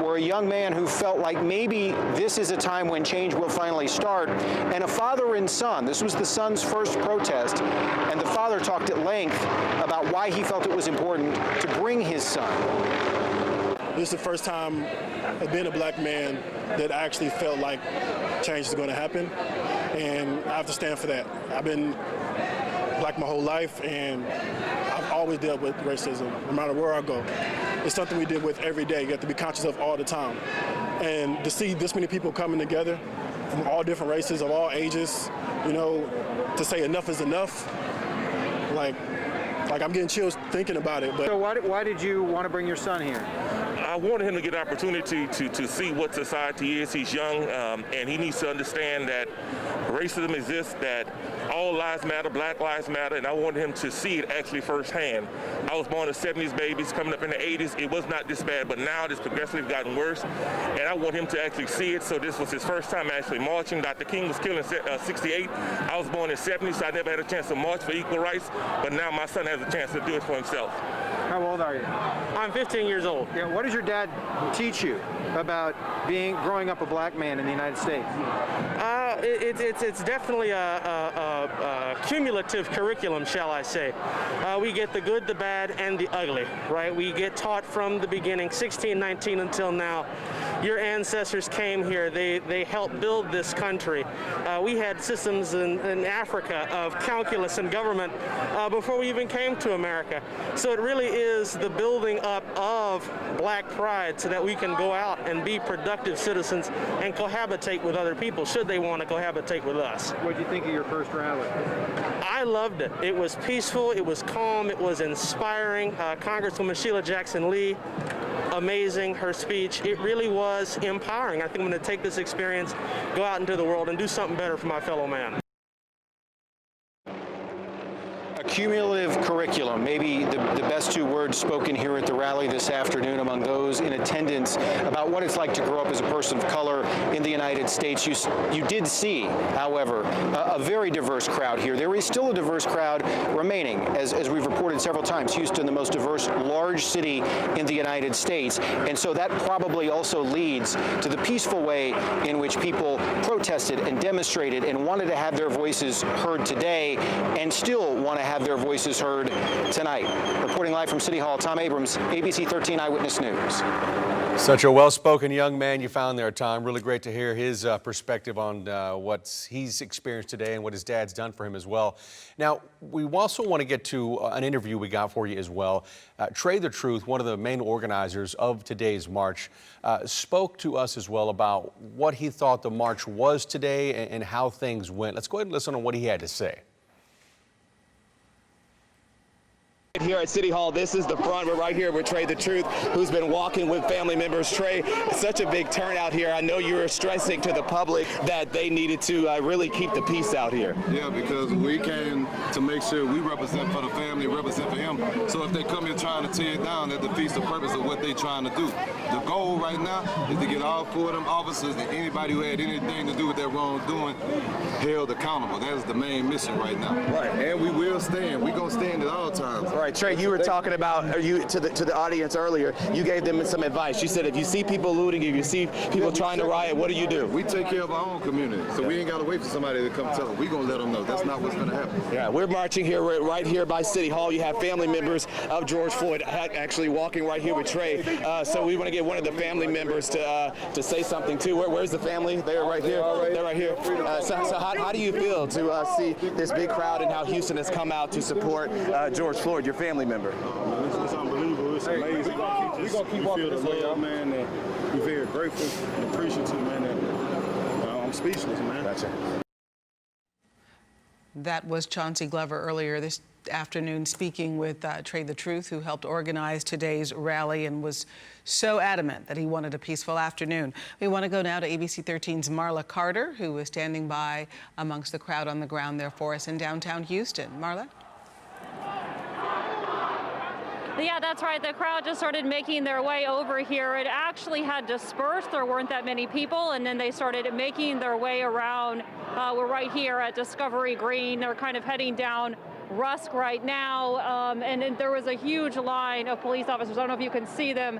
were a young man who felt like maybe this is a time when change will finally start, and a father and son. This was the son's first protest, and the father talked at length about why he felt it was important to bring his son. This is the first time of being a black man that I actually felt like change is going to happen, and I have to stand for that. I've been black my whole life, and I've always dealt with racism, no matter where I go. It's something we deal with every day. You have to be conscious of all the time. And to see this many people coming together from all different races, of all ages, you know, to say enough is enough, like I'm getting chills thinking about it. But So why did you want to bring your son here? I wanted him to get an opportunity to see what society is. He's young, and he needs to understand that racism exists, that all lives matter, black lives matter, and I wanted him to see it actually firsthand. I was born in the 70s, babies, coming up in the 80s. It was not this bad, but now it's progressively gotten worse, and I want him to actually see it. So this was his first time actually marching. Dr. King was killed in 68. I was born in 70, so I never had a chance to march for equal rights, but now my son has a chance to do it for himself. How old are you? I'm 15 years old. Yeah, what does your dad teach you about growing up a black man in the United States? It's definitely a cumulative curriculum, shall I say. We get the good, the bad, and the ugly, right? We get taught from the beginning, 16, 19 until now. Your ancestors came here. They helped build this country. We had systems in Africa of calculus and government before we even came to America. So it really is the building up of black pride so that we can go out and be productive citizens and cohabitate with other people should they want to cohabitate with us. What did you think of your first rally? I loved it. It was peaceful, it was calm, it was inspiring. Congresswoman Sheila Jackson Lee, amazing, her speech. It really was empowering. I think I'm going to take this experience, go out into the world, and do something better for my fellow man. A cumulative curriculum, maybe the best two words spoken here at the rally this afternoon among those in attendance about what it's like to grow up as a person of color in the United States. You did see, however, a very diverse crowd here. There is still a diverse crowd remaining, as we've reported several times. Houston, the most diverse large city in the United States, and so that probably also leads to the peaceful way in which people protested and demonstrated and wanted to have their voices heard today and still want to have their voices heard tonight. Reporting live from City Hall, Tom Abrams, ABC 13 Eyewitness News. Such a well-spoken young man you found there, Tom. Really great to hear his perspective on what he's experienced today and what his dad's done for him as well. Now, we also want to get to an interview we got for you as well. Trey the Truth, one of the main organizers of today's march, spoke to us as well about what he thought the march was today and how things went. Let's go ahead and listen to what he had to say. Here at City Hall, this is the front. We're right here with Trey the Truth, who's been walking with family members. Trey, such a big turnout here. I know you were stressing to the public that they needed to really keep the peace out here. Yeah, because we came to make sure we represent for the family, represent for him. So if they come here trying to tear it down, that defeats the purpose of what they're trying to do. The goal right now is to get all four of them officers and anybody who had anything to do with that wrongdoing held accountable. That is the main mission right now. Right, and we will stand. We're going to stand at all times. All right, Trey, you were talking about to the audience earlier. You gave them some advice. You said if you see people looting, if you see people trying to riot, what do? We take care of our own community, so we ain't got to wait for somebody to come tell us. We're going to let them know. That's not what's going to happen. Yeah, we're marching here right here by City Hall. You have family members of George Floyd actually walking right here with Trey. So we want to get one of the family members to say something too. Where's the family? They're right here. They're right here. So how do you feel to see this big crowd and how Houston has come out to support George Floyd, your family member? It's unbelievable. It's amazing. We're going to keep walking this way, man. And we're very grateful and appreciative, man. And, I'm speechless, man. Gotcha. That was Chauncey Glover earlier this afternoon speaking with Trey the Truth, who helped organize today's rally and was so adamant that he wanted a peaceful afternoon. We want to go now to ABC 13's Marla Carter, who is standing by amongst the crowd on the ground there for us in downtown Houston. Marla? Yeah, that's right. The crowd just started making their way over here. It actually had dispersed. There weren't that many people, and then they started making their way around. We're right here at Discovery Green. They're kind of heading down Rusk right now, and there was a huge line of police officers. I don't know if you can see them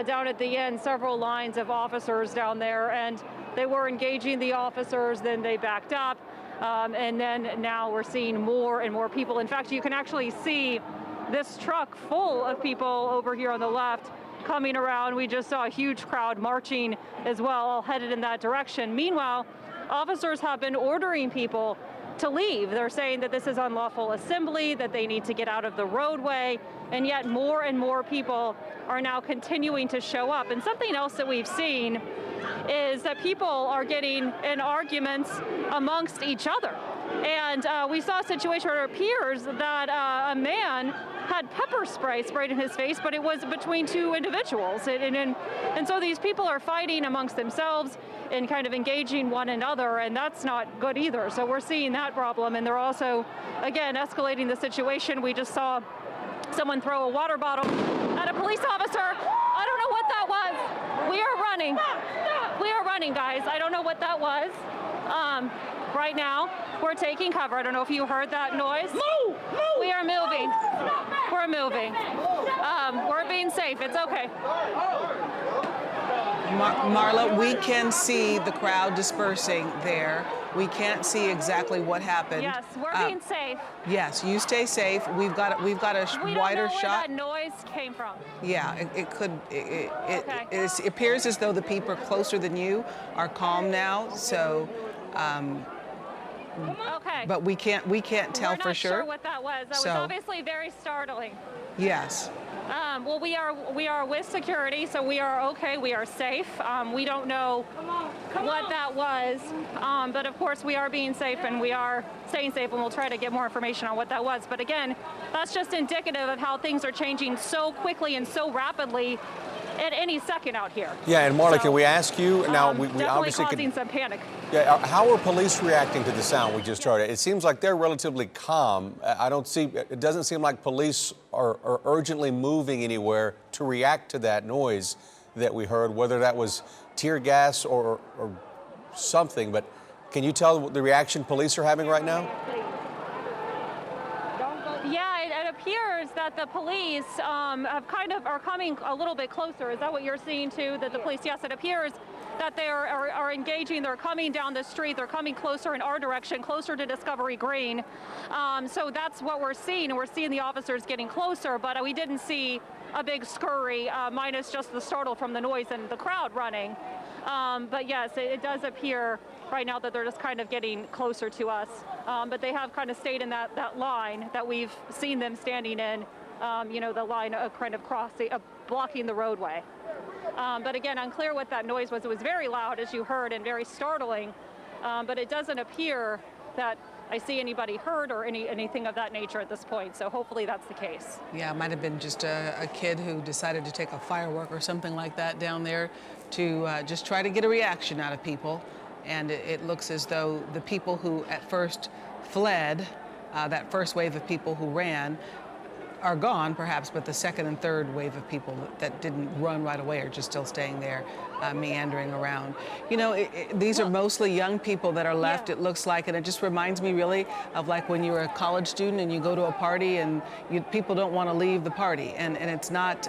down at the end, several lines of officers down there, and they were engaging the officers, then they backed up, and then now we're seeing more and more people. In fact, you can actually see this truck full of people over here on the left coming around. We just saw a huge crowd marching as well, all headed in that direction. Meanwhile, officers have been ordering people to leave. They're saying that this is unlawful assembly, that they need to get out of the roadway, and yet more and more people are now continuing to show up. And something else that we've seen is that people are getting in arguments amongst each other. And we saw a situation where it appears that a man had pepper spray sprayed in his face, but it was between two individuals. And so these people are fighting amongst themselves and kind of engaging one another, and that's not good either. So we're seeing that problem, and they're also, again, escalating the situation. We just saw someone throw a water bottle at a police officer. I don't know what that was. We are running. We are running, guys. I don't know what that was. Right now, we're taking cover. I don't know if you heard that noise. Move! Move! We are moving. We're moving. We're being safe. It's okay. Marla, we can see the crowd dispersing there. We can't see exactly what happened. Yes, we're being safe. Yes, you stay safe. We've got a We wider don't know where shot. that noise came from. Yeah, it could. Okay. It appears as though the people closer than you are calm now. So. Okay. But we can't tell We're not for sure. what that was. That was So- obviously very startling. Yes. Well, we are with security, so we are okay. We are safe. We don't know what that was, but of course we are being safe and we are staying safe, and we'll try to get more information on what that was. But again, that's just indicative of how things are changing so quickly and so rapidly at any second out here. Yeah, and Marla, can we ask you now? We Definitely obviously causing some panic. Yeah, how are police reacting to the sound we just heard? It seems like they're relatively calm. It doesn't seem like police are urgently moving anywhere to react to that noise that we heard, whether that was tear gas or something. But can you tell the reaction police are having right now? Yeah, it appears that the police are coming a little bit closer. Is that what you're seeing too? That the police, yes, it appears that they are engaging. They're coming down the street. They're coming closer in our direction, closer to Discovery Green. So that's what we're seeing. We're seeing the officers getting closer, but we didn't see a big scurry, minus just the startle from the noise and the crowd running. But yes, it does appear right now that they're just kind of getting closer to us. But they have kind of stayed in that line that we've seen them standing in, the line of kind of crossing, blocking the roadway. But again, unclear what that noise was. It was very loud, as you heard, and very startling. But it doesn't appear that I see anybody hurt or anything of that nature at this point. So hopefully that's the case. Yeah, it might have been just a kid who decided to take a firework or something like that down there to just try to get a reaction out of people. And it looks as though the people who at first fled, that first wave of people who ran, are gone perhaps, but the second and third wave of people that didn't run right away are just still staying there, meandering around. These are mostly young people that are left, it looks like, and it just reminds me really of like when you're a college student and you go to a party and people don't want to leave the party, and it's not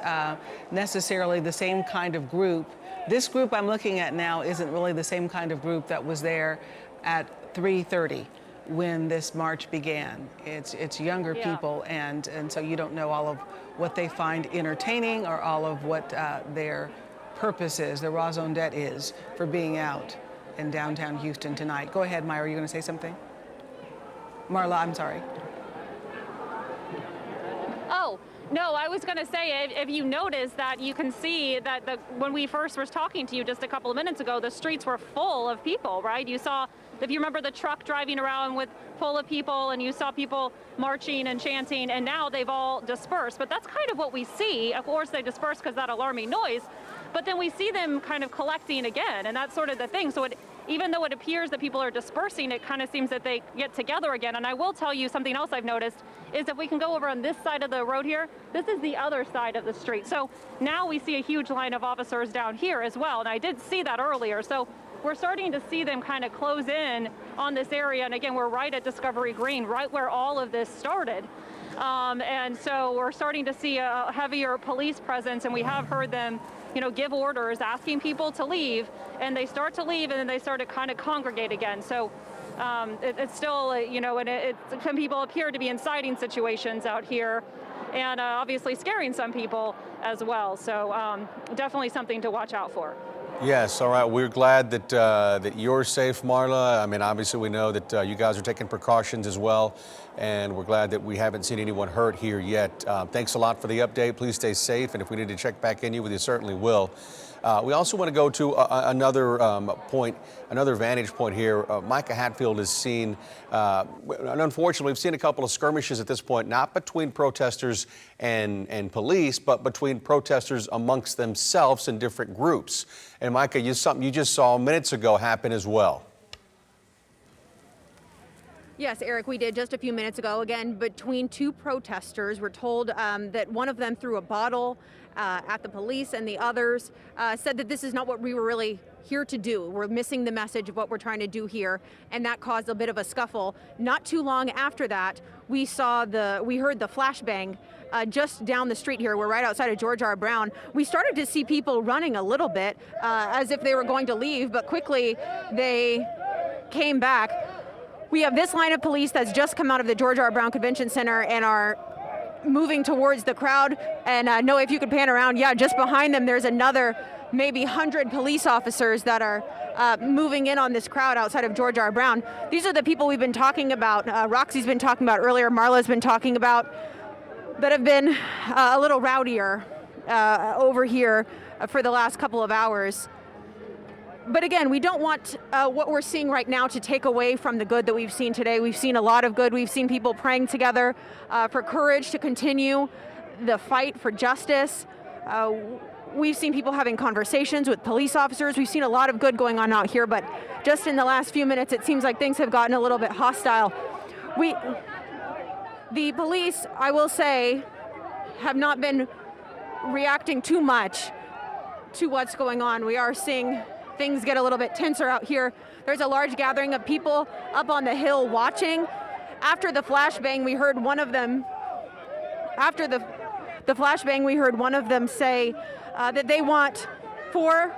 necessarily the same kind of group. This group I'm looking at now isn't really the same kind of group that was there at 3:30. When this march began. It's younger people, and so you don't know all of what they find entertaining or all of what their purpose is, their raison d'etre is for being out in downtown Houston tonight. Go ahead, Myra, are you going to say something? Marla, I'm sorry. Oh, no, I was going to say, if you notice that you can see that when we first was talking to you just a couple of minutes ago, the streets were full of people, right? You saw, if you remember the truck driving around full of people, and you saw people marching and chanting, and now they've all dispersed. But that's kind of what we see. Of course, they disperse because that alarming noise, but then we see them kind of collecting again, and that's sort of the thing. So even though it appears that people are dispersing, it kind of seems that they get together again. And I will tell you something else I've noticed is if we can go over on this side of the road here, this is the other side of the street. So now we see a huge line of officers down here as well. And I did see that earlier. So we're starting to see them kind of close in on this area. And again, we're right at Discovery Green, right where all of this started. And so we're starting to see a heavier police presence, and we have heard them, give orders asking people to leave, and they start to leave, and then they start to kind of congregate again. So it's still, and some people appear to be inciting situations out here, and obviously scaring some people as well. So definitely something to watch out for. Yes, all right. We're glad that you're safe, Marla. I mean, obviously we know that you guys are taking precautions as well, and we're glad that we haven't seen anyone hurt here yet. Thanks a lot for the update. Please stay safe, and if we need to check back in with you, certainly will. We also want to go to another vantage point here. Micah Hatfield has seen, and unfortunately, we've seen a couple of skirmishes at this point, not between protesters and police, but between protesters amongst themselves in different groups. And Micah, something you just saw minutes ago happen as well. Yes, Eric, we did just a few minutes ago. Again, between two protesters, we're told that one of them threw a bottle at the police, and the others said that this is not what we were really here to do. We're missing the message of what we're trying to do here, and that caused a bit of a scuffle. Not too long after that, we heard the flashbang just down the street here. We're right outside of George R. Brown. We started to see people running a little bit as if they were going to leave, but quickly they came back. We have this line of police that's just come out of the George R. Brown Convention Center and are moving towards the crowd. And Noah, if you could pan around, yeah, just behind them, there's another maybe 100 police officers that are moving in on this crowd outside of George R. Brown. These are the people we've been talking about. Roxy's been talking about earlier, Marla's been talking about, that have been a little rowdier over here for the last couple of hours. But again, we don't want what we're seeing right now to take away from the good that we've seen today. We've seen a lot of good. We've seen people praying together for courage to continue the fight for justice. We've seen people having conversations with police officers. We've seen a lot of good going on out here, but just in the last few minutes, it seems like things have gotten a little bit hostile. The police, I will say, have not been reacting too much to what's going on. We are seeing things get a little bit tenser out here. There's a large gathering of people up on the hill watching. After the flashbang, we heard one of them, say that they want four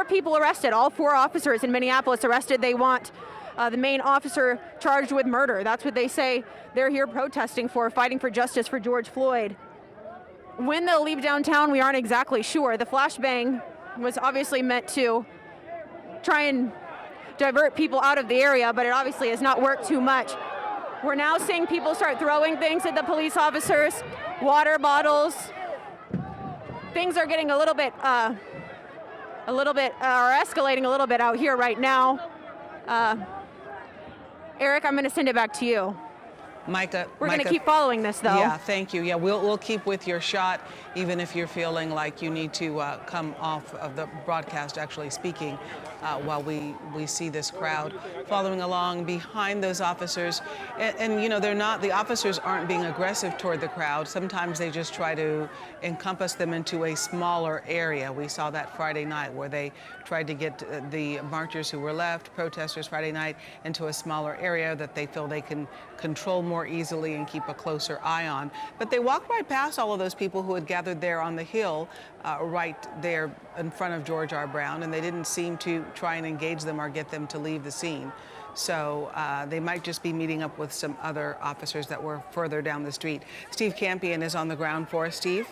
people arrested, all 4 officers in Minneapolis arrested. They want the main officer charged with murder. That's what they say they're here protesting for, fighting for justice for George Floyd. When they'll leave downtown, we aren't exactly sure. The flashbang was obviously meant to try and divert people out of the area, but it obviously has not worked too much. We're now seeing people start throwing things at the police officers, water bottles. Things are getting are escalating a little bit out here right now. Eric, I'm going to send it back to you. Micah, we're going to keep following this, though. Yeah, thank you. Yeah, we'll keep with your shot, even if you're feeling like you need to come off of the broadcast, actually speaking, while we see this crowd following along behind those officers. And the officers aren't being aggressive toward the crowd. Sometimes they just try to encompass them into a smaller area. We saw that Friday night where they tried to get the marchers who were left, protesters Friday night, into a smaller area that they feel they can control more easily and keep a closer eye on. But they walked right past all of those people who had gathered there on the hill, right there in front of George R. Brown, and they didn't seem to try and engage them or get them to leave the scene. So they might just be meeting up with some other officers that were further down the street. Steve Campion is on the ground for us. Steve?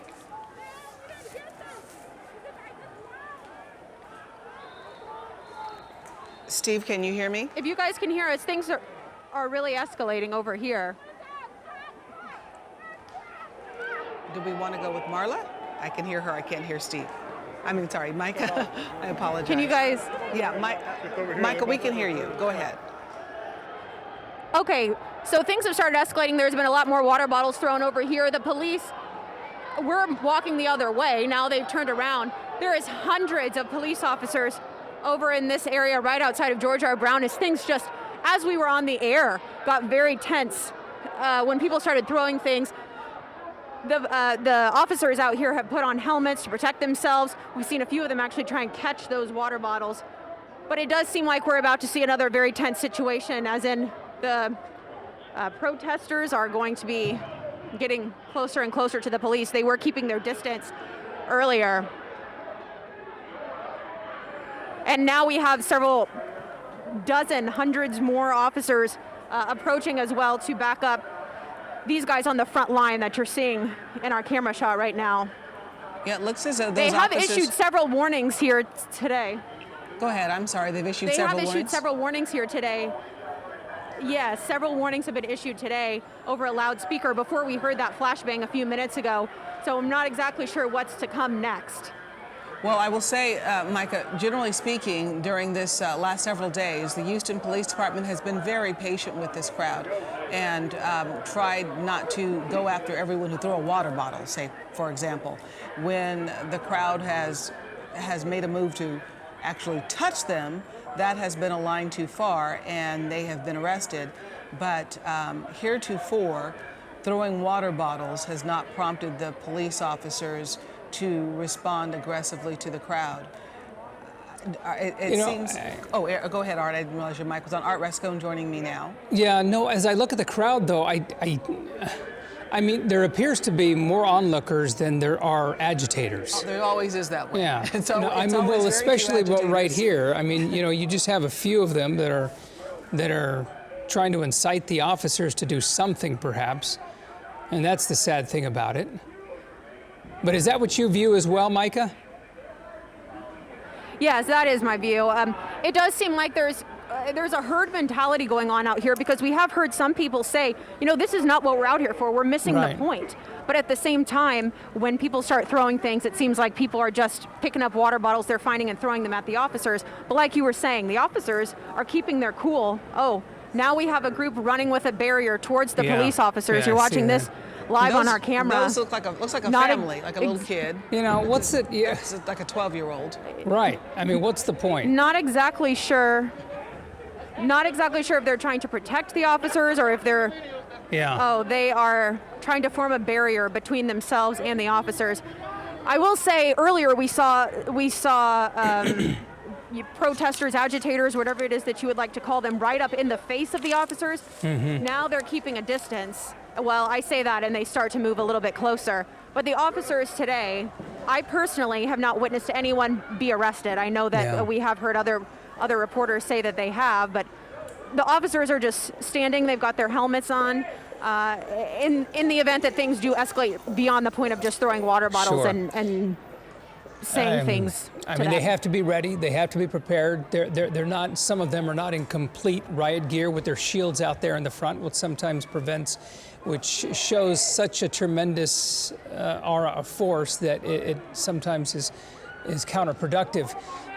Steve, can you hear me? If you guys can hear us, things are really escalating over here. Do we want to go with Marla? I can hear her. I can't hear Steve. Micah. I apologize. Can you guys? Yeah, Micah, we can hear you. Go ahead. Okay, so things have started escalating. There's been a lot more water bottles thrown over here. The police were walking the other way. Now they've turned around. There is hundreds of police officers over in this area right outside of George R. Brown as things just, as we were on the air, got very tense when people started throwing things. The officers out here have put on helmets to protect themselves. We've seen a few of them actually try and catch those water bottles. But it does seem like we're about to see another very tense situation, as in the protesters are going to be getting closer and closer to the police. They were keeping their distance earlier. And now we have several dozen, hundreds more officers approaching as well to back up these guys on the front line that you're seeing in our camera shot right now. Yeah, it looks as though those They have officers... issued several warnings here today. Go ahead, I'm sorry, they've issued several warnings? They have issued several warnings here today. Yes, several warnings have been issued today over a loudspeaker before we heard that flashbang a few minutes ago. So I'm not exactly sure what's to come next. Well, I will say, Micah, generally speaking, during this last several days, the Houston Police Department has been very patient with this crowd and tried not to go after everyone who threw a water bottle, say, for example. When the crowd has made a move to actually touch them, that has been a line too far, and they have been arrested. But heretofore, throwing water bottles has not prompted the police officers to respond aggressively to the crowd. It seems... go ahead, Art. I didn't realize your mic was on. Art Rascone joining me now. Yeah, no, as I look at the crowd, though, I mean, there appears to be more onlookers than there are agitators. Oh, there always is that way. Yeah. Well, especially right here. I mean, you just have a few of them that are trying to incite the officers to do something, perhaps, and that's the sad thing about it. But is that what you view as well, Micah? Yes, that is my view. It does seem like there's a herd mentality going on out here, because we have heard some people say, this is not what we're out here for. We're missing the point. But at the same time, when people start throwing things, it seems like people are just picking up water bottles they're finding and throwing them at the officers. But like you were saying, the officers are keeping their cool. Oh, now we have a group running with a barrier towards the police officers. Yeah, you're watching this live on our camera. Those looks like a family, like a little kid. What's it? Yeah. It's like a 12-year-old. Right. I mean, what's the point? Not exactly sure. Not exactly sure if they're trying to protect the officers or if they're... Yeah. Oh, they are trying to form a barrier between themselves and the officers. I will say earlier we saw protesters, agitators, whatever it is that you would like to call them, right up in the face of the officers. Mm-hmm. Now they're keeping a distance. Well, I say that and they start to move a little bit closer. But the officers today, I personally have not witnessed anyone be arrested. I know that we have heard other reporters say that they have, but the officers are just standing. They've got their helmets on. In the event that things do escalate beyond the point of just throwing water bottles and saying things. I mean, they have to be ready. They have to be prepared. They're not. Some of them are not in complete riot gear with their shields out there in the front, which shows such a tremendous aura of force that it sometimes is counterproductive.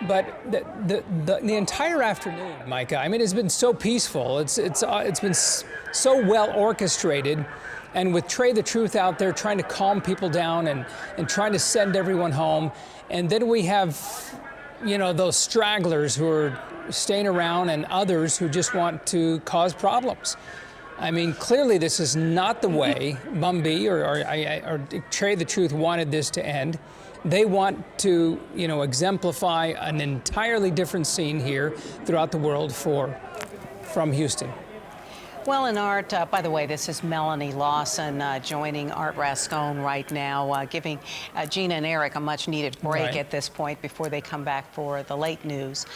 But the entire afternoon, Micah, I mean, it's been so peaceful. It's been so well orchestrated, and with Trey the Truth out there trying to calm people down and trying to send everyone home, and then we have, those stragglers who are staying around and others who just want to cause problems. I mean, clearly this is not the way Bumby or Trey the Truth wanted this to end. They want to, exemplify an entirely different scene here throughout the world from Houston. Well, and Art, by the way, this is Melanie Lawson joining Art Rascone right now, giving Gina and Eric a much-needed break at this point before they come back for the late news.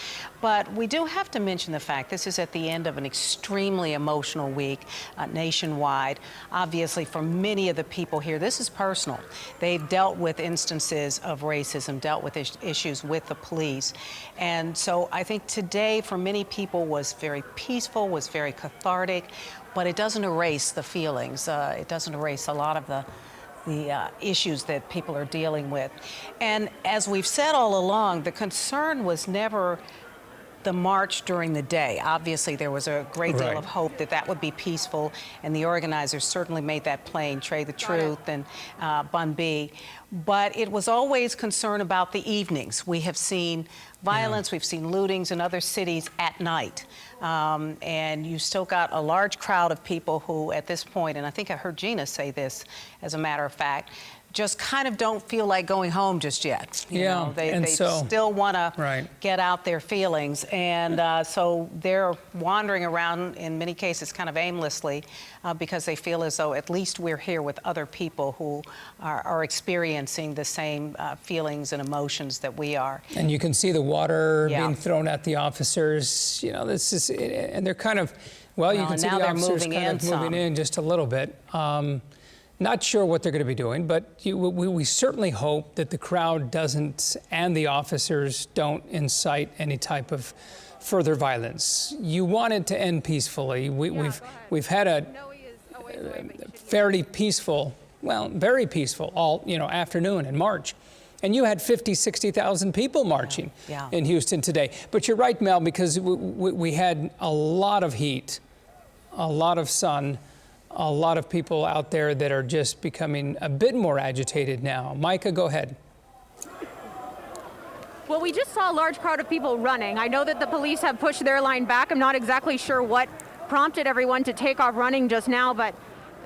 But we do have to mention the fact this is at the end of an extremely emotional week nationwide. Obviously, for many of the people here, this is personal. They've dealt with instances of racism, dealt with issues with the police. And so I think today, for many people, was very peaceful, was very cathartic. But it doesn't erase the feelings. It doesn't erase a lot of the issues that people are dealing with. And as we've said all along, the concern was never the march during the day. Obviously, there was a great deal Right. of hope that that would be peaceful, and the organizers certainly made that plain, Trey the Truth and Bun B. But it was always concern about the evenings. We have seen violence, we've seen lootings in other cities at night. And you still got a large crowd of people who, at this point, and I think I heard Gina say this, as a matter of fact, just kind of don't feel like going home just yet. You know, they still want to get out their feelings. And so they're wandering around, in many cases, kind of aimlessly, because they feel as though at least we're here with other people who are experiencing the same feelings and emotions that we are. And you can see the water being thrown at the officers. You know, this is, and they're kind of, well, you can see the officers kind of moving in just a little bit. Not sure what they're going to be doing, but we certainly hope that the crowd doesn't and the officers don't incite any type of further violence. You want it to end peacefully. We've had a fairly peaceful, well, very peaceful all afternoon in March. And you had 50, 60,000 people marching in Houston today. But you're right, Mel, because we had a lot of heat, a lot of sun, a lot of people out there that are just becoming a bit more agitated now. Micah, go ahead. Well, we just saw a large crowd of people running. I know that the police have pushed their line back. I'm not exactly sure what prompted everyone to take off running just now, but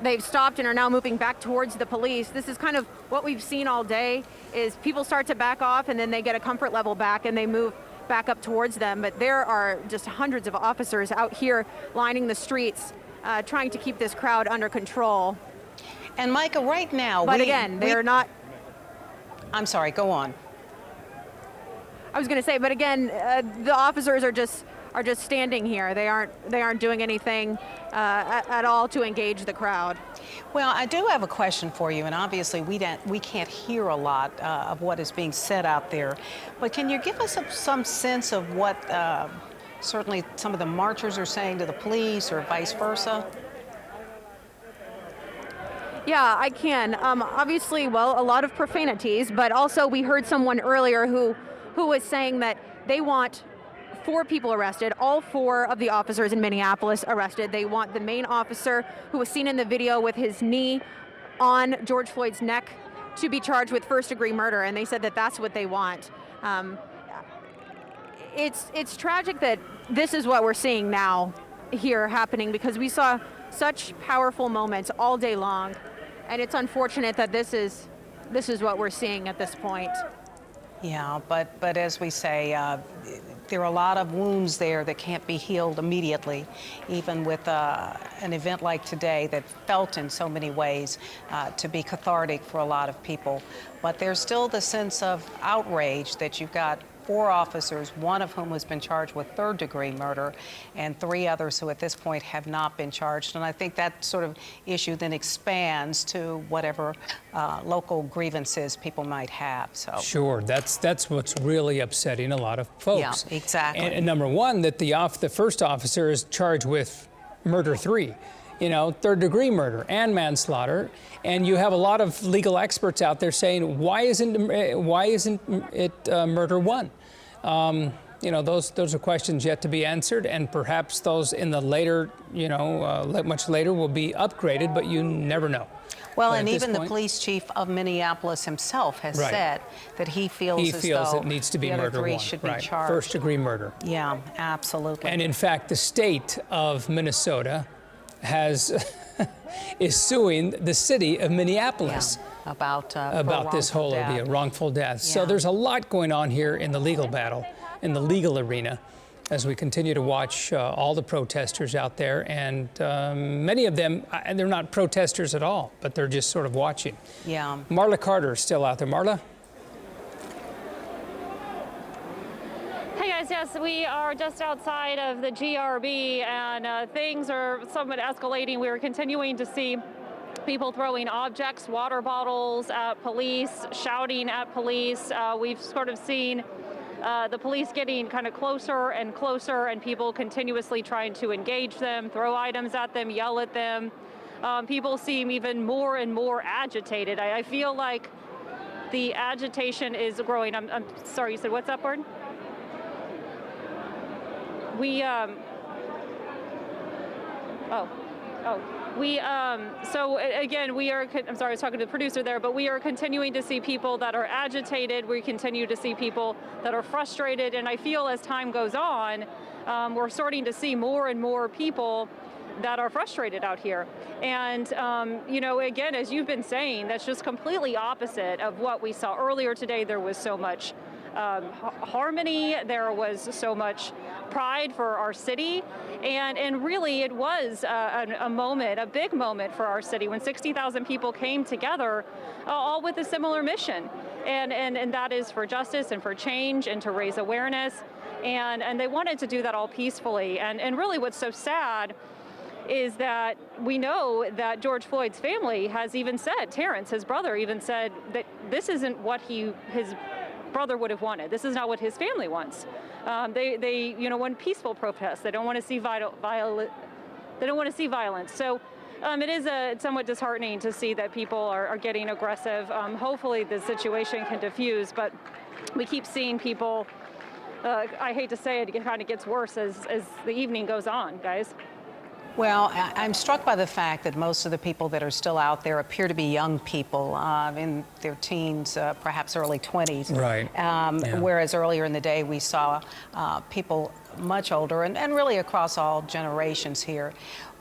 they've stopped and are now moving back towards the police. This is kind of what we've seen all day, is people start to back off and then they get a comfort level back and they move back up towards them. But there are just hundreds of officers out here lining the streets, trying to keep this crowd under control. And Micah, right now, but again, they're not. I'm sorry, go on. I was going to say, but again, the officers are just standing here. They aren't doing anything at all to engage the crowd. Well, I do have a question for you, and obviously we can't hear a lot of what is being said out there. But can you give us some sense of what certainly some of the marchers are saying to the police, or vice versa? Yeah, I can. Obviously, well, a lot of profanities, but also we heard someone earlier who was saying that they want 4 people arrested, all 4 of the officers in Minneapolis arrested. They want the main officer, who was seen in the video with his knee on George Floyd's neck, to be charged with first-degree murder, and they said that that's what they want. It's tragic that this is what we're seeing now here happening, because we saw such powerful moments all day long, and it's unfortunate that this is what we're seeing at this point. Yeah, but as we say, there are a lot of wounds there that can't be healed immediately, even with an event like today that felt in so many ways to be cathartic for a lot of people. But there's still the sense of outrage that you've got 4 officers, one of whom has been charged with third-degree murder, and 3 others who at this point have not been charged. And I think that sort of issue then expands to whatever local grievances people might have. So Sure, that's what's really upsetting a lot of folks. Yeah, exactly. And number one, that the first officer is charged with murder 3. Third-degree murder and manslaughter, and you have a lot of legal experts out there saying, why isn't it murder 1? Those are questions yet to be answered, and perhaps those in the later, much later, will be upgraded, but you never know. Well, and even the police chief of Minneapolis himself has said that he feels as though it needs to be the other murder 3 1, should be charged. First-degree murder. Yeah, absolutely. And in fact, the state of Minnesota is suing the city of Minneapolis about this whole idea, wrongful death. Yeah. So there's a lot going on here in the legal battle, in the legal arena, as we continue to watch all the protesters out there. And many of them, they're not protesters at all, but they're just sort of watching. Yeah. Marla Carter is still out there. Marla? Hey guys, yes, we are just outside of the GRB, and things are somewhat escalating. We're continuing to see people throwing objects, water bottles at police, shouting at police. We've sort of seen the police getting kind of closer and closer, and people continuously trying to engage them, throw items at them, yell at them. People seem even more and more agitated. I feel like the agitation is growing. I'm sorry, you said what's up, Word? So again, we are, I'm sorry, I was talking to the producer there, but we are continuing to see people that are agitated. We continue to see people that are frustrated. And I feel as time goes on, we're starting to see more and more people that are frustrated out here. And, you know, again, as you've been saying, that's just completely opposite of what we saw earlier today. There was so much harmony, there was so much pride for our city, and really it was a moment, a big moment for our city when 60,000 people came together, all with a similar mission, and that is for justice and for change and to raise awareness, and they wanted to do that all peacefully, and really what's so sad is that we know that George Floyd's family has even said, Terrence, his brother, even said that this isn't what his brother would have wanted. This is not what his family wants. They you know, want peaceful protests. They don't want to see they don't want to see violence. So it is somewhat disheartening to see that people are getting aggressive. Hopefully the situation can diffuse, but we keep seeing people, I hate to say it, it kind of gets worse as the evening goes on, guys. Well, I'm struck by the fact that most of the people that are still out there appear to be young people in their teens, perhaps early 20s. Right. Whereas earlier in the day we saw people much older and really across all generations here.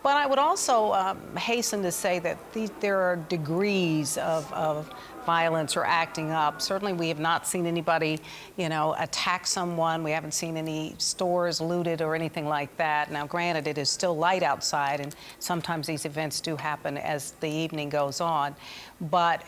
But I would also hasten to say that there are degrees of violence or acting up. Certainly we have not seen anybody, you know, attack someone. We haven't seen any stores looted or anything like that. Now, granted, it is still light outside, and sometimes these events do happen as the evening goes on. But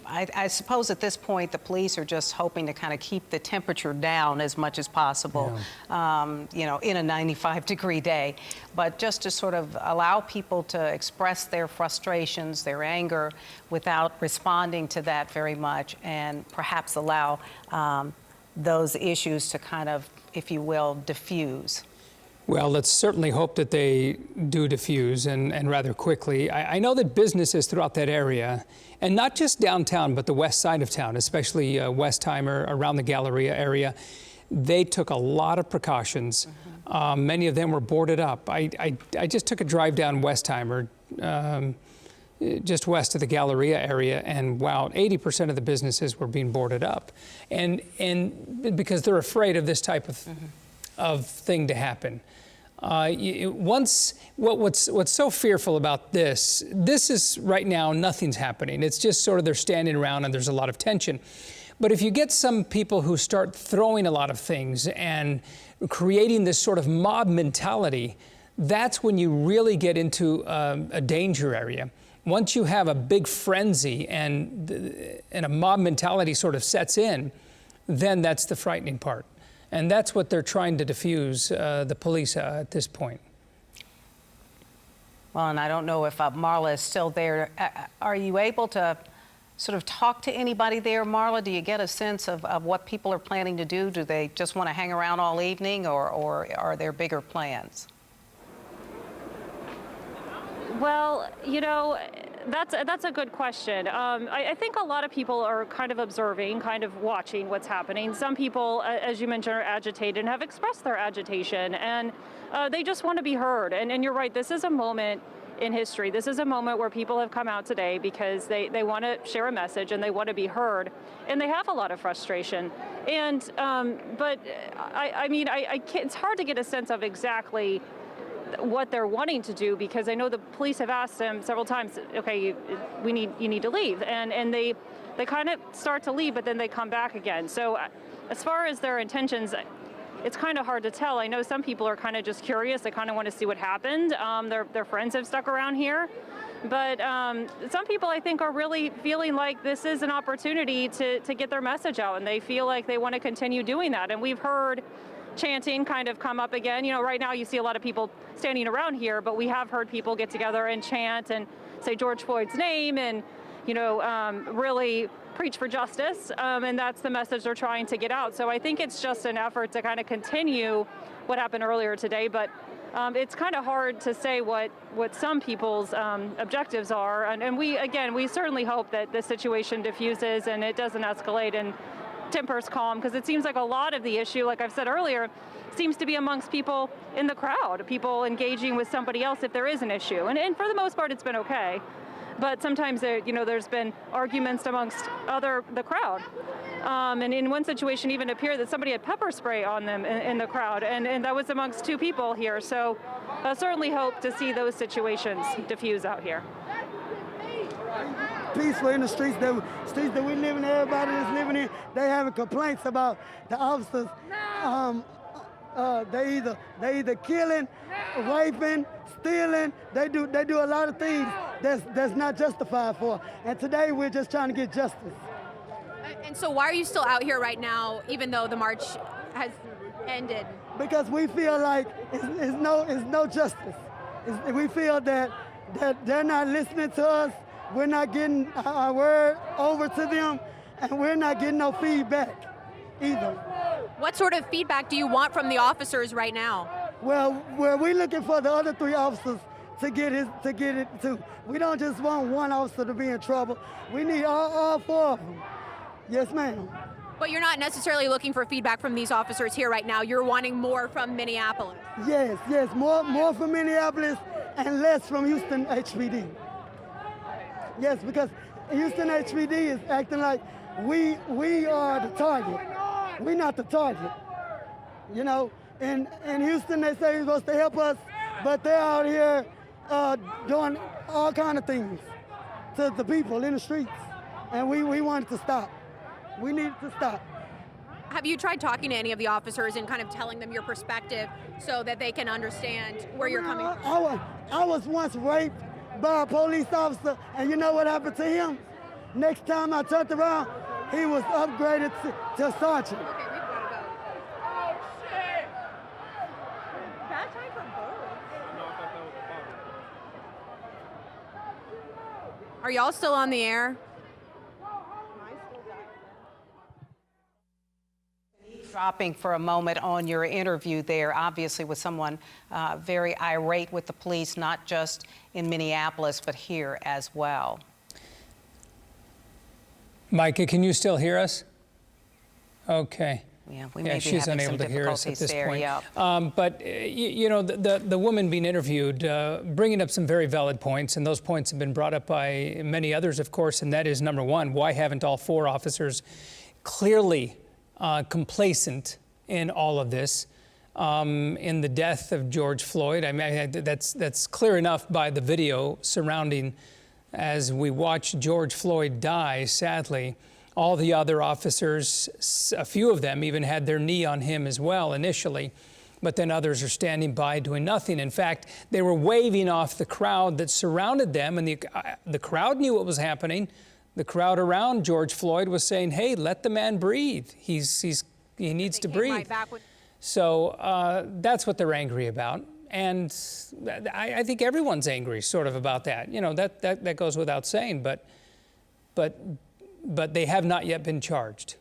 I suppose at this point, the police are just hoping to kind of keep the temperature down as much as possible, you know, in a 95-degree day. But just to sort of allow people to express their frustrations, their anger, without responding to that very much, and perhaps allow those issues to kind of, if you will, diffuse. Well, let's certainly hope that they do diffuse and rather quickly. I know that businesses throughout that area, and not just downtown, but the west side of town, especially Westheimer, around the Galleria area, they took a lot of precautions. Many of them were boarded up. I just took a drive down Westheimer, just west of the Galleria area, and wow, 80% of the businesses were being boarded up, and because they're afraid of this type of thing to happen. What's so fearful about this is right now nothing's happening. It's just sort of they're standing around and there's a lot of tension. But if you get some people who start throwing a lot of things and creating this sort of mob mentality, that's when you really get into a danger area. Once you have a big frenzy and a mob mentality sort of sets in, then that's the frightening part. And that's what they're trying to diffuse, the police at this point. Well, and I don't know if Marla is still there. Are you able to sort of talk to anybody there, Marla? Do you get a sense of what people are planning to do? Do they just want to hang around all evening, or are there bigger plans? Well, you know, that's a good question. I think a lot of people are kind of observing, kind of watching what's happening. Some people, as you mentioned, are agitated and have expressed their agitation, and they just want to be heard. And you're right, this is a moment in history. This is a moment where people have come out today because they want to share a message and they want to be heard, and they have a lot of frustration. And but I mean, it's hard to get a sense of exactly what they're wanting to do, because I know the police have asked them several times, okay, you need to leave, and they kind of start to leave, but then they come back again. So as far as their intentions, it's kind of hard to tell. I know some people are kind of just curious. They kind of want to see what happened. Their friends have stuck around here, but some people, I think, are really feeling like this is an opportunity to get their message out, and they feel like they want to continue doing that. And we've heard chanting kind of come up again. You know, right now you see a lot of people standing around here, but we have heard people get together and chant and say George Floyd's name and, you know, really preach for justice. And that's the message they're trying to get out. So I think it's just an effort to kind of continue what happened earlier today. But it's kind of hard to say what some people's objectives are. And we certainly hope that the situation diffuses and it doesn't escalate, and tempers calm, because it seems like a lot of the issue, like I've said earlier, seems to be amongst people in the crowd, people engaging with somebody else if there is an issue. And for the most part, it's been okay. But sometimes there's been arguments amongst the crowd. And in one situation, even appeared that somebody had pepper spray on them in the crowd, and that was amongst 2 people here. So I certainly hope to see those situations diffuse out here. Peaceful in the streets that we live in, everybody that's living in, they having complaints about the officers. They either killing, raping, stealing. They do a lot of things that's not justified for. And today we're just trying to get justice. And so why are you still out here right now, even though the march has ended? Because we feel like it's no justice. We feel that they're not listening to us. We're not getting our word over to them, and we're not getting no feedback either. What sort of feedback do you want from the officers right now? Well, we're looking for the other 3 officers to get it too. We don't just want one officer to be in trouble. We need all 4 of them. Yes, ma'am. But you're not necessarily looking for feedback from these officers here right now. You're wanting more from Minneapolis. Yes, more from Minneapolis and less from Houston HPD. Yes, because Houston HPD is acting like we are the target. We're not the target. You know, in Houston they say they're supposed to help us, but they're out here doing all kind of things to the people in the streets, and we want it to stop. We need it to stop. Have you tried talking to any of the officers and kind of telling them your perspective so that they can understand where you're coming from? I was once raped by a police officer, and you know what happened to him? Next time I turned around, he was upgraded to sergeant. Okay, we've got to go. Oh, shit! Bad time for both. Are y'all still on the air? Dropping for a moment on your interview there, obviously with someone very irate with the police, not just in Minneapolis, but here as well. Micah, can you still hear us? Okay. Yeah, we may be she's having unable some to hear us at this difficulties there, point. yeah. But you know, the woman being interviewed, bringing up some very valid points, and those points have been brought up by many others, of course, and that is, number one, why haven't all 4 officers clearly complacent in all of this, in the death of George Floyd? I mean, that's clear enough by the video surrounding as we watch George Floyd die, sadly. All the other officers, a few of them even had their knee on him as well initially, but then others are standing by doing nothing. In fact, they were waving off the crowd that surrounded them, and the crowd knew what was happening. The crowd around George Floyd was saying, hey, let the man breathe. He needs to breathe. Right back with So that's what they're angry about. And I think everyone's angry sort of about that. You know, that goes without saying, but they have not yet been charged.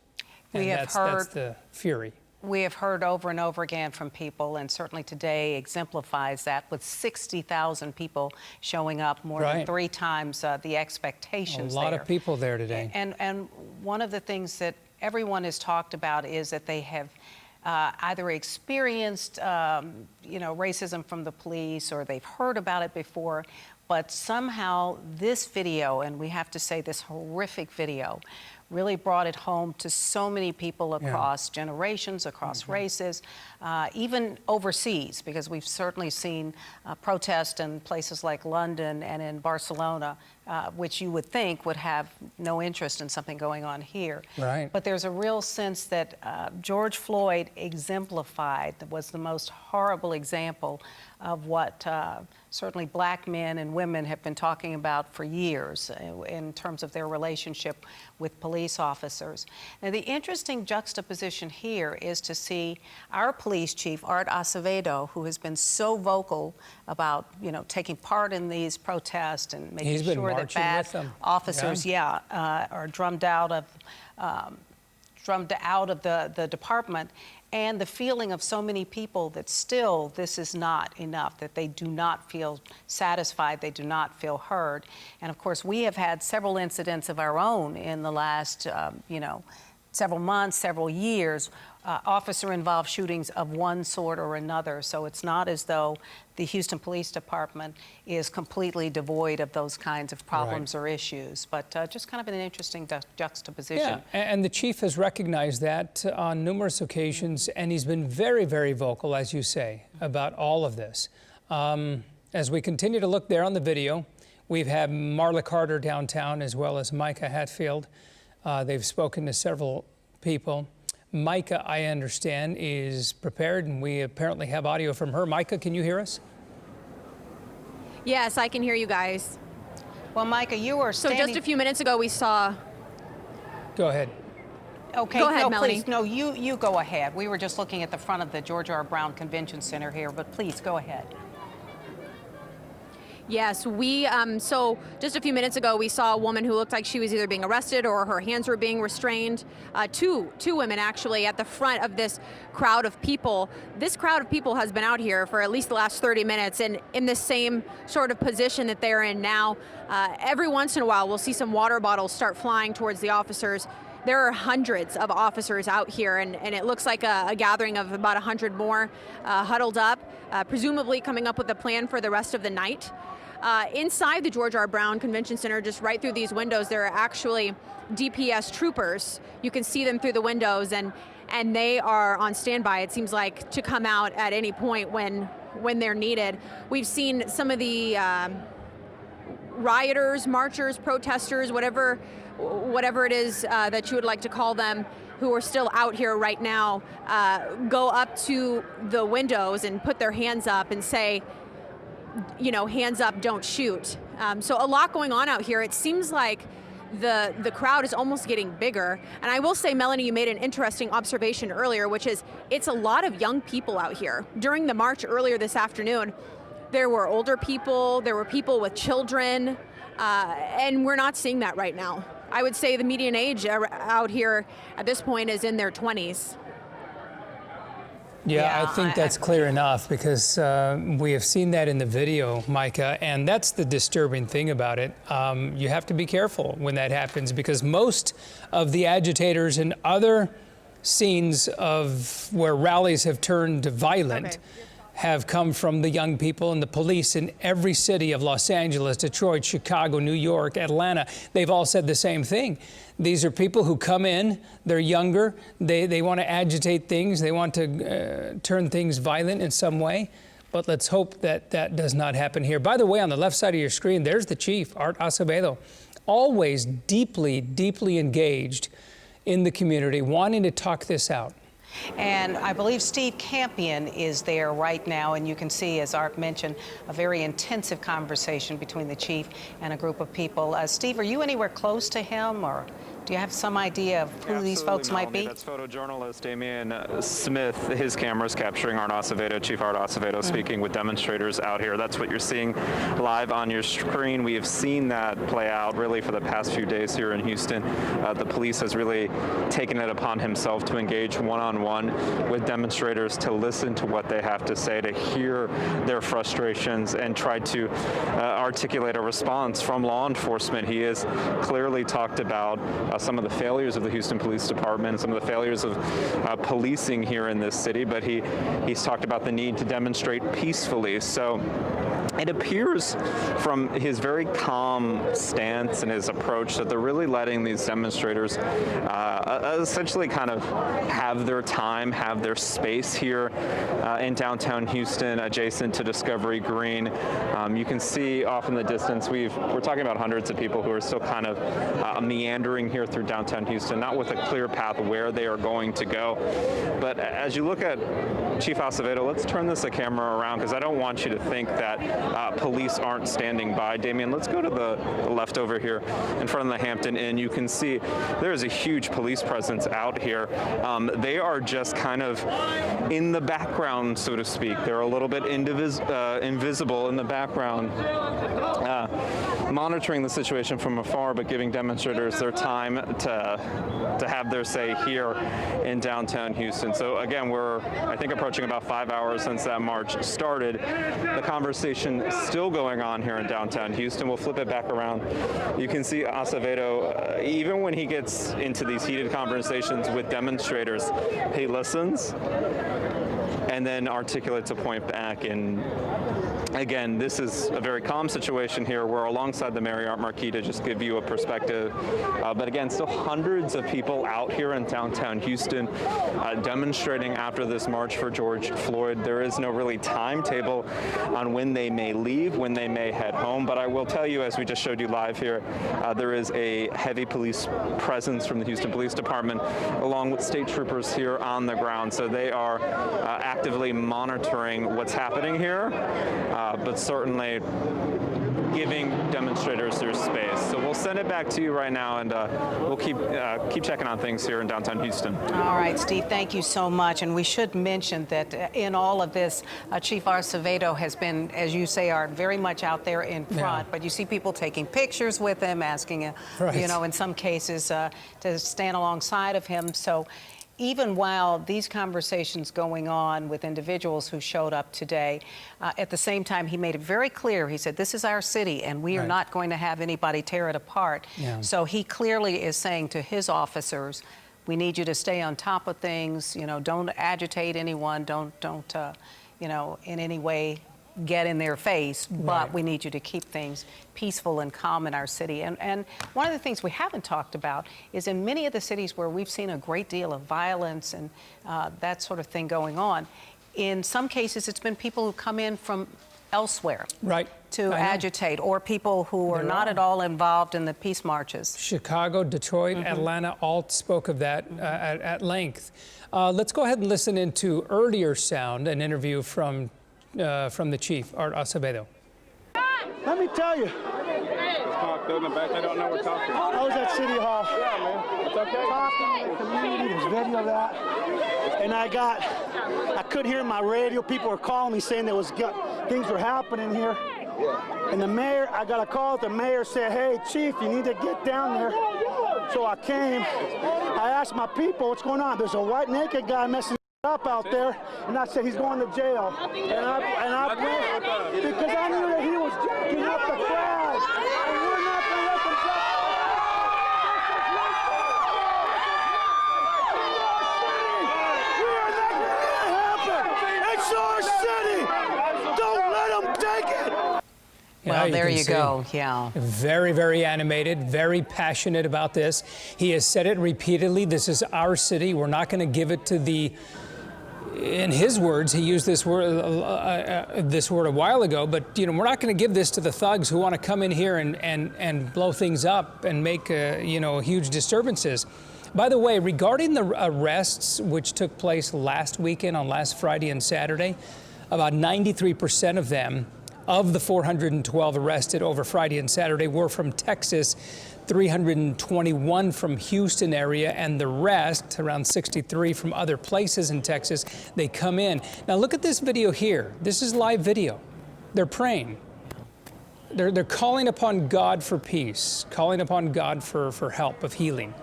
And that's the fury. We have heard over and over again from people, and certainly today exemplifies that, with 60,000 people showing up, more than 3 times the expectations. A lot of people there today. And one of the things that everyone has talked about is that they have either experienced, racism from the police, or they've heard about it before. But somehow this video, and we have to say this horrific video, really brought it home to so many people across generations, across races, even overseas, because we've certainly seen protests in places like London and in Barcelona, which you would think would have no interest in something going on here. Right. But there's a real sense that George Floyd exemplified, was the most horrible example of what certainly black men and women have been talking about for years in terms of their relationship with police officers. Now, the interesting juxtaposition here is to see our police chief, Art Acevedo, who has been so vocal about, taking part in these protests and making sure that bad officers, are drummed out of the department. And the feeling of so many people that still this is not enough, that they do not feel satisfied, they do not feel heard. And of course, we have had several incidents of our own in the last, several months, several years, officer-involved shootings of one sort or another. So it's not as though the Houston Police Department is completely devoid of those kinds of problems or issues, but just kind of an interesting juxtaposition. Yeah, and the chief has recognized that on numerous occasions, and he's been very, very vocal, as you say, about all of this. As we continue to look there on the video, we've had Marla Carter downtown as well as Micah Hatfield. They've spoken to several people. Micah, I understand, is prepared, and we apparently have audio from her. Micah, can you hear us? Yes, I can hear you guys. Well, Micah, you were standing... So just a few minutes ago, we saw... Go ahead. Okay, go ahead, no, Melanie. please, no, you go ahead. We were just looking at the front of the George R. Brown Convention Center here, but please go ahead. Yes, so just a few minutes ago, we saw a woman who looked like she was either being arrested or her hands were being restrained. Two women actually at the front of this crowd of people. This crowd of people has been out here for at least the last 30 minutes and in the same sort of position that they're in now. Every once in a while, we'll see some water bottles start flying towards the officers. There are hundreds of officers out here, and it looks like a gathering of about 100 more huddled up, presumably coming up with a plan for the rest of the night. Inside the George R. Brown Convention Center, just right through these windows, there are actually DPS troopers. You can see them through the windows, and they are on standby, it seems like, to come out at any point when they're needed. We've seen some of the rioters, marchers, protesters, whatever it is that you would like to call them, who are still out here right now, go up to the windows and put their hands up and say, you know, hands up, don't shoot. So a lot going on out here. It seems like the crowd is almost getting bigger. And I will say, Melanie, you made an interesting observation earlier, which is it's a lot of young people out here. During the march earlier this afternoon, there were older people, there were people with children, and we're not seeing that right now. I would say the median age out here at this point is in their 20s. Yeah, I think that's clear enough because we have seen that in the video, Micah, and that's the disturbing thing about it. You have to be careful when that happens because most of the agitators and other scenes of where rallies have turned violent have come from the young people and the police in every city of Los Angeles, Detroit, Chicago, New York, Atlanta. They've all said the same thing. These are people who come in, they're younger, they want to agitate things, they want to turn things violent in some way, but let's hope that that does not happen here. By the way, on the left side of your screen, there's the chief, Art Acevedo, always deeply, deeply engaged in the community, wanting to talk this out. And I believe Steve Campion is there right now, and you can see, as Art mentioned, a very intensive conversation between the chief and a group of people. Steve, are you anywhere close to him, or do you have some idea of who these folks might be? That's photojournalist Damian Smith. His camera is capturing Art Acevedo, Chief Art Acevedo, speaking with demonstrators out here. That's what you're seeing live on your screen. We have seen that play out really for the past few days here in Houston. The police has really taken it upon himself to engage one-on-one with demonstrators, to listen to what they have to say, to hear their frustrations, and try to articulate a response from law enforcement. He has clearly talked about some of the failures of the Houston Police Department, some of the failures of policing here in this city, but he's talked about the need to demonstrate peacefully. So it appears from his very calm stance and his approach that they're really letting these demonstrators essentially kind of have their time, have their space here in downtown Houston, adjacent to Discovery Green. You can see off in the distance, we're talking about hundreds of people who are still kind of meandering here through downtown Houston, not with a clear path where they are going to go. But as you look at Chief Acevedo, let's turn this camera around because I don't want you to think that police aren't standing by. Damian, let's go to the left over here in front of the Hampton Inn. You can see there is a huge police presence out here. They are just kind of in the background, so to speak. They're a little bit invisible in the background, monitoring the situation from afar, but giving demonstrators their time to have their say here in downtown Houston. So again, we're, I think, approaching about 5 hours since that march started. The conversation demonstration still going on here in downtown Houston. We'll flip it back around. You can see Acevedo, even when he gets into these heated conversations with demonstrators, he listens and then articulates a point back. And again, this is a very calm situation here. We're alongside the Marriott Marquis to just give you a perspective. But again, still hundreds of people out here in downtown Houston demonstrating after this march for George Floyd. There is no really timetable on when they may leave, when they may head home. But I will tell you, as we just showed you live here, there is a heavy police presence from the Houston Police Department, along with state troopers here on the ground. So they are actively monitoring what's happening here. But certainly giving demonstrators their space. So we'll send it back to you right now, and we'll keep checking on things here in downtown Houston. All right, Steve, thank you so much. And we should mention that in all of this, Chief Acevedo has been, as you say, are very much out there in front. Yeah. But you see people taking pictures with him, asking, you know, in some cases to stand alongside of him. So even while these conversations going on with individuals who showed up today, at the same time, he made it very clear. He said, this is our city, and we are not going to have anybody tear it apart. Yeah. So he clearly is saying to his officers, we need you to stay on top of things. You know, don't agitate anyone. Don't you know, in any way get in their face, but we need you to keep things peaceful and calm in our city. And one of the things we haven't talked about is in many of the cities where we've seen a great deal of violence and that sort of thing going on, in some cases it's been people who come in from elsewhere to agitate, or people who are not at all involved in the peace marches. Chicago, Detroit, Atlanta all spoke of that at length. Let's go ahead and listen into earlier sound, an interview from the chief, Art Acevedo. Let me tell you. They don't know we're talking. I was at City Hall. Yeah, man. It's okay. Talking to the community. There's video of that. And I could hear my radio. People were calling me saying things were happening here. Yeah. And the mayor, I got a call. The mayor said, hey, chief, you need to get down there. So I came. I asked my people, what's going on? There's a white naked guy messing up out there, and I said he's going to jail. And I went because I knew that he was jacking up the crowd. And we're not going to let them We are not going to let it happen. It's our city. Don't let them take it. Well, there you go. Yeah. Very, very animated, very passionate about this. He has said it repeatedly. This is our city. We're not going to give it to the. In his words, he used this word a while ago, but you know, we're not going to give this to the thugs who want to come in here and blow things up and make you know, huge disturbances. By the way, regarding the arrests which took place last weekend on last Friday and Saturday, about 93% of them, of the 412 arrested over Friday and Saturday, were from Texas, 321 from Houston area, and the rest, around 63 from other places in Texas, they come in. Now look at this video here. This is live video. They're praying. They're calling upon God for peace, calling upon God for help, of healing.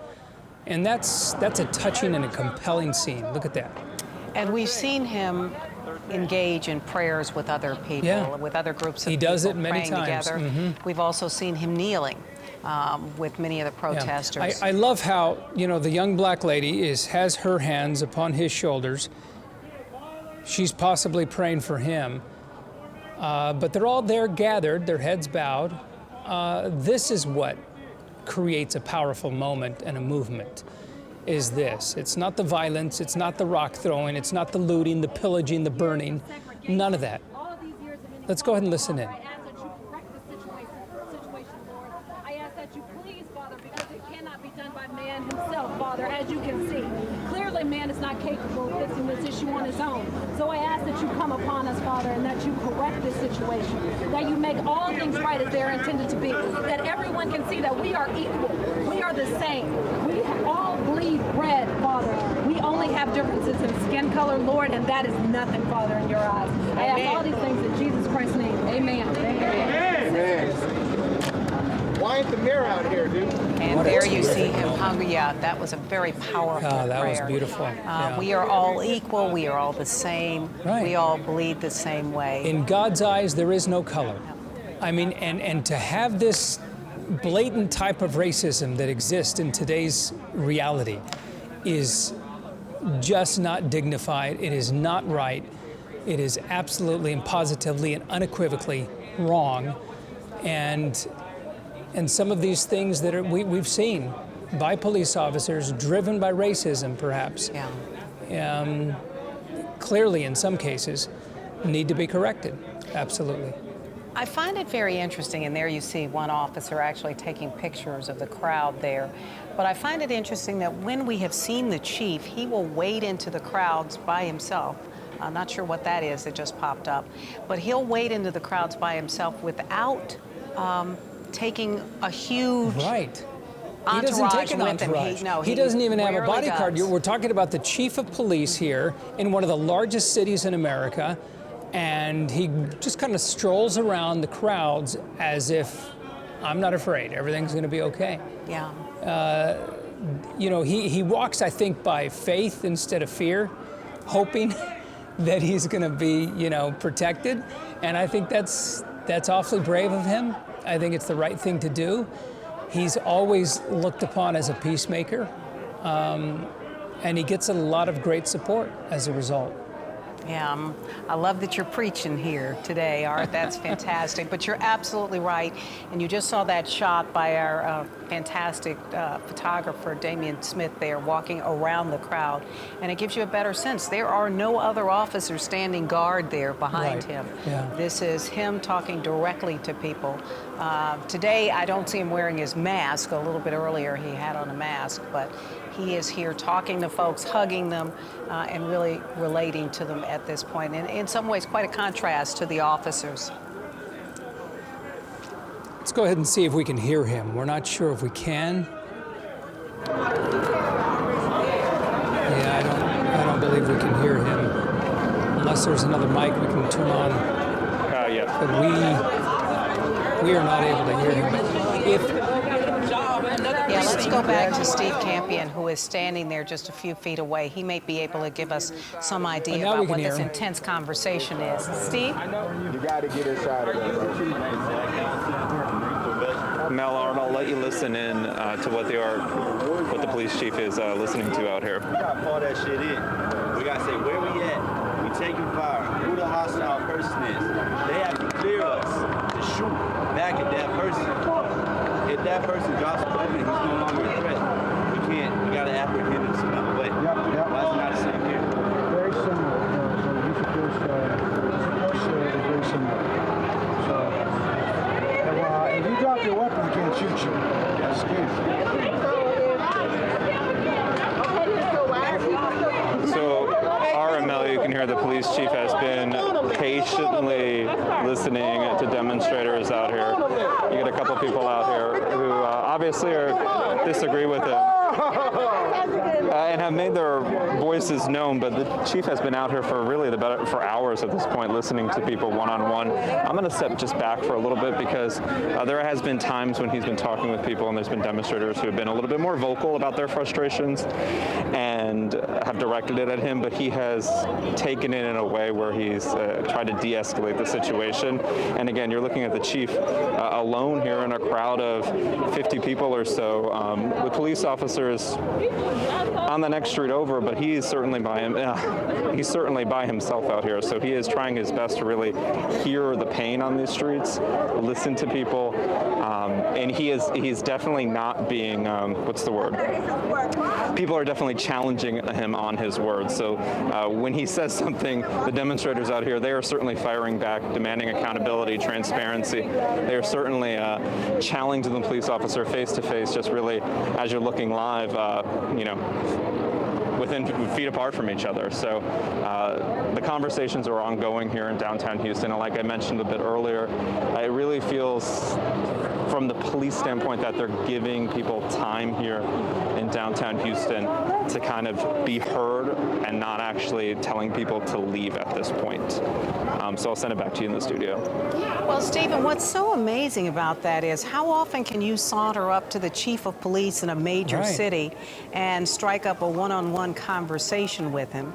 And that's a touching and a compelling scene. Look at that. And we've seen him engage in prayers with other people, with other groups of people. He does it many times. Together. We've also seen him kneeling with many of the protesters. I love how, you know, the young black lady has her hands upon his shoulders. She's possibly praying for him. But they're all there gathered, their heads bowed. This is what creates a powerful moment and a movement. Is this. It's not the violence, it's not the rock throwing, it's not the looting, the pillaging, the burning, none of that. Let's go ahead and listen in. I ask that you correct the situation, Lord. I ask that you please, Father, because it cannot be done by man himself, Father, as you can see. Clearly, man is not capable of fixing this issue on his own. So I ask that you come upon us, Father, and that you correct this situation, that you make all things right as they're intended to be, that everyone can see that we are equal, we are the same. We all bleed red, Father. We only have differences in skin color, Lord, and that is nothing, Father, in your eyes. I ask all these things in Jesus Christ's name. Amen. Amen. White ain't the mayor out here, dude. And there you see him hungry. Yeah, that was a very powerful prayer. that was beautiful. Yeah. We are all equal. We are all the same. Right. We all bleed the same way. In God's eyes, there is no color. I mean, and to have this blatant type of racism that exists in today's reality is just not dignified. It is not right. It is absolutely and positively and unequivocally wrong. And some of these things that we've seen by police officers driven by racism, perhaps, clearly in some cases, need to be corrected. Absolutely. I find it very interesting, and there you see one officer actually taking pictures of the crowd there. But I find it interesting that when we have seen the chief, he will wade into the crowds by himself. I'm not sure what that is that just popped up, but he'll wade into the crowds by himself without taking a huge entourage. He doesn't take an with entourage. him. He doesn't even have a rarely bodyguard. does. We're talking about the chief of police here in one of the largest cities in America, and he just kind of strolls around the crowds as if, I'm not afraid, everything's going to be okay. Yeah. You know, he walks, I think, by faith instead of fear, hoping that he's going to be, you know, protected. And I think that's awfully brave of him. I think it's the right thing to do. He's always looked upon as a peacemaker, and he gets a lot of great support as a result. Yeah, I love that you're preaching here today, Art. That's fantastic. But you're absolutely right. And you just saw that shot by our fantastic photographer, Damian Smith, there walking around the crowd. And it gives you a better sense. There are no other officers standing guard there behind him. Yeah. This is him talking directly to people. Today, I don't see him wearing his mask. A little bit earlier, he had on a mask. But he is here talking to folks, hugging them, and really relating to them at this point. And in some ways, quite a contrast to the officers. Let's go ahead and see if we can hear him. We're not sure if we can. Yeah, I don't believe we can hear him. Unless there's another mic we can turn on. But we are not able to hear him. Yeah, let's go back to Steve Campion, who is standing there just a few feet away. He may be able to give us some idea about what this intense conversation is. Steve? You got to get inside of it. Mel, Art, I'll let you listen in to what the police chief is listening to out here. We got to call that shit in. We got to say where we at. We taking fire. Who the hostile person is. They have to clear us to shoot back at that person. If that person drops a weapon, he's no longer a threat. We got to apprehend him some other way. Why is it not the same here? Very similar. Use of force is very similar. So, if you drop your weapon, you can't shoot you. That's scary. So, RML, you can hear the police chief has been patiently listening to demonstrators out here. You get a couple people out here who obviously disagree with him and have made their voices known, but the chief has been out here for for hours at this point, listening to people one-on-one. I'm going to step just back for a little bit because there has been times when he's been talking with people and there's been demonstrators who have been a little bit more vocal about their frustrations and have directed it at him, but he has taken it in a way where he's tried to de-escalate the situation. And again, you're looking at the chief alone here in a crowd of 50 people or so, with police officers on the next street over, but he's certainly by himself out here. So he is trying his best to really hear the pain on these streets, listen to people, and he's definitely not being what's the word? People are definitely challenging him on his words. So when he says something, the demonstrators out here, they are certainly firing back, demanding accountability, transparency. They are certainly challenging the police officer face to face, just really as you're looking live, within feet apart from each other. So the conversations are ongoing here in downtown Houston. And like I mentioned a bit earlier, it really feels from the police standpoint that they're giving people time here in downtown Houston to kind of be heard and and not actually telling people to leave at this point. So I'll send it back to you in the studio. Well, Stephen, what's so amazing about that is how often can you saunter up to the chief of police in a major city and strike up a one-on-one conversation with him?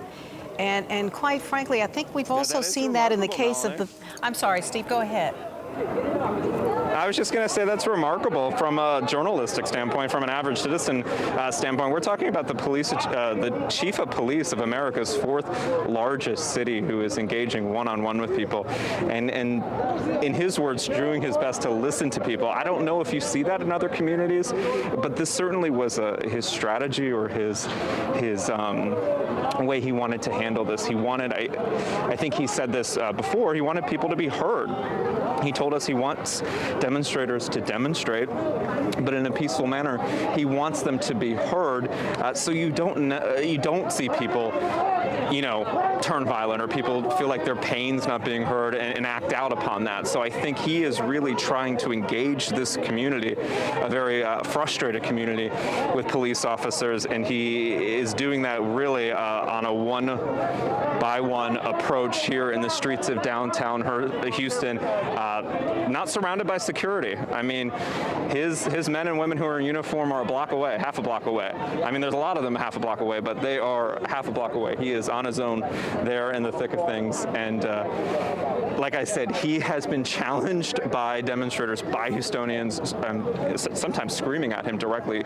And quite frankly, I think we've also seen that in the case of the... I'm sorry, Steve, go ahead. I was just going to say that's remarkable from a journalistic standpoint, from an average citizen standpoint. We're talking about the chief of police of America's fourth largest city, who is engaging one-on-one with people, and in his words, doing his best to listen to people. I don't know if you see that in other communities, but this certainly was his strategy or his way he wanted to handle this. He wanted, I think he said this before, he wanted people to be heard. He told us he wants demonstrators to demonstrate, but in a peaceful manner. He wants them to be heard, so you don't see people, turn violent, or people feel like their pain's not being heard and act out upon that. So I think he is really trying to engage this community, a very frustrated community, with police officers, and he is doing that really on a one-by-one approach here in the streets of downtown Houston, not surrounded by security. I mean, his men and women who are in uniform are a block away, half a block away. I mean, there's a lot of them half a block away, but they are half a block away. He is on his own there in the thick of things. And like I said, he has been challenged by demonstrators, by Houstonians, sometimes screaming at him directly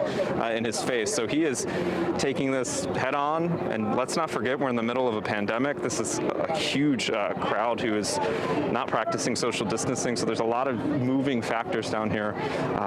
in his face. So he is taking this head on. And let's not forget, we're in the middle of a pandemic. This is a huge crowd who is not practicing social distancing. So there's a lot of moving factors down here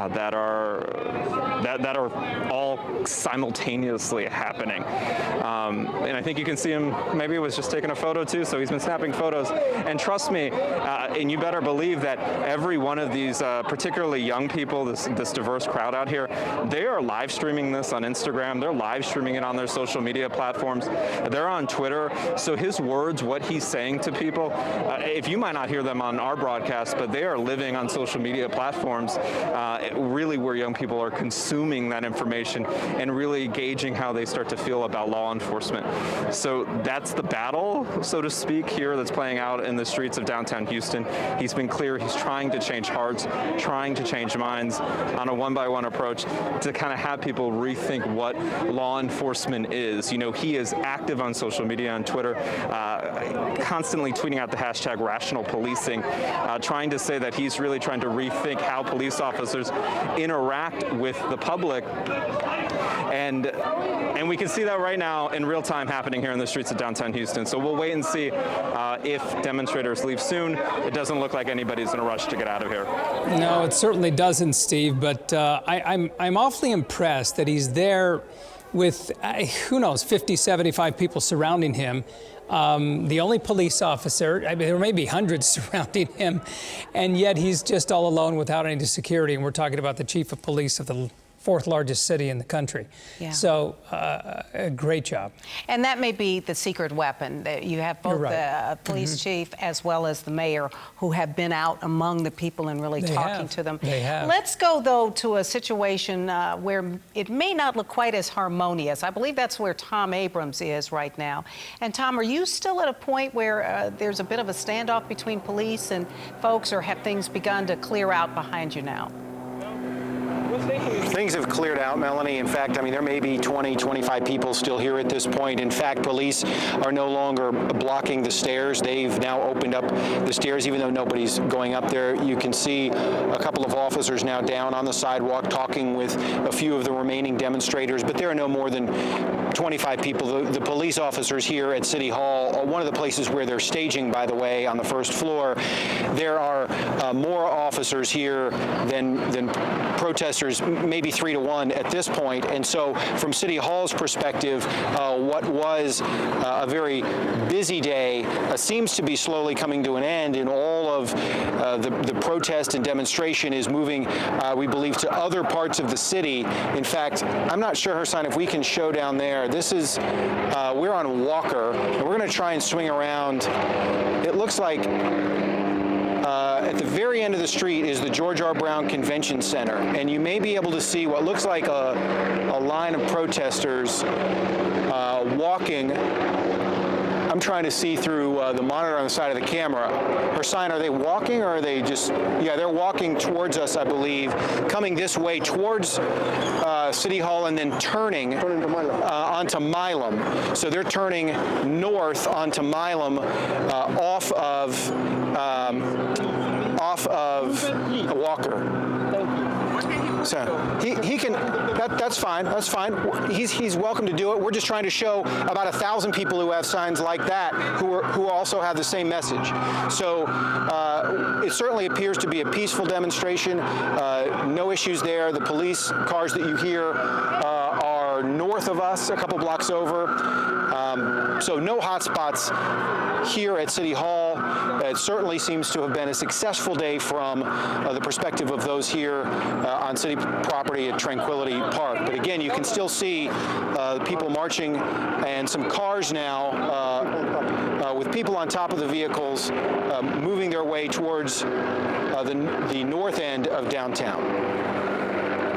that are all simultaneously happening. And I think you can see him, maybe it was just taking a photo too, so he's been snapping photos. And trust me, and you better believe that every one of these, particularly young people, this diverse crowd out here, they are live streaming this on Instagram, they're live streaming it on their social media platforms, they're on Twitter. So his words, what he's saying to people, if you might not hear them on our broadcast, but they are living on social media platforms, really where young people are consuming that information and really gauging how they start to feel about law enforcement. So that's the battle, so to speak, here that's playing out in the streets of downtown Houston. He's been clear he's trying to change hearts, trying to change minds on a one-by-one approach to kind of have people rethink what law enforcement is. He is active on social media, on Twitter, constantly tweeting out the hashtag rational policing, trying to say that he's really trying to rethink how police officers interact with the public. And we can see that right now in real time happening here in the streets of downtown Houston. So we'll wait and see if demonstrators leave soon. It doesn't look like anybody's in a rush to get out of here. No, it certainly doesn't, Steve. But I'm awfully impressed that he's there with, who knows, 50, 75 people surrounding him. The only police officer, I mean, there may be hundreds surrounding him, and yet he's just all alone without any security. And we're talking about the chief of police of the fourth largest city in the country. Yeah. So, a great job. And that may be the secret weapon. You have both the police chief as well as the mayor who have been out among the people and really talking to them. They have. Let's go, though, to a situation where it may not look quite as harmonious. I believe that's where Tom Abrams is right now. And Tom, are you still at a point where there's a bit of a standoff between police and folks, or have things begun to clear out behind you now? Things have cleared out, Melanie. In fact, I mean, there may be 20, 25 people still here at this point. In fact, police are no longer blocking the stairs. They've now opened up the stairs, even though nobody's going up there. You can see a couple of officers now down on the sidewalk talking with a few of the remaining demonstrators, but there are no more than 25 people. The police officers here at City Hall, one of the places where they're staging, by the way, on the first floor, there are more officers here than protesters, maybe 3 to 1 at this point. And so from City Hall's perspective, what was a very busy day seems to be slowly coming to an end, and all of the protest and demonstration is moving, we believe, to other parts of the city. In fact, I'm not sure, Hersan, if we can show down there. This is, we're on Walker, and we're going to try and swing around. It looks like at the very end of the street is the George R. Brown Convention Center, and you may be able to see what looks like a line of protesters walking I'm trying to see through the monitor on the side of the camera. Hersign, are they walking or are they just, yeah, they're walking towards us, I believe, coming this way towards City Hall and then turning onto Milam. So they're turning north onto Milam off of Walker. So he can. That's fine. That's fine. He's welcome to do it. We're just trying to show about 1,000 people who have signs like that who also have the same message. So it certainly appears to be a peaceful demonstration. No issues there. The police cars that you hear are north of us, a couple blocks over. So no hot spots here at City Hall. It certainly seems to have been a successful day from the perspective of those here on city property at Tranquility Park. But again, you can still see people marching and some cars now with people on top of the vehicles moving their way towards the north end of downtown.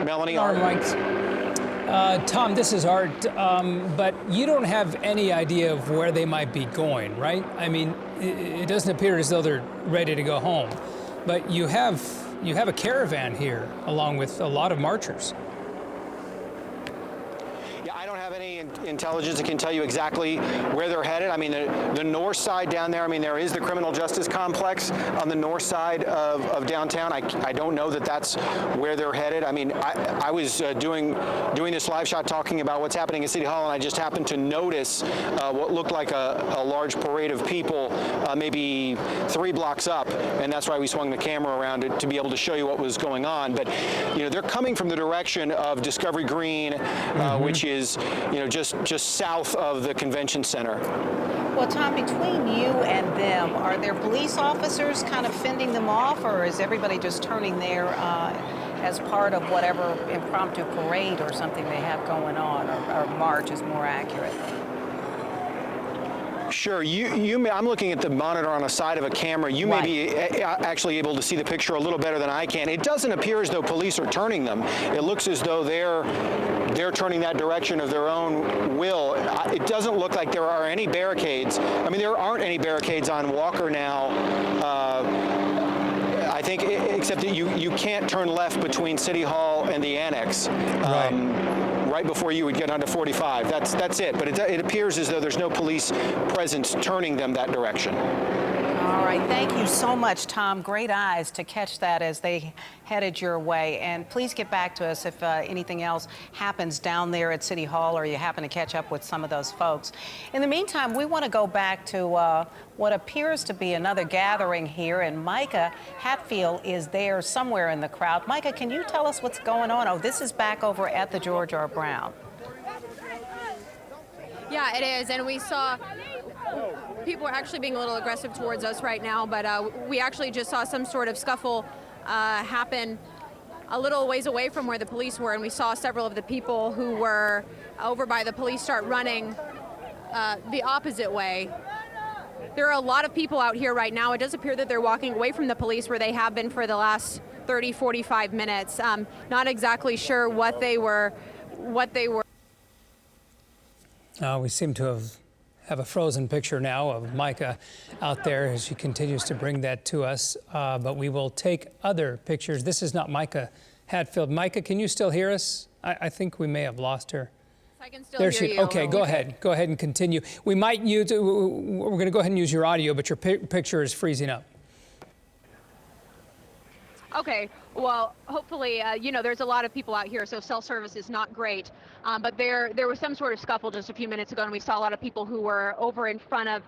Melanie? All right. Tom, this is Art, but you don't have any idea of where they might be going, right? I mean, it doesn't appear as though they're ready to go home, but you have a caravan here along with a lot of marchers. I don't have any intelligence that can tell you exactly where they're headed. I mean, the north side down there, I mean, there is the criminal justice complex on the north side of downtown. I don't know that that's where they're headed. I mean, I was doing this live shot talking about what's happening at City Hall, and I just happened to notice what looked like a large parade of people maybe 3 blocks up, and that's why we swung the camera around to be able to show you what was going on. But, you know, they're coming from the direction of Discovery Green, which is, you know, just south of the convention center. Well, Tom, between you and them, are there police officers kind of fending them off, or is everybody just turning there as part of whatever impromptu parade or something they have going on, or march is more accurate? Sure. I'm looking at the monitor on the side of a camera. You may be actually able to see the picture a little better than I can. It doesn't appear as though police are turning them. It looks as though they're turning that direction of their own will. It doesn't look like there are any barricades. I mean, there aren't any barricades on Walker now. I think, except that you can't turn left between City Hall and the Annex. Right before you would get onto 45. That's it. But it appears as though there's no police presence turning them that direction. All right. Thank you so much, Tom. Great eyes to catch that as they headed your way. And please get back to us if anything else happens down there at City Hall or you happen to catch up with some of those folks. In the meantime, we want to go back to what appears to be another gathering here, and Micah Hatfield is there somewhere in the crowd. Micah, can you tell us what's going on? Oh, this is back over at the George R. Brown. Yeah, it is, and we saw people are actually being a little aggressive towards us right now, but we actually just saw some sort of scuffle happen a little ways away from where the police were, and we saw several of the people who were over by the police start running the opposite way. There are a lot of people out here right now. It does appear that they're walking away from the police where they have been for the last 30, 45 minutes. Not exactly sure what they were. We seem to have a frozen picture now of Micah out there as she continues to bring that to us. But we will take other pictures. This is not Micah Hatfield. Micah, can you still hear us? I think we may have lost her. I can still hear you. Okay, go ahead. Go ahead and continue. We might use. We're going to go ahead and use your audio, but your picture is freezing up. Okay, well, hopefully, there's a lot of people out here, so cell service is not great. But there was some sort of scuffle just a few minutes ago, and we saw a lot of people who were over in front of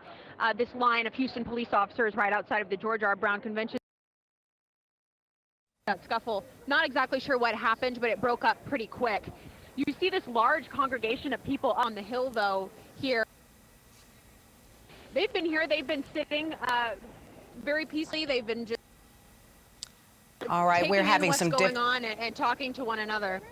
this line of Houston police officers right outside of the George R. Brown Convention. That scuffle, not exactly sure what happened, but it broke up pretty quick. You see this large congregation of people on the hill, though, here. They've been here. They've been sitting very peacefully. They've been just all right. We're having what's some going on and talking to one another.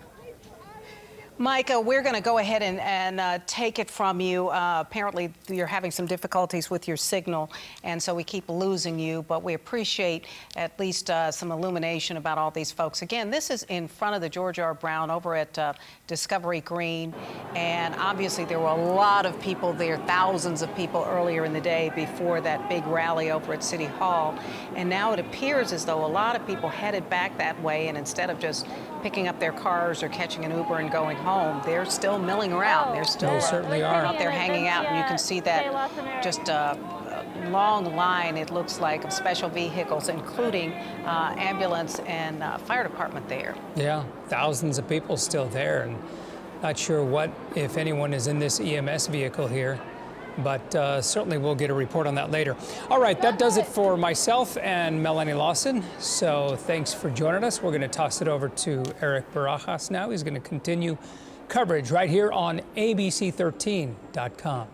Micah, we're going to go ahead and take it from you. Apparently, you're having some difficulties with your signal, and so we keep losing you, but we appreciate at least some illumination about all these folks. Again, this is in front of the George R. Brown over at Discovery Green, and obviously there were a lot of people there, thousands of people earlier in the day before that big rally over at City Hall, and now it appears as though a lot of people headed back that way, and instead of just picking up their cars or catching an Uber and going home, they're still milling around. They're still out there hanging out, and you can see that just a long line, it looks like, of special vehicles, including ambulance and fire department there. Yeah, thousands of people still there, and not sure what, if anyone, is in this EMS vehicle here, but certainly we'll get a report on that later. All right, that does it for myself and Melanie Lawson. So thanks for joining us. We're going to toss it over to Eric Barajas now. He's going to continue coverage right here on ABC13.com.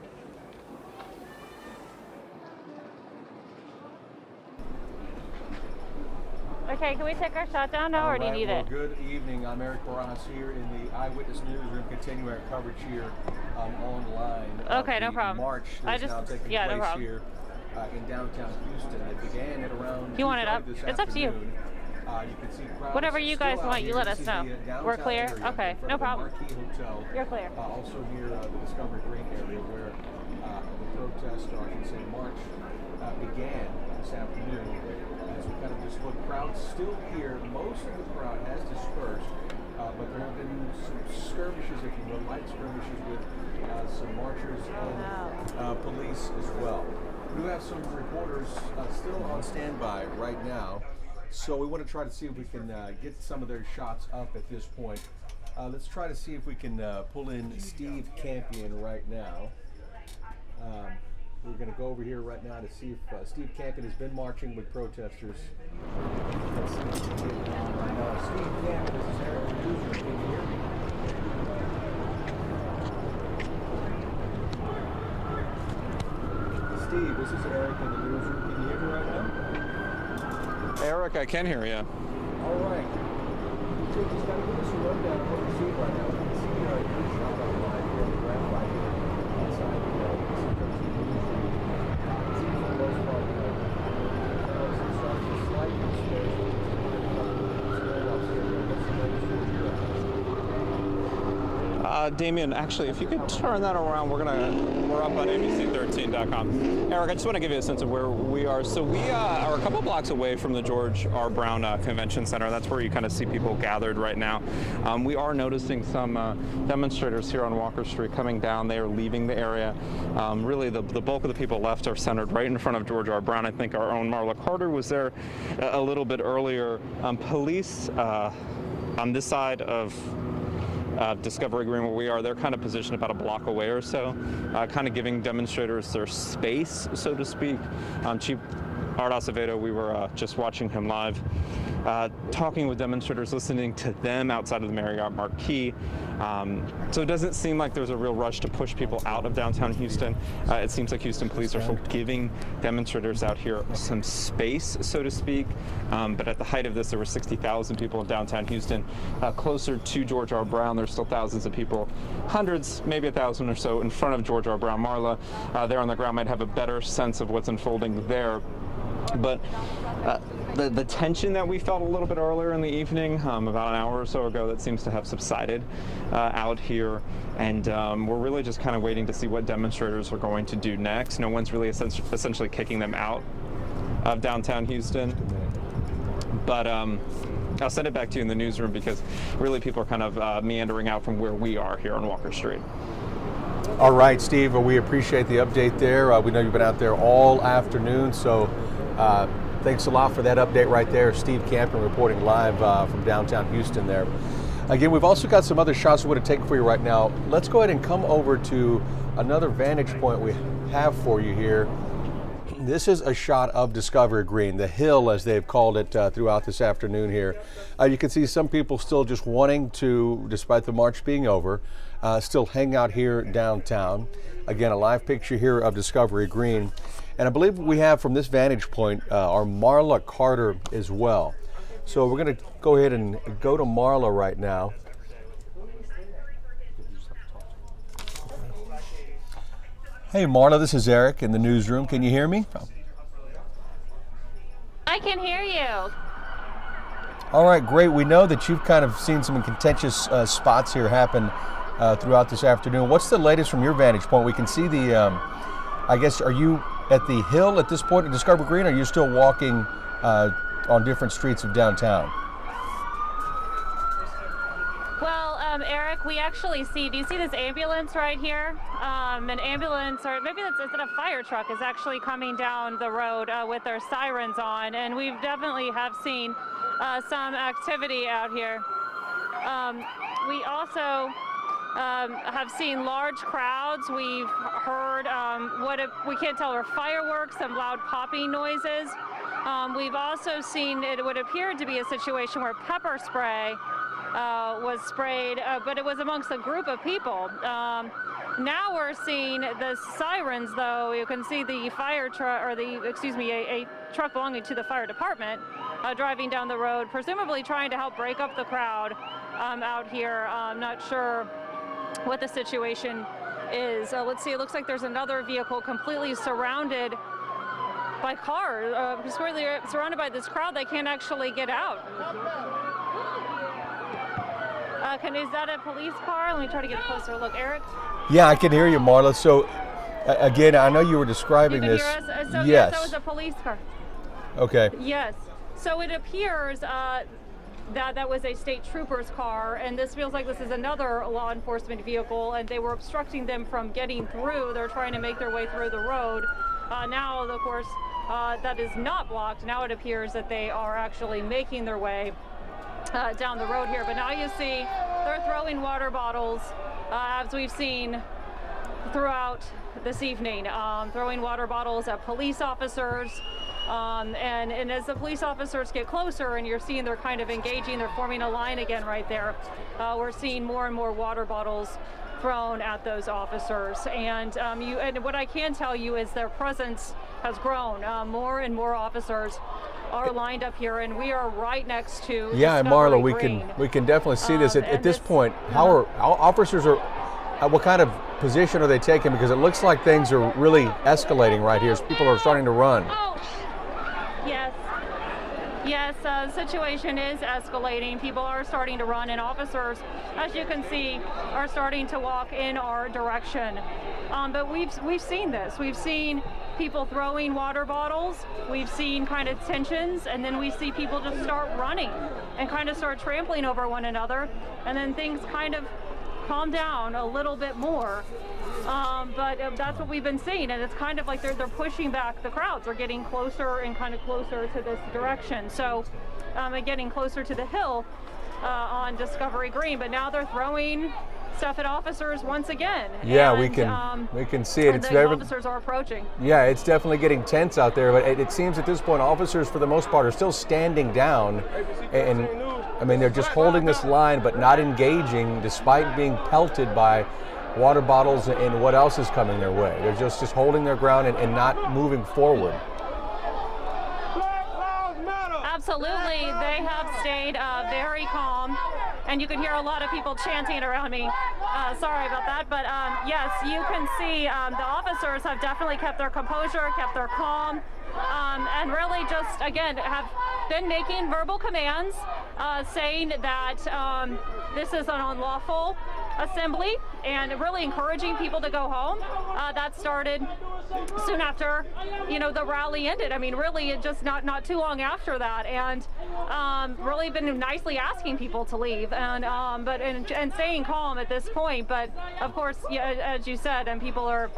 Okay, can we take our shot down now, or do you need it? Good evening. I'm Eric Barajas here in the Eyewitness Newsroom, continuing our coverage here online. Okay, no problem. March that's now taking place no problem. here in downtown Houston. It began at around. You want it up? It's up to you. You can see crowds. Whatever you guys want, you let us know. We're clear? Okay, no problem. Hotel. You're clear. Also near the Discovery Green area where the protest, or I should say march, began this afternoon. As we kind of just look, crowds still here. Most of the crowd has dispersed, but there have been some skirmishes, if you will, light skirmishes with some marchers and police as well. We have some reporters still on standby right now, so we want to try to see if we can get some of their shots up at this point. Let's try to see if we can pull in Steve Campion right now. We're going to go over here right now to see if Steve Campion has been marching with protesters. Let's see what's going on right now. Steve Campion, this is Eric from the Newsroom. Can you hear me? Steve, this is Eric in the Newsroom. Can you hear me right now? Eric, I can hear you. All right. So just got to give us a rundown of what we're seeing right now. We can see a good shot on the line here on the ground right here outside the Damien, actually, if you could turn that around, we're up on ABC13.com. Eric, I just want to give you a sense of where we are. So we are a couple blocks away from the George R. Brown Convention Center. That's where you kind of see people gathered right now. We are noticing some demonstrators here on Walker Street coming down. They are leaving the area. Really, the bulk of the people left are centered right in front of George R. Brown. I think our own Marla Carter was there a little bit earlier. Police on this side of Discovery Green, where we are, they're kind of positioned about a block away or so, kind of giving demonstrators their space, so to speak. Chief Art Acevedo, we were just watching him live, talking with demonstrators, listening to them outside of the Marriott Marquis. So it doesn't seem like there's a real rush to push people out of downtown Houston. It seems like Houston police are still giving demonstrators out here some space, so to speak. But at the height of this, there were 60,000 people in downtown Houston. Closer to George R. Brown, there's still thousands of people, hundreds, maybe 1,000 or so in front of George R. Brown. Marla, there on the ground, might have a better sense of what's unfolding there. But the tension that we felt a little bit earlier in the evening, about an hour or so ago, that seems to have subsided out here. And we're really just kind of waiting to see what demonstrators are going to do next. No one's really essentially kicking them out of downtown Houston. But I'll send it back to you in the newsroom, because really people are kind of meandering out from where we are here on Walker Street. All right, Steve, we appreciate the update there. We know you've been out there all afternoon, so thanks a lot for that update right there. Steve Campion reporting live from downtown Houston there. Again, we've also got some other shots we want to take for you right now. Let's go ahead and come over to another vantage point we have for you here. This is a shot of Discovery Green, the hill as they've called it throughout this afternoon here. You can see some people still just wanting to, despite the march being over, still hang out here downtown. Again, a live picture here of Discovery Green. And I believe we have from this vantage point our Marla Carter as well. So we're going to go ahead and go to Marla right now. Hey, Marla, this is Eric in the newsroom. Can you hear me? I can hear you. All right, great. We know that you've kind of seen some contentious spots here happen throughout this afternoon. What's the latest from your vantage point? We can see the, I guess, are you at the Hill at this point at Discovery Green, or are you still walking on different streets of downtown? Well, Eric, we actually see, do you see this ambulance right here? An ambulance, or maybe is it a fire truck, is actually coming down the road with their sirens on, and we definitely have seen some activity out here. We also have seen large crowds. We've heard we can't tell are fireworks, some loud popping noises. We've also seen it would appear to be a situation where pepper spray was sprayed, but it was amongst a group of people. Now we're seeing the sirens, though. You can see the fire truck, or a truck belonging to the fire department driving down the road, presumably trying to help break up the crowd out here. I'm not sure what the situation is. Let's see, it looks like there's another vehicle completely surrounded by cars, surrounded by this crowd. They can't actually get out. Is that a police car? Let me try to get a closer look. Eric? Yeah, I can hear you, Marla. So, again, I know you were describing you can this. Hear us? So, yes. That was a police car. Okay. Yes. So it appears that was a state trooper's car, and this feels like this is another law enforcement vehicle, and they were obstructing them from getting through. They're trying to make their way through the road. Now, of course, that is not blocked. Now it appears that they are actually making their way down the road here. But now you see they're throwing water bottles, as we've seen throughout this evening, throwing water bottles at police officers. And as the police officers get closer and you're seeing they're kind of engaging, they're forming a line again right there, we're seeing more and more water bottles thrown at those officers. And what I can tell you is their presence has grown. More and more officers are lined up here, and we are right next to Yeah, and Marla, we can definitely see this. At this point, how officers are, what kind of position are they taking? Because it looks like things are really escalating right here as people are starting to run. Yes, the situation is escalating. People are starting to run, and officers, as you can see, are starting to walk in our direction. But we've seen this. We've seen people throwing water bottles. We've seen kind of tensions, and then we see people just start running and kind of start trampling over one another, and then things kind of calm down a little bit more. But that's what we've been seeing, and it's kind of like they're pushing back the crowds. They're getting closer and kind of closer to this direction. So getting closer to the Hill on Discovery Green, but now they're throwing stuff at officers once again. Yeah, and, we can see it. It's very, officers are approaching. Yeah, it's definitely getting tense out there, but it seems at this point officers for the most part are still standing down, and I mean they're just holding this line but not engaging despite being pelted by water bottles and what else is coming their way. They're just holding their ground and not moving forward. Absolutely, they have stayed very calm, and you can hear a lot of people chanting around me. Sorry about that, but yes, you can see the officers have definitely kept their composure, kept their calm, and really just, again, have been making verbal commands saying that this is an unlawful assembly and really encouraging people to go home. That started soon after, the rally ended. I mean, really, it just not too long after that, and really been nicely asking people to leave and staying calm at this point. But of course, as you said, and people are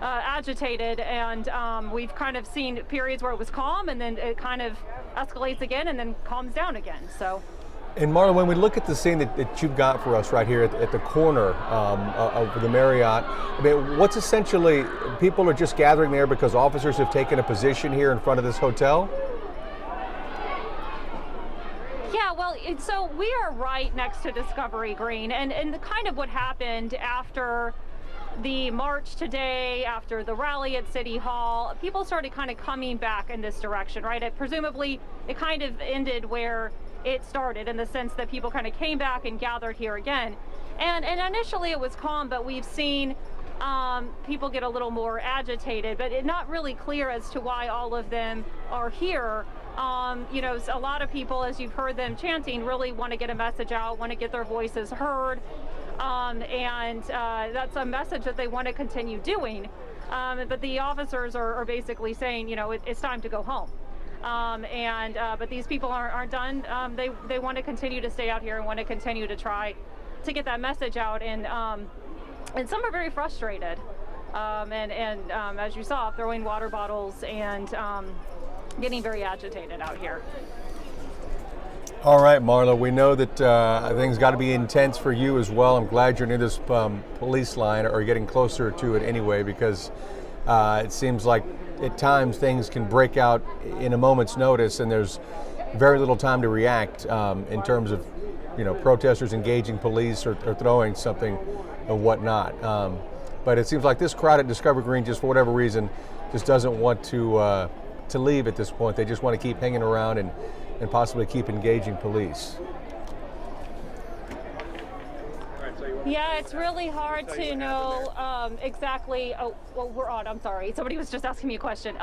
agitated, and we've kind of seen periods where it was calm, and then it kind of escalates again, and then calms down again. So. And Marla, when we look at the scene that you've got for us right here at the corner of the Marriott, I mean, what's essentially, people are just gathering there because officers have taken a position here in front of this hotel? Yeah, well, so we are right next to Discovery Green, and kind of what happened after the march today, after the rally at City Hall, people started kind of coming back in this direction, right? Presumably, it kind of ended where it started, in the sense that people kind of came back and gathered here again. And initially it was calm, but we've seen people get a little more agitated, but it's not really clear as to why all of them are here. You know, a lot of people, as you've heard them chanting, really want to get a message out, want to get their voices heard, and that's a message that they want to continue doing. But the officers are basically saying, you know, it's time to go home. But these people aren't done. They want to continue to stay out here and want to continue to try to get that message out. And some are very frustrated. As you saw, throwing water bottles and getting very agitated out here. All right, Marla, we know that things got to be intense for you as well. I'm glad you're near this police line, or getting closer to it anyway, because it seems like at times things can break out in a moment's notice, and there's very little time to react in terms of, you know, protesters engaging police or throwing something or whatnot. But it seems like this crowd at Discovery Green, just for whatever reason, just doesn't want to leave at this point. They just want to keep hanging around and possibly keep engaging police. Yeah, it's really hard to know exactly. Oh, well, we're on. I'm sorry. Somebody was just asking me a question.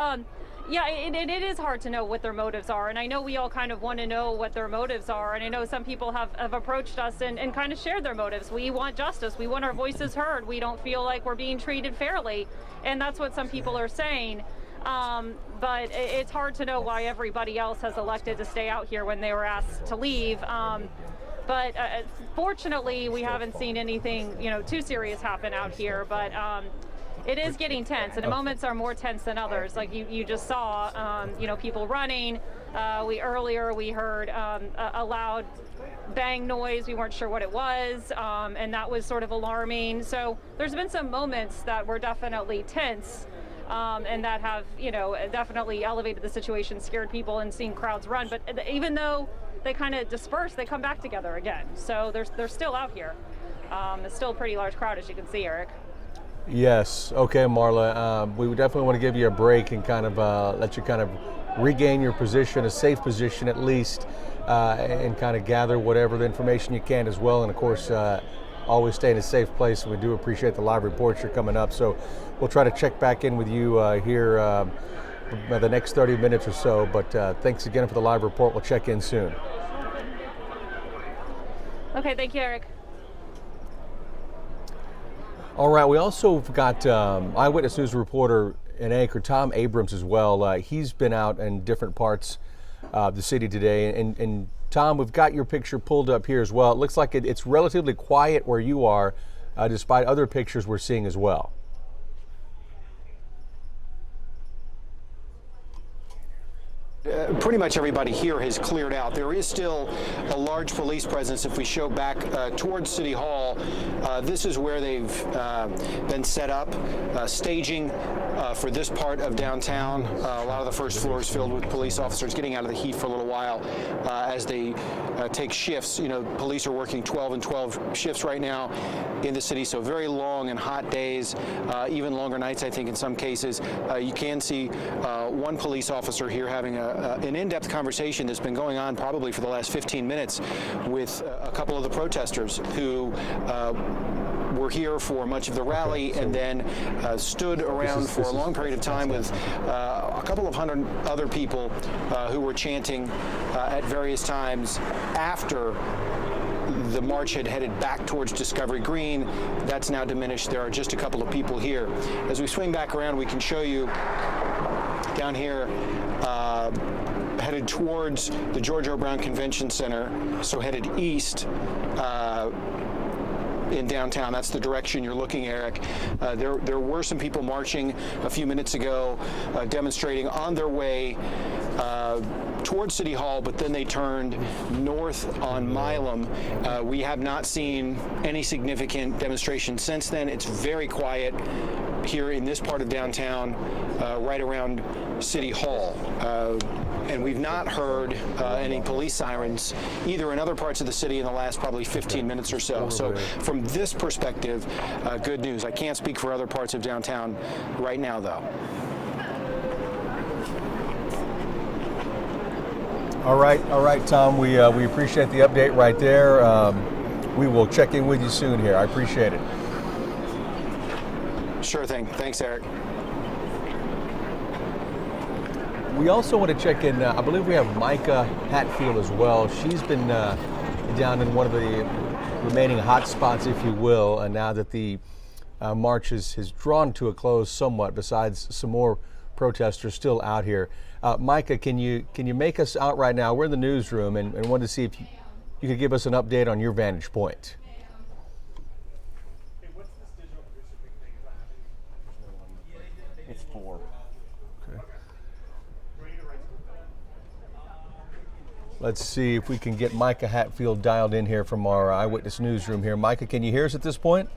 Yeah, it is hard to know what their motives are, and I know we all kind of want to know what their motives are, and I know some people have approached us and kind of shared their motives. We want justice. We want our voices heard. We don't feel like we're being treated fairly, and that's what some people are saying. But it's hard to know why everybody else has elected to stay out here when they were asked to leave. But fortunately, we haven't seen anything, you know, too serious happen out here. But it is getting tense, and moments are more tense than others. Like you just saw, you know, people running. Earlier we heard a loud bang noise. We weren't sure what it was, and that was sort of alarming. So there's been some moments that were definitely tense. And that have, you know, definitely elevated the situation, scared people, and seen crowds run. But even though they kind of disperse, they come back together again. So they're still out here. It's still a pretty large crowd, as you can see, Eric. Yes. Okay, Marla. We definitely want to give you a break and kind of let you kind of regain your position, a safe position at least, and kind of gather whatever the information you can as well. And of course, always stay in a safe place. And we do appreciate the live reports you're coming up. So we'll try to check back in with you here the next 30 minutes or so. But thanks again for the live report. We'll check in soon. Okay, thank you, Eric. All right, we also got Eyewitness News reporter and anchor Tom Abrams as well. He's been out in different parts of the city today. And Tom, we've got your picture pulled up here as well. It looks like it's relatively quiet where you are, despite other pictures we're seeing as well. Pretty much everybody here has cleared out. There is still a large police presence. If we show back towards City Hall, this is where they've been set up, staging for this part of downtown. A lot of the first floor is filled with police officers getting out of the heat for a little while as they take shifts. You know, police are working 12 and 12 shifts right now in the city, so very long and hot days, even longer nights, I think, in some cases. You can see one police officer here having an in-depth conversation that's been going on probably for the last 15 minutes with a couple of the protesters who were here for much of the rally and then stood around for a long period of time with a couple of hundred other people who were chanting at various times after the march had headed back towards Discovery Green. That's now diminished. There are just a couple of people here. As we swing back around, we can show you down here headed towards the George O. Brown Convention Center, so headed east in downtown. That's the direction you're looking, Eric. There were some people marching a few minutes ago, demonstrating on their way towards City Hall, but then they turned north on Milam. We have not seen any significant demonstration since then. It's very quiet here in this part of downtown, right around City Hall. And we've not heard any police sirens either in other parts of the city in the last probably 15 minutes or so. So from this perspective, good news. I can't speak for other parts of downtown right now, though. All right, Tom. We appreciate the update right there. We will check in with you soon here. I appreciate it. Sure thing. Thanks, Eric. We also want to check in, I believe we have Micah Hatfield as well. She's been down in one of the remaining hot spots, if you will, now that the march has drawn to a close somewhat, besides some more protesters still out here. Micah, can you make us out right now? We're in the newsroom and wanted to see if you could give us an update on your vantage point. It's 4. Okay. Let's see if we can get Micah Hatfield dialed in here from our Eyewitness newsroom here. Micah, can you hear us at this point?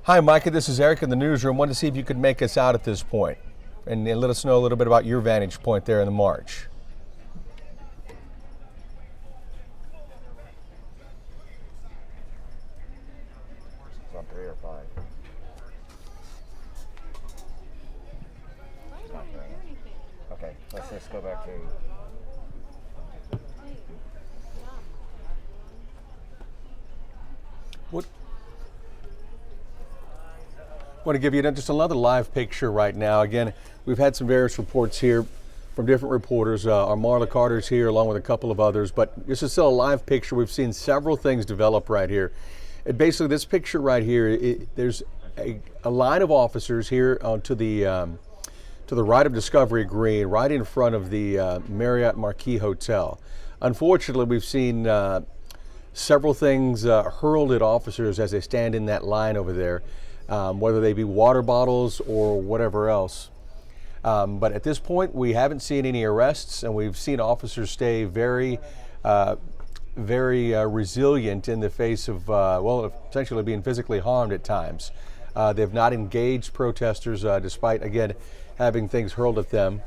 Hi, Micah. This is Eric in the newsroom. Wanted to see if you could make us out at this point and let us know a little bit about your vantage point there in the march. It's on 3 or 5. It's not there. Okay, let's just go back to. What? I want to give you just another live picture right now. Again, we've had some various reports here from different reporters. Our Marla Carter's here along with a couple of others, but this is still a live picture. We've seen several things develop right here. And basically, this picture right here, there's a line of officers here to the right of Discovery Green, right in front of the Marriott Marquis Hotel. Unfortunately, we've seen several things hurled at officers as they stand in that line over there. Whether they be water bottles or whatever else. But at this point, we haven't seen any arrests, and we've seen officers stay very resilient in the face of, essentially being physically harmed at times. They've not engaged protesters despite, again, having things hurled at them.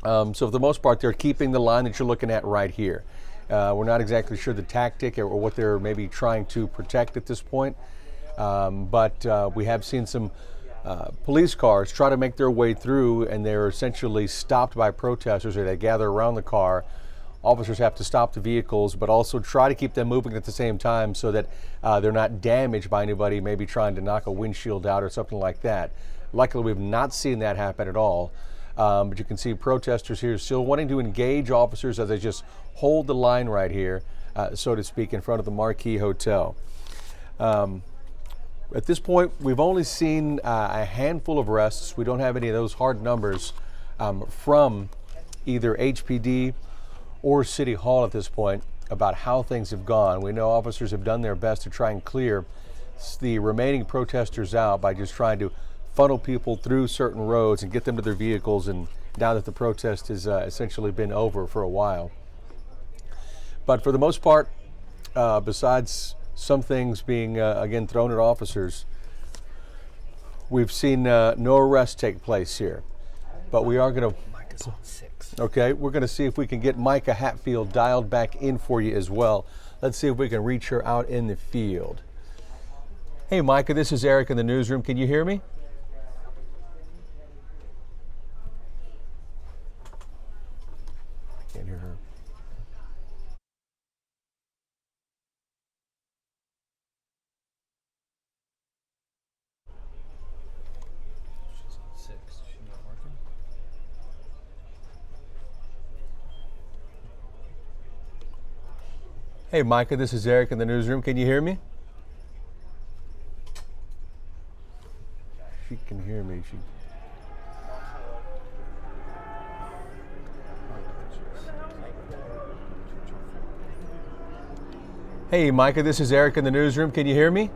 So for the most part, they're keeping the line that you're looking at right here. We're not exactly sure the tactic or what they're maybe trying to protect at this point. But we have seen some police cars try to make their way through, and they're essentially stopped by protesters, or they gather around the car. Officers have to stop the vehicles, but also try to keep them moving at the same time so that they're not damaged by anybody maybe trying to knock a windshield out or something like that. Luckily, we've not seen that happen at all. But you can see protesters here still wanting to engage officers as they just hold the line right here, so to speak, in front of the Marquis Hotel. At this point, we've only seen a handful of arrests. We don't have any of those hard numbers from either HPD or City Hall at this point about how things have gone. We know officers have done their best to try and clear the remaining protesters out by just trying to funnel people through certain roads and get them to their vehicles, and now that the protest has essentially been over for a while. But for the most part, besides some things being, again, thrown at officers, we've seen no arrests take place here. But we are going to... Micah's on 6. Okay, we're going to see if we can get Micah Hatfield dialed back in for you as well. Let's see if we can reach her out in the field. Hey, Micah, this is Eric in the newsroom. Can you hear me? I can't hear her. Hey, Micah, this is Eric in the newsroom. Can you hear me? She can hear me. Hey, Micah, this is Eric in the newsroom. Can you hear me?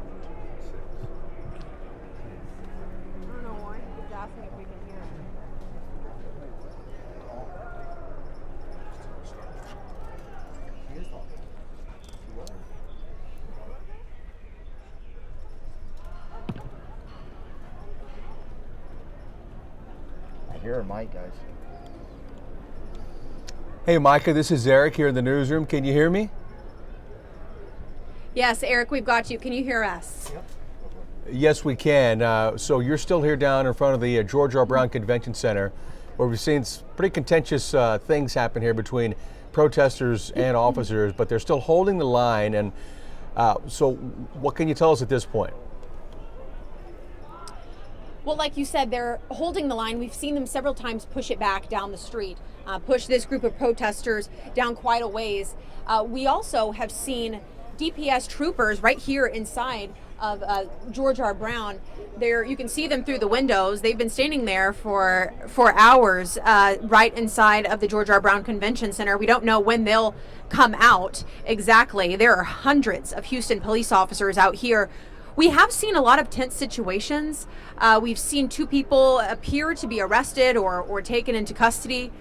You're a mic, guys. Hey, Micah, this is Eric here in the newsroom. Can you hear me? Yes, Eric, we've got you. Can you hear us? Yep. Yes, we can. So you're still here down in front of the George R. Brown Convention Center. where we've seen pretty contentious things happen here between protesters and officers, but they're still holding the line. And so what can you tell us at this point? Well, like you said, they're holding the line. We've seen them several times push it back down the street, push this group of protesters down quite a ways. We also have seen DPS troopers right here inside of George R. Brown. There, you can see them through the windows. They've been standing there for hours right inside of the George R. Brown Convention Center. We don't know when they'll come out exactly. There are hundreds of Houston police officers out here. We have seen a lot of tense situations. We've seen 2 people appear to be arrested or taken into custody,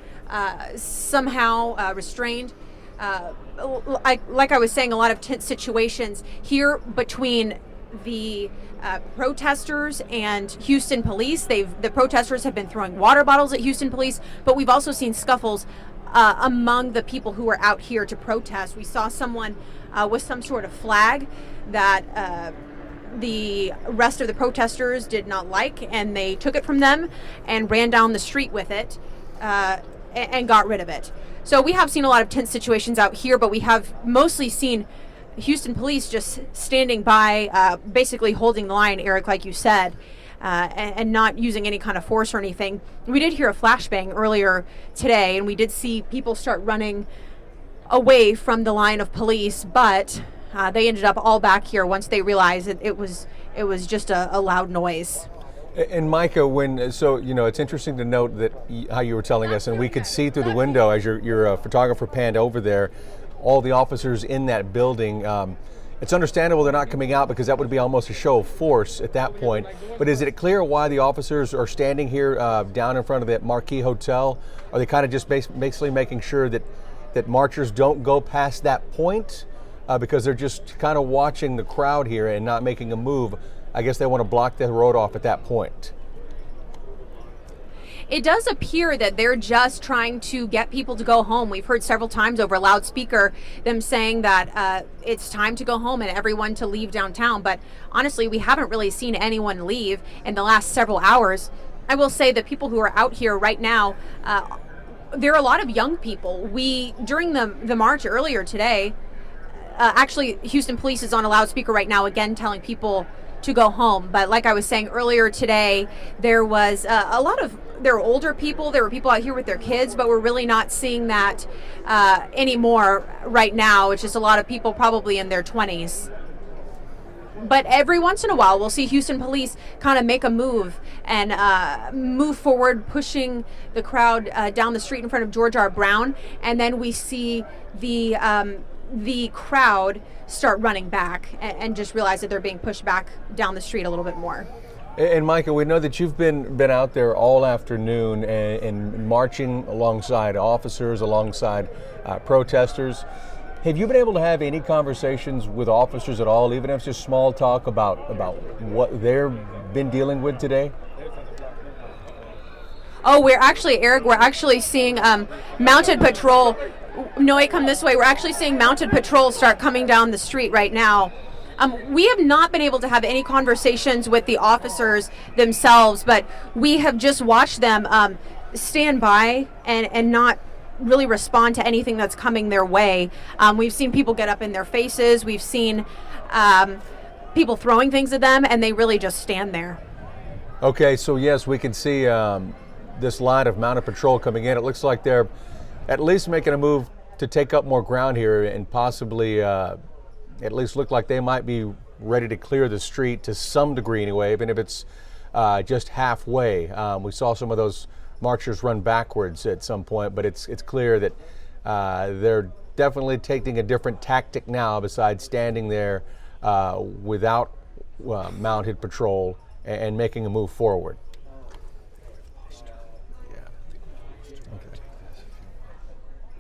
somehow restrained. Like I was saying, a lot of tense situations here between the protesters and Houston police. The protesters have been throwing water bottles at Houston police, but we've also seen scuffles among the people who are out here to protest. We saw someone with some sort of flag that the rest of the protesters did not like, and they took it from them and ran down the street with it and got rid of it. So we have seen a lot of tense situations out here, but we have mostly seen Houston police just standing by, basically holding the line, Eric, like you said, and not using any kind of force or anything. We did hear a flashbang earlier today, and we did see people start running away from the line of police, but they ended up all back here once they realized that it was just a loud noise. And Micah, so it's interesting to note that how you were telling us, and we could see through the window as your photographer panned over there, all the officers in that building. It's understandable they're not coming out because that would be almost a show of force at that point. But is it clear why the officers are standing here down in front of that Marquee Hotel? Are they kind of just basically making sure that marchers don't go past that point? Because they're just kind of watching the crowd here and not making a move. I guess they want to block the road off at that point. It does appear that they're just trying to get people to go home. We've heard several times over a loudspeaker them saying that it's time to go home and everyone to leave downtown. But honestly, we haven't really seen anyone leave in the last several hours. I will say that people who are out here right now, there are a lot of young people. During the march earlier today, actually, Houston Police is on a loudspeaker right now, again, telling people to go home. But like I was saying earlier today, there was there were older people, there were people out here with their kids, but we're really not seeing that anymore right now. It's just a lot of people probably in their 20s. But every once in a while, we'll see Houston Police kind of make a move and move forward, pushing the crowd down the street in front of George R. Brown. And then we see the crowd start running back and just realize that they're being pushed back down the street a little bit more. And Micah, we know that you've been out there all afternoon and marching alongside officers, alongside protesters. Have you been able to have any conversations with officers at all, even if it's just small talk about what they've been dealing with today? Oh, Eric, we're actually seeing mounted patrol. Noe, come this way. We're actually seeing mounted patrol start coming down the street right now. We have not been able to have any conversations with the officers themselves, but we have just watched them stand by and not really respond to anything that's coming their way. We've seen people get up in their faces. We've seen people throwing things at them, and they really just stand there. Okay, so yes, we can see this line of mounted patrol coming in. It looks like they're at least making a move to take up more ground here and possibly at least look like they might be ready to clear the street to some degree anyway, even if it's just halfway. We saw some of those marchers run backwards at some point, but it's clear that they're definitely taking a different tactic now besides standing there without mounted patrol and making a move forward.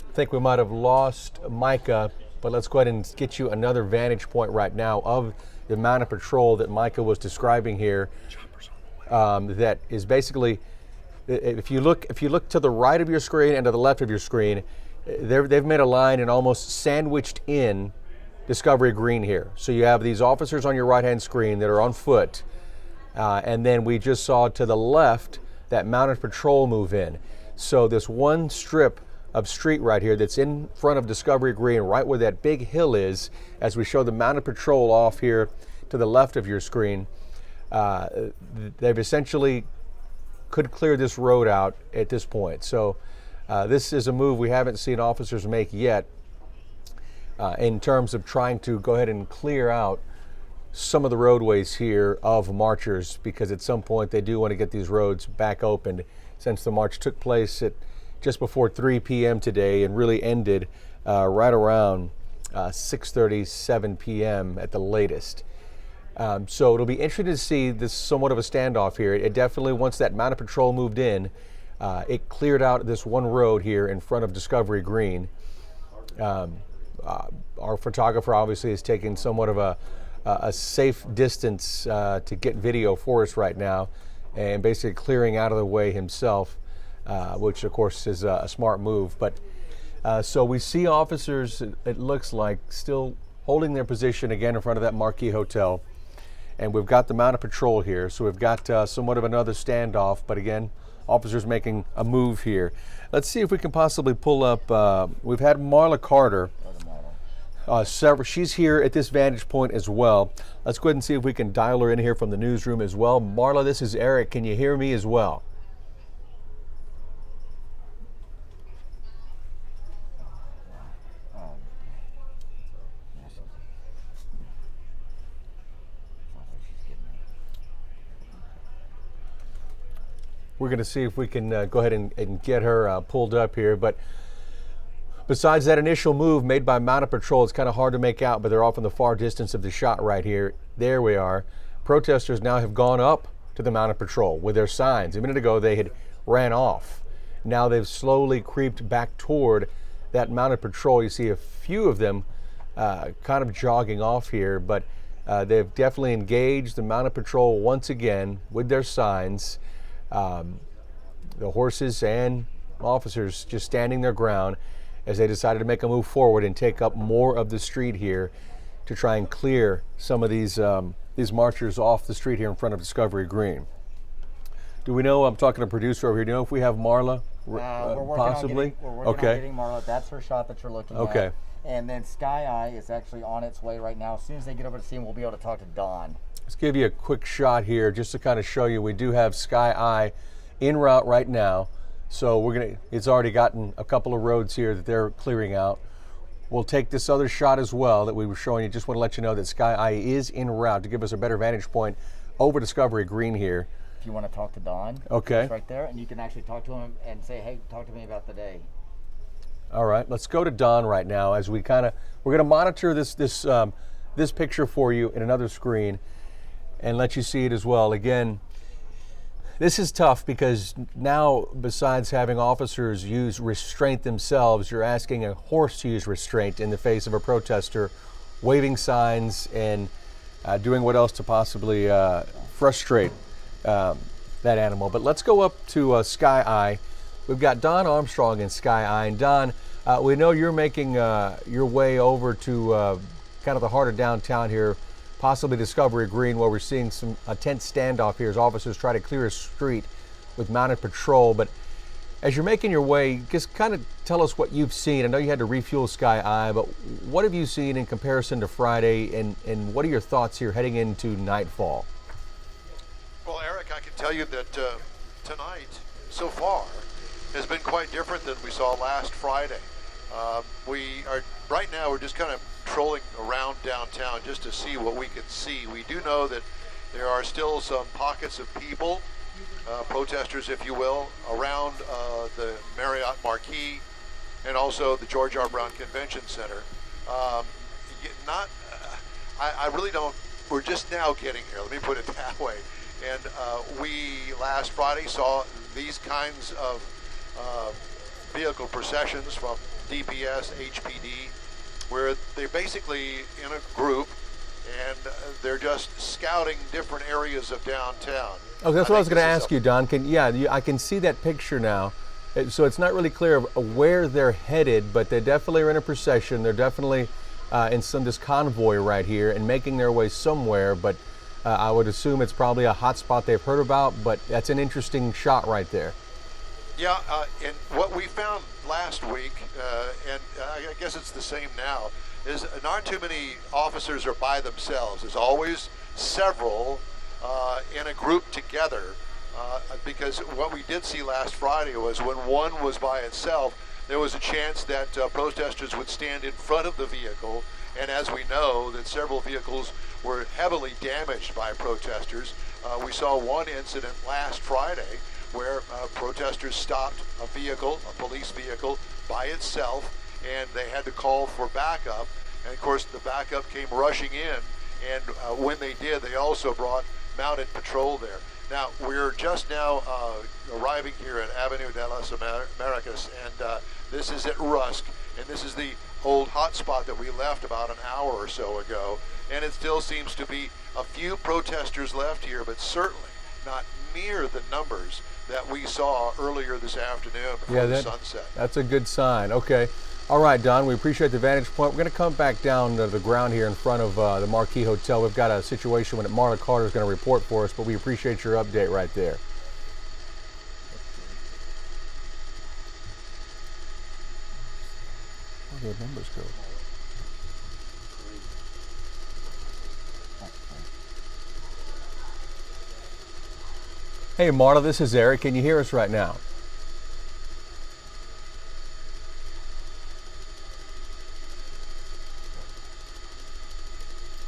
I think we might have lost Micah, but let's go ahead and get you another vantage point right now of the mounted patrol that Micah was describing here. That is basically, if you look to the right of your screen and to the left of your screen, they've made a line and almost sandwiched in Discovery Green here. So you have these officers on your right-hand screen that are on foot, and then we just saw to the left that mounted patrol move in. So this one strip of street right here that's in front of Discovery Green, right where that big hill is, as we show the Mounted Patrol off here to the left of your screen, they've essentially could clear this road out at this point. So this is a move we haven't seen officers make yet in terms of trying to go ahead and clear out some of the roadways here of marchers, because at some point they do want to get these roads back opened, since the march took place at just before 3 p.m. today and really ended right around 6:30, 7 p.m. at the latest. So it'll be interesting to see this somewhat of a standoff here. It definitely, once that Mounted Patrol moved in, it cleared out this one road here in front of Discovery Green. Our photographer obviously is taking somewhat of a safe distance to get video for us right now, and basically clearing out of the way himself, which of course is a smart move. But so we see officers, it looks like, still holding their position again in front of that Marquee Hotel. And we've got the Mounted Patrol here, so we've got somewhat of another standoff, but again, officers making a move here. Let's see if we can possibly pull up, we've had Marla Carter. She's here at this vantage point as well. Let's go ahead and see if we can dial her in here from the newsroom as well. Marla, this is Eric. Can you hear me as well? We're going to see if we can go ahead and get her pulled up here. But besides that initial move made by Mounted Patrol, it's kind of hard to make out, but they're off in the far distance of the shot right here. There we are. Protesters now have gone up to the Mounted Patrol with their signs. A minute ago, they had ran off. Now they've slowly creeped back toward that Mounted Patrol. You see a few of them kind of jogging off here, but they've definitely engaged the Mounted Patrol once again with their signs. The horses and officers just standing their ground as they decided to make a move forward and take up more of the street here to try and clear some of these marchers off the street here in front of Discovery Green. Do we know, I'm talking to producer over here, do you know if we have Marla possibly? We're working on getting Marla. That's her shot that you're looking at. And then Sky Eye is actually on its way right now. As soon as they get over to see him, we'll be able to talk to Don. Let's give you a quick shot here just to kind of show you we do have Sky Eye en route right now. So it's already gotten a couple of roads here that they're clearing out. We'll take this other shot as well that we were showing you. Just want to let you know that Sky Eye is en route to give us a better vantage point over Discovery Green here. If you want to talk to Don, okay, he's right there, and you can actually talk to him and say, hey, talk to me about the day. All right, let's go to Don right now as we're going to monitor this picture for you in another screen and let you see it as well. Again, this is tough because now, besides having officers use restraint themselves, you're asking a horse to use restraint in the face of a protester, waving signs and doing what else to possibly frustrate that animal. But let's go up to Sky Eye. We've got Don Armstrong in Sky Eye. And Don, we know you're making your way over to kind of the heart of downtown here, possibly Discovery Green, where we're seeing a tense standoff here as officers try to clear a street with Mounted Patrol. But as you're making your way, just kind of tell us what you've seen. I know you had to refuel Sky Eye, but what have you seen in comparison to Friday, and what are your thoughts here heading into nightfall? Well, Eric, I can tell you that tonight, so far, has been quite different than we saw last Friday. Right now, we're just kind of trolling around downtown just to see what we can see. We do know that there are still some pockets of people, protesters, if you will, around the Marriott Marquis and also the George R. Brown Convention Center. I really don't, we're just now getting here, let me put it that way. And we last Friday saw these kinds of vehicle processions from DPS, HPD, where they're basically in a group and they're just scouting different areas of downtown. Oh, that's what I was going to ask you, Don. I can see that picture now. So it's not really clear where they're headed, but they definitely are in a procession. They're definitely in this convoy right here and making their way somewhere. But I would assume it's probably a hot spot they've heard about. But that's an interesting shot right there. Yeah, and what we found last week, and I guess it's the same now, is not too many officers are by themselves. There's always several in a group together, because what we did see last Friday was when one was by itself, there was a chance that protesters would stand in front of the vehicle, and as we know that several vehicles were heavily damaged by protesters. We saw one incident last Friday where protesters stopped a vehicle, a police vehicle, by itself, and they had to call for backup. And of course, the backup came rushing in, and when they did, they also brought mounted patrol there. Now, we're just now arriving here at Avenue de las Americas, and this is at Rusk, and this is the old hotspot that we left about an hour or so ago, and it still seems to be a few protesters left here, but certainly not near the numbers that we saw earlier this afternoon before the sunset. That's a good sign. Okay. All right, Don, we appreciate the vantage point. We're going to come back down to the ground here in front of the Marquis Hotel. We've got a situation when Marla Carter is going to report for us, but we appreciate your update right there. Where do the numbers go? Hey, Marla, this is Eric. Can you hear us right now?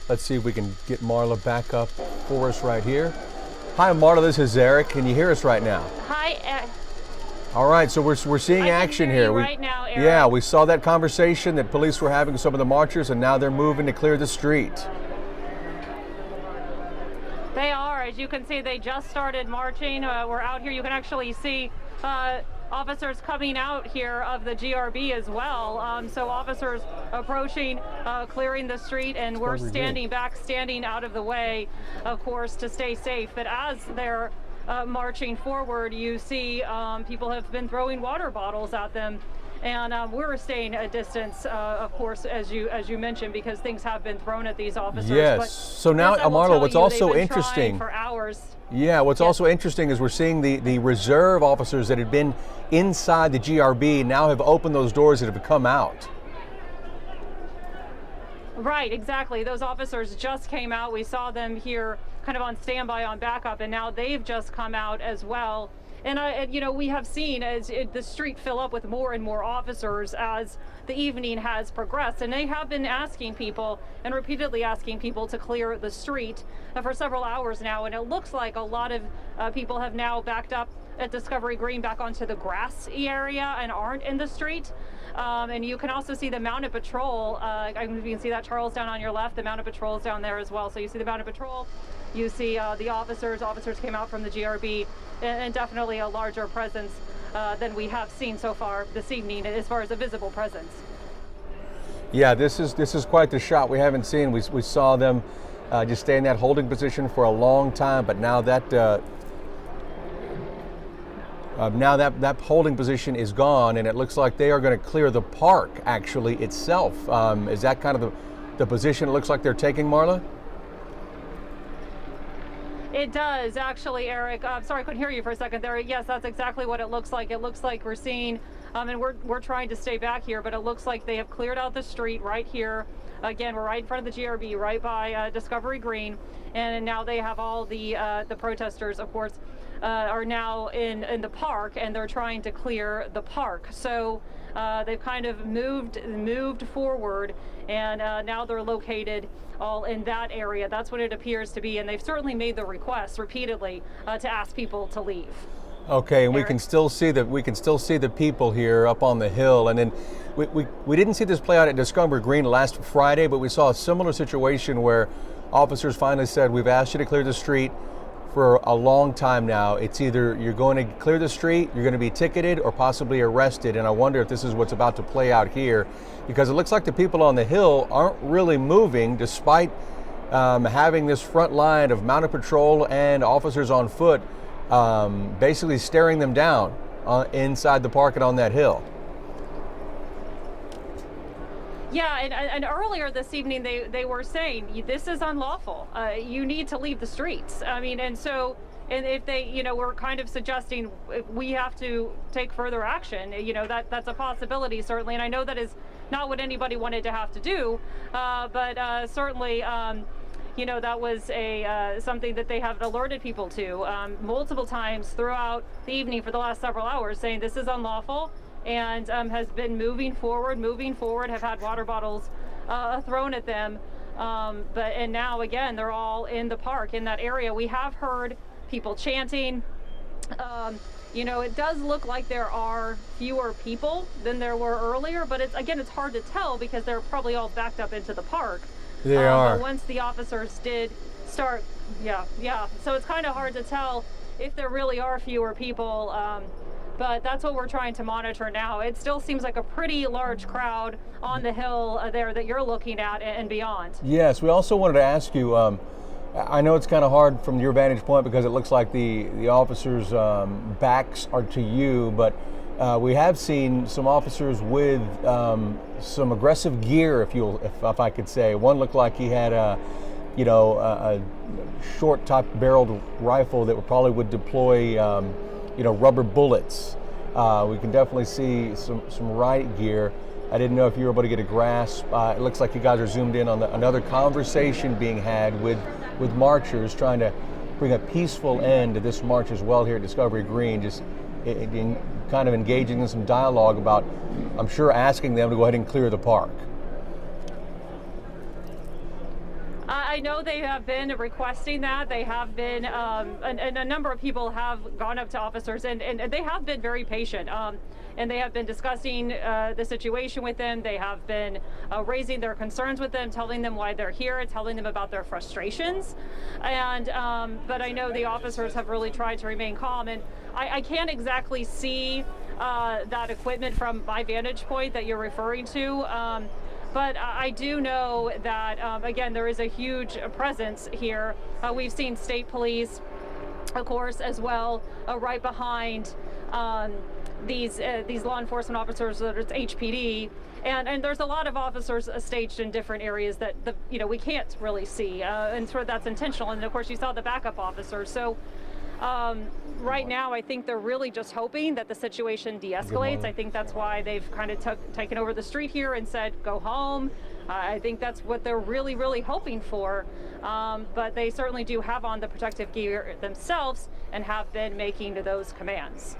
Let's see if we can get Marla back up for us right here. Hi, Marla, this is Eric. Can you hear us right now? Hi. All right, so we're seeing action here. Right now, Eric. Yeah, we saw that conversation that police were having with some of the marchers, and now they're moving to clear the street. They are. As you can see, they just started marching. We're out here. You can actually see officers coming out here of the GRB as well. So officers approaching, clearing the street, and we're standing back, standing out of the way, of course, to stay safe. But as they're marching forward, you see people have been throwing water bottles at them. And we're staying a distance, of course, as you mentioned, because things have been thrown at these officers. Yes. But so now, Marla, what's also interesting for hours. Yeah, what's also interesting is we're seeing the reserve officers that had been inside the GRB now have opened those doors that have come out. Right, exactly. Those officers just came out. We saw them here kind of on standby on backup, and now they've just come out as well. And you know, we have seen as the street fill up with more and more officers as the evening has progressed, and they have been asking people and repeatedly asking people to clear the street for several hours now. And it looks like a lot of people have now backed up at Discovery Green back onto the grassy area and aren't in the street. And you can also see the mounted patrol. You can see that, Charles, down on your left. The mounted patrol is down there as well. So you see the mounted patrol. You see the officers. Officers came out from the GRB, and definitely a larger presence than we have seen so far this evening, as far as a visible presence. Yeah, this is quite the shot we haven't seen. We saw them just stay in that holding position for a long time, but now that that holding position is gone, and it looks like they are going to clear the park actually itself. Is that kind of the position it looks like they're taking, Marla? It does, actually, Eric. Sorry, I couldn't hear you for a second there. Yes, that's exactly what it looks like. It looks like we're seeing, and we're trying to stay back here, but it looks like they have cleared out the street right here. Again, we're right in front of the GRB, right by Discovery Green, and now they have all the protesters, of course, are now in the park, and they're trying to clear the park. So they've kind of moved forward, and now they're located all in that area. That's what it appears to be, and they've certainly made the request repeatedly to ask people to leave. Okay, and Eric? we can still see the people here up on the hill, and then we didn't see this play out at Discovery Green last Friday, but we saw a similar situation where officers finally said, "We've asked you to clear the street for a long time now. It's either you're going to clear the street, you're going to be ticketed, or possibly arrested." And I wonder if this is what's about to play out here, because it looks like the people on the hill aren't really moving, despite having this front line of mounted patrol and officers on foot basically staring them down inside the park and on that hill. Yeah, and earlier this evening they were saying this is unlawful. You need to leave the streets. I mean, and so And if they, we're kind of suggesting we have to take further action. That's a possibility, certainly. And I know that is not what anybody wanted to have to do, but certainly, that was something that they have alerted people to multiple times throughout the evening for the last several hours, saying this is unlawful, and has been moving forward, have had water bottles thrown at them. And now, again, they're all in the park, in that area. We have heard people chanting. It does look like there are fewer people than there were earlier, but it's hard to tell because they're probably all backed up into the park. They are. But once the officers did start, so it's kind of hard to tell if there really are fewer people. But that's what we're trying to monitor now. It still seems like a pretty large crowd on the hill there that you're looking at and beyond. Yes, we also wanted to ask you, I know it's kind of hard from your vantage point because it looks like the officers' backs are to you, but we have seen some officers with some aggressive gear, if I could say. One looked like he had a short top-barreled rifle that probably would deploy rubber bullets. We can definitely see some riot gear. I didn't know if you were able to get a grasp. It looks like you guys are zoomed in on another conversation being had with marchers trying to bring a peaceful end to this march as well here at Discovery Green, just kind of engaging in some dialogue about, I'm sure, asking them to go ahead and clear the park. I know they have been requesting that. They have been, and a number of people have gone up to officers, and they have been very patient. And they have been discussing the situation with them. They have been raising their concerns with them, telling them why they're here, telling them about their frustrations. And but I know the officers have really tried to remain calm. And I can't exactly see that equipment from my vantage point that you're referring to. But I do know that, again, there is a huge presence here. We've seen state police, of course, as well, right behind these law enforcement officers, whether it's HPD, and there's a lot of officers staged in different areas that we can't really see, and sort of that's intentional. And of course, you saw the backup officers. So right now, I think they're really just hoping that the situation de-escalates. I think that's why they've kind of taken over the street here and said, go home. I think that's what they're really, really hoping for. But they certainly do have on the protective gear themselves and have been making those commands.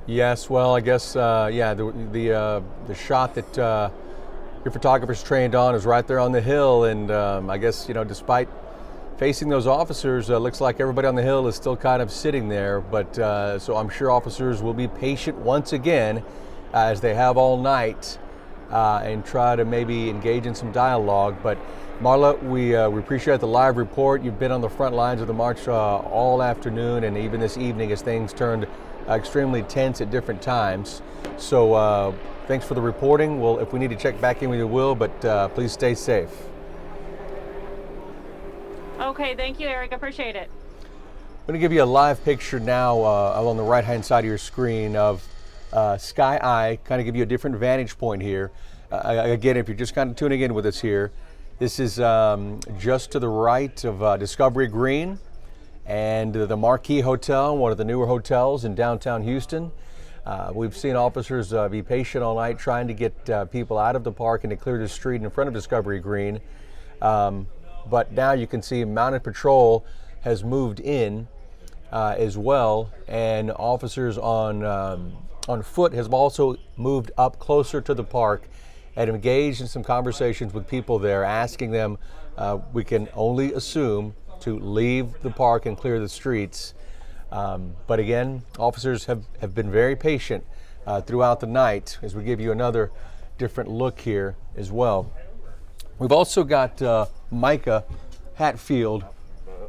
Yes, well, I guess, the shot that your photographer's trained on is right there on the hill. And I guess, despite facing those officers, looks like everybody on the hill is still kind of sitting there. But so I'm sure officers will be patient once again, as they have all night, and try to maybe engage in some dialogue. But Marla, we appreciate the live report. You've been on the front lines of the march all afternoon and even this evening as things turned extremely tense at different times. So thanks for the reporting. Well, if we need to check back in with you, we'll, but please stay safe. Okay, thank you, Eric. I appreciate it. I'm going to give you a live picture now on the right-hand side of your screen of Sky Eye, kind of give you a different vantage point here. Again, if you're just kind of tuning in with us here, this is just to the right of Discovery Green and the Marquis Hotel, one of the newer hotels in downtown Houston. We've seen officers be patient all night trying to get people out of the park and to clear the street in front of Discovery Green. But now you can see Mounted Patrol has moved in as well, and officers on foot has also moved up closer to the park and engaged in some conversations with people there, asking them, we can only assume, to leave the park and clear the streets. But again, officers have been very patient throughout the night as we give you another different look here as well. We've also got Micah Hatfield.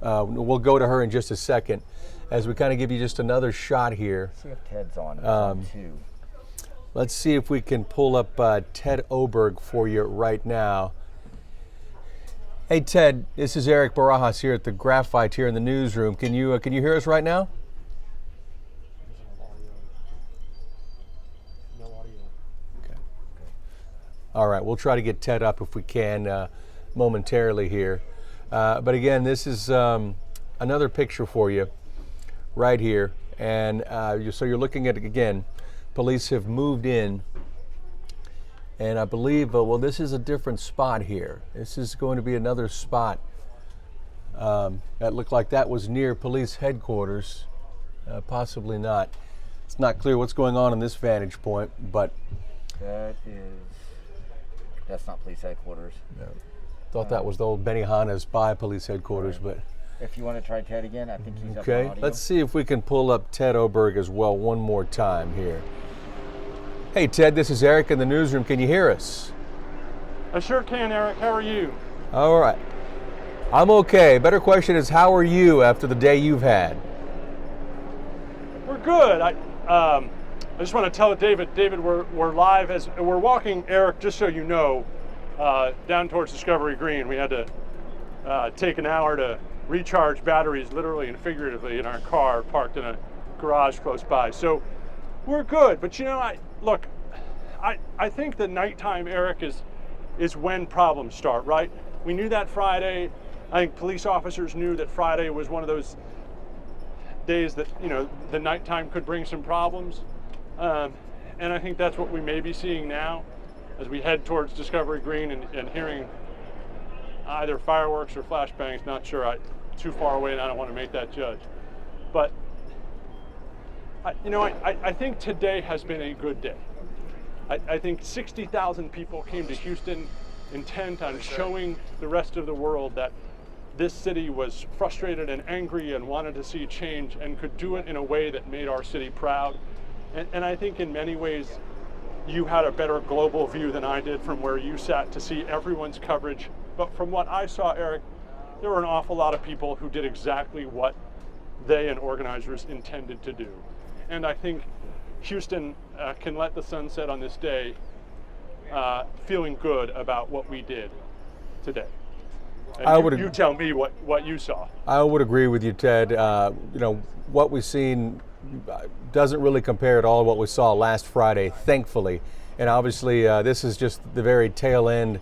We'll go to her in just a second as we kind of give you just another shot here. See if Ted's on too. Let's see if we can pull up Ted Oberg for you right now. Hey Ted, this is Eric Barajas here at the Graphite here in the newsroom. Can you hear us right now? No audio. Okay. All right, we'll try to get Ted up if we can momentarily here. But again, this is another picture for you right here. And so you're looking at, again, police have moved in. And I believe, well, this is a different spot here. This is going to be another spot. That looked like that was near police headquarters. Possibly not. It's not clear what's going on in this vantage point, but that's not police headquarters. No. Thought that was the old Benihana Spy police headquarters, right. But if you want to try Ted again, I think he's up on okay. audio. Let's see if we can pull up Ted Oberg as well one more time here. Hey Ted, this is Eric in the newsroom. Can you hear us? I sure can, Eric. How are you? All right. I'm okay. Better question is, how are you after the day you've had? We're good. I just want to tell David, we're live as we're walking, Eric, just so you know, down towards Discovery Green. We had to take an hour to recharge batteries, literally and figuratively, in our car parked in a garage close by. So we're good. But you know, I think the nighttime, Eric, is when problems start, right? We knew that Friday. I think police officers knew that Friday was one of those days that, you know, the nighttime could bring some problems. And I think that's what we may be seeing now as we head towards Discovery Green and hearing either fireworks or flashbangs. Not sure, too far away, and I don't want to make that judge. But, I think today has been a good day. I think 60,000 people came to Houston intent on showing the rest of the world that this city was frustrated and angry and wanted to see change and could do it in a way that made our city proud. And I think in many ways, you had a better global view than I did from where you sat to see everyone's coverage. But from what I saw, Eric, there were an awful lot of people who did exactly what they and organizers intended to do. And I think Houston can let the sun set on this day feeling good about what we did today. And you tell me what you saw. I would agree with you, Ted. What we've seen doesn't really compare at all to what we saw last Friday, thankfully. And obviously, this is just the very tail end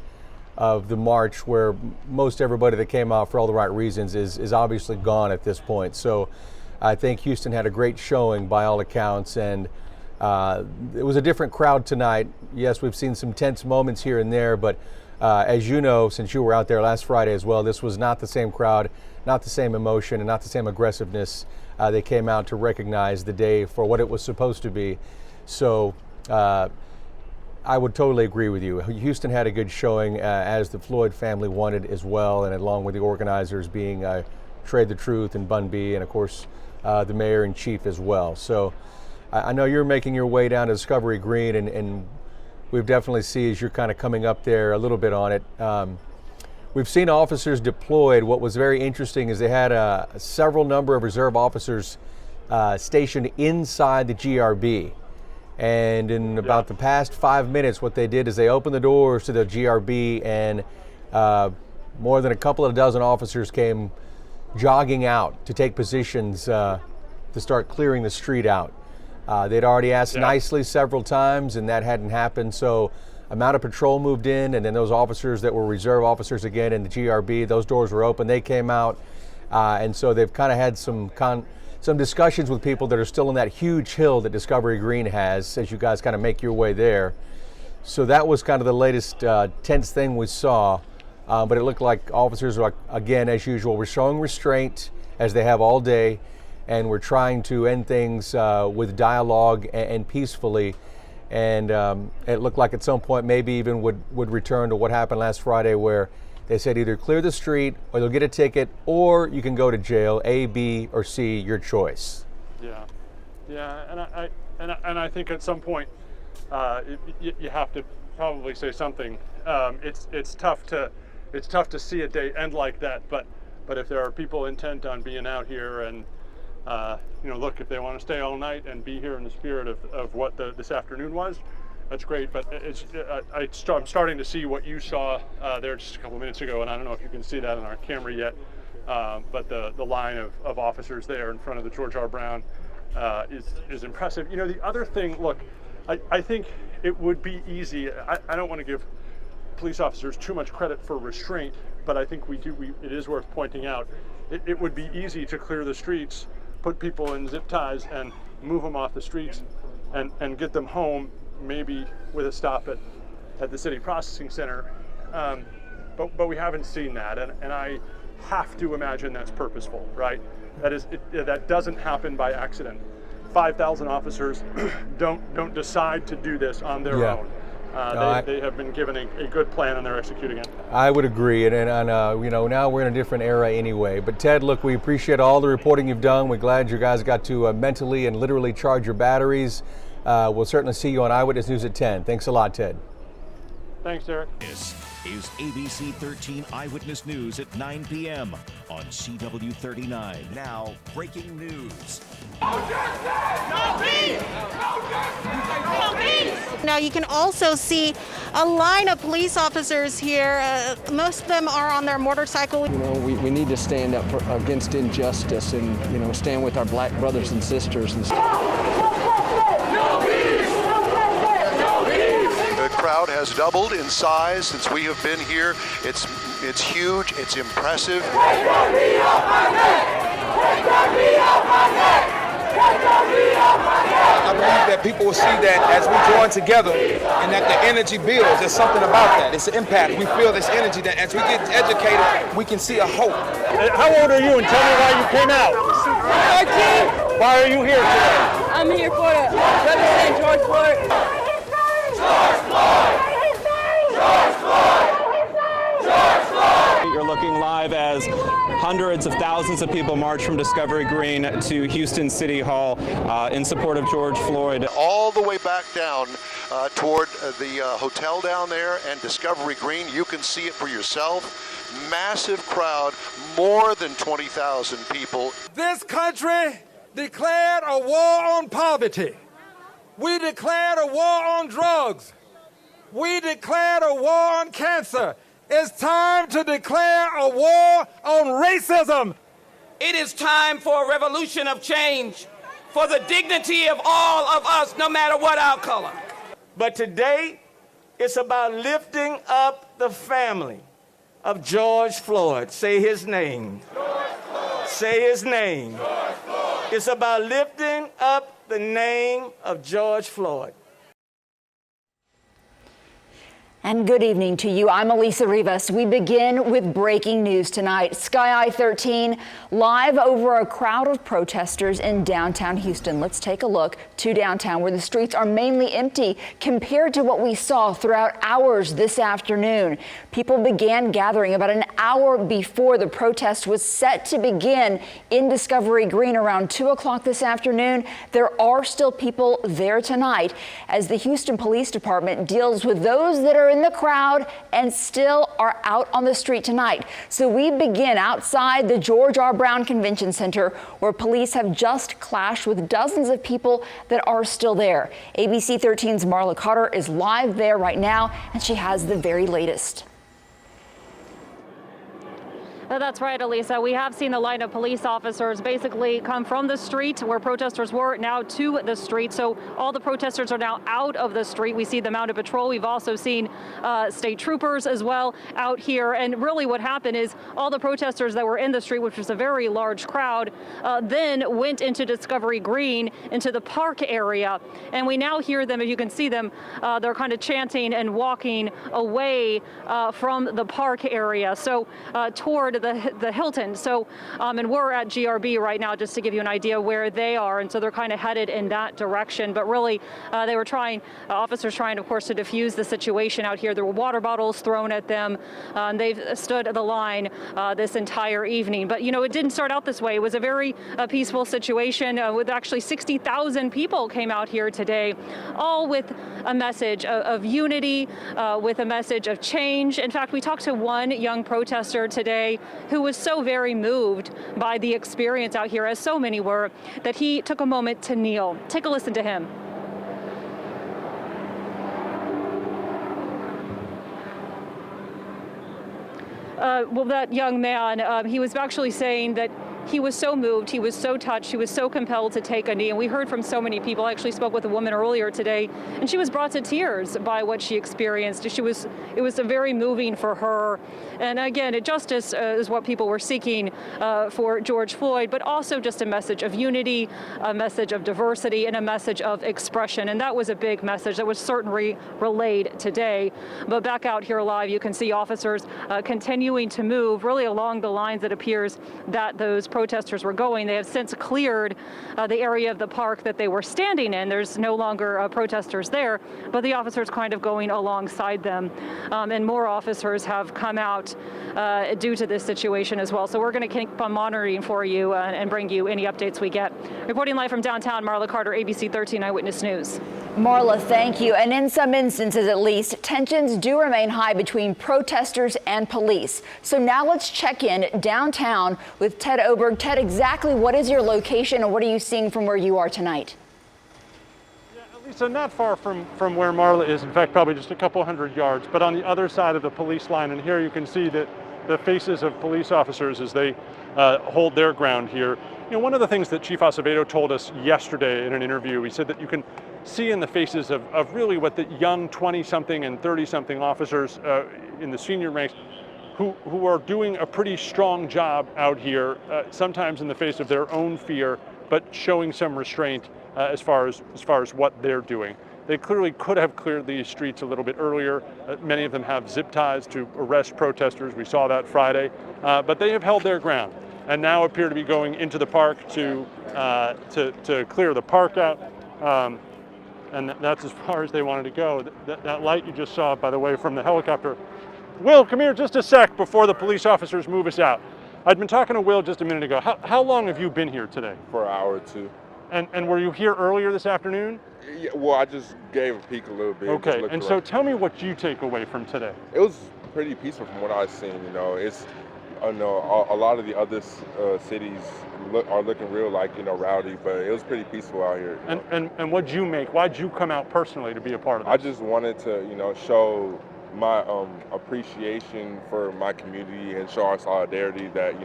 of the march where most everybody that came out for all the right reasons is obviously gone at this point. So I think Houston had a great showing by all accounts, and it was a different crowd tonight. Yes, we've seen some tense moments here and there, but as you know, since you were out there last Friday as well, this was not the same crowd, not the same emotion, and not the same aggressiveness. They came out to recognize the day for what it was supposed to be. So I would totally agree with you. Houston had a good showing, as the Floyd family wanted as well, and along with the organizers being Trade the Truth and Bun B, and of course the mayor and chief as well. So I know you're making your way down to Discovery Green, and we've definitely seen as you're kind of coming up there a little bit on it. We've seen officers deployed. What was very interesting is they had several number of reserve officers stationed inside the GRB. And in about the past 5 minutes, what they did is they opened the doors to the GRB, and more than a couple of dozen officers came jogging out to take positions to start clearing the street out. They'd already asked nicely several times, and that hadn't happened. So amount of patrol moved in, and then those officers that were reserve officers again in the GRB, those doors were open. They came out, and so they've kind of had some discussions with people that are still on that huge hill that Discovery Green has as you guys kind of make your way there. So that was kind of the latest tense thing we saw. But it looked like officers, again, as usual, were showing restraint as they have all day, and we're trying to end things with dialogue and peacefully. And it looked like at some point maybe even would return to what happened last Friday, where they said either clear the street or they'll get a ticket, or you can go to jail, A, B, or C, your choice. Yeah, and I think at some point you have to probably say something. It's tough to see a day end like that, but if there are people intent on being out here and look, if they want to stay all night and be here in the spirit of what this afternoon was, that's great. But I'm starting to see what you saw there just a couple minutes ago, and I don't know if you can see that on our camera yet, but the line of officers there in front of the George R. Brown is impressive. The other thing, look, I think it would be easy. I don't want to give police officers too much credit for restraint, but I think it is worth pointing out. It would be easy to clear the streets, put people in zip ties and move them off the streets and get them home, maybe with a stop at the city processing center. But we haven't seen that, and I have to imagine that's purposeful, right? That doesn't happen by accident. 5,000 officers don't decide to do this on their own. They have been given a good plan and they're executing it. I would agree, and you know, now we're in a different era anyway. But Ted, look, we appreciate all the reporting you've done. We're glad you guys got to mentally and literally charge your batteries. We'll certainly see you on Eyewitness News at 10. Thanks a lot, Ted. Thanks, Eric. This is ABC 13 Eyewitness News at 9 p.m. on CW 39. Now, breaking news. Now you can also see a line of police officers here. Most of them are on their motorcycle. You know, we need to stand up against injustice and, you know, stand with our black brothers and sisters. And the crowd has doubled in size since we have been here. It's huge. It's impressive. I believe that people will see that as we join together and that the energy builds. There's something about that. It's an impact. We feel this energy that as we get educated, we can see a hope. How old are you, and tell me why you came out? 13. Why are you here today? I'm here for the represent George Floyd. George Floyd! George Floyd! George Floyd! You're looking live as hundreds of thousands of people march from Discovery Green to Houston City Hall in support of George Floyd. All the way back down toward the hotel down there and Discovery Green. You can see it for yourself. Massive crowd, more than 20,000 people. This country declared a war on poverty. We declared a war on drugs. We declared a war on cancer. It's time to declare a war on racism. It is time for a revolution of change for the dignity of all of us, no matter what our color. But today, it's about lifting up the family of George Floyd. Say his name. George Floyd. Say his name. George Floyd. It's about lifting up the name of George Floyd. And good evening to you. I'm Elisa Rivas. We begin with breaking news tonight. Sky Eye 13 live over a crowd of protesters in downtown Houston. Let's take a look to downtown, where the streets are mainly empty compared to what we saw throughout hours this afternoon. People began gathering about an hour before the protest was set to begin in Discovery Green around 2 o'clock this afternoon. There are still people there tonight as the Houston Police Department deals with those that are in the crowd and still are out on the street tonight. So we begin outside the George R. Brown Convention Center, where police have just clashed with dozens of people that are still there. ABC 13's Marla Carter is live there right now, and she has the very latest. That's right, Elisa. We have seen the line of police officers basically come from the street where protesters were now to the street. So all the protesters are now out of the street. We see the mounted patrol. We've also seen state troopers as well out here. And really what happened is all the protesters that were in the street, which was a very large crowd, then went into Discovery Green, into the park area. And we now hear them, if you can see them, they're kind of chanting and walking away from the park area. So toward the Hilton. So, and we're at GRB right now, just to give you an idea where they are. And so they're kind of headed in that direction. But really, they were trying, officers trying, of course, to defuse the situation out here. There were water bottles thrown at them. And they've stood the line this entire evening. But, you know, it didn't start out this way. It was a very peaceful situation with actually 60,000 people came out here today, all with a message of unity, with a message of change. In fact, we talked to one young protester today who was so very moved by the experience out here, as so many were, that he took a moment to kneel. Take a listen to him. Well, that young man, he was actually saying that he was so moved, he was so touched, he was so compelled to take a knee. And we heard from so many people. I actually spoke with a woman earlier today, and she was brought to tears by what she experienced. It was very moving for her. And again, justice is what people were seeking for George Floyd, but also just a message of unity, a message of diversity, and a message of expression. And that was a big message that was certainly relayed today. But back out here live, you can see officers continuing to move really along the lines it appears that those protesters were going. They have since cleared the area of the park that they were standing in. There's no longer protesters there, but the officers kind of going alongside them. And more officers have come out due to this situation as well. So we're going to keep on monitoring for you and bring you any updates we get. Reporting live from downtown, Marla Carter, ABC 13 Eyewitness News. Marla, thank you. And in some instances, at least, tensions do remain high between protesters and police. So now let's check in downtown with Ted Oberg. Ted, exactly what is your location and what are you seeing from where you are tonight? Lisa, not far from where Marla is, in fact, probably just a couple hundred yards, but on the other side of the police line. And here you can see that the faces of police officers as they hold their ground here. You know, one of the things that Chief Acevedo told us yesterday in an interview, he said that you can see in the faces of really what the young 20-something and 30-something officers in the senior ranks who are doing a pretty strong job out here, sometimes in the face of their own fear, but showing some restraint as far as what they're doing. They clearly could have cleared these streets a little bit earlier. Many of them have zip ties to arrest protesters. We saw that Friday, but they have held their ground and now appear to be going into the park to clear the park out. And that's as far as they wanted to go. That light you just saw, by the way, from the helicopter. Will, come here just a sec before the police officers move us out. I'd been talking to Will just a minute ago. How long have you been here today? For an hour or two. And were you here earlier this afternoon? Yeah, well, I just gave a peek a little bit. Okay, and so tell me what you take away from today. It was pretty peaceful from what I've seen. You know, it's, I know a lot of the other cities are looking real rowdy, but it was pretty peaceful out here. And what'd you make? Why'd you come out personally to be a part of this? I just wanted to, show my appreciation for my community and show our solidarity that,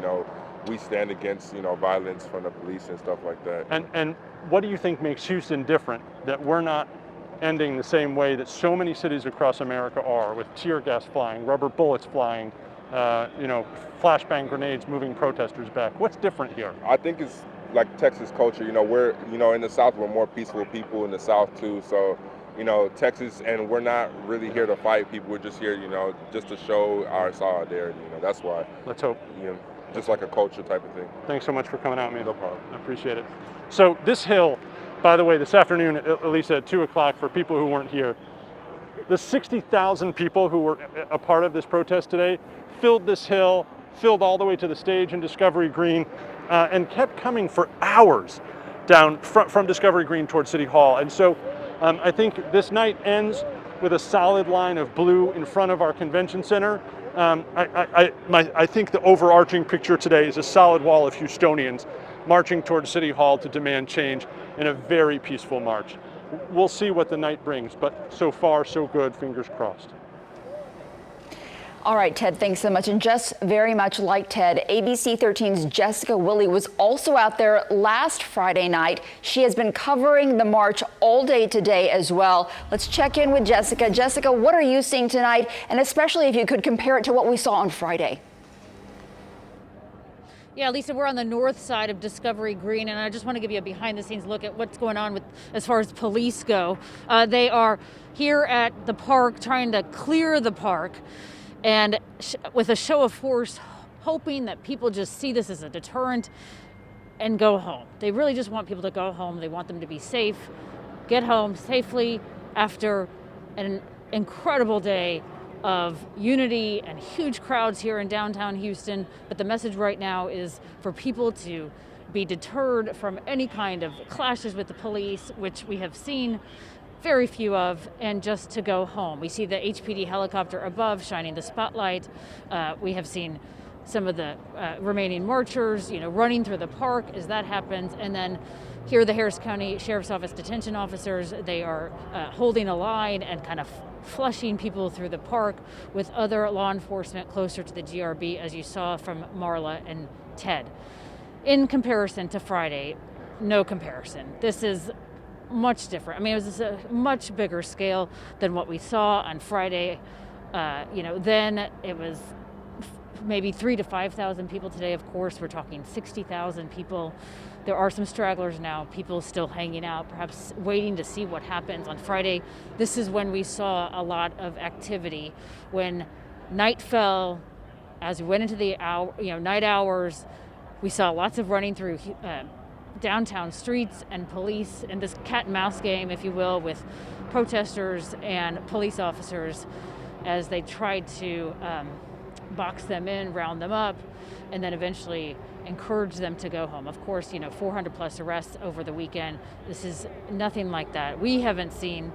we stand against, violence from the police and stuff like that. And what do you think makes Houston different, that we're not ending the same way that so many cities across America are, with tear gas flying, rubber bullets flying, flashbang grenades moving protesters back? What's different here? I think it's like Texas culture. We're, in the South, we're more peaceful people in the South too. So, Texas, and we're not really here to fight people. We're just here, just to show our solidarity. That's why. Let's hope. Just like a culture type of thing. Thanks so much for coming out, man. No problem. I appreciate it. So this hill, by the way, this afternoon, at least at 2 o'clock, for people who weren't here, the 60,000 people who were a part of this protest today filled this hill, filled all the way to the stage in Discovery Green, and kept coming for hours down from Discovery Green towards City Hall. And so I think this night ends with a solid line of blue in front of our convention center. I think the overarching picture today is a solid wall of Houstonians marching towards City Hall to demand change in a very peaceful march. We'll see what the night brings, but so far, so good, fingers crossed. All right, Ted, thanks so much. And just very much like Ted, ABC 13's Jessica Willey was also out there last Friday night. She has been covering the march all day today as well. Let's check in with Jessica. Jessica, what are you seeing tonight? And especially if you could compare it to what we saw on Friday. Yeah, Lisa, we're on the north side of Discovery Green, and I just want to give you a behind-the-scenes look at what's going on as far as police go. They are here at the park trying to clear the park, and with a show of force, hoping that people just see this as a deterrent and go home. They really just want people to go home. They want them to be safe, get home safely after an incredible day of unity and huge crowds here in downtown Houston. But the message right now is for people to be deterred from any kind of clashes with the police, which we have seen very few of, and just to go home. We see the HPD helicopter above shining the spotlight. We have seen some of the remaining marchers, running through the park as that happens. And then here, the Harris County Sheriff's Office detention officers, they are holding a line and kind of flushing people through the park with other law enforcement closer to the GRB, as you saw from Marla and Ted. in comparison to Friday, no comparison. This is much different. I mean, it was a much bigger scale than what we saw on Friday. Then it was maybe 3,000 to 5,000 people. Today, of course, we're talking 60,000 people. There are some stragglers now, people still hanging out, perhaps waiting to see what happens. On Friday, this is when we saw a lot of activity. When night fell, as we went into the night hours, we saw lots of running through downtown streets and police, and this cat and mouse game, if you will, with protesters and police officers as they tried to box them in, round them up, and then eventually encourage them to go home. Of course, 400 plus arrests over the weekend. This is nothing like that. We haven't seen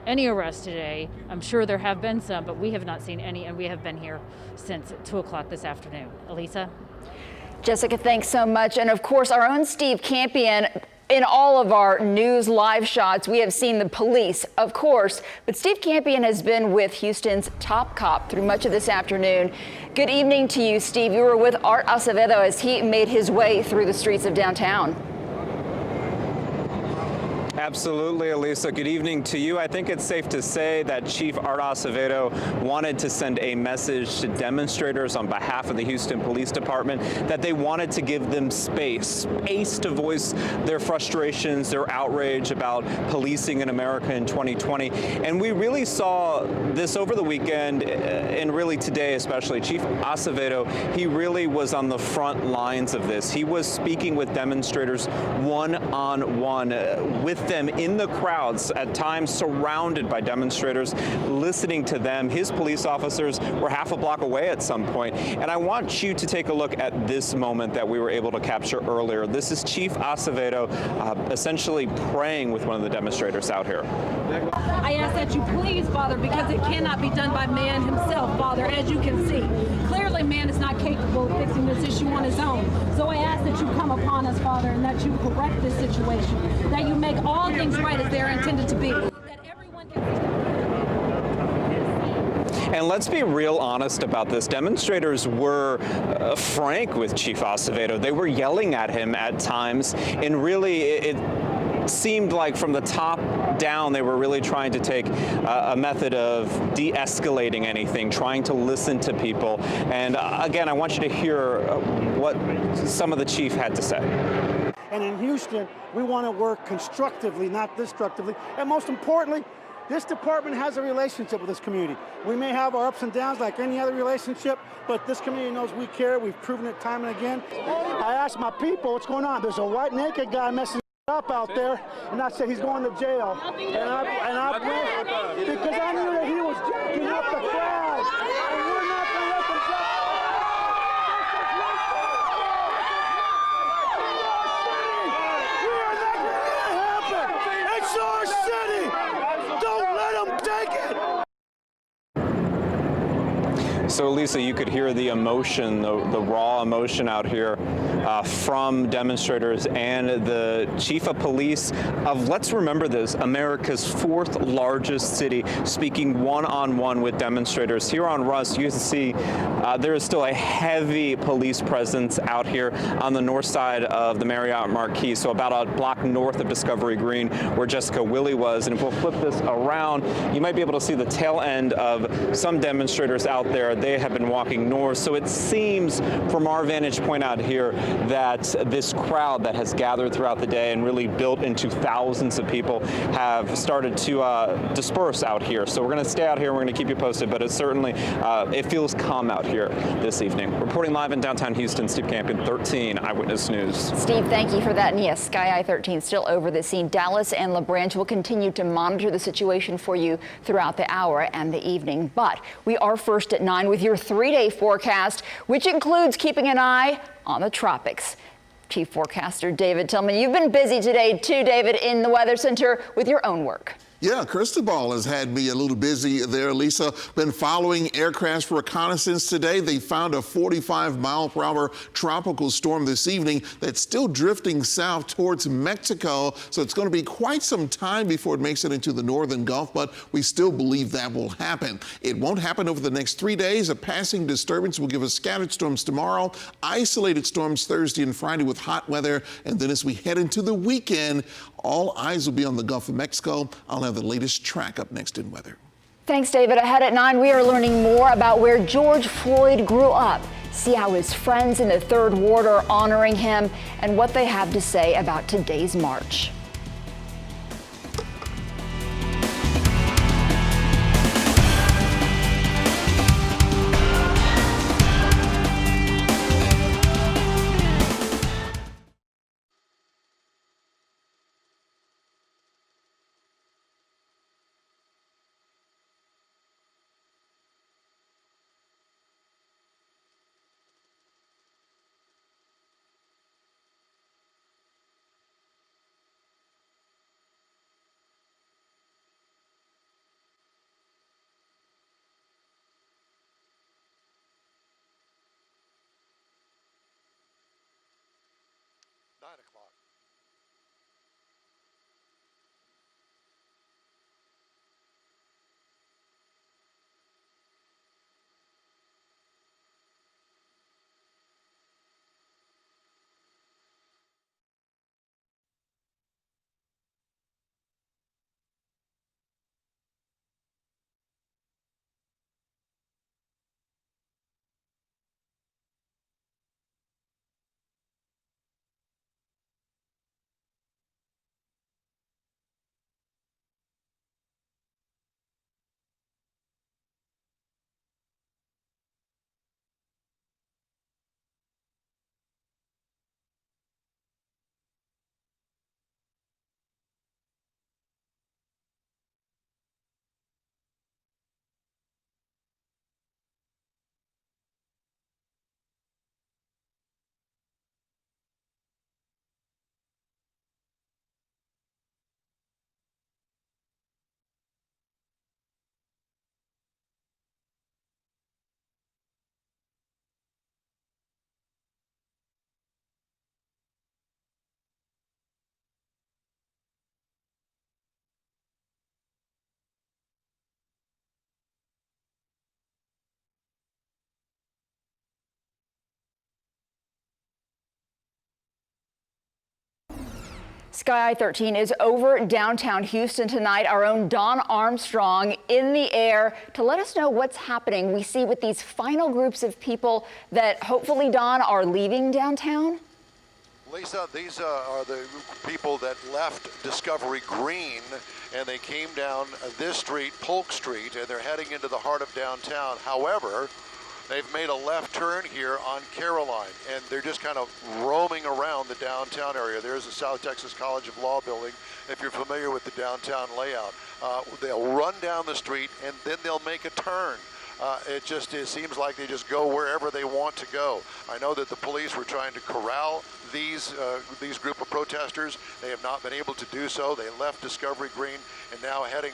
any arrests today. I'm sure there have been some, but we have not seen any, and we have been here since 2 o'clock this afternoon. Elisa? Jessica, thanks so much. And of course, our own Steve Campion. In all of our news live shots, we have seen the police, of course, but Steve Campion has been with Houston's top cop through much of this afternoon. Good evening to you, Steve. You were with Art Acevedo as he made his way through the streets of downtown. Absolutely, Elisa. Good evening to you. I think it's safe to say that Chief Art Acevedo wanted to send a message to demonstrators on behalf of the Houston Police Department that they wanted to give them space to voice their frustrations, their outrage about policing in America in 2020. And we really saw this over the weekend, and really today especially. Chief Acevedo, he really was on the front lines of this. He was speaking with demonstrators one-on-one, with them in the crowds, at times surrounded by demonstrators, listening to them. His police officers were half a block away at some point. And I want you to take a look at this moment that we were able to capture earlier. This is Chief Acevedo essentially praying with one of the demonstrators out here. I ask that you please, Father, because it cannot be done by man himself, Father, as you can see. Clearly, man is not capable of fixing this issue on his own. So I ask that you come upon us, Father, and that you correct this situation, that you make all things right as they're intended to be. And let's be real honest about this. Demonstrators were frank with Chief Acevedo. They were yelling at him at times, and really it seemed like from the top down they were really trying to take a method of de-escalating anything, trying to listen to people. And again, I want you to hear what some of the chief had to say. And in Houston, we want to work constructively, not destructively. And most importantly, this department has a relationship with this community. We may have our ups and downs like any other relationship, but this community knows we care. We've proven it time and again. I asked my people, what's going on? There's a white naked guy messing up out there, and I said he's going to jail. And I went because I knew that he was jacking up the crowd. And we're not going to let them jack. It's our city! Don't let them take it! So, Lisa, you could hear the emotion, the raw emotion out here from demonstrators and the chief of police of, let's remember this, America's fourth largest city, speaking one-on-one with demonstrators. Here on Rust, you can see there is still a heavy police presence out here on the north side of the Marriott Marquis, so about a block north of Discovery Green, where Jessica Willey was. And if we'll flip this around, you might be able to see the tail end of some demonstrators out there. They have been walking north. So it seems from our vantage point out here that this crowd that has gathered throughout the day and really built into thousands of people have started to disperse out here. So we're going to stay out here. We're going to keep you posted, but it certainly it feels calm out here this evening. Reporting live in downtown Houston, Steve Campion, 13 Eyewitness News. Steve, thank you for that. And yes, Sky I-13 still over the scene. Dallas and LaBranch will continue to monitor the situation for you throughout the hour and the evening. But we are first at 9 with your 3-day forecast, which includes keeping an eye on the tropics. Chief Forecaster David Tillman, you've been busy today too, David, in the Weather Center with your own work. Yeah, Cristobal has had me a little busy there, Lisa. Been following aircraft reconnaissance today. They found a 45-mile-per-hour tropical storm this evening that's still drifting south towards Mexico. So it's going to be quite some time before it makes it into the northern Gulf, but we still believe that will happen. It won't happen over the next 3 days. A passing disturbance will give us scattered storms tomorrow, isolated storms Thursday and Friday with hot weather. And then as we head into the weekend, all eyes will be on the Gulf of Mexico. I'll have the latest track up next in weather. Thanks, David. Ahead at 9, we are learning more about where George Floyd grew up. See how his friends in the Third Ward are honoring him and what they have to say about today's march. Sky I-13 is over downtown Houston tonight. Our own Don Armstrong in the air to let us know what's happening. We see with these final groups of people that hopefully, Don, are leaving downtown. Lisa, these are the people that left Discovery Green, and they came down this street, Polk Street, and they're heading into the heart of downtown. However, they've made a left turn here on Caroline, and they're just kind of roaming around the downtown area. There's the South Texas College of Law building, if you're familiar with the downtown layout. They'll run down the street, and then they'll make a turn. It seems like they just go wherever they want to go. I know that the police were trying to corral these group of protesters. They have not been able to do so. They left Discovery Green and now heading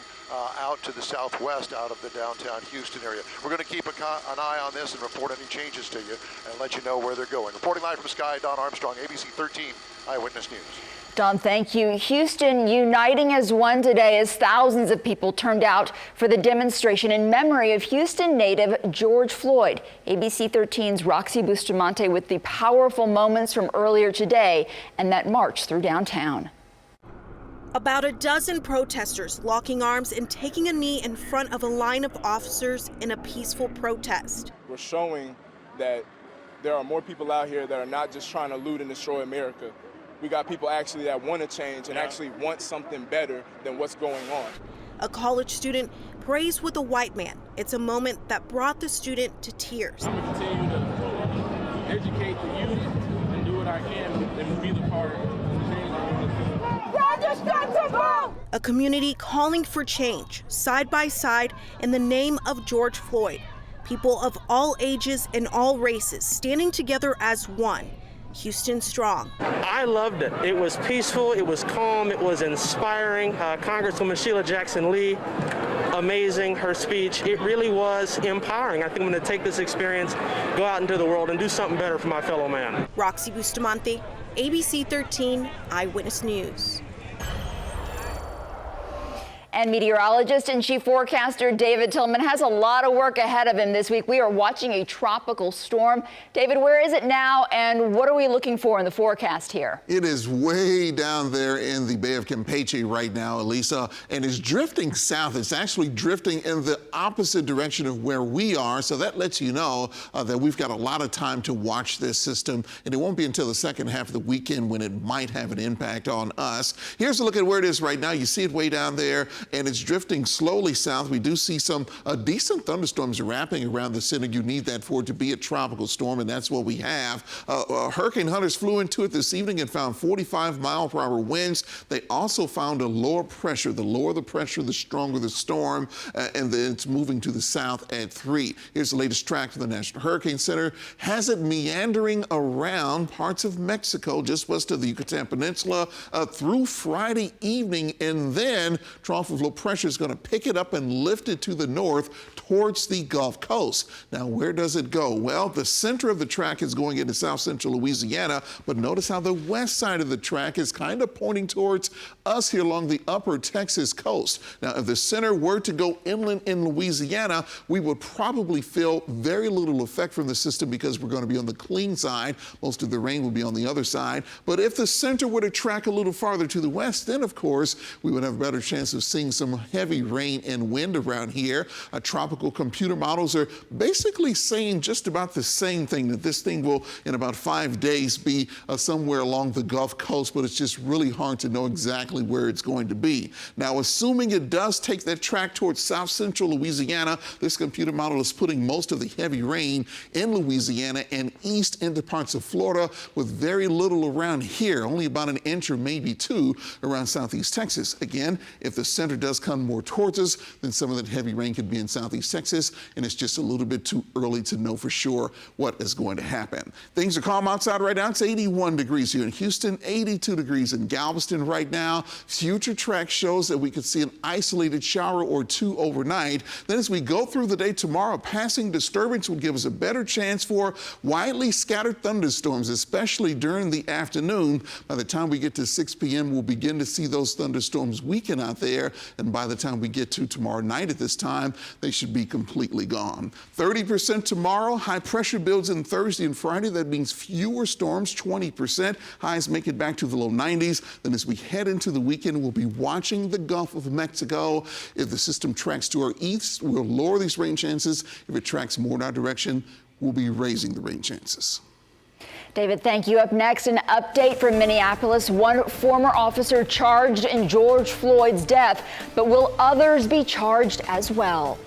out to the southwest out of the downtown Houston area. We're going to keep an eye on this and report any changes to you and let you know where they're going. Reporting live from Sky, Don Armstrong, ABC 13 Eyewitness News. Don, thank you. Houston uniting as one today as thousands of people turned out for the demonstration in memory of Houston native George Floyd. ABC 13's Roxy Bustamante with the powerful moments from earlier today and that march through downtown. About a dozen protesters locking arms and taking a knee in front of a line of officers in a peaceful protest. We're showing that there are more people out here that are not just trying to loot and destroy America. We got people actually that want to change and actually want something better than what's going on. A college student prays with a white man. It's a moment that brought the student to tears. I'm going to continue to educate the youth and do what I can and be the part of the change I want to see. A community calling for change, side by side, in the name of George Floyd. People of all ages and all races standing together as one. Houston strong. I loved it. It was peaceful, it was calm, it was inspiring. Congresswoman Sheila Jackson Lee, amazing, her speech. It really was empowering. I think I'm going to take this experience, go out into the world, and do something better for my fellow man. Roxy Bustamante, ABC 13 Eyewitness News. And meteorologist and chief forecaster David Tillman has a lot of work ahead of him this week. We are watching a tropical storm. David, where is it now, and what are we looking for in the forecast here? It is way down there in the Bay of Campeche right now, Elisa, and is drifting south. It's actually drifting in the opposite direction of where we are, so that lets you know that we've got a lot of time to watch this system, and it won't be until the second half of the weekend when it might have an impact on us. Here's a look at where it is right now. You see it way down there, and it's drifting slowly south. We do see some decent thunderstorms wrapping around the center. You need that for it to be a tropical storm, and that's what we have. Hurricane hunters flew into it this evening and found 45-mile-per-hour winds. They also found a lower pressure. The lower the pressure, the stronger the storm, and then it's moving to the south at 3. Here's the latest track from the National Hurricane Center. Has it meandering around parts of Mexico, just west of the Yucatan Peninsula, through Friday evening, and then trough of low pressure is going to pick it up and lift it to the north towards the Gulf Coast. Now, where does it go? Well, the center of the track is going into south central Louisiana, but notice how the west side of the track is kind of pointing towards us here along the upper Texas coast. Now, if the center were to go inland in Louisiana, we would probably feel very little effect from the system because we're going to be on the clean side. Most of the rain will be on the other side. But if the center were to track a little farther to the west, then, of course, we would have a better chance of seeing some heavy rain and wind around here. Tropical computer models are basically saying just about the same thing, that this thing will, in about 5 days, be somewhere along the Gulf Coast, but it's just really hard to know exactly where it's going to be. Now, assuming it does take that track towards south central Louisiana, this computer model is putting most of the heavy rain in Louisiana and east into parts of Florida, with very little around here, only about an inch or maybe 2 around southeast Texas. Again, if the center does come more towards us, then some of that heavy rain could be in southeast Texas, and it's just a little bit too early to know for sure what is going to happen. Things are calm outside right now. It's 81 degrees here in Houston, 82 degrees in Galveston right now. Future track shows that we could see an isolated shower or 2 overnight. Then as we go through the day tomorrow, passing disturbance will give us a better chance for widely scattered thunderstorms, especially during the afternoon. By the time we get to 6 p.m., we'll begin to see those thunderstorms weaken out there, and by the time we get to tomorrow night at this time, they should be completely gone. 30% tomorrow. High pressure builds in Thursday and Friday. That means fewer storms, 20%. Highs make it back to the low 90s. Then as we head into the weekend, we'll be watching the Gulf of Mexico. If the system tracks to our east, we'll lower these rain chances. If it tracks more in our direction, we'll be raising the rain chances. David, thank you. Up next, an update from Minneapolis. One former officer charged in George Floyd's death, but will others be charged as well?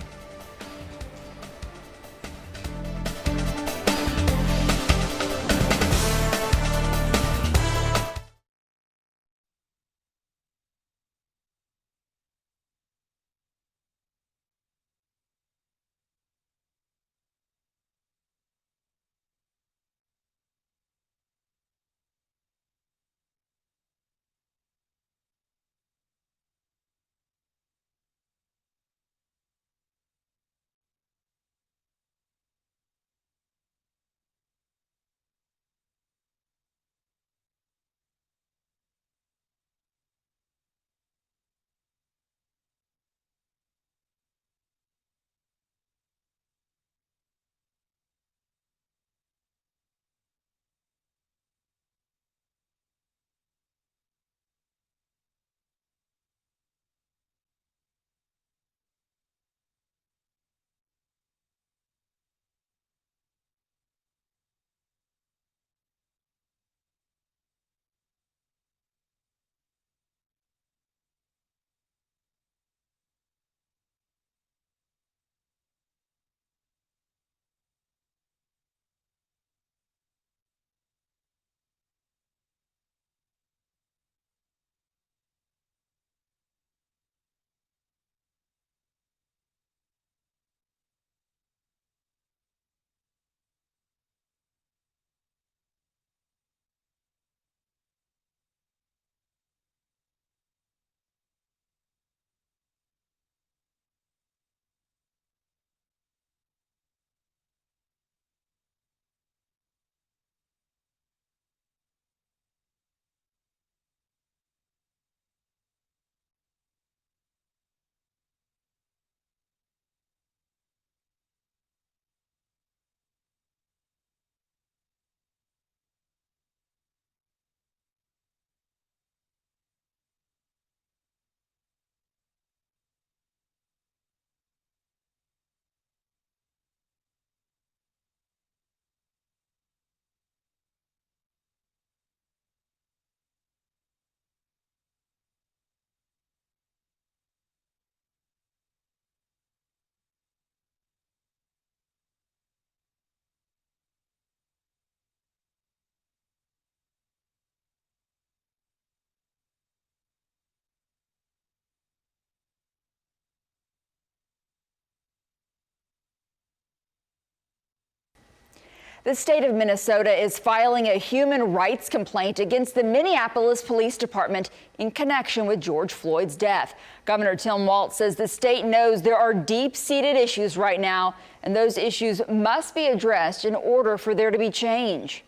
The state of Minnesota is filing a human rights complaint against the Minneapolis Police Department in connection with George Floyd's death. Governor Tim Walz says the state knows there are deep-seated issues right now, and those issues must be addressed in order for there to be change.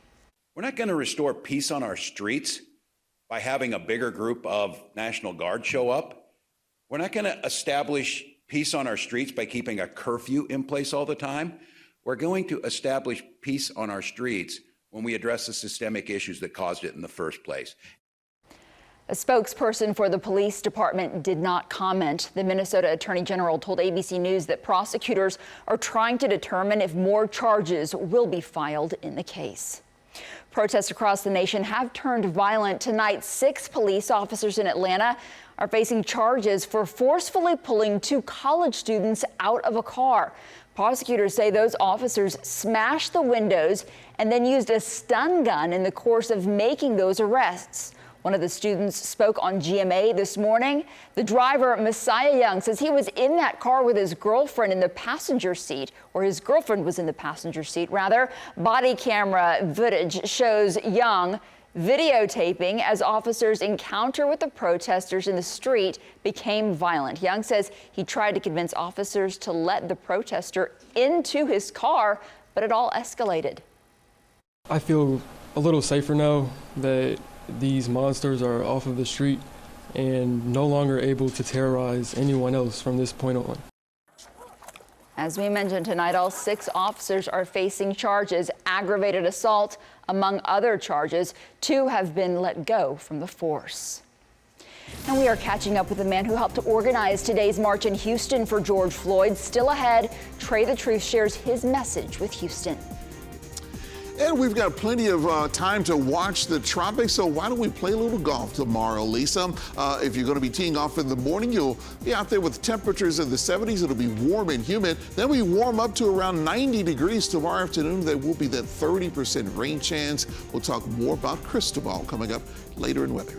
We're not going to restore peace on our streets by having a bigger group of National Guard show up. We're not going to establish peace on our streets by keeping a curfew in place all the time. We're going to establish peace on our streets when we address the systemic issues that caused it in the first place. A spokesperson for the police department did not comment. The Minnesota Attorney General told ABC News that prosecutors are trying to determine if more charges will be filed in the case. Protests across the nation have turned violent tonight. 6 police officers in Atlanta are facing charges for forcefully pulling 2 college students out of a car. Prosecutors say those officers smashed the windows and then used a stun gun in the course of making those arrests. One of the students spoke on GMA this morning. The driver, Messiah Young, says he was in that car with his girlfriend in the passenger seat, or his girlfriend was in the passenger seat, rather. Body camera footage shows Young videotaping as officers' encounter with the protesters in the street became violent. Young says he tried to convince officers to let the protester into his car, but it all escalated. I feel a little safer now that these monsters are off of the street and no longer able to terrorize anyone else from this point on. As we mentioned tonight, all 6 officers are facing charges, aggravated assault, among other charges. 2 have been let go from the force. And we are catching up with the man who helped to organize today's march in Houston for George Floyd. Still ahead, Trey the Truth shares his message with Houston. And we've got plenty of time to watch the tropics, so why don't we play a little golf tomorrow, Lisa? If you're going to be teeing off in the morning, you'll be out there with temperatures in the 70s. It'll be warm and humid. Then we warm up to around 90 degrees tomorrow afternoon. There will be that 30% rain chance. We'll talk more about Cristobal coming up later in weather.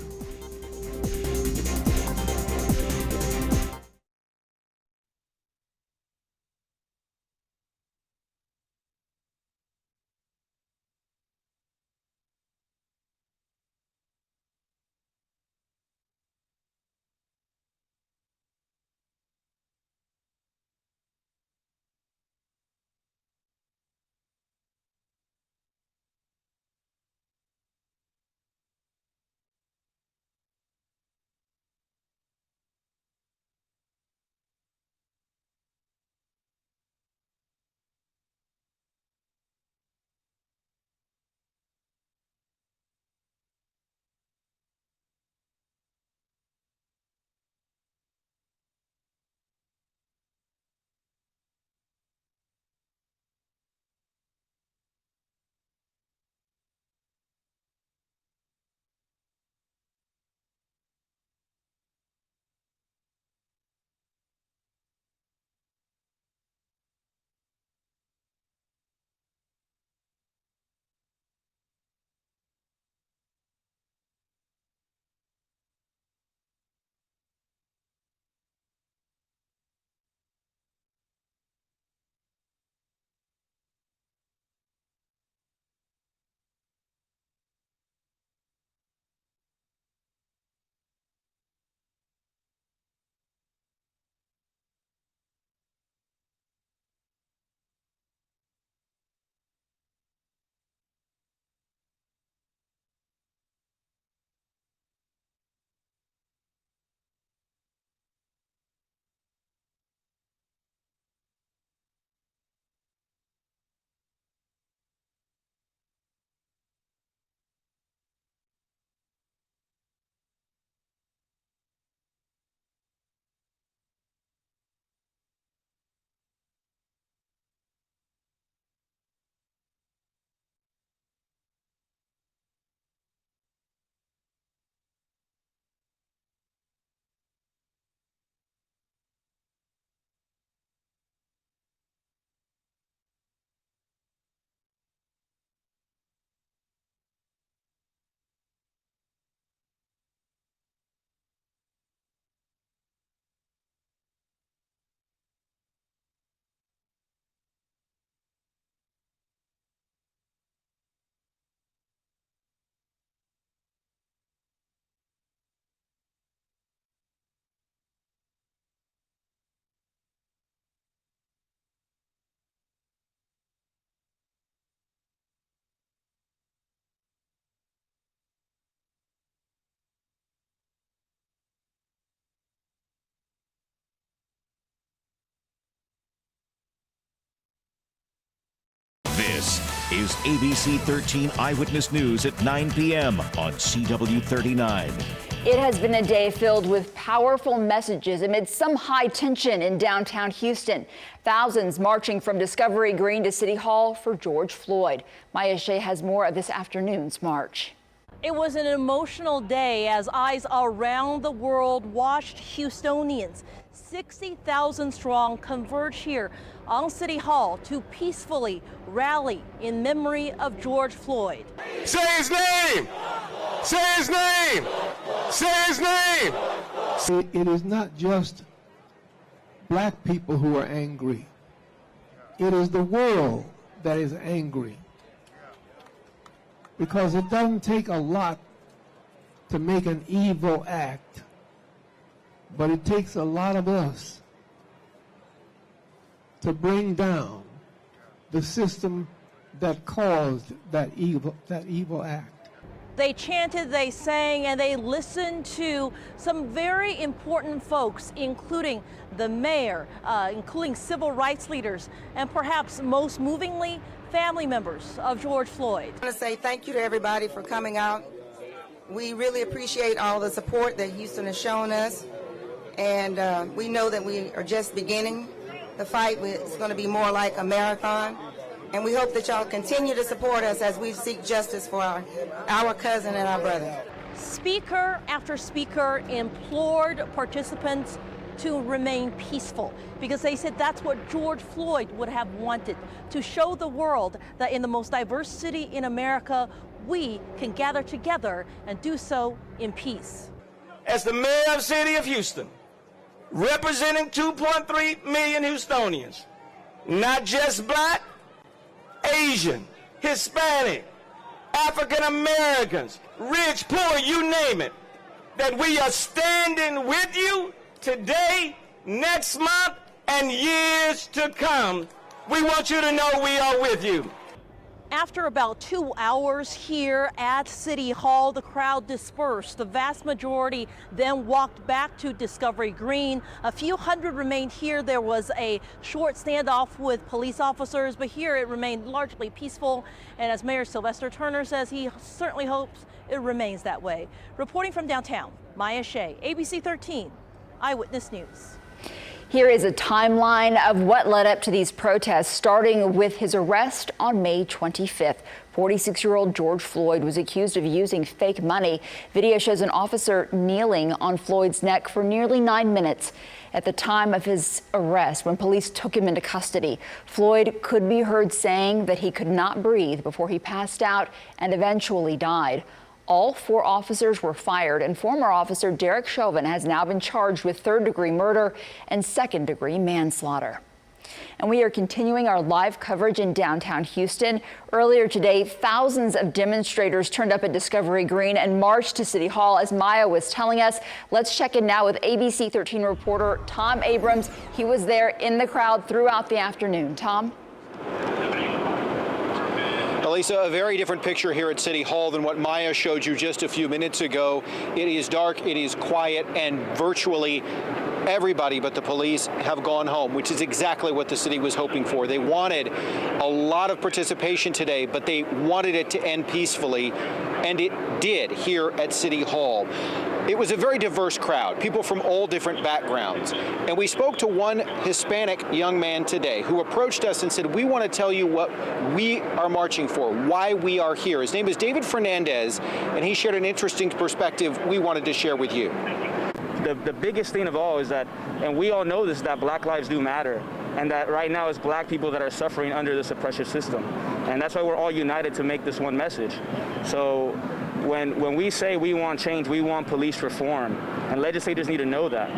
This is ABC 13 Eyewitness News at 9 p.m. on CW 39. It has been a day filled with powerful messages amid some high tension in downtown Houston. Thousands marching from Discovery Green to City Hall for George Floyd. Maya Shea has more of this afternoon's march. It was an emotional day as eyes around the world watched Houstonians, 60,000 strong, converge here on City Hall to peacefully rally in memory of George Floyd. Say his name! Say his name! Say his name! It is not just black people who are angry. It is the world that is angry. Because it doesn't take a lot to make an evil act, but it takes a lot of us to bring down the system that caused that evil act. They chanted, they sang, and they listened to some very important folks, including the mayor, including civil rights leaders, and perhaps most movingly, family members of George Floyd. I want to say thank you to everybody for coming out. We really appreciate all the support that Houston has shown us, and we know that we are just beginning the fight. It's going to be more like a marathon. And we hope that y'all continue to support us as we seek justice for our cousin and our brother. Speaker after speaker implored participants to remain peaceful because they said that's what George Floyd would have wanted, to show the world that in the most diverse city in America, we can gather together and do so in peace. As the mayor of the city of Houston, representing 2.3 million Houstonians, not just black, Asian, Hispanic, African Americans, rich, poor, you name it, that we are standing with you today, next month, and years to come. We want you to know we are with you. After about 2 hours here at City Hall, the crowd dispersed. The vast majority then walked back to Discovery Green. A few hundred remained here. There was a short standoff with police officers, but here it remained largely peaceful. And as Mayor Sylvester Turner says, he certainly hopes it remains that way. Reporting from downtown, Maya Shea, ABC 13 Eyewitness News. Here is a timeline of what led up to these protests, starting with his arrest on May 25th. 46-year-old George Floyd was accused of using fake money. Video shows an officer kneeling on Floyd's neck for nearly 9 minutes. At the time of his arrest, when police took him into custody, Floyd could be heard saying that he could not breathe before he passed out and eventually died. All 4 officers were fired, and former officer Derek Chauvin has now been charged with third-degree murder and second-degree manslaughter. And we are continuing our live coverage in downtown Houston. Earlier today, thousands of demonstrators turned up at Discovery Green and marched to City Hall, as Maya was telling us. Let's check in now with ABC 13 reporter Tom Abrams. He was there in the crowd throughout the afternoon. Tom? Elisa, a very different picture here at City Hall than what Maya showed you just a few minutes ago. It is dark, it is quiet, and virtually everybody but the police have gone home, which is exactly what the city was hoping for. They wanted a lot of participation today, but they wanted it to end peacefully, and it did here at City Hall. It was a very diverse crowd, people from all different backgrounds. And we spoke to one Hispanic young man today who approached us and said, we want to tell you what we are marching for, why we are here. His name is David Fernandez, and he shared an interesting perspective we wanted to share with you. The biggest thing of all is that, and we all know this, that Black lives do matter. And that right now it's Black people that are suffering under this oppressive system. And that's why we're all united to make this one message. So when we say we want change, we want police reform. And legislators need to know that.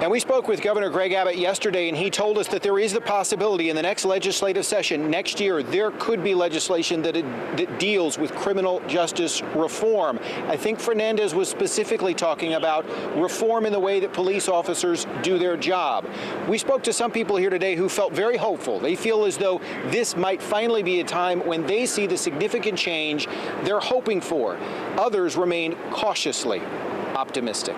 And we spoke with Governor Greg Abbott yesterday, and he told us that there is the possibility in the next legislative session next year there could be legislation that deals with criminal justice reform. I think Fernandez was specifically talking about reform in the way that police officers do their job. We spoke to some people here today who felt very hopeful. They feel as though this might finally be a time when they see the significant change they're hoping for. Others remain cautiously optimistic.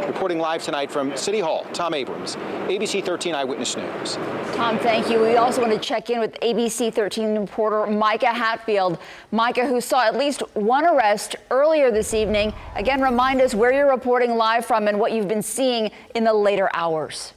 Reporting live tonight from City Hall, Hall. Tom Abrams, ABC 13 Eyewitness News. Tom, thank you. We also want to check in with ABC 13 reporter Micah Hatfield. Micah, who saw at least one arrest earlier this evening. Again, remind us where you're reporting live from and what you've been seeing in the later hours.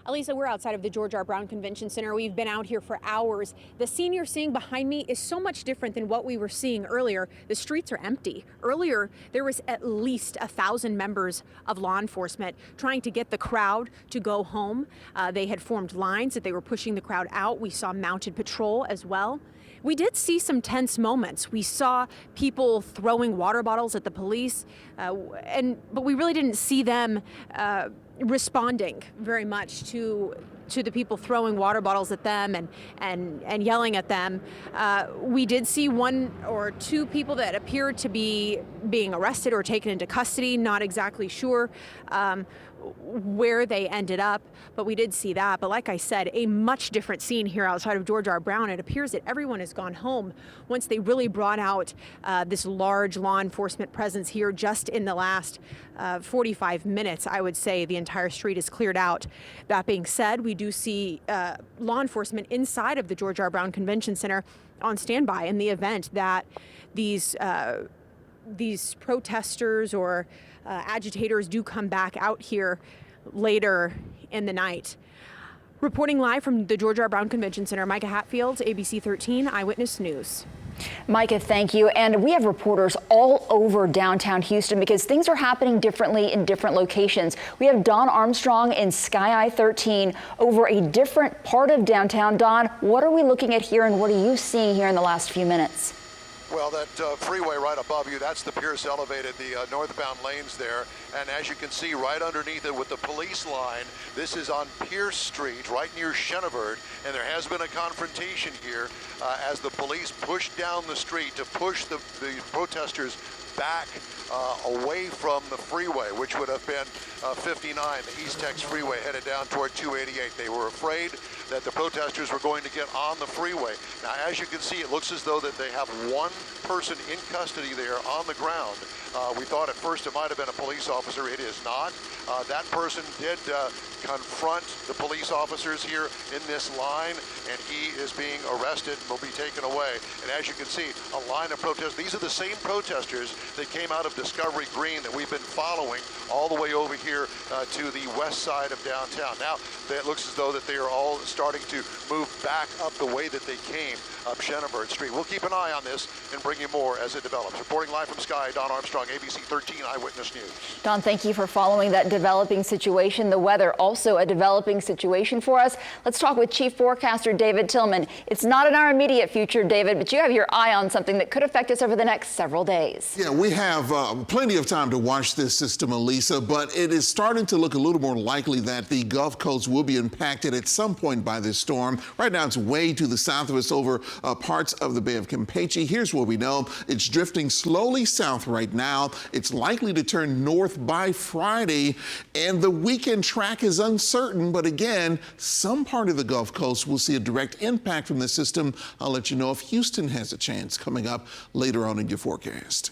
Elisa, we're outside of the George R. Brown Convention Center. We've been out here for hours. The scene you're seeing behind me is so much different than what we were seeing earlier. The streets are empty. Earlier, there was at least 1,000 members of law enforcement trying to get the crowd to go home. They had formed lines that they were pushing the crowd out. We saw mounted patrol as well. We did see some tense moments. We saw people throwing water bottles at the police, but we really didn't see them responding very much to the people throwing water bottles at them and yelling at them. We did see one or two people that appeared to be being arrested or taken into custody, not exactly sure where they ended up, but we did see that. But like I said, a much different scene here outside of George R. Brown. It appears that everyone has gone home once they really brought out this large law enforcement presence here just in the last 45 minutes. I would say the entire street is cleared out. That being said, we do see law enforcement inside of the George R. Brown Convention Center on standby in the event that these protesters or agitators do come back out here later in the night. Reporting live from the George R. Brown Convention Center, Micah Hatfield, ABC 13 Eyewitness News. Micah, thank you. And we have reporters all over downtown Houston because things are happening differently in different locations. We have Don Armstrong in Sky Eye 13 over a different part of downtown. Don, what are we looking at here and what are you seeing here in the last few minutes? Well, that freeway right above you, that's the Pierce Elevated, the northbound lanes there. And as you can see right underneath it with the police line, this is on Pierce Street, right near Chenevert. And there has been a confrontation here as the police pushed down the street to push the protesters back away from the freeway, which would have been 59, the East Tex Freeway headed down toward 288. They were afraid that the protesters were going to get on the freeway. Now, as you can see, it looks as though that they have one person in custody there on the ground. We thought at first it might have been a police officer. It is not. That person did confront the police officers here in this line, and he is being arrested and will be taken away. And as you can see, a line of protesters. These are the same protesters that came out of Discovery Green that we've been following all the way over here to the west side of downtown. Now, it looks as though that they are all starting to move back up the way that they came up Chenevert Street. We'll keep an eye on this and bring you more as it develops. Reporting live from Sky, Don Armstrong, ABC 13 Eyewitness News. Don, thank you for following that developing situation. The weather also a developing situation for us. Let's talk with Chief Forecaster David Tillman. It's not in our immediate future, David, but you have your eye on something that could affect us over the next several days. Yeah, we have plenty of time to watch this system, Elisa, but it is starting to look a little more likely that the Gulf Coast will be impacted at some point by this storm. Right now, it's way to the south of us over parts of the Bay of Campeche. Here's what we know. It's drifting slowly south right now. It's likely to turn north by Friday, and the weekend track is uncertain, but again, some part of the Gulf Coast will see a direct impact from the system. I'll let you know if Houston has a chance coming up later on in your forecast.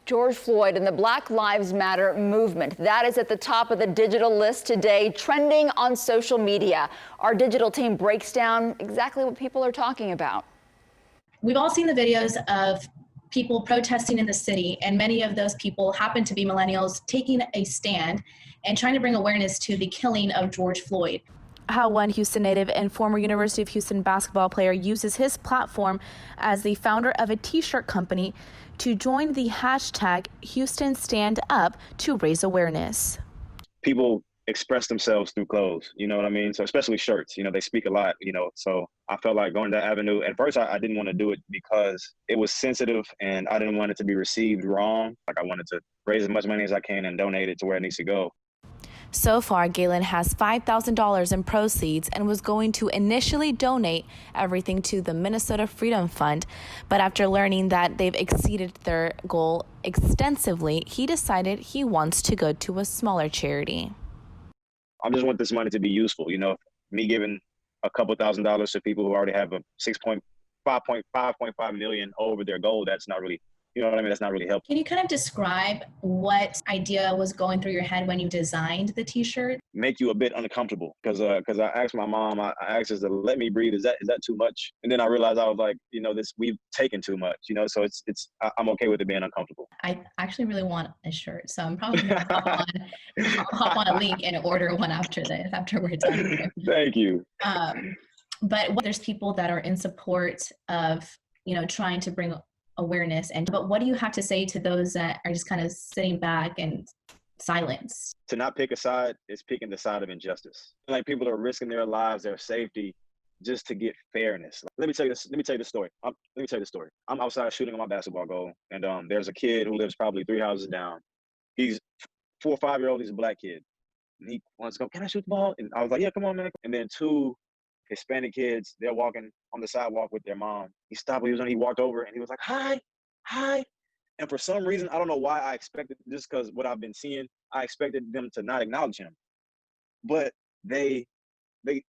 George Floyd and the Black Lives Matter movement. That is at the top of the digital list today, trending on social media. Our digital team breaks down exactly what people are talking about. We've all seen the videos of people protesting in the city, and many of those people happen to be millennials taking a stand and trying to bring awareness to the killing of George Floyd. How one Houston native and former University of Houston basketball player uses his platform as the founder of a t-shirt company to join the hashtag Houston Stand Up to raise awareness. People express themselves through clothes, you know what I mean? So especially shirts, they speak a lot, so I felt like going that avenue. At first, I didn't want to do it because it was sensitive and I didn't want it to be received wrong. Like I wanted to raise as much money as I can and donate it to where it needs to go. So far, Galen has $5,000 in proceeds and was going to initially donate everything to the Minnesota Freedom Fund. But after learning that they've exceeded their goal extensively, he decided he wants to go to a smaller charity. I just want this money to be useful. Me giving a couple $1,000s to people who already have a 5.5 million over their goal, that's not really, that's not really helpful. Can you kind of describe what idea was going through your head when you designed the t-shirt? Make you a bit uncomfortable because I asked my mom, I asked her to let me breathe. Is that too much? And then I realized I was like, we've taken too much, so I'm okay with it being uncomfortable. I actually really want a shirt, so I'm probably going to hop on a link and order one after we're done here. Thank you. But there's people that are in support of, trying to bring awareness, but what do you have to say to those that are just kind of sitting back and silenced? To not pick a side is picking the side of injustice. Like people are risking their lives, their safety, just to get fairness. Let me tell you the story. I'm outside shooting on my basketball goal, and there's a kid who lives probably 3 houses down. He's 4 or 5 year old. He's a black kid. And he wants to go, can I shoot the ball? And I was like, yeah, come on, man. And then 2 Hispanic kids, they're walking on the sidewalk with their mom. He stopped what he was doing. He walked over and he was like, hi. And for some reason, I don't know why I expected, just because what I've been seeing, I expected them to not acknowledge him. But they did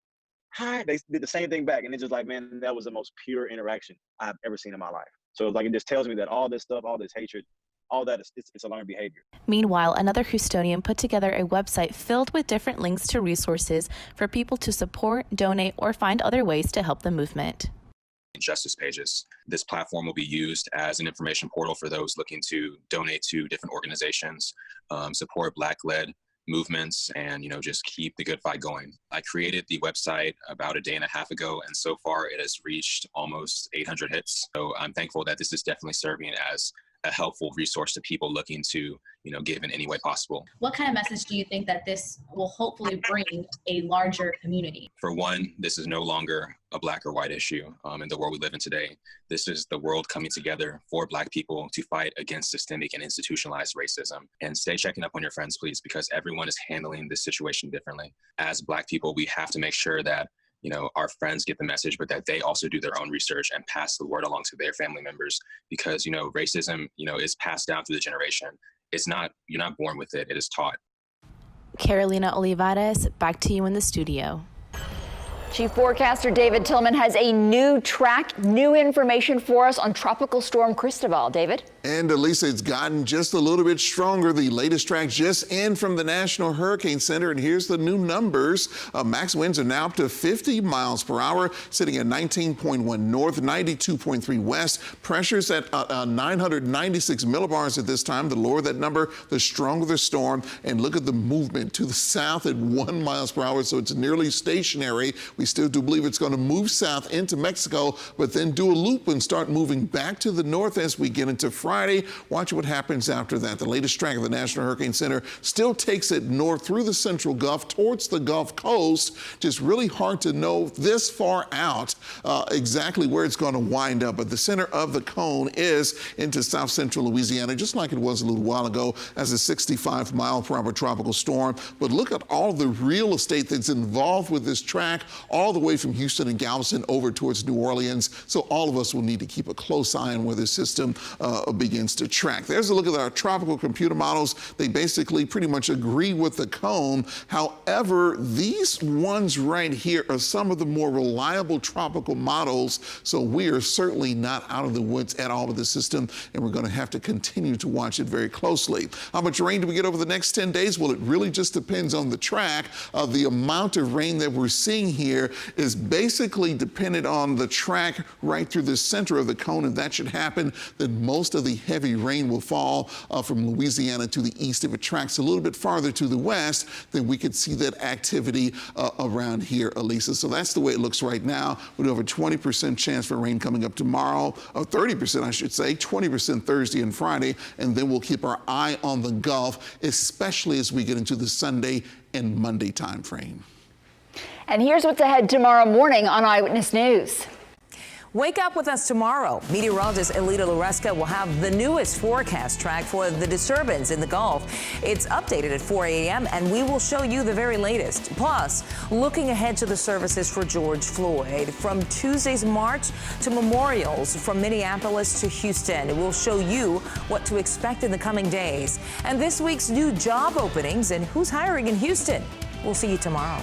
the same thing back. And it's just like, man, that was the most pure interaction I've ever seen in my life. So it just tells me that all this stuff, all this hatred, all that it's a learned behavior. Meanwhile, another Houstonian put together a website filled with different links to resources for people to support, donate, or find other ways to help the movement. Justice pages. This platform will be used as an information portal for those looking to donate to different organizations, support Black-led movements, and just keep the good fight going. I created the website about a day and a half ago, and so far it has reached almost 800 hits. So I'm thankful that this is definitely serving as a helpful resource to people looking to, give in any way possible. What kind of message do you think that this will hopefully bring a larger community? For one, this is no longer a Black or white issue in the world we live in today. This is the world coming together for Black people to fight against systemic and institutionalized racism. And stay checking up on your friends, please, because everyone is handling this situation differently. As Black people, we have to make sure that our friends get the message, but that they also do their own research and pass the word along to their family members, because, racism, is passed down through the generation. You're not born with it, it is taught. Carolina Olivares, back to you in the studio. Chief forecaster David Tillman has a new information for us on Tropical Storm Cristobal. David? And Lisa, it's gotten just a little bit stronger. The latest track just in from the National Hurricane Center, and here's the new numbers. Max winds are now up to 50 miles per hour, sitting at 19.1 north, 92.3 west. Pressures at 996 millibars at this time. The lower that number, the stronger the storm. And look at the movement to the south at 1 miles per hour, so it's nearly stationary. We still do believe it's going to move south into Mexico, but then do a loop and start moving back to the north as we get into Friday. Watch what happens after that. The latest track of the National Hurricane Center still takes it north through the central Gulf towards the Gulf Coast. Just really hard to know this far out exactly where it's going to wind up. But the center of the cone is into south central Louisiana, just like it was a little while ago as a 65-mile-per-hour tropical storm. But look at all the real estate that's involved with this track, all the way from Houston and Galveston over towards New Orleans. So all of us will need to keep a close eye on where this system begins to track. There's a look at our tropical computer models. They basically pretty much agree with the cone. However, these ones right here are some of the more reliable tropical models, so we are certainly not out of the woods at all with the system, and we're going to have to continue to watch it very closely. How much rain do we get over the next 10 days? Well, it really just depends on the track. The amount of rain that we're seeing here is basically dependent on the track right through the center of the cone. If that should happen, then most of the heavy rain will fall from Louisiana to the east. If it tracks a little bit farther to the west, then we could see that activity around here, Elisa. So that's the way it looks right now, with over 20% chance for rain coming up tomorrow, or 30%, I should say, 20% Thursday and Friday, and then we'll keep our eye on the Gulf, especially as we get into the Sunday and Monday time frame. And here's what's ahead tomorrow morning on Eyewitness News. Wake up with us tomorrow. Meteorologist Elita Loresca will have the newest forecast track for the disturbance in the Gulf. It's updated at 4 a.m. and we will show you the very latest. Plus, looking ahead to the services for George Floyd. From Tuesday's march to memorials from Minneapolis to Houston. We'll show you what to expect in the coming days. And this week's new job openings and who's hiring in Houston. We'll see you tomorrow.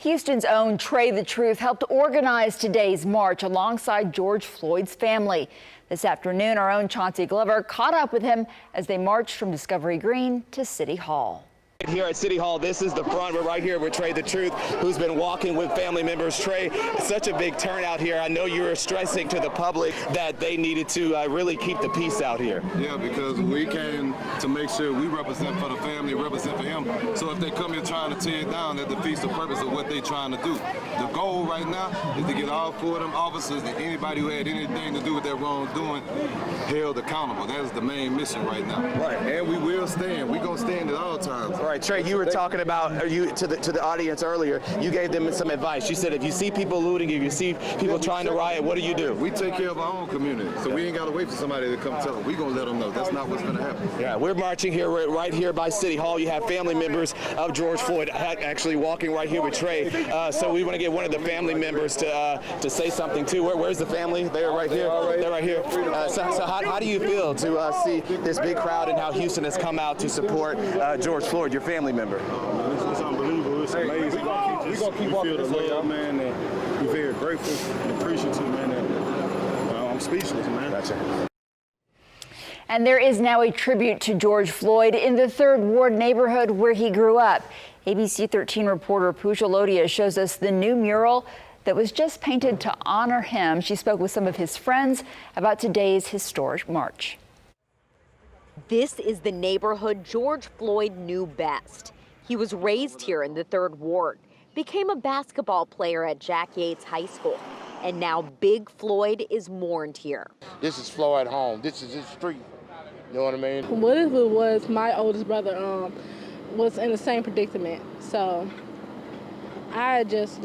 Houston's own Trey the Truth helped organize today's march alongside George Floyd's family. This afternoon, our own Chauncey Glover caught up with him as they marched from Discovery Green to City Hall. Here at City Hall, this is the front. We're right here with Trey the Truth, who's been walking with family members. Trey, such a big turnout here. I know you were stressing to the public that they needed to really keep the peace out here. Yeah, because we came to make sure we represent for the family, represent for him. So if they come here trying to tear it down, that defeats the purpose of what they're trying to do. The goal right now is to get all four of them officers and anybody who had anything to do with their wrongdoing held accountable. That is the main mission right now. Right. And we will stand. We're going to stand at all times. All right, Trey, you were talking about to the audience earlier. You gave them some advice. You said if you see people looting, if you see people trying to riot, what do? We take care of our own community, so we ain't got to wait for somebody to come tell them. We're going to let them know. That's not what's going to happen. Yeah, we're marching here right here by City Hall. You have family members of George Floyd actually walking right here with Trey. So we want to get one of the family members to say something too. Where's the family? They're right here. They're right here. So how do you feel to see this big crowd and how Houston has come out to support George Floyd, your family member? It's unbelievable. It's amazing. We're going to keep walking this way, man. And we're very grateful and appreciative, man. And, I'm speechless, man. Gotcha. And there is now a tribute to George Floyd in the 3rd Ward neighborhood where he grew up. ABC 13 reporter Pooja Lodia shows us the new mural that was just painted to honor him. She spoke with some of his friends about today's historic march. This is the neighborhood George Floyd knew best. He was raised here in the 3rd Ward, became a basketball player at Jack Yates High School, and now Big Floyd is mourned here. This is Floyd home. This is his street. You know what I mean? What if it was my oldest brother was in the same predicament? So I just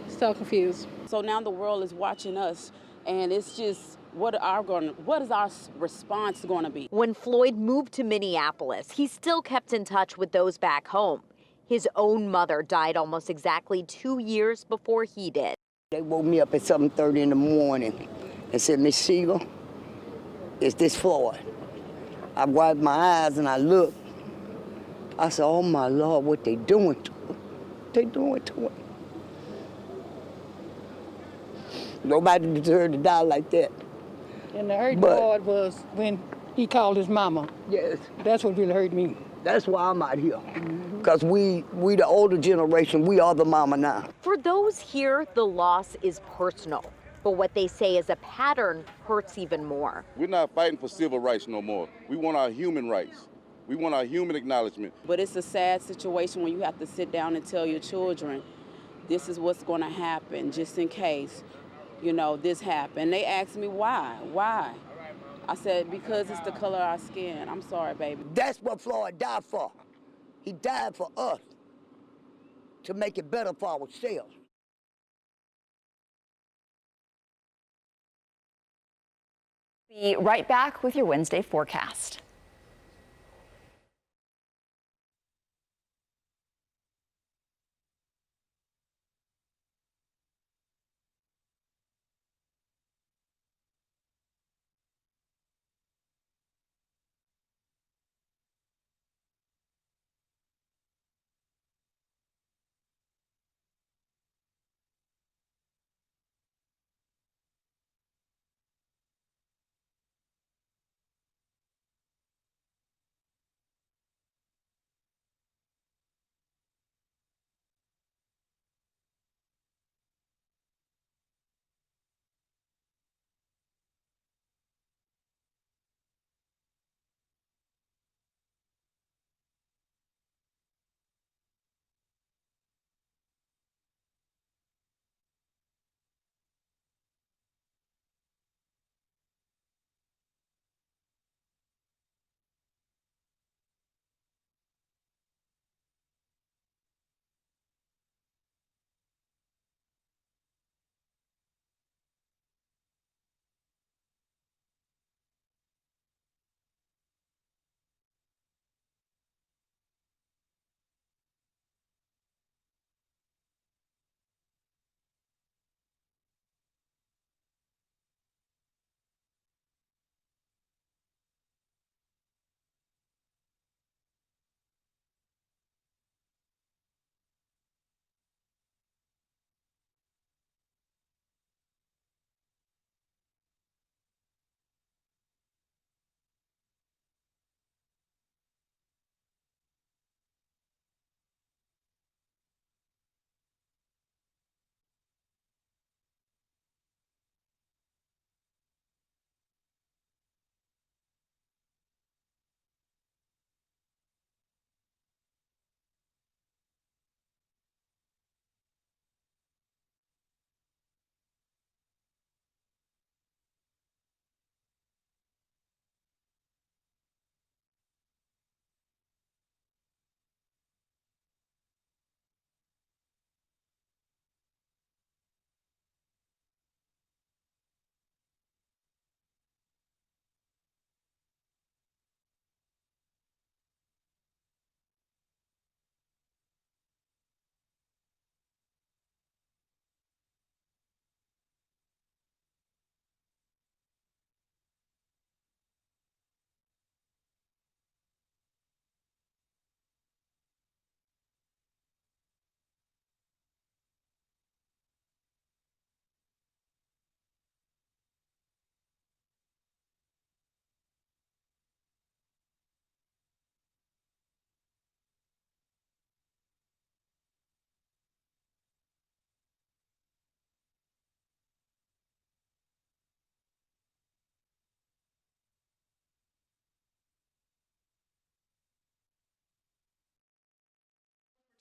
so confused. So now the world is watching us, and it's just what is our response going to be? When Floyd moved to Minneapolis, he still kept in touch with those back home. His own mother died almost exactly 2 years before he did. They woke me up at 7:30 in the morning and said, Miss Sheila, is this Floyd? I wiped my eyes and I looked. I said, oh my Lord, what they doing to him? They doing to him. Nobody deserved to die like that. And the hurt part was when he called his mama. Yes. That's what really hurt me. That's why I'm out here. Because we the older generation, we are the mama now. For those here, the loss is personal. But what they say is a pattern hurts even more. We're not fighting for civil rights no more. We want our human rights. We want our human acknowledgement. But it's a sad situation when you have to sit down and tell your children, this is what's going to happen, just in case, this happened. They asked me why. Why? I said, because it's the color of our skin. I'm sorry, baby. That's what Floyd died for. He died for us, to make it better for ourselves. Be right back with your Wednesday forecast.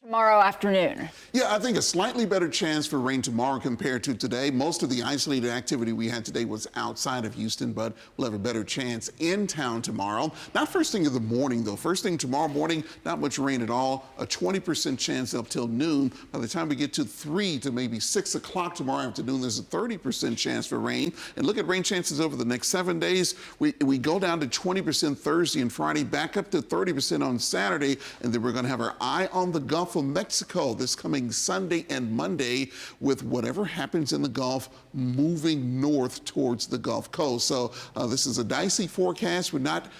Tomorrow afternoon. Yeah, I think a slightly better chance for rain tomorrow compared to today. Most of the isolated activity we had today was outside of Houston, but we'll have a better chance in town tomorrow. Not first thing in the morning, though. First thing tomorrow morning, not much rain at all. A 20% chance up till noon. By the time we get to 3 to maybe 6 o'clock tomorrow afternoon, there's a 30% chance for rain. And look at rain chances over the next 7 days. We go down to 20% Thursday and Friday, back up to 30% on Saturday, and then we're going to have our eye on the Gulf of Mexico this coming Sunday and Monday, with whatever happens in the Gulf moving north towards the Gulf Coast. So this is a dicey forecast. We're not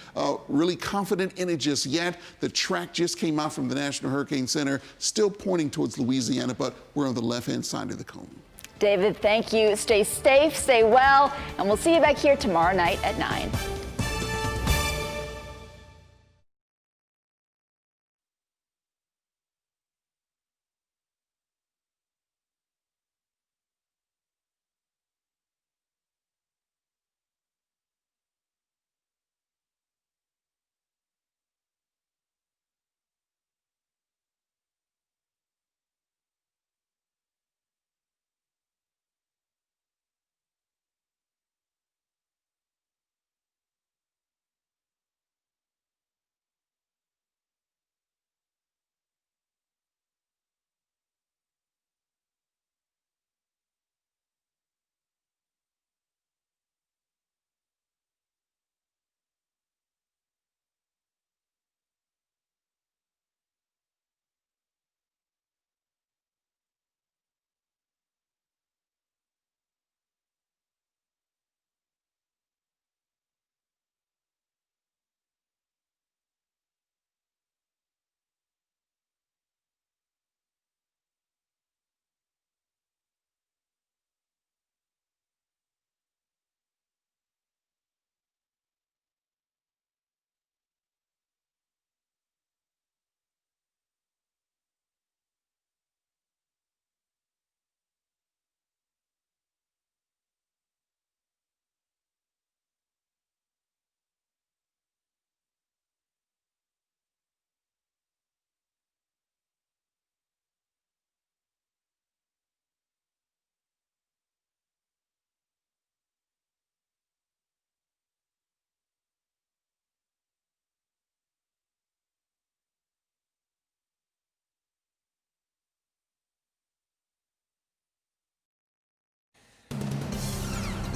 really confident in it just yet. The track just came out from the National Hurricane Center, still pointing towards Louisiana, but we're on the left-hand side of the cone. David, thank you. Stay safe, stay well, and we'll see you back here tomorrow night at 9.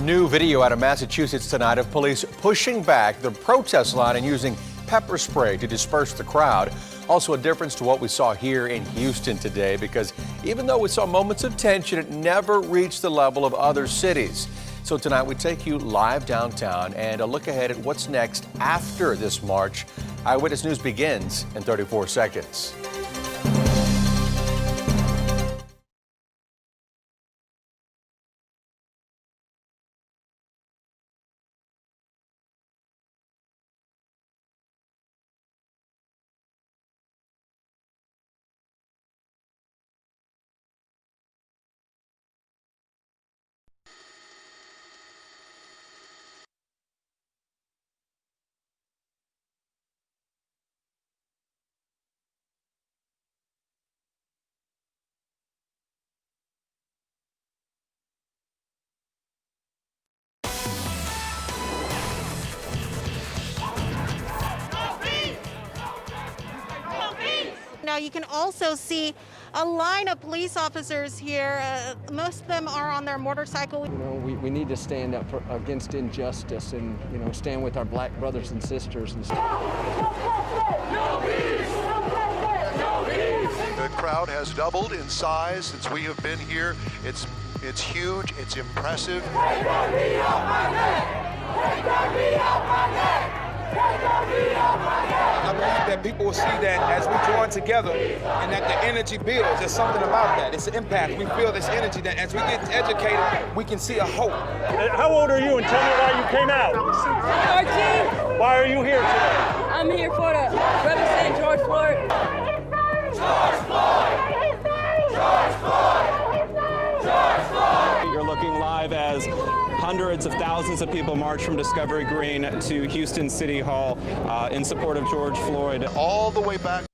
New video out of Massachusetts tonight of police pushing back the protest line and using pepper spray to disperse the crowd. Also a difference to what we saw here in Houston today, because even though we saw moments of tension, it never reached the level of other cities. So tonight we take you live downtown and a look ahead at what's next after this march. Eyewitness News begins in 34 seconds. Now you can also see a line of police officers here. Most of them are on their motorcycle. You know, we need to stand up against injustice and, you know, stand with our black brothers and sisters. And The crowd has doubled in size since we have been here. It's huge. It's impressive. I believe that people will see that as we join together and that the energy builds. There's something about that. It's an impact. We feel this energy that as we get educated, we can see a hope. How old are you, and tell me why you came out? 14. Why are you here today? I'm here for the represent George Floyd. George Floyd! George Floyd! George Floyd! You're looking live as hundreds of thousands of people march from Discovery Green to Houston City Hall in support of George Floyd. All the way back